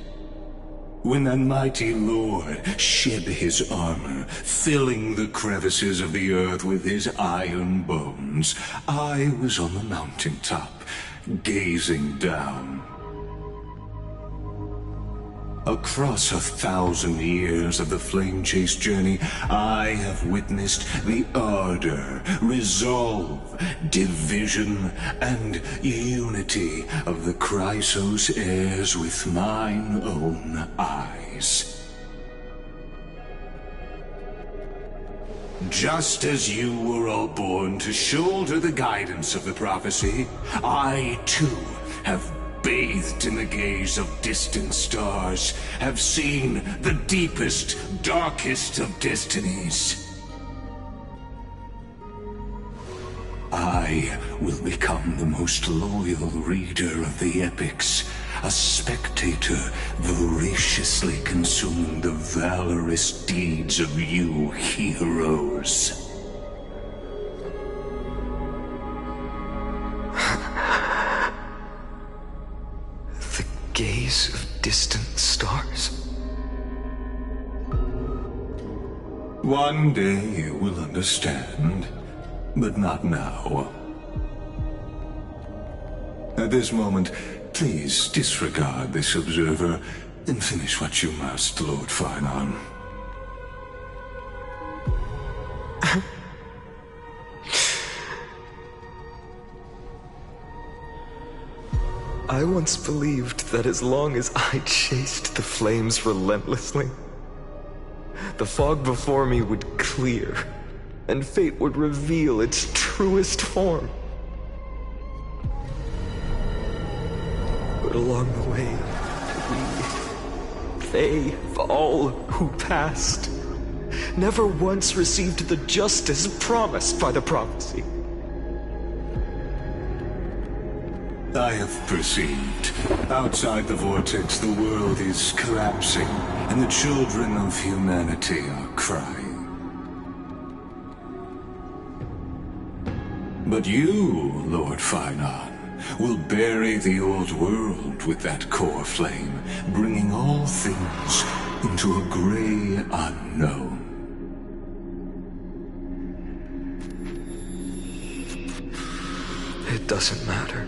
When that mighty lord shed his armor, filling the crevices of the earth with his iron bones, I was on the mountaintop, gazing down. Across 1,000 years of the Flame Chase journey, I have witnessed the ardor, resolve, division, and unity of the Chrysos heirs with mine own eyes. Just as you were all born to shoulder the guidance of the prophecy, I too have bathed in the gaze of distant stars, have seen the deepest, darkest of destinies. I will become the most loyal reader of the epics, a spectator voraciously consuming the valorous deeds of you heroes. Gaze of distant stars. One day you will understand, but not now. At this moment, please disregard this observer and finish what you must, Lord Farnon. I once believed that as long as I chased the flames relentlessly, the fog before me would clear, and fate would reveal its truest form. But along the way, they, all who passed, never once received the justice promised by the prophecy. I have perceived. Outside the vortex, the world is collapsing, and the children of humanity are crying. But you, Lord Farnon, will bury the old world with that core flame, bringing all things into a gray unknown. It doesn't matter.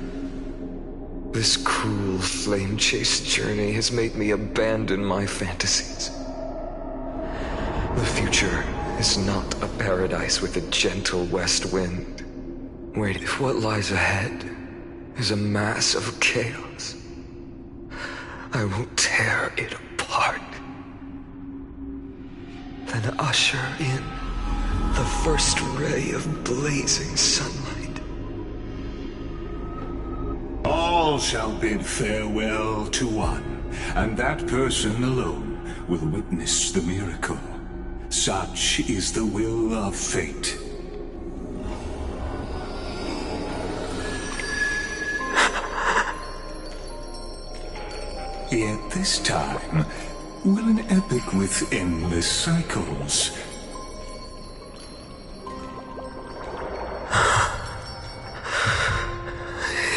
This cruel flame chase journey has made me abandon my fantasies. The future is not a paradise with a gentle west wind. Wait, if what lies ahead is a mass of chaos, I will tear it apart. Then usher in the first ray of blazing sunlight. All shall bid farewell to one, and that person alone will witness the miracle. Such is the will of fate. Yet this time, will an epic with endless cycles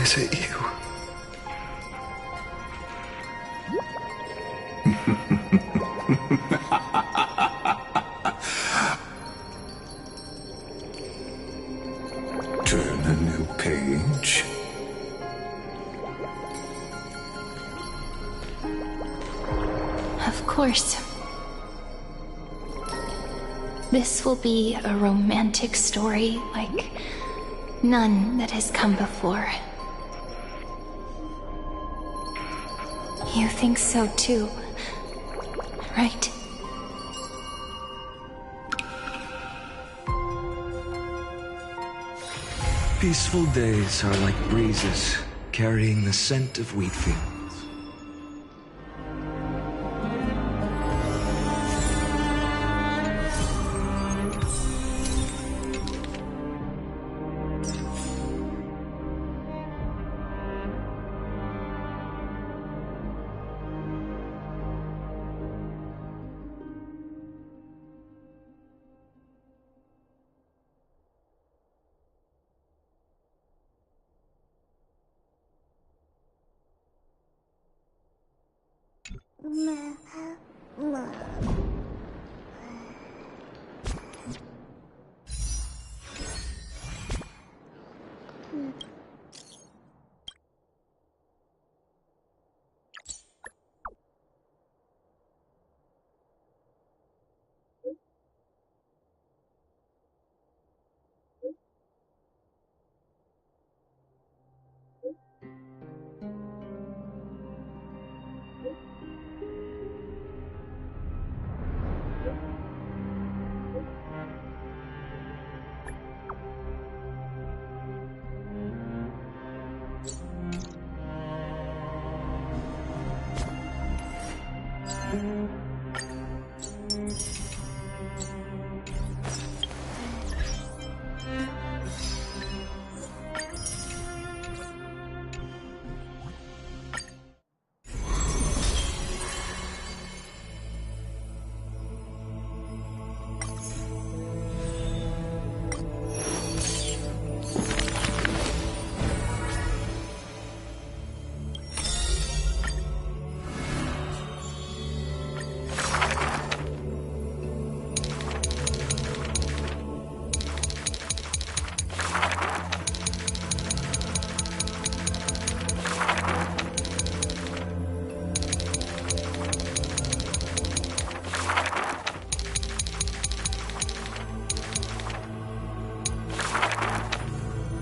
Is it you? Turn a new page. Of course. This will be a romantic story like none that has come before. You think so too, right? Peaceful days are like breezes carrying the scent of wheat fields.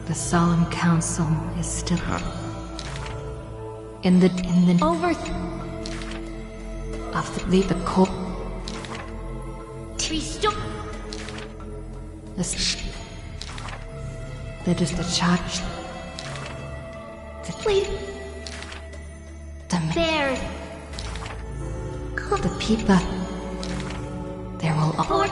The solemn council is still in the over of the court. That is the charge. Wait. There. The people. There will all.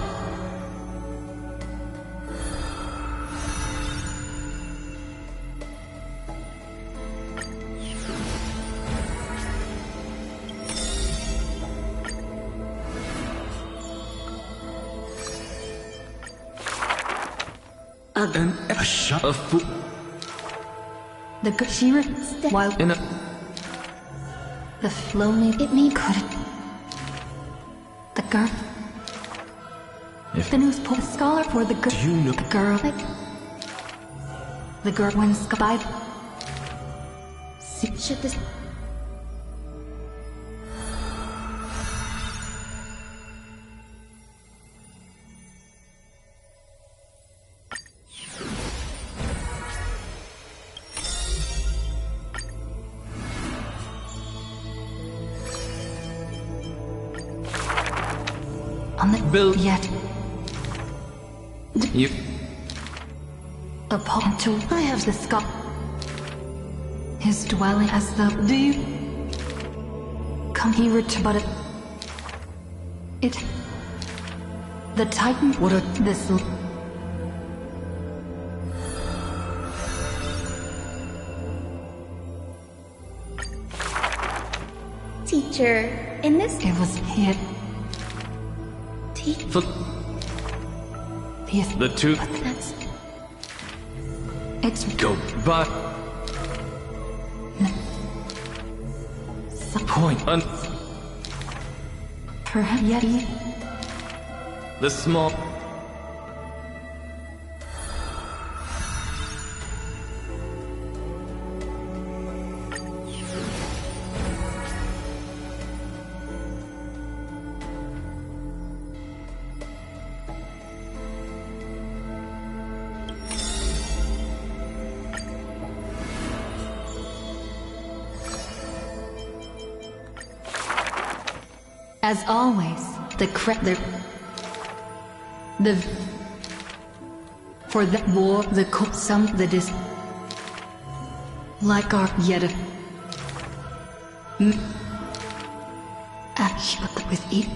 A shot of food. The Gashira while In a the flow may it may could it. The girl. If The news pulled scholar for the girl. you know The girl. The girl wins by. Should this... On the Bill. Yet. You Upon to I have the Scot. His dwelling as the do you come here to but it the Titan would this Teacher, in this... it was here for yes the two But that's... it's go by. Point on perhaps yet the small. as always the for the war the cook some that is like our yet but with it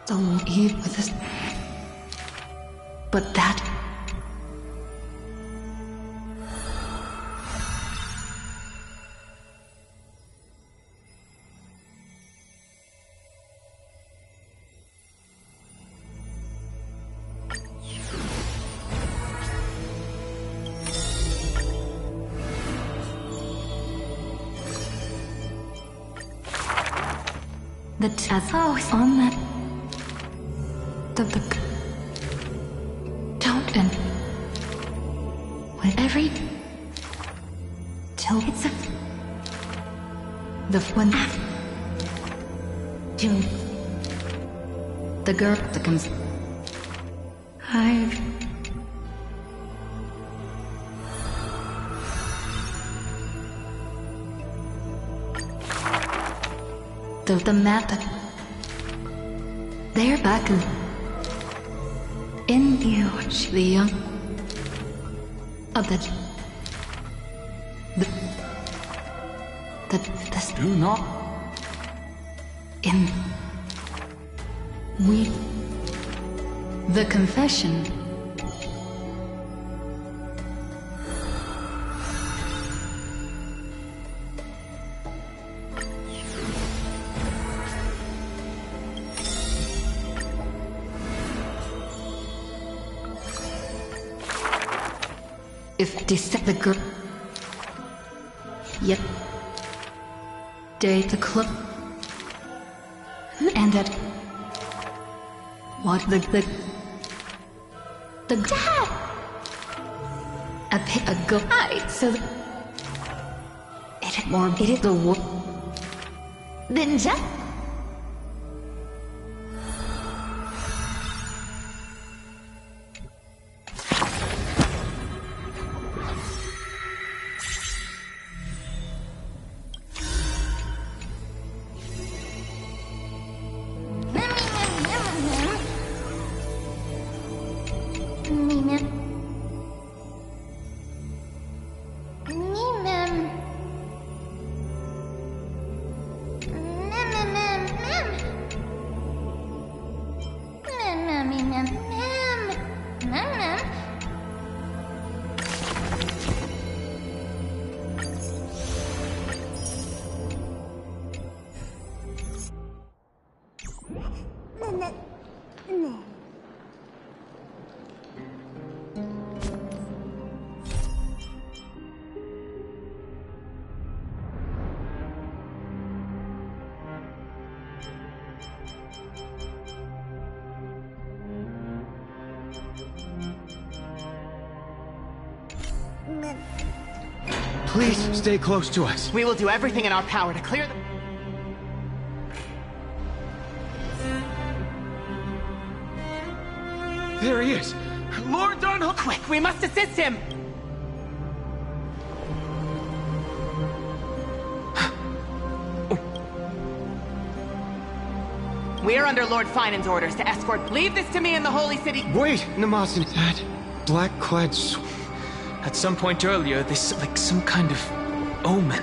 so here with us but that The house on that. The don't and with every till it's a the one June the girl that comes I've the map they're back in you the young of the do not in we the confession if the girl yep date the club and at what the dad a guy so it more it is the war then just Please stay close to us. We will do everything in our power to clear the... There he is! Lord Darnhold! Quick, we must assist him! We are under Lord Finan's orders to escort... Leave this to me in the Holy City... Wait, Namasin. That black-clad... At some point earlier, this like some kind of omen.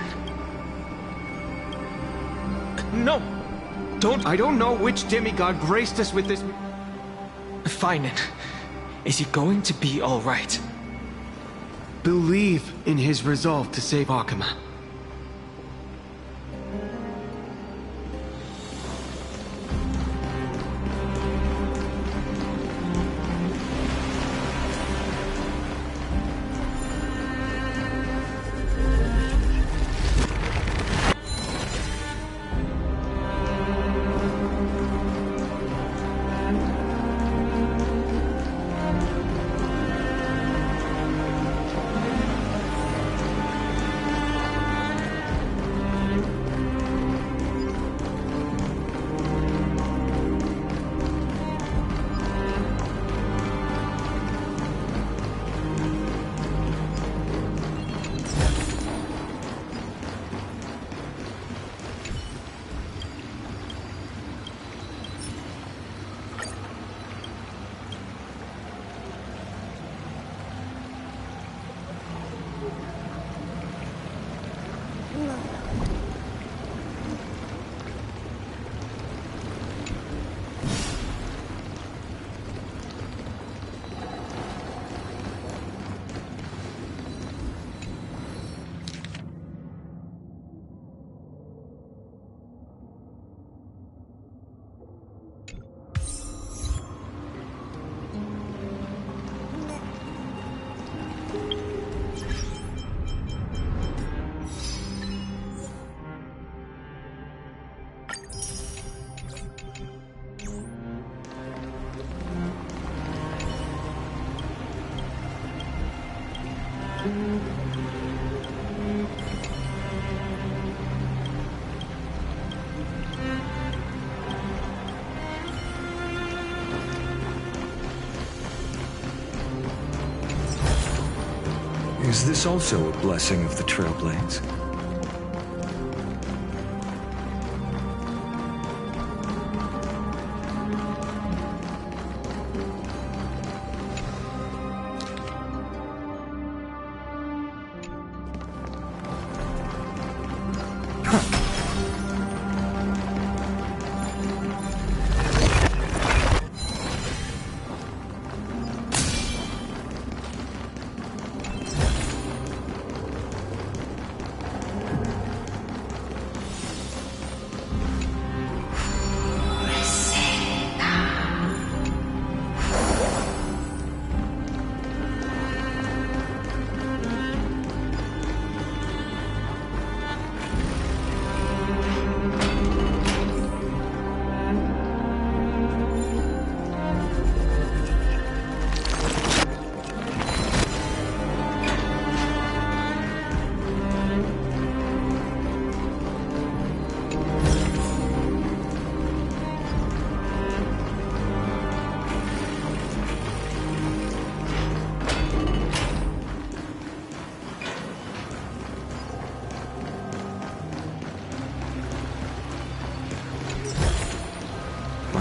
No! I don't know which demigod graced us with this... Finan, is he going to be alright? Believe in his resolve to save Akama. Is this also a blessing of the Trailblades?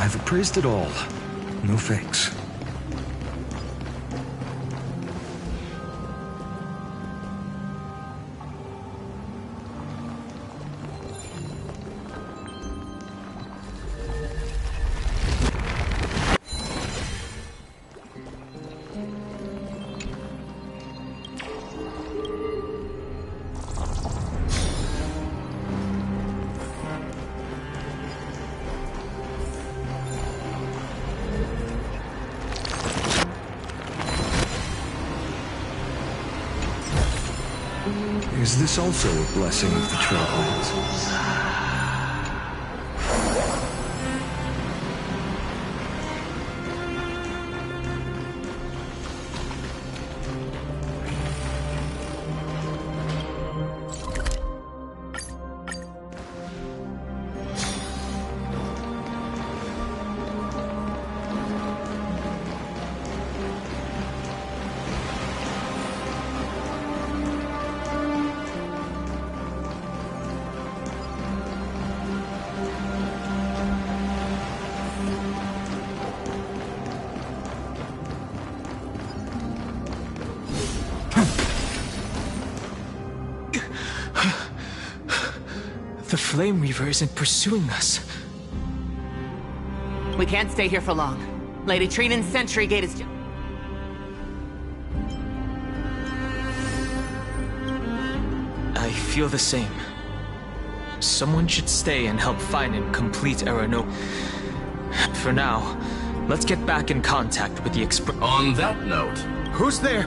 I've appraised it all. No fakes. Is this also a blessing of the Trailblades? The Flame Reaver isn't pursuing us. We can't stay here for long. Lady Trinan's Sentry Gate is... I feel the same. Someone should stay and help find and complete Arano. For now, let's get back in contact with the Express. On that note... Who's there?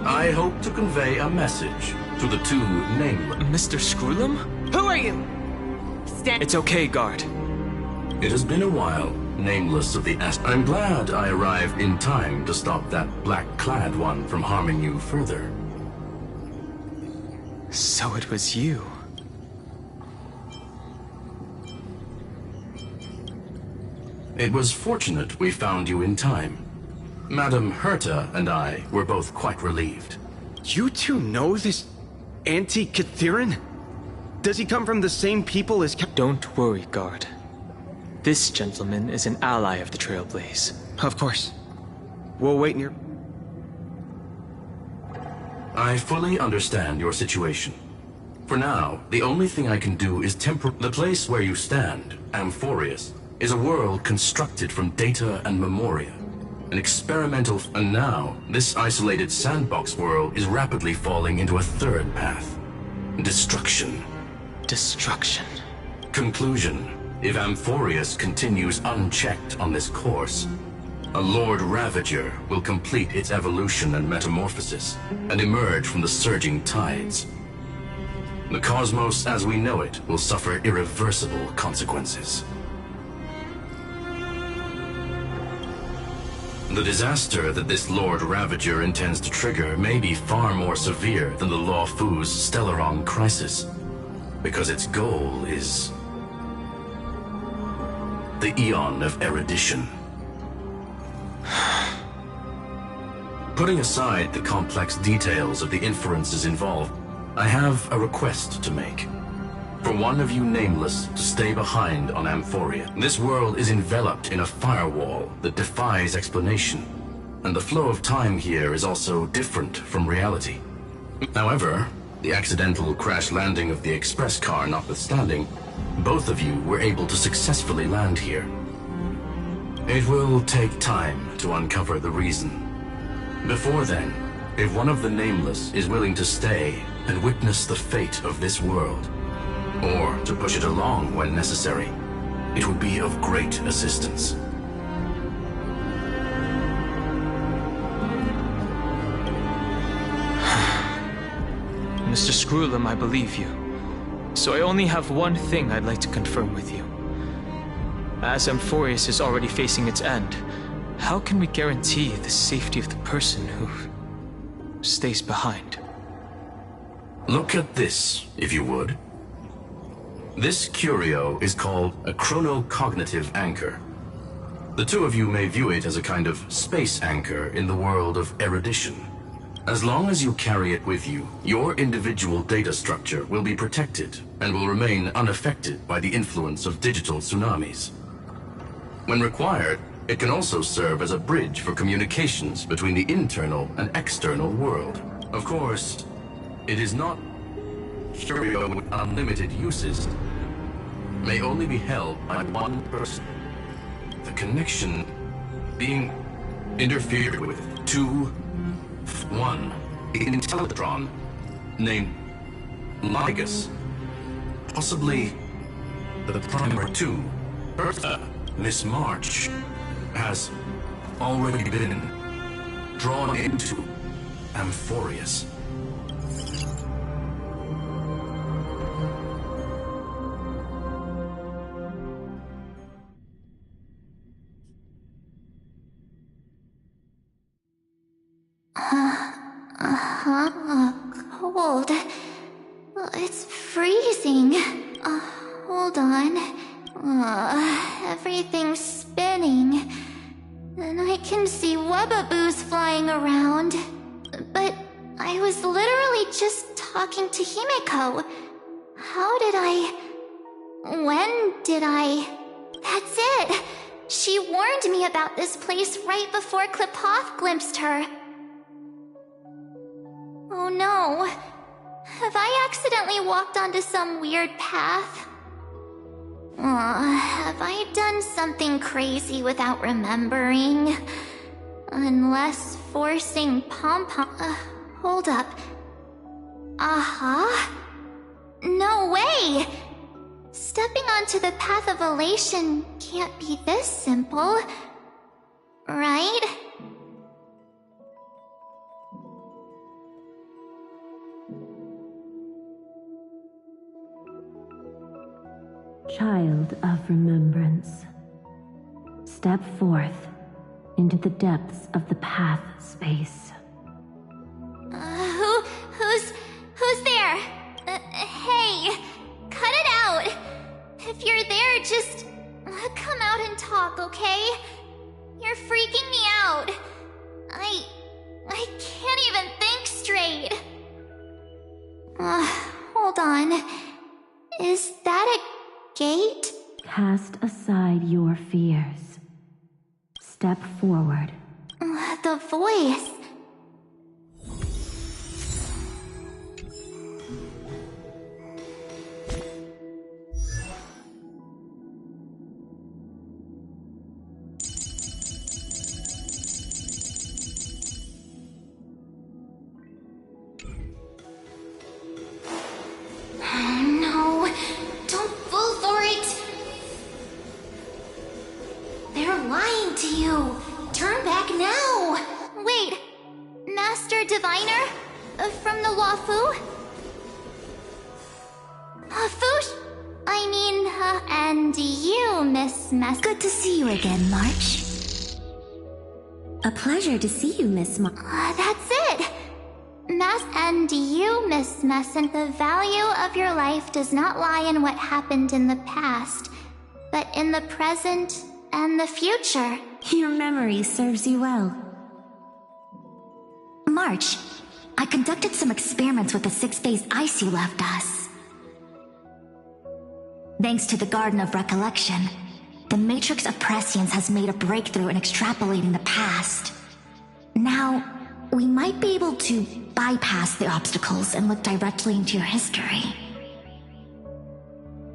I hope to convey a message to the two nameless... Mr. Screwlum? Who are you? Stand... It's okay, guard. It has been a while, nameless of the I'm glad I arrived in time to stop that black-clad one from harming you further. So it was you. It was fortunate we found you in time. Madam Herta and I were both quite relieved. You two know this Anti-Catharin? Does he come from the same people as Don't worry, guard. This gentleman is an ally of the Trailblaze. Of course. We'll wait near... I fully understand your situation. For now, the only thing I can do is The place where you stand, Amphorius, is a world constructed from data and memoria. An experimental... And now, this isolated sandbox world is rapidly falling into a third path. Destruction. Destruction. Conclusion. If Amphorius continues unchecked on this course, a Lord Ravager will complete its evolution and metamorphosis, and emerge from the surging tides. The cosmos as we know it will suffer irreversible consequences. The disaster that this Lord Ravager intends to trigger may be far more severe than the Law Fu's Stellaron crisis, because its goal is the Eon of Erudition. Putting aside the complex details of the inferences involved, I have a request to make. For one of you nameless to stay behind on Amphoria. This world is enveloped in a firewall that defies explanation, and the flow of time here is also different from reality. However, the accidental crash landing of the express car notwithstanding, both of you were able to successfully land here. It will take time to uncover the reason. Before then, if one of the nameless is willing to stay and witness the fate of this world, or to push it along when necessary, it would be of great assistance. Mr. Screwlum, I believe you. So I only have one thing I'd like to confirm with you. As Amphorius is already facing its end, how can we guarantee the safety of the person who stays behind? Look at this, if you would. This curio is called a chronocognitive anchor. The two of you may view it as a kind of space anchor in the world of erudition. As long as you carry it with you, your individual data structure will be protected and will remain unaffected by the influence of digital tsunamis. When required, it can also serve as a bridge for communications between the internal and external world. Of course, it is not curio with unlimited uses. May only be held by one person. The connection being interfered with. One Intellitron named Ligus. Possibly the primary two. Bertha, Miss March, has already been drawn into Amphorius. Cold. It's freezing. Hold on. Everything's spinning. And I can see webaboos flying around. But I was literally just talking to Himeko. How did I... When did I... That's it! She warned me about this place right before Klipoth glimpsed her. Oh no. Have I accidentally walked onto some weird path? Have I done something crazy without remembering? Unless forcing Pom-Pom... hold up. No way! Stepping onto the path of elation can't be this simple. Right? Child of remembrance, step forth into the depths of the path space. Who's there? Hey, cut it out. If you're there, just come out and talk, okay? You're freaking me out. I can't even think straight. Hold on. Is that a gate? Cast aside your fears. Step forward. The voice. A pleasure to see you, Miss That's it! And you, Miss Messon, the value of your life does not lie in what happened in the past, but in the present and the future. Your memory serves you well. March, I conducted some experiments with the 6-phase ice you left us. Thanks to the Garden of Recollection, the Matrix of Prescience has made a breakthrough in extrapolating the past. Now, we might be able to bypass the obstacles and look directly into your history.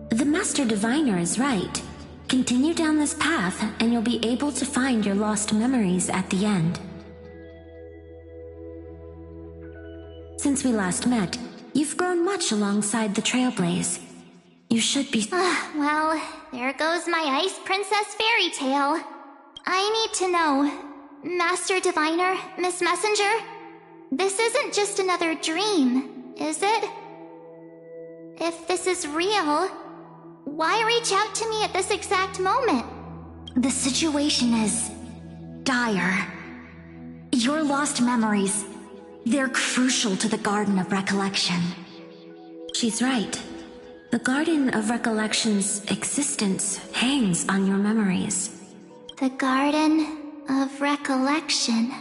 The Master Diviner is right. Continue down this path, and you'll be able to find your lost memories at the end. Since we last met, you've grown much alongside the Trailblaze. You should be... Well, there goes my Ice Princess fairy tale. I need to know, Master Diviner, Miss Messenger, this isn't just another dream, is it? If this is real, why reach out to me at this exact moment? The situation is dire. Your lost memories, they're crucial to the Garden of Recollection. She's right. The Garden of Recollection's existence hangs on your memories. The Garden of Recollection.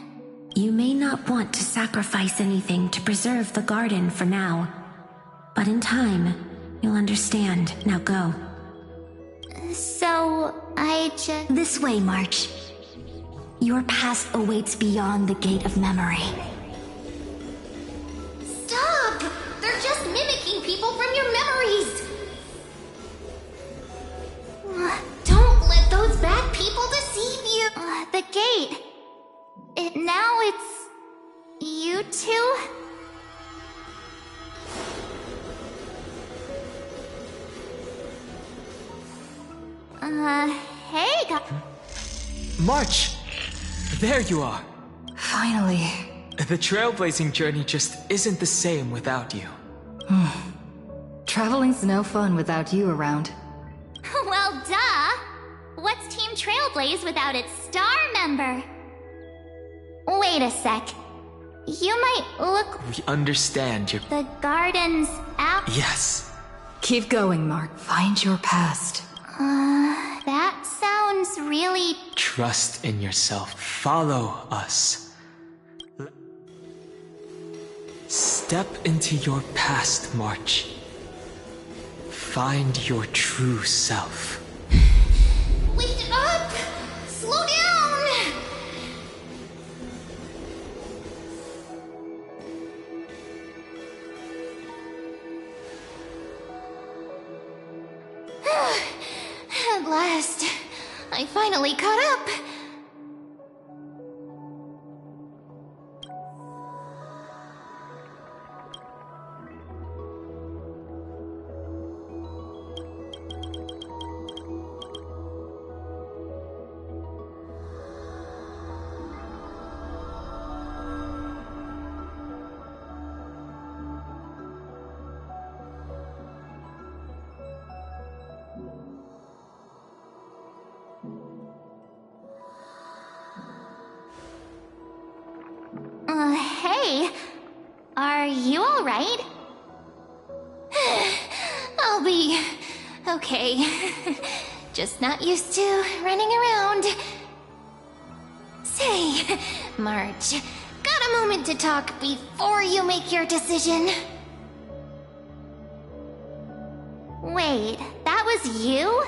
You may not want to sacrifice anything to preserve the garden for now, but in time, you'll understand. Now go. So, This way, March. Your past awaits beyond the Gate of Memory. Stop! They're just mimicking people from your memories! Don't let those bad people deceive you! The gate... Now it's... you two? Hey, March! There you are! Finally. The trailblazing journey just isn't the same without you. Traveling's no fun without you around. Well, duh! What's Team Trailblaze without its star member? Wait a sec. You might look... We understand your... The garden's out... Yes. Keep going, Mark. Find your past. That sounds really... Trust in yourself. Follow us. Step into your past, March. Find your true self. Wait up! Slow down! At last, I finally caught up. Hey, are you alright? I'll be okay. Just not used to running around. Say, March, got a moment to talk before you make your decision? Wait, that was you?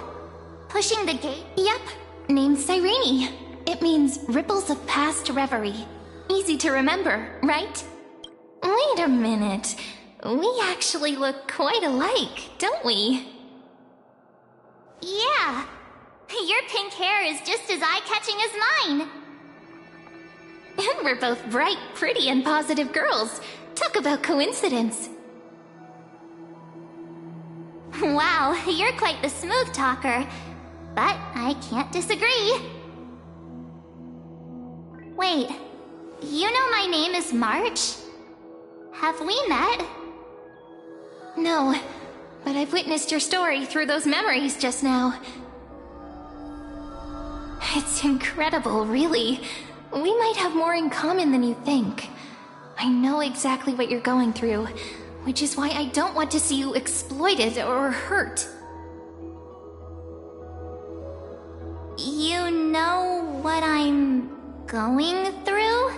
Pushing the gate? Yep, named Cyrene. It means Ripples of Past Reverie. Easy to remember, right? Wait a minute. We actually look quite alike, don't we? Yeah. Your pink hair is just as eye-catching as mine. And we're both bright, pretty, and positive girls. Talk about coincidence. Wow, you're quite the smooth talker. But I can't disagree. Wait. You know my name is March? Have we met? No, but I've witnessed your story through those memories just now. It's incredible, really. we might have more in common than you think. I know exactly what you're going through, which is why I don't want to see you exploited or hurt. You know what I'm going through?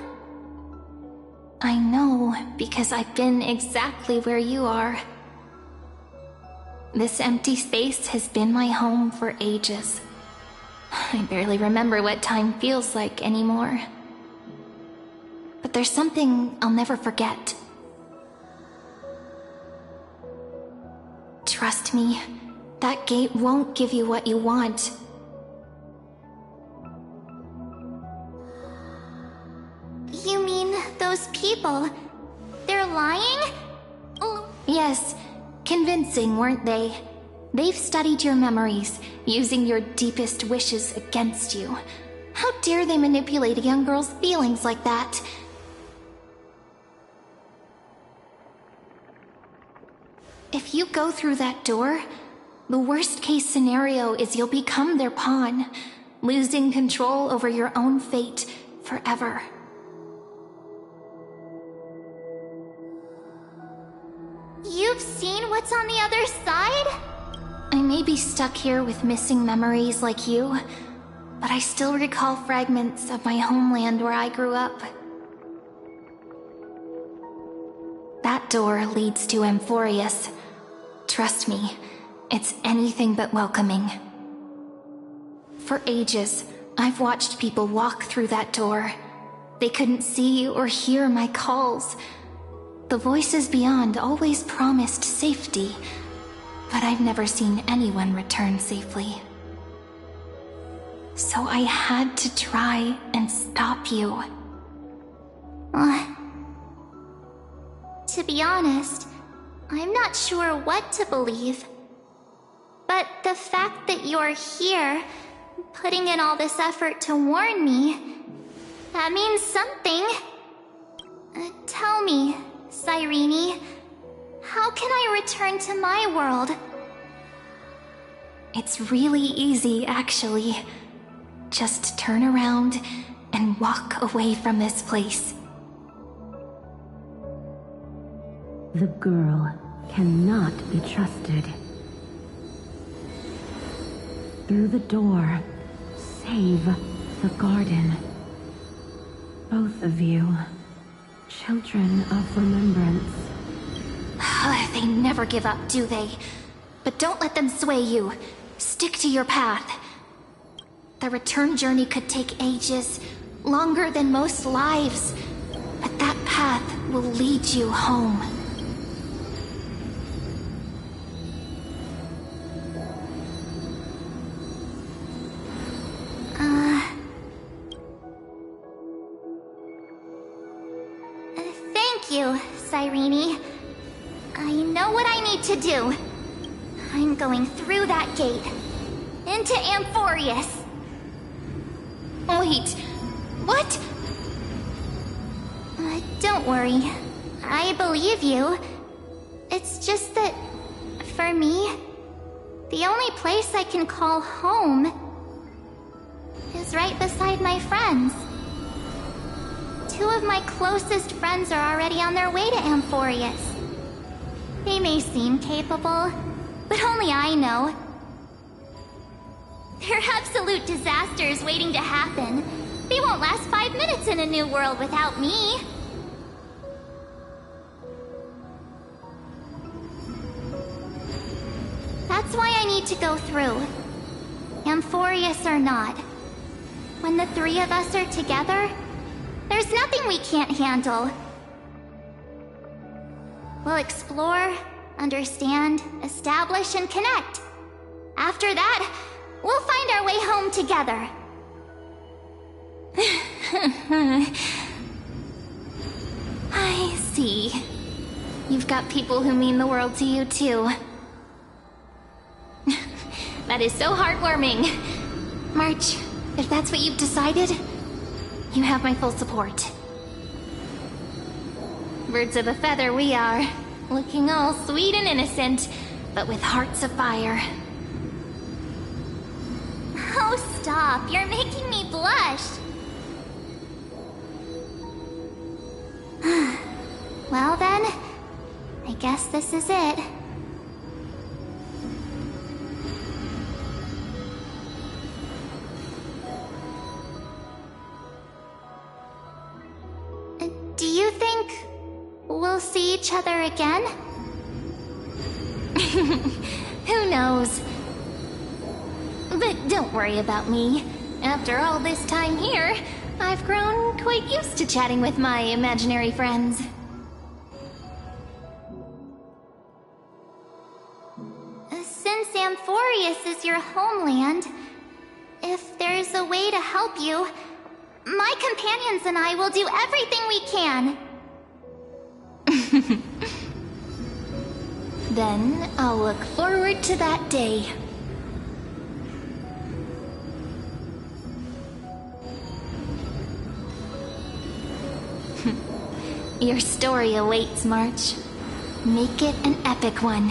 I know, because I've been exactly where you are. This empty space has been my home for ages. I barely remember what time feels like anymore. But there's something I'll never forget. Trust me, that gate won't give you what you want. You mean those people? They're lying? Yes, convincing, weren't they? They've studied your memories, using your deepest wishes against you. How dare they manipulate a young girl's feelings like that? If you go through that door, the worst case scenario is you'll become their pawn, losing control over your own fate forever. You've seen what's on the other side? I may be stuck here with missing memories like you, but I still recall fragments of my homeland where I grew up. That door leads to Amphorius. Trust me, it's anything but welcoming. For ages, I've watched people walk through that door. They couldn't see or hear my calls. The voices beyond always promised safety, but I've never seen anyone return safely. So I had to try and stop you. To be honest, I'm not sure what to believe. But the fact that you're here, putting in all this effort to warn me, that means something. Tell me, Cyrene, how can I return to my world? It's really easy, actually. Just turn around and walk away from this place. The girl cannot be trusted. Through the door, save the garden. Both of you, children of remembrance. They never give up, do they? But don't let them sway you. Stick to your path. The return journey could take ages, longer than most lives. But that path will lead you home. Thank you, Cyrene. I know what I need to do. I'm going through that gate. Into Amphorius. Wait, what? Don't worry. I believe you. It's just that, for me, the only place I can call home is right beside my friends. Two of my closest friends are already on their way to Amphorius. They may seem capable, but only I know. They're absolute disasters waiting to happen. They won't last 5 minutes in a new world without me. That's why I need to go through. Amphorius or not. When the three of us are together, there's nothing we can't handle. We'll explore, understand, establish, and connect. After that, we'll find our way home together. I see. You've got people who mean the world to you, too. That is so heartwarming. March, if that's what you've decided, you have my full support. Birds of a feather we are, looking all sweet and innocent, but with hearts of fire. Oh, stop. You're making me blush. Well then, I guess this is it. Do you think we'll see each other again? Who knows? But don't worry about me. After all this time here, I've grown quite used to chatting with my imaginary friends. Since Amphorius is your homeland, if there's a way to help you, my companions and I will do everything we can. Then I'll look forward to that day. Your story awaits, March. Make it an epic one.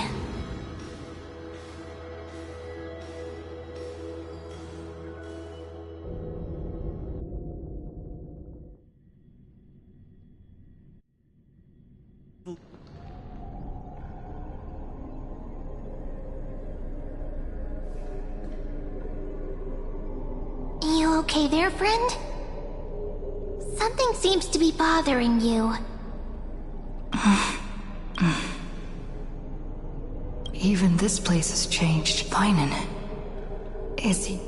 You okay there, friend? Something seems to be bothering you. Even this place has changed. Finan. Is he?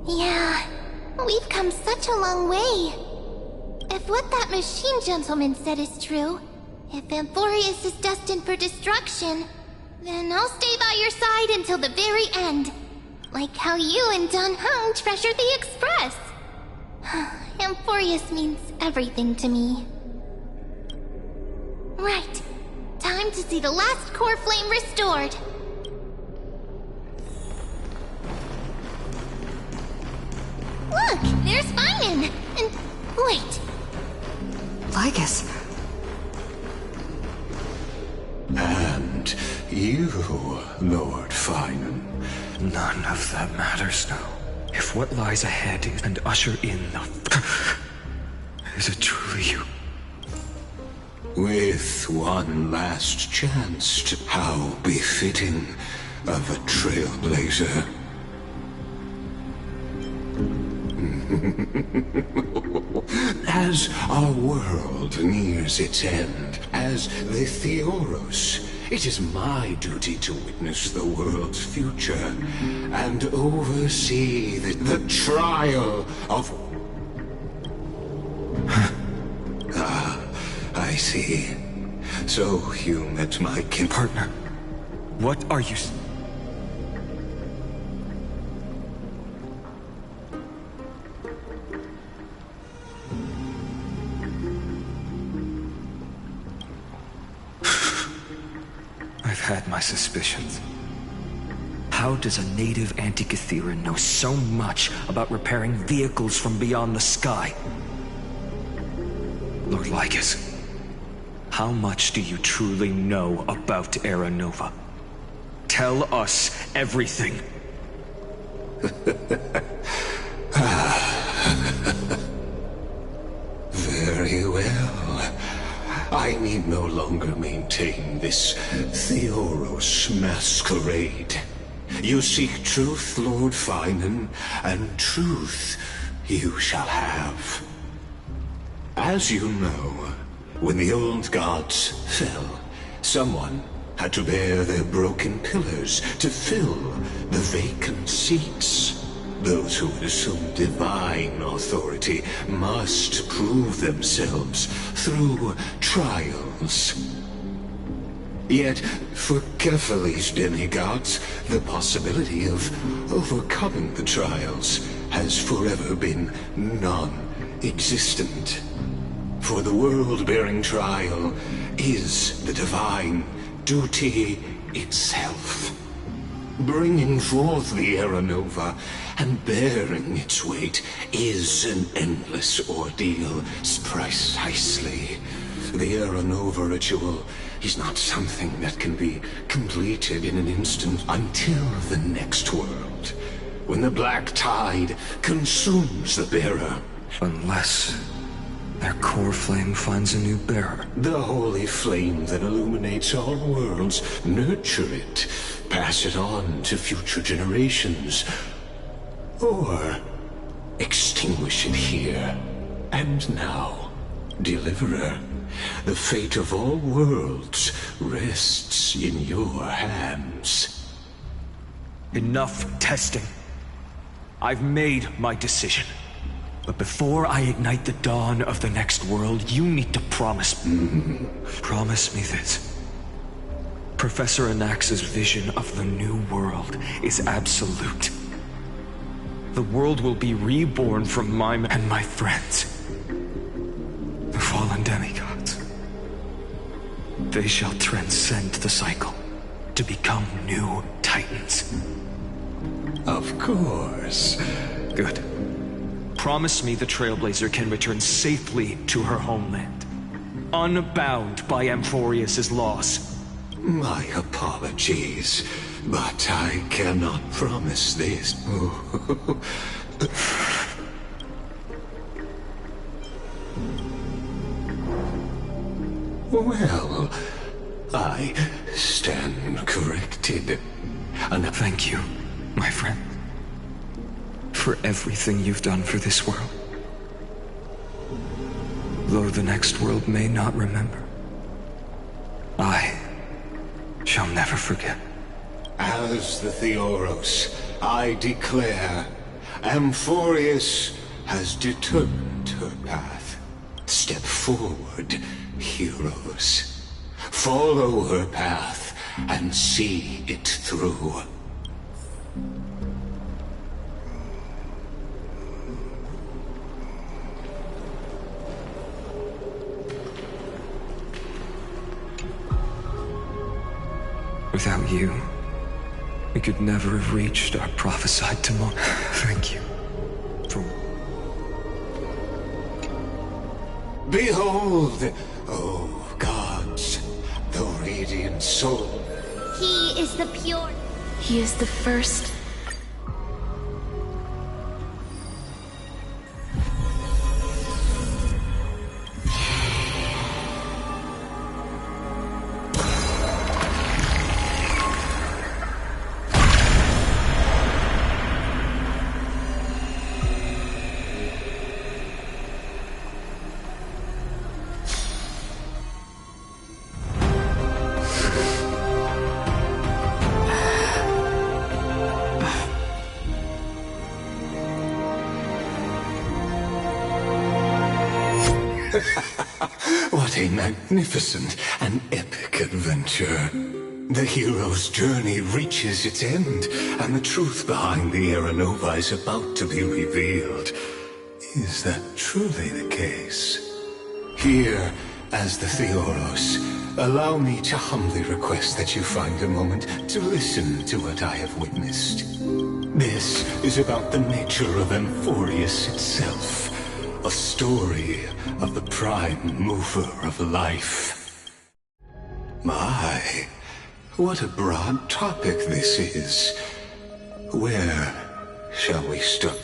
Yeah, we've come such a long way. If what that machine gentleman said is true, if Amphorius is destined for destruction, then I'll stay by your side until the very end. Like how you and Dan Heng treasured the Express. Amphorius means everything to me. Right. Time to see the last core flame restored. Look, there's Finan! And wait. Lygus. And you, Lord Finan. None of that matters now. If what lies ahead is and usher in the... Is it truly you? With one last chance to... How befitting of a trailblazer. As our world nears its end, as the Theoros, it is my duty to witness the world's future and oversee the trial of... I see. So you met my partner. What are you... I've had my suspicions. How does a native Antikythera know so much about repairing vehicles from beyond the sky? Lord Lygus, how much do you truly know about Era Nova? Tell us everything. Very well. I need no longer maintain this Theoros masquerade. You seek truth, Lord Finan, and truth you shall have. As you know, when the old gods fell, someone had to bear their broken pillars to fill the vacant seats. Those who would assume divine authority must prove themselves through trials. Yet, for Kephales's demigods, the possibility of overcoming the trials has forever been non-existent. For the world-bearing trial is the divine duty itself. Bringing forth the Era Nova and bearing its weight is an endless ordeal. Precisely. The Era Nova ritual is not something that can be completed in an instant until the next world, when the black tide consumes the bearer Unless their core flame finds a new bearer. The holy flame that illuminates all worlds. Nurture it. Pass it on to future generations. Or extinguish it here and now. Deliverer, the fate of all worlds rests in your hands. Enough testing. I've made my decision. But before I ignite the dawn of the next world, you need to promise me. Promise me this. Professor Anax's vision of the new world is absolute. The world will be reborn from mine and my friends. The fallen demigods. They shall transcend the cycle to become new titans. Of course. Good. Promise me the Trailblazer can return safely to her homeland, unbound by Amphorius' loss. My apologies, but I cannot promise this. Well, I stand corrected. And thank you, my friend, for everything you've done for this world. Though the next world may not remember, I shall never forget. As the Theoros, I declare, Amphorius has determined her path. Step forward, heroes. Follow her path and see it through. Without you, we could never have reached our prophesied tomorrow. Thank you for... Behold, oh gods, the radiant soul. He is the pure. He is the first. What a magnificent and epic adventure. The hero's journey reaches its end, and the truth behind the Aeronova is about to be revealed. Is that truly the case? Here, as the Theoros, allow me to humbly request that you find a moment to listen to what I have witnessed. This is about the nature of Amphorius itself. A story of the prime mover of life. My, what a broad topic this is. Where shall we start?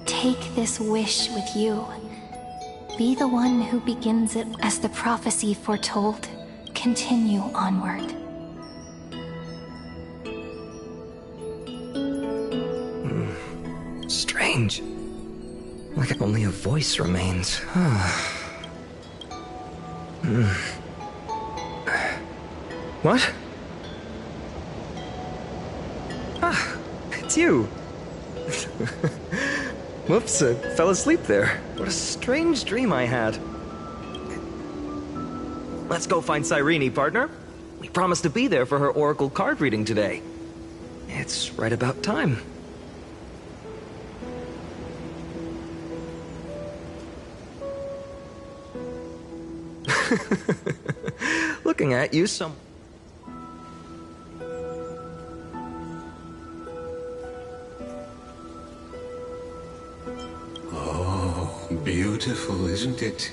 Take this wish with you. Be the one who begins it as the prophecy foretold. Continue onward. Strange. Like only a voice remains. What? Ah, it's you. Whoops, I fell asleep there. What a strange dream I had. Let's go find Cyrene, partner. We promised to be there for her oracle card reading today. It's right about time. Looking at you, some... Oh, beautiful, isn't it?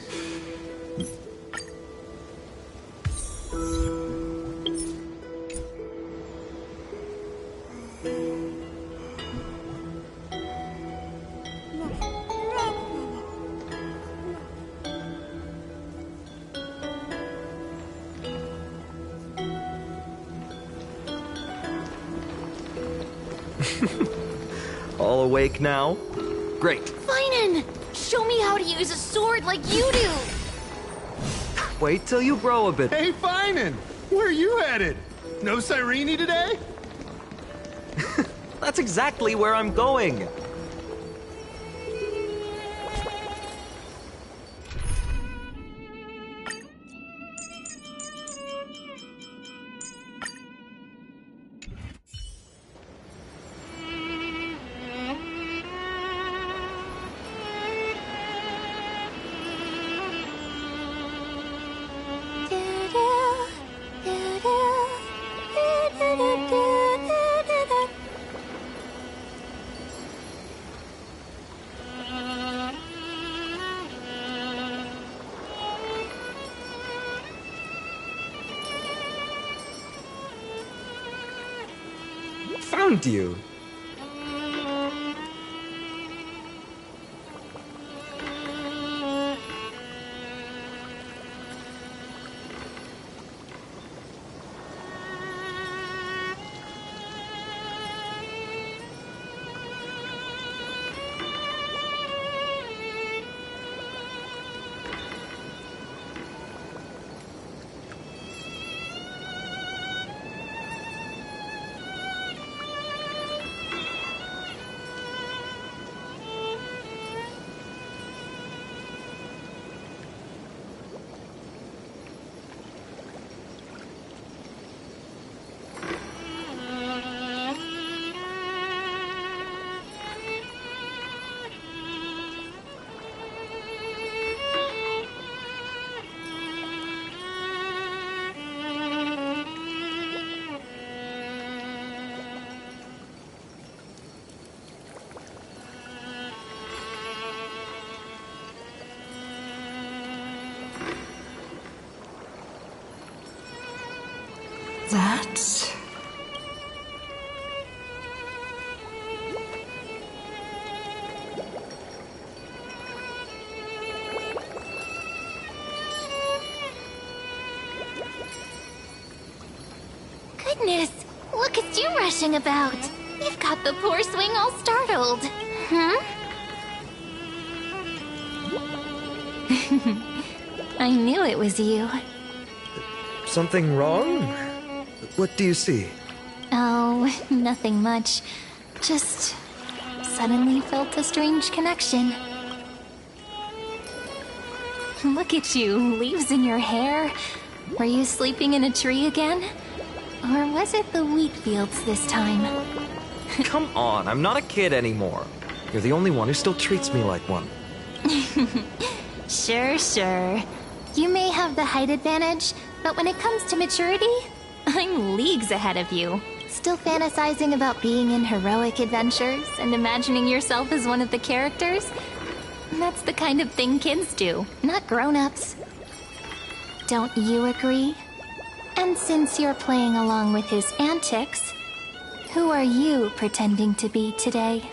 All awake now? Great. Finan! Show me how to use a sword like you do! Wait till you grow a bit. Hey, Finan! Where are you headed? No Cyrene today? That's exactly where I'm going. Found you. That's... Goodness, look at you rushing about. You've got the poor swing all startled. Huh? I knew it was you. Something wrong? What do you see? Oh, nothing much. Just suddenly felt a strange connection. Look at you, leaves in your hair. Were you sleeping in a tree again? Or was it the wheat fields this time? Come on, I'm not a kid anymore. You're the only one who still treats me like one. Sure. You may have the height advantage, but when it comes to maturity, I'm leagues ahead of you. Still fantasizing about being in heroic adventures and imagining yourself as one of the characters? That's the kind of thing kids do, not grown-ups. Don't you agree? And since you're playing along with his antics, who are you pretending to be today?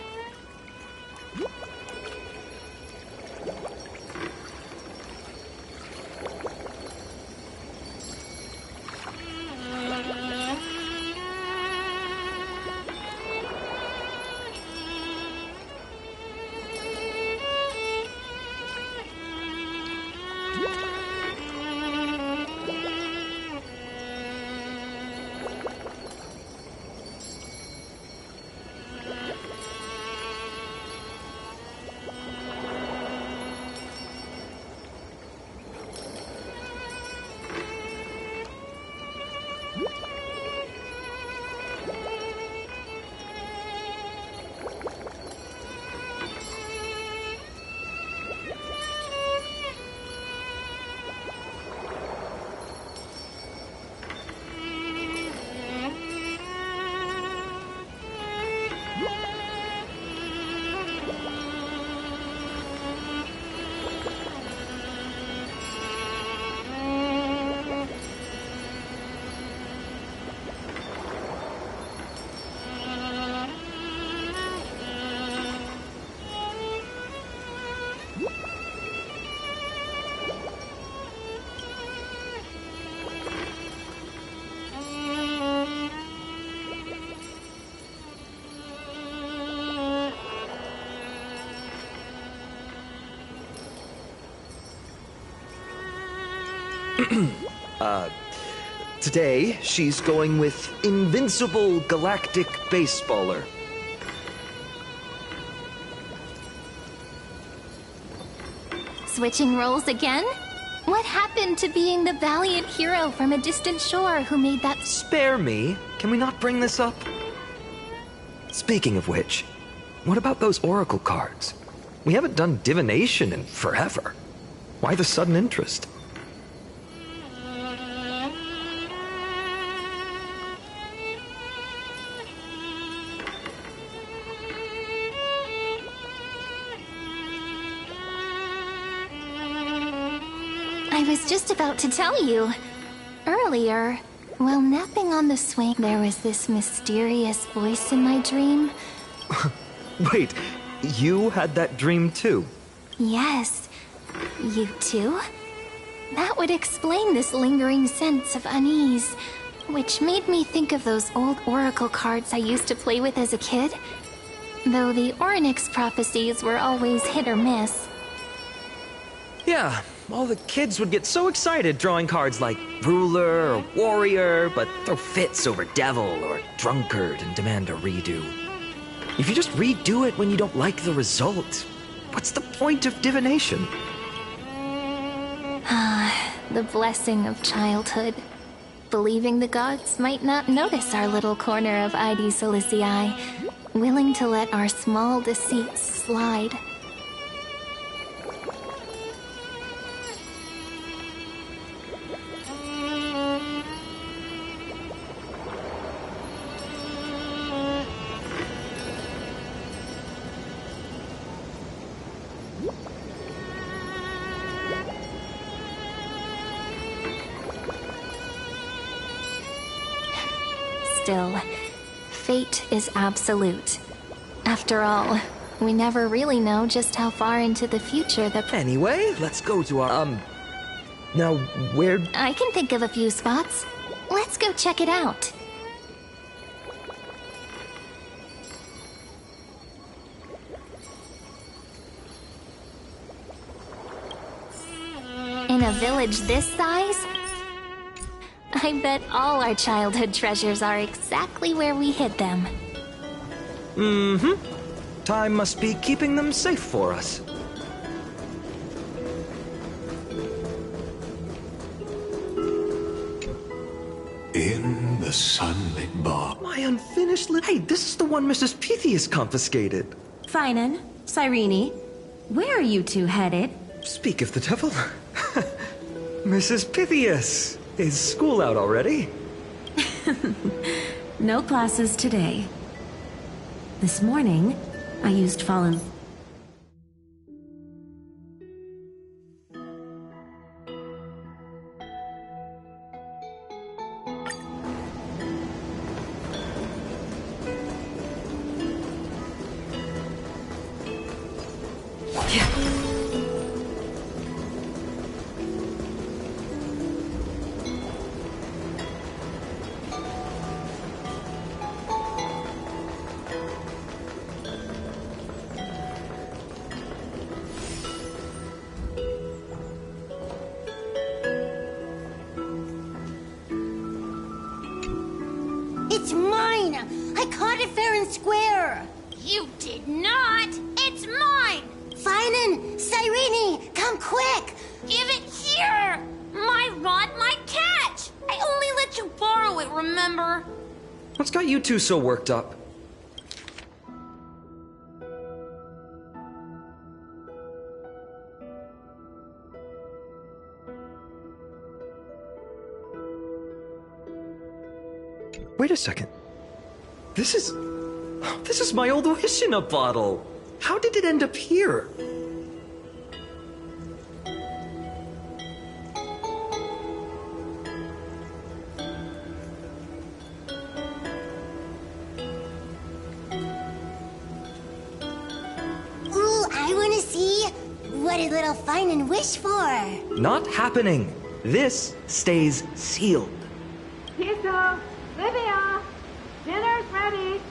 Today, she's going with Invincible Galactic Baseballer. Switching roles again? What happened to being the valiant hero from a distant shore who made that— Spare me. Can we not bring this up? Speaking of which, what about those oracle cards? We haven't done divination in forever. Why the sudden interest? I was just about to tell you. Earlier, while napping on the swing, there was this mysterious voice in my dream. Wait, you had that dream too? Yes. You too? That would explain this lingering sense of unease, which made me think of those old oracle cards I used to play with as a kid. Though the Ornyx prophecies were always hit or miss. Yeah, all the kids would get so excited drawing cards like ruler or warrior, but throw fits over devil or drunkard and demand a redo. If you just redo it when you don't like the result, what's the point of divination? Ah, the blessing of childhood. Believing the gods might not notice our little corner of ID Silicii, willing to let our small deceits slide. Still, fate is absolute. After all, we never really know just how far into the future the— Anyway, let's go to our, Now, where— I can think of a few spots. Let's go check it out. In a village this size? I bet all our childhood treasures are exactly where we hid them. Mm-hmm. Time must be keeping them safe for us. In the sunlit bar. My unfinished Hey, this is the one Mrs. Pythias confiscated. Finan, Cyrene, where are you two headed? Speak of the devil. Mrs. Pythias, is school out already? No classes today. This morning, I used Fallen... It's mine! I caught it fair and square! You did not! It's mine! Finan! Cyrene! Come quick! Give it here! My rod, my catch! I only let you borrow it, remember? What's got you two so worked up? Wait a second. This is my old wish in a bottle. How did it end up here? Ooh, I want to see. What did little Finan wish for? Not happening. This stays sealed. Tiso! Livia! Dinner's ready!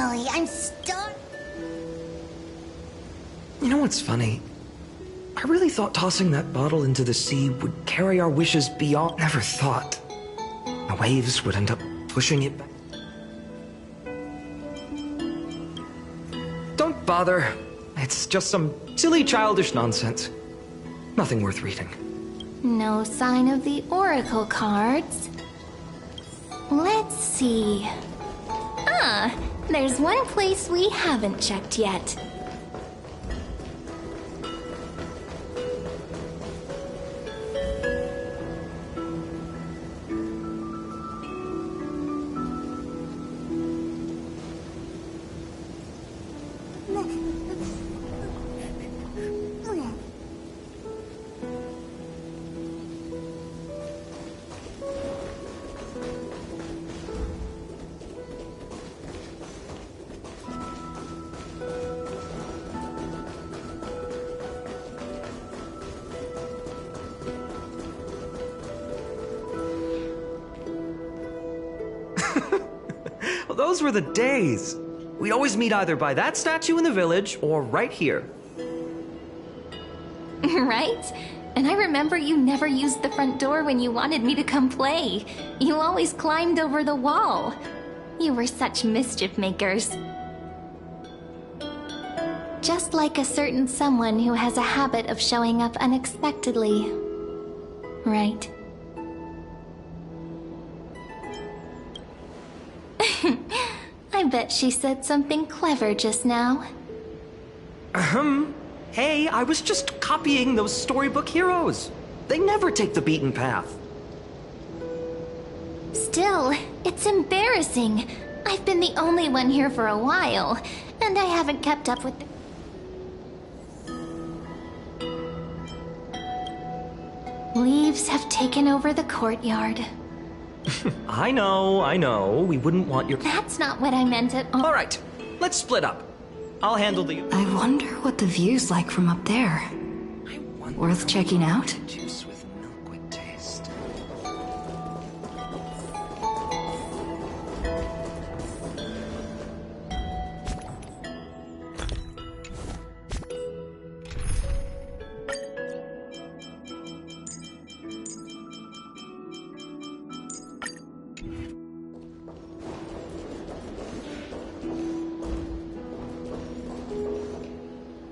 Finally, I'm stuck. You know what's funny? I really thought tossing that bottle into the sea would carry our wishes beyond. Never thought the waves would end up pushing it back. Don't bother. It's just some silly childish nonsense. Nothing worth reading. No sign of the oracle cards. Let's see. Ah, there's one place we haven't checked yet. Well, those were the days. We'd always meet either by that statue in the village or right here. Right? And I remember you never used the front door when you wanted me to come play. You always climbed over the wall. You were such mischief makers. Just like a certain someone who has a habit of showing up unexpectedly. Right? I bet she said something clever just now. Hey, I was just copying those storybook heroes. They never take the beaten path. Still, it's embarrassing. I've been the only one here for a while, and I haven't kept up with Leaves have taken over the courtyard. I know. We wouldn't want your... That's not what I meant at all. All right, let's split up. I'll handle the... I wonder what the view's like from up there. Worth checking out? Juice with milk with taste.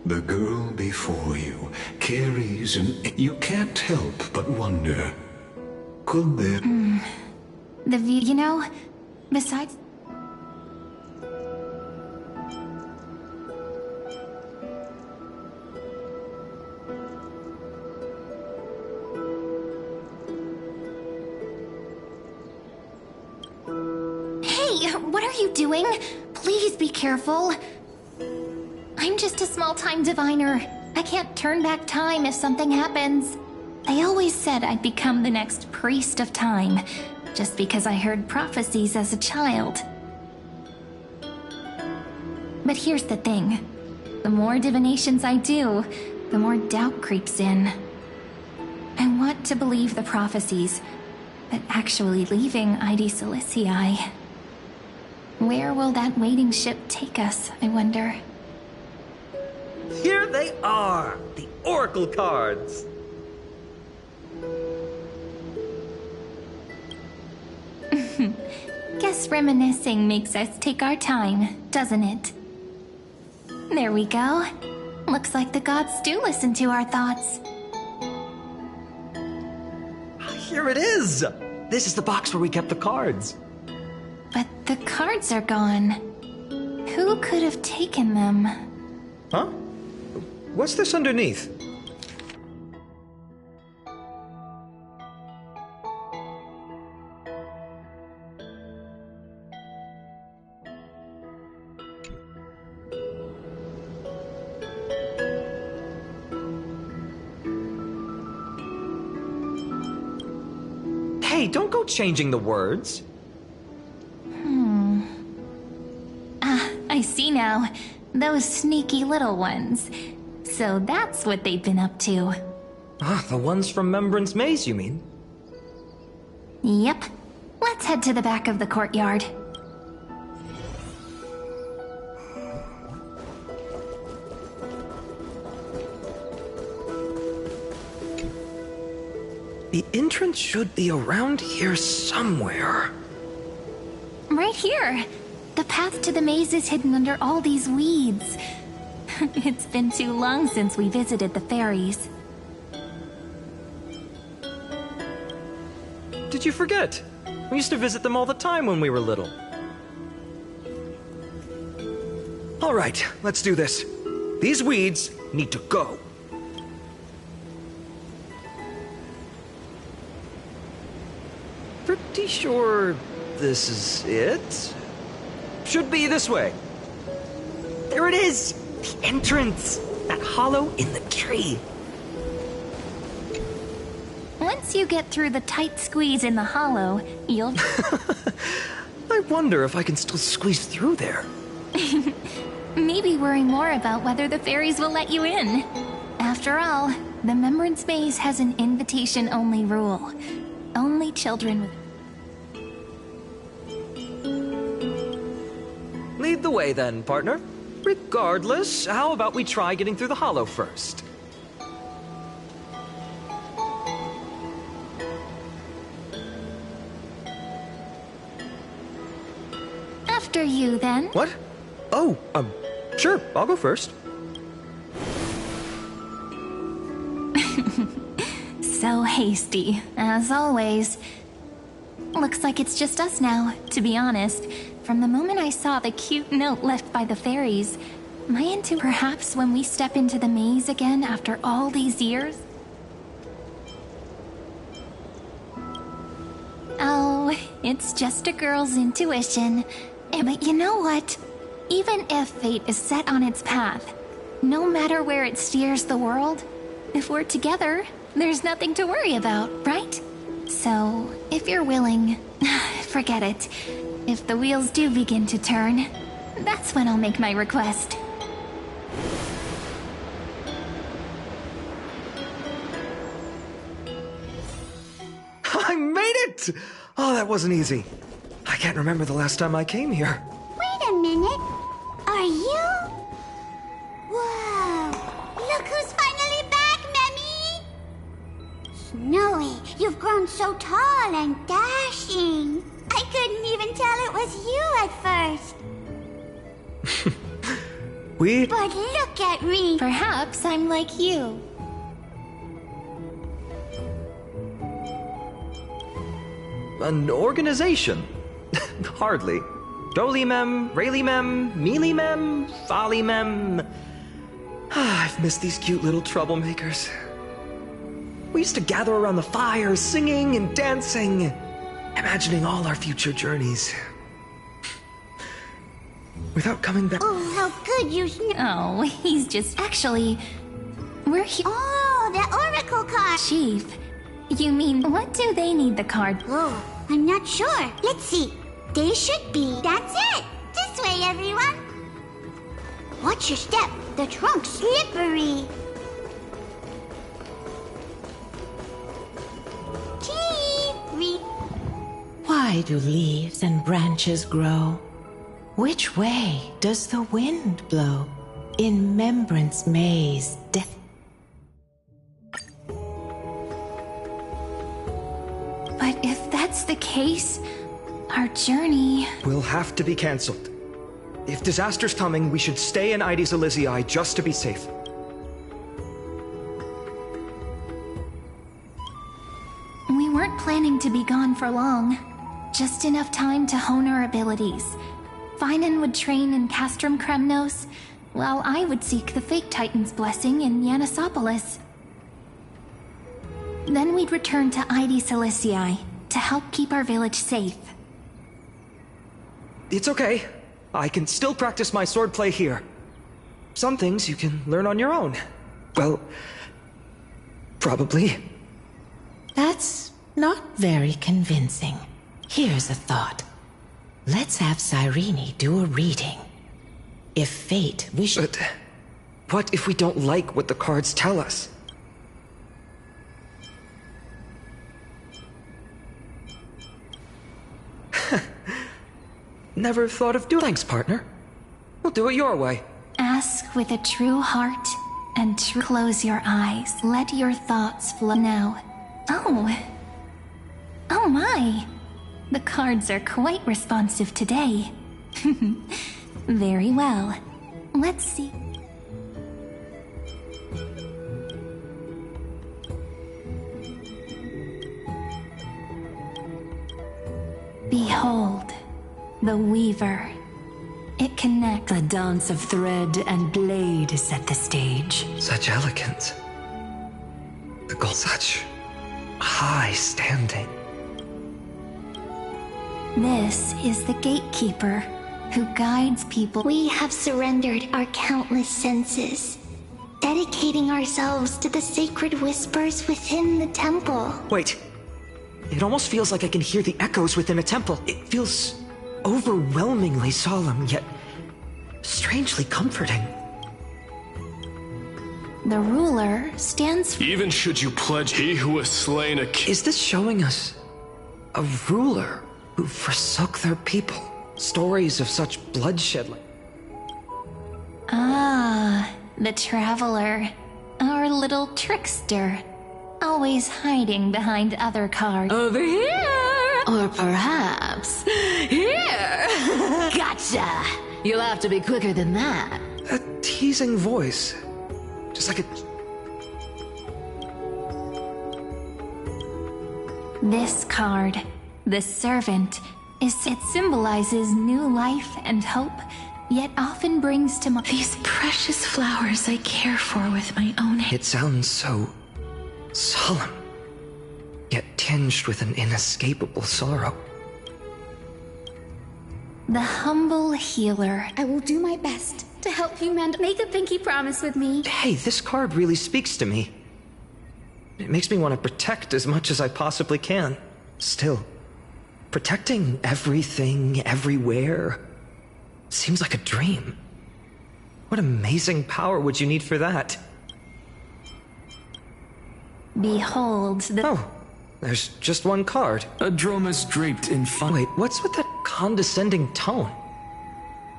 The girl before you carries an... You can't help but wonder. Could there... The view, you know, besides... Hey, what are you doing? Please be careful. I'm just a small-time diviner. I can't turn back time if something happens. They always said I'd become the next priest of time, just because I heard prophecies as a child. But here's the thing. The more divinations I do, the more doubt creeps in. I want to believe the prophecies, but actually leaving ID Silicii. Where will that waiting ship take us, I wonder? Here they are, the oracle cards. Guess reminiscing makes us take our time, doesn't it? There we go. Looks like the gods do listen to our thoughts. Here it is. This is the box where we kept the cards. But the cards are gone. Who could have taken them? Huh? What's this underneath? Hey, don't go changing the words. I see now. Those sneaky little ones. So that's what they've been up to. Ah, the ones from Membrance Maze, you mean? Yep. Let's head to the back of the courtyard. The entrance should be around here somewhere. Right here. The path to the maze is hidden under all these weeds. It's been too long since we visited the fairies. Did you forget? We used to visit them all the time when we were little. All right, let's do this. These weeds need to go. Pretty sure this is it? Should be this way. There it is! The entrance! That hollow in the tree. Once you get through the tight squeeze in the hollow, you'll... I wonder if I can still squeeze through there. Maybe worry more about whether the fairies will let you in. After all, the Remembrance Maze has an invitation-only rule. Only children with... Lead the way then, partner. Regardless, how about we try getting through the hollow first? After you, then. What? Oh, sure, I'll go first. So hasty, as always. Looks like it's just us now, to be honest. From the moment I saw the cute note left by the fairies, my intuition perhaps when we step into the maze again after all these years? Oh, it's just a girl's intuition. But you know what? Even if fate is set on its path, no matter where it steers the world, if we're together, there's nothing to worry about, right? So, if you're willing, forget it. If the wheels do begin to turn, that's when I'll make my request. I made it! Oh, that wasn't easy. I can't remember the last time I came here. Wait a minute. Are you? Whoa. Look who's finally back, Memmy! Snowy, you've grown so tall and dashing. I couldn't even tell it was you at first. But look at me. Perhaps I'm like you. An organization? Hardly. Dolimem, Raylimem, Mealimem, Follimem. I've missed these cute little troublemakers. We used to gather around the fire, singing and dancing, imagining all our future journeys. Without coming back. Oh, how could you? Oh, he's just actually. We're here. Oh, the Oracle card. Chief, you mean what do they need the card? Oh, I'm not sure. Let's see. They should be. That's it. This way, everyone. Watch your step. The trunk's slippery. Why do leaves and branches grow? Which way does the wind blow? In Remembrance Maze, death. But if that's the case, our journey... will have to be cancelled. If disaster's coming, we should stay in Ides Elysiae just to be safe. We weren't planning to be gone for long. Just enough time to hone our abilities. Finan would train in Castrum Kremnos, while I would seek the Fake Titan's blessing in Yanisopolis. Then we'd return to Ides Elysiae to help keep our village safe. It's okay. I can still practice my swordplay here. Some things you can learn on your own. Well, probably. That's not very convincing. Here's a thought. Let's have Cyrene do a reading. If fate wishes... But what if we don't like what the cards tell us? Never thought of doing... Thanks, partner. We'll do it your way. Ask with a true heart and close your eyes. Let your thoughts flow now. Oh my. The cards are quite responsive today. Very well. Let's see. Behold, the Weaver. It connects. The dance of thread and blade set the stage. Such elegance. The gold, such high standing. This is the gatekeeper who guides people. We have surrendered our countless senses, dedicating ourselves to the sacred whispers within the temple. Wait. It almost feels like I can hear the echoes within a temple. It feels overwhelmingly solemn, yet strangely comforting. The ruler stands. Even should you pledge he who has slain a king. Is this showing us a ruler who forsook their people? Stories of such bloodshed. Ah, the traveler. Our little trickster. Always hiding behind other cards. Over here! Or perhaps here! Gotcha! You'll have to be quicker than that. A teasing voice. Just like a... This card, the Servant, it symbolizes new life and hope, yet often brings to mind these precious flowers I care for with my own hands. It sounds so solemn, yet tinged with an inescapable sorrow. The humble healer. I will do my best to help you mend. Make a pinky promise with me. Hey, this card really speaks to me. It makes me want to protect as much as I possibly can. Still, protecting everything, everywhere, seems like a dream. What amazing power would you need for that? Behold the... Oh, there's just one card. Adroma's draped in fun. Wait, what's with that condescending tone?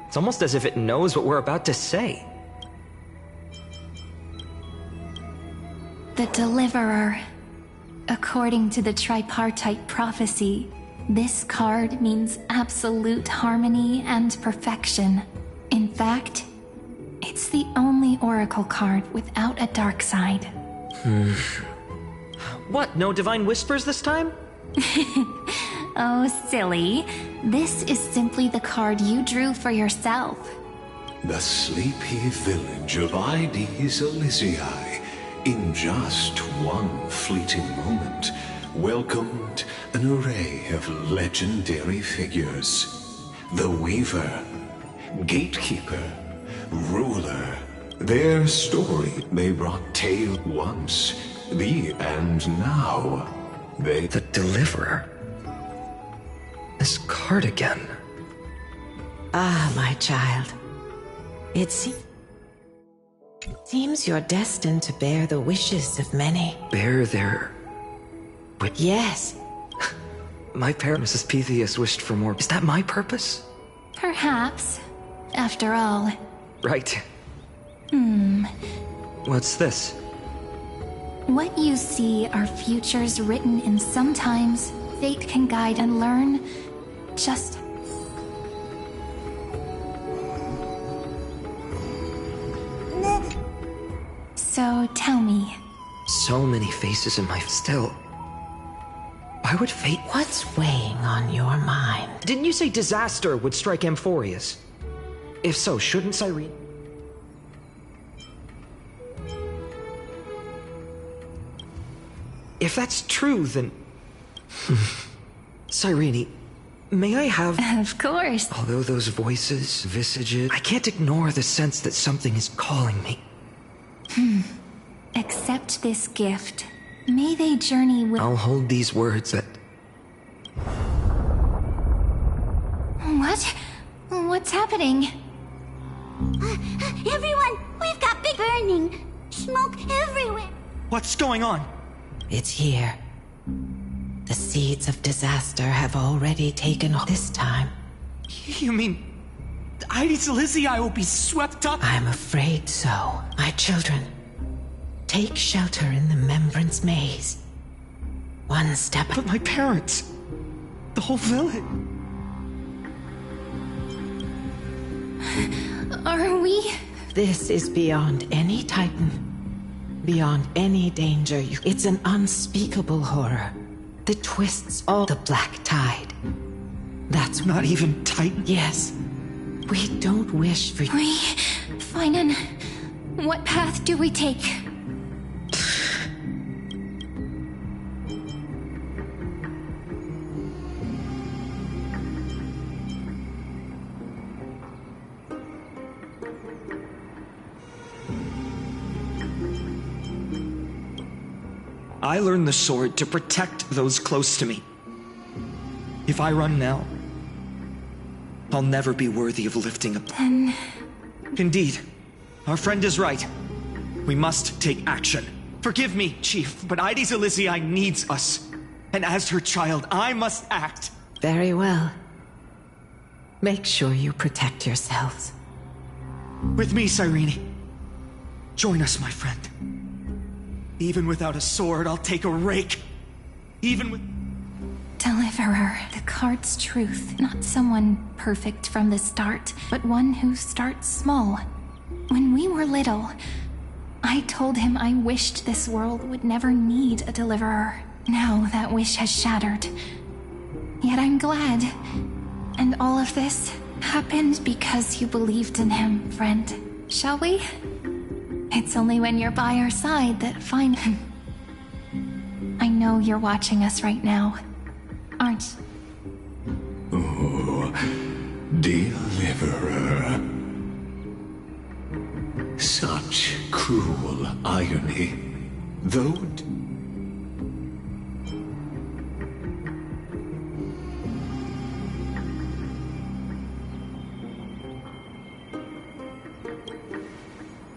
It's almost as if it knows what we're about to say. The Deliverer. According to the tripartite prophecy, this card means absolute harmony and perfection. In fact, it's the only oracle card without a dark side. What, no divine whispers this time? Oh, silly. This is simply the card you drew for yourself. The sleepy village of Aedes Elysiae, in just one fleeting moment, welcomed an array of legendary figures. The Weaver, Gatekeeper, Ruler. Their story they brought tale once, and now they... The Deliverer. This card again. Ah, my child. It seems you're destined to bear the wishes of many. Bear their... Yes. My parent, Mrs. Pythias, wished for more. Is that my purpose? Perhaps. After all. Right. What's this? What you see are futures written in sometimes fate can guide and learn. Just... So tell me. So many faces in my... Still... Why would fate... What's weighing on your mind? Didn't you say disaster would strike Amphorius? If so, shouldn't Cyrene... If that's true, then... Cyrene, may I have... Of course. Although those voices, visages... I can't ignore the sense that something is calling me. Accept this gift. May they journey with... I'll hold these words that... What? What's happening? Everyone, we've got big burning. Smoke everywhere. What's going on? It's here. The seeds of disaster have already taken hold this time. You mean... Aedes Elysiae will be swept up? I'm afraid so. My children, take shelter in the Membrance Maze. One step. But my parents, the whole village. Are we? This is beyond any Titan. Beyond any danger. It's an unspeakable horror that twists all the black tide. That's not even Titan. Yes. We don't wish for... Finan, what path do we take? I learned the sword to protect those close to me. If I run now, I'll never be worthy of lifting a... Then... Indeed, our friend is right. We must take action. Forgive me, Chief, but Ides Elysiae needs us. And as her child, I must act. Very well. Make sure you protect yourselves. With me, Cyrene. Join us, my friend. Even without a sword, I'll take a rake. Even with... Deliverer, the card's truth. Not someone perfect from the start, but one who starts small. When we were little, I told him I wished this world would never need a deliverer. Now that wish has shattered. Yet I'm glad. And all of this happened because you believed in him, friend. Shall we? It's only when you're by our side that I know you're watching us right now. Aren't you? Oh, deliverer. Such cruel irony. Though...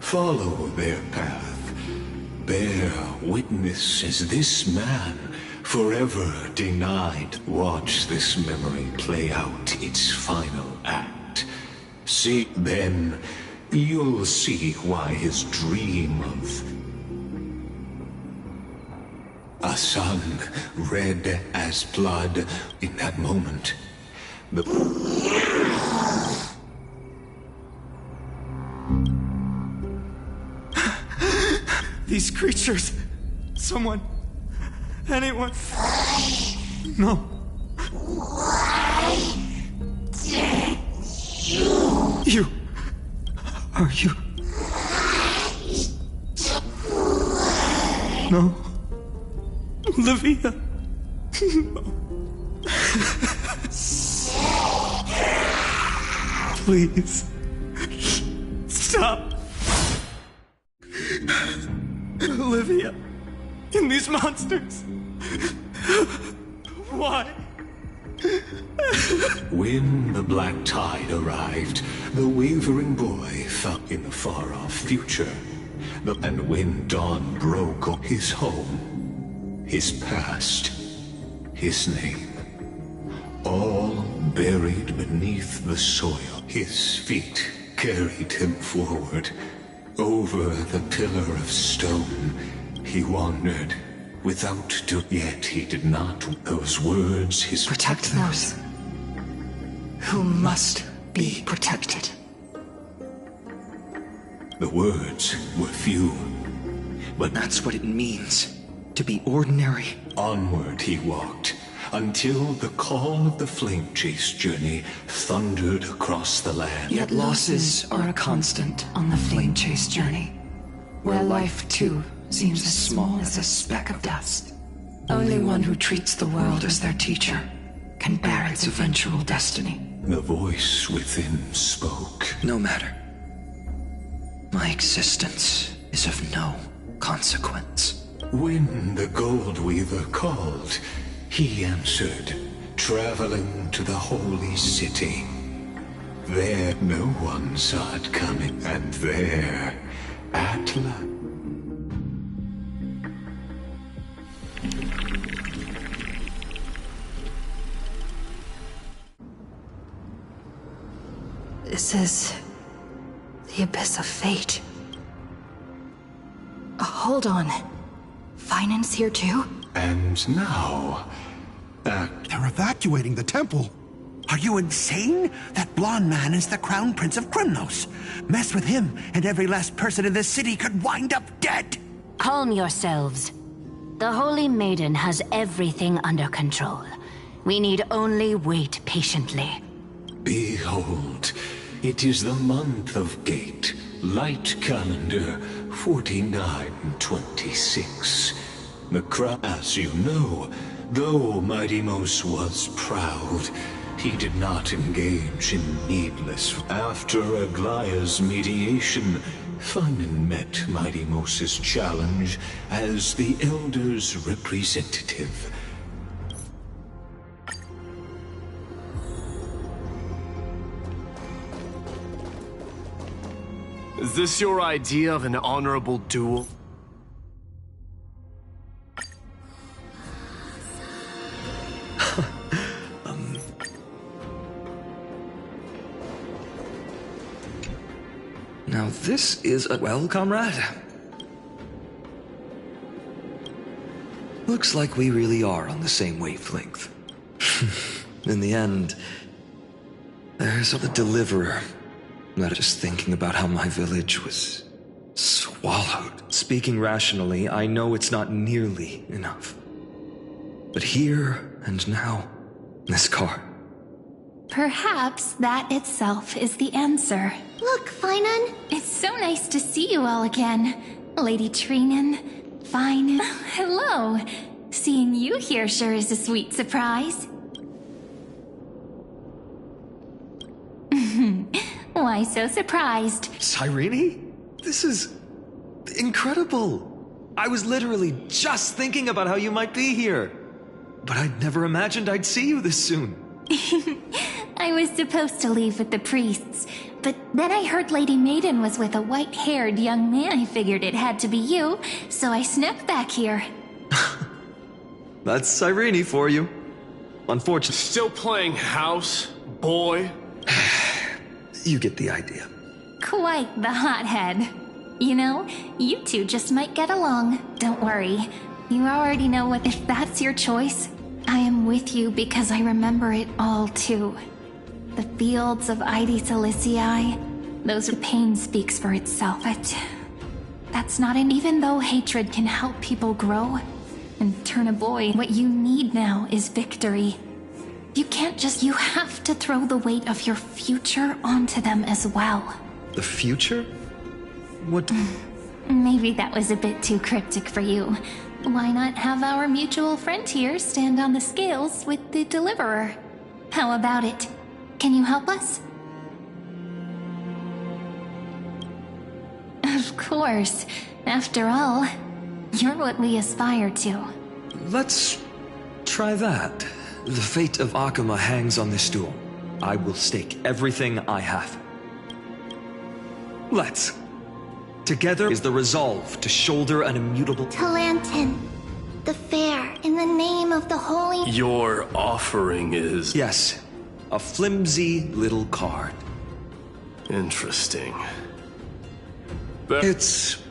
Follow their path. Bear witness as this man, forever denied, watch this memory play out its final act. See, then, you'll see why his dream of a son red as blood in that moment. These creatures... Someone... Anyone... No. You... Are you... No. Olivia. No. Please. Stop. Olivia. And these monsters. Why? When the black tide arrived, the wavering boy felt in the far-off future. And when dawn broke, his home, his past, his name, all buried beneath the soil. His feet carried him forward. Over the pillar of stone, he wandered. Without yet he did not. Those words, his... Protect those who must be protected. The words were few, but that's what it means to be ordinary. Onward he walked, until the call of the flame chase journey thundered across the land. Yet losses are a constant on the flame chase journey, where life too seems as small as a speck of dust. Only one who treats the world as their teacher can bear its eventual destiny. The voice within spoke. No matter. My existence is of no consequence. When the Gold Weaver called, he answered, traveling to the holy city. There no one saw it coming, and there, Atla. This is the abyss of fate. Hold on. Finan's here too? And now, They're evacuating the temple. Are you insane? That blonde man is the Crown Prince of Krymnos. Mess with him, and every last person in this city could wind up dead. Calm yourselves. The Holy Maiden has everything under control. We need only wait patiently. Behold, it is the month of Gate, light calendar 4926. The crown, as you know, though Mighty-Mos was proud, he did not engage in needless. After Aglaya's mediation, Feynman met Mighty-Mos's challenge as the Elder's representative. Is this your idea of an honorable duel? Now this is a... Well, comrade. Looks like we really are on the same wavelength. In the end, there's the Deliverer. Not just thinking about how my village was swallowed. Speaking rationally, I know it's not nearly enough. But here and now, this card. Perhaps that itself is the answer. Look, Feinan. It's so nice to see you all again. Lady Trinen, Fine. Hello. Seeing you here sure is a sweet surprise. Why so surprised? Cyrene? This is incredible. I was literally just thinking about how you might be here. But I'd never imagined I'd see you this soon. I was supposed to leave with the priests, but then I heard Lady Maiden was with a white-haired young man. I figured it had to be you, so I snuck back here. That's Cyrene for you. Unfortunately. Still playing house, boy? You get the idea. Quite the hothead. You know, you two just might get along. Don't worry. You already know what. If that's your choice, I am with you because I remember it all too. The fields of Ide Silicii, those pain speaks for itself. That's not an... Even though hatred can help people grow and turn a boy, what you need now is victory. You can't just... You have to throw the weight of your future onto them as well. The future? What? Maybe that was a bit too cryptic for you. Why not have our mutual friend here stand on the scales with the Deliverer? How about it? Can you help us? Of course. After all, you're what we aspire to. Let's try that. The fate of Akuma hangs on this duel. I will stake everything I have. Let's. Together is the resolve to shoulder an immutable... Talantin, the fair, in the name of the holy... Your offering is... Yes, a flimsy little card. Interesting. It's...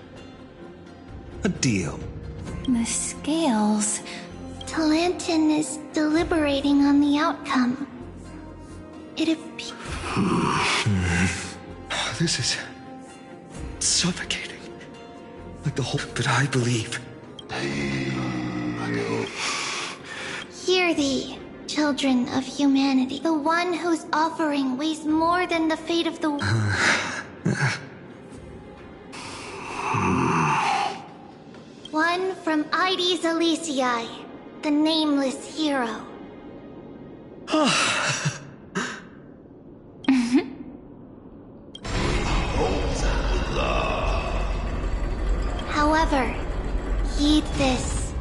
a deal. The scales... Talantin is deliberating on the outcome. It appears... This is... suffocating. Like the whole... But I believe... Hear thee, children of humanity. The one whose offering weighs more than the fate of the... One from Ide Silicii, the nameless hero. However, heed this.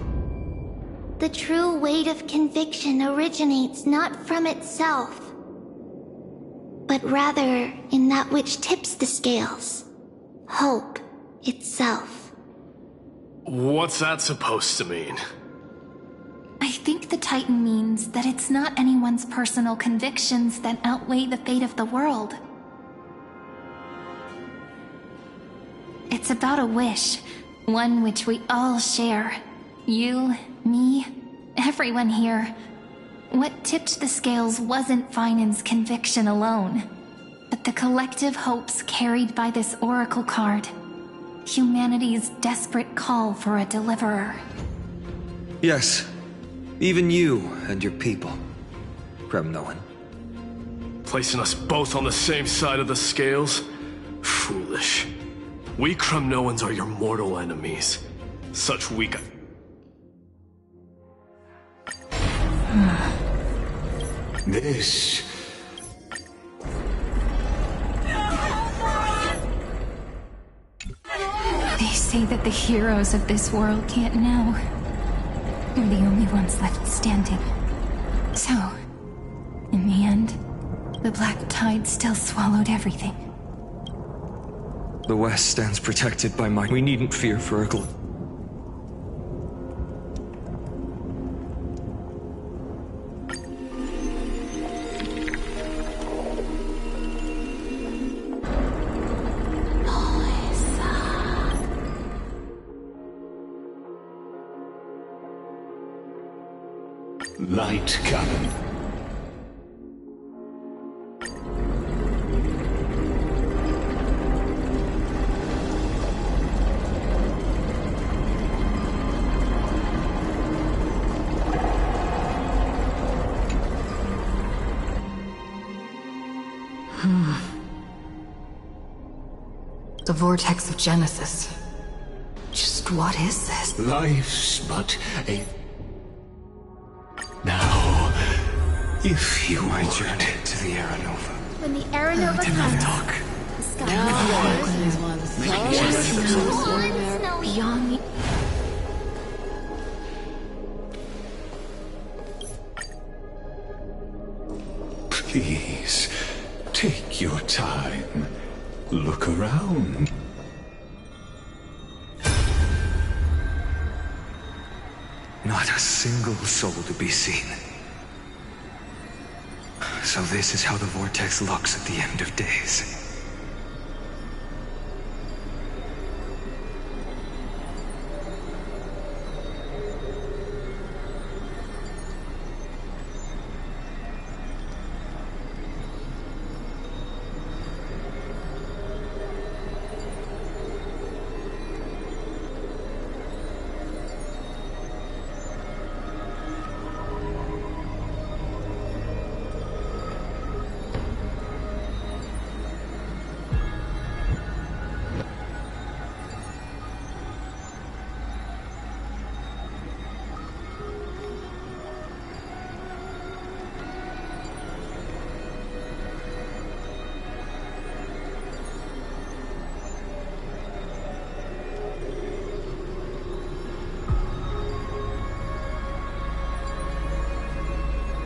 The true weight of conviction originates not from itself, but rather in that which tips the scales. Hope itself. What's that supposed to mean? I think the Titan means that it's not anyone's personal convictions that outweigh the fate of the world. It's about a wish, one which we all share. you, me, everyone here. What tipped the scales wasn't Vinan's conviction alone, but the collective hopes carried by this oracle card. Humanity's desperate call for a deliverer. Yes, even you and your people, Kremnoan. Placing us both on the same side of the scales? Foolish. We Kremnoans are your mortal enemies. Such weak... This... They say that the heroes of this world can't know. They're the only ones left standing. So, in the end, the Black Tide still swallowed everything. The West stands protected by might. We needn't fear Virgil. Light cannon. The Vortex of Genesis. Just what is this? Life's but a... Now, if you my journey to the Aranova. When the Aranova comes, the sky beyond me. Please, take your time. Look around. Not a single soul to be seen. So this is how the Vortex looks at the end of days.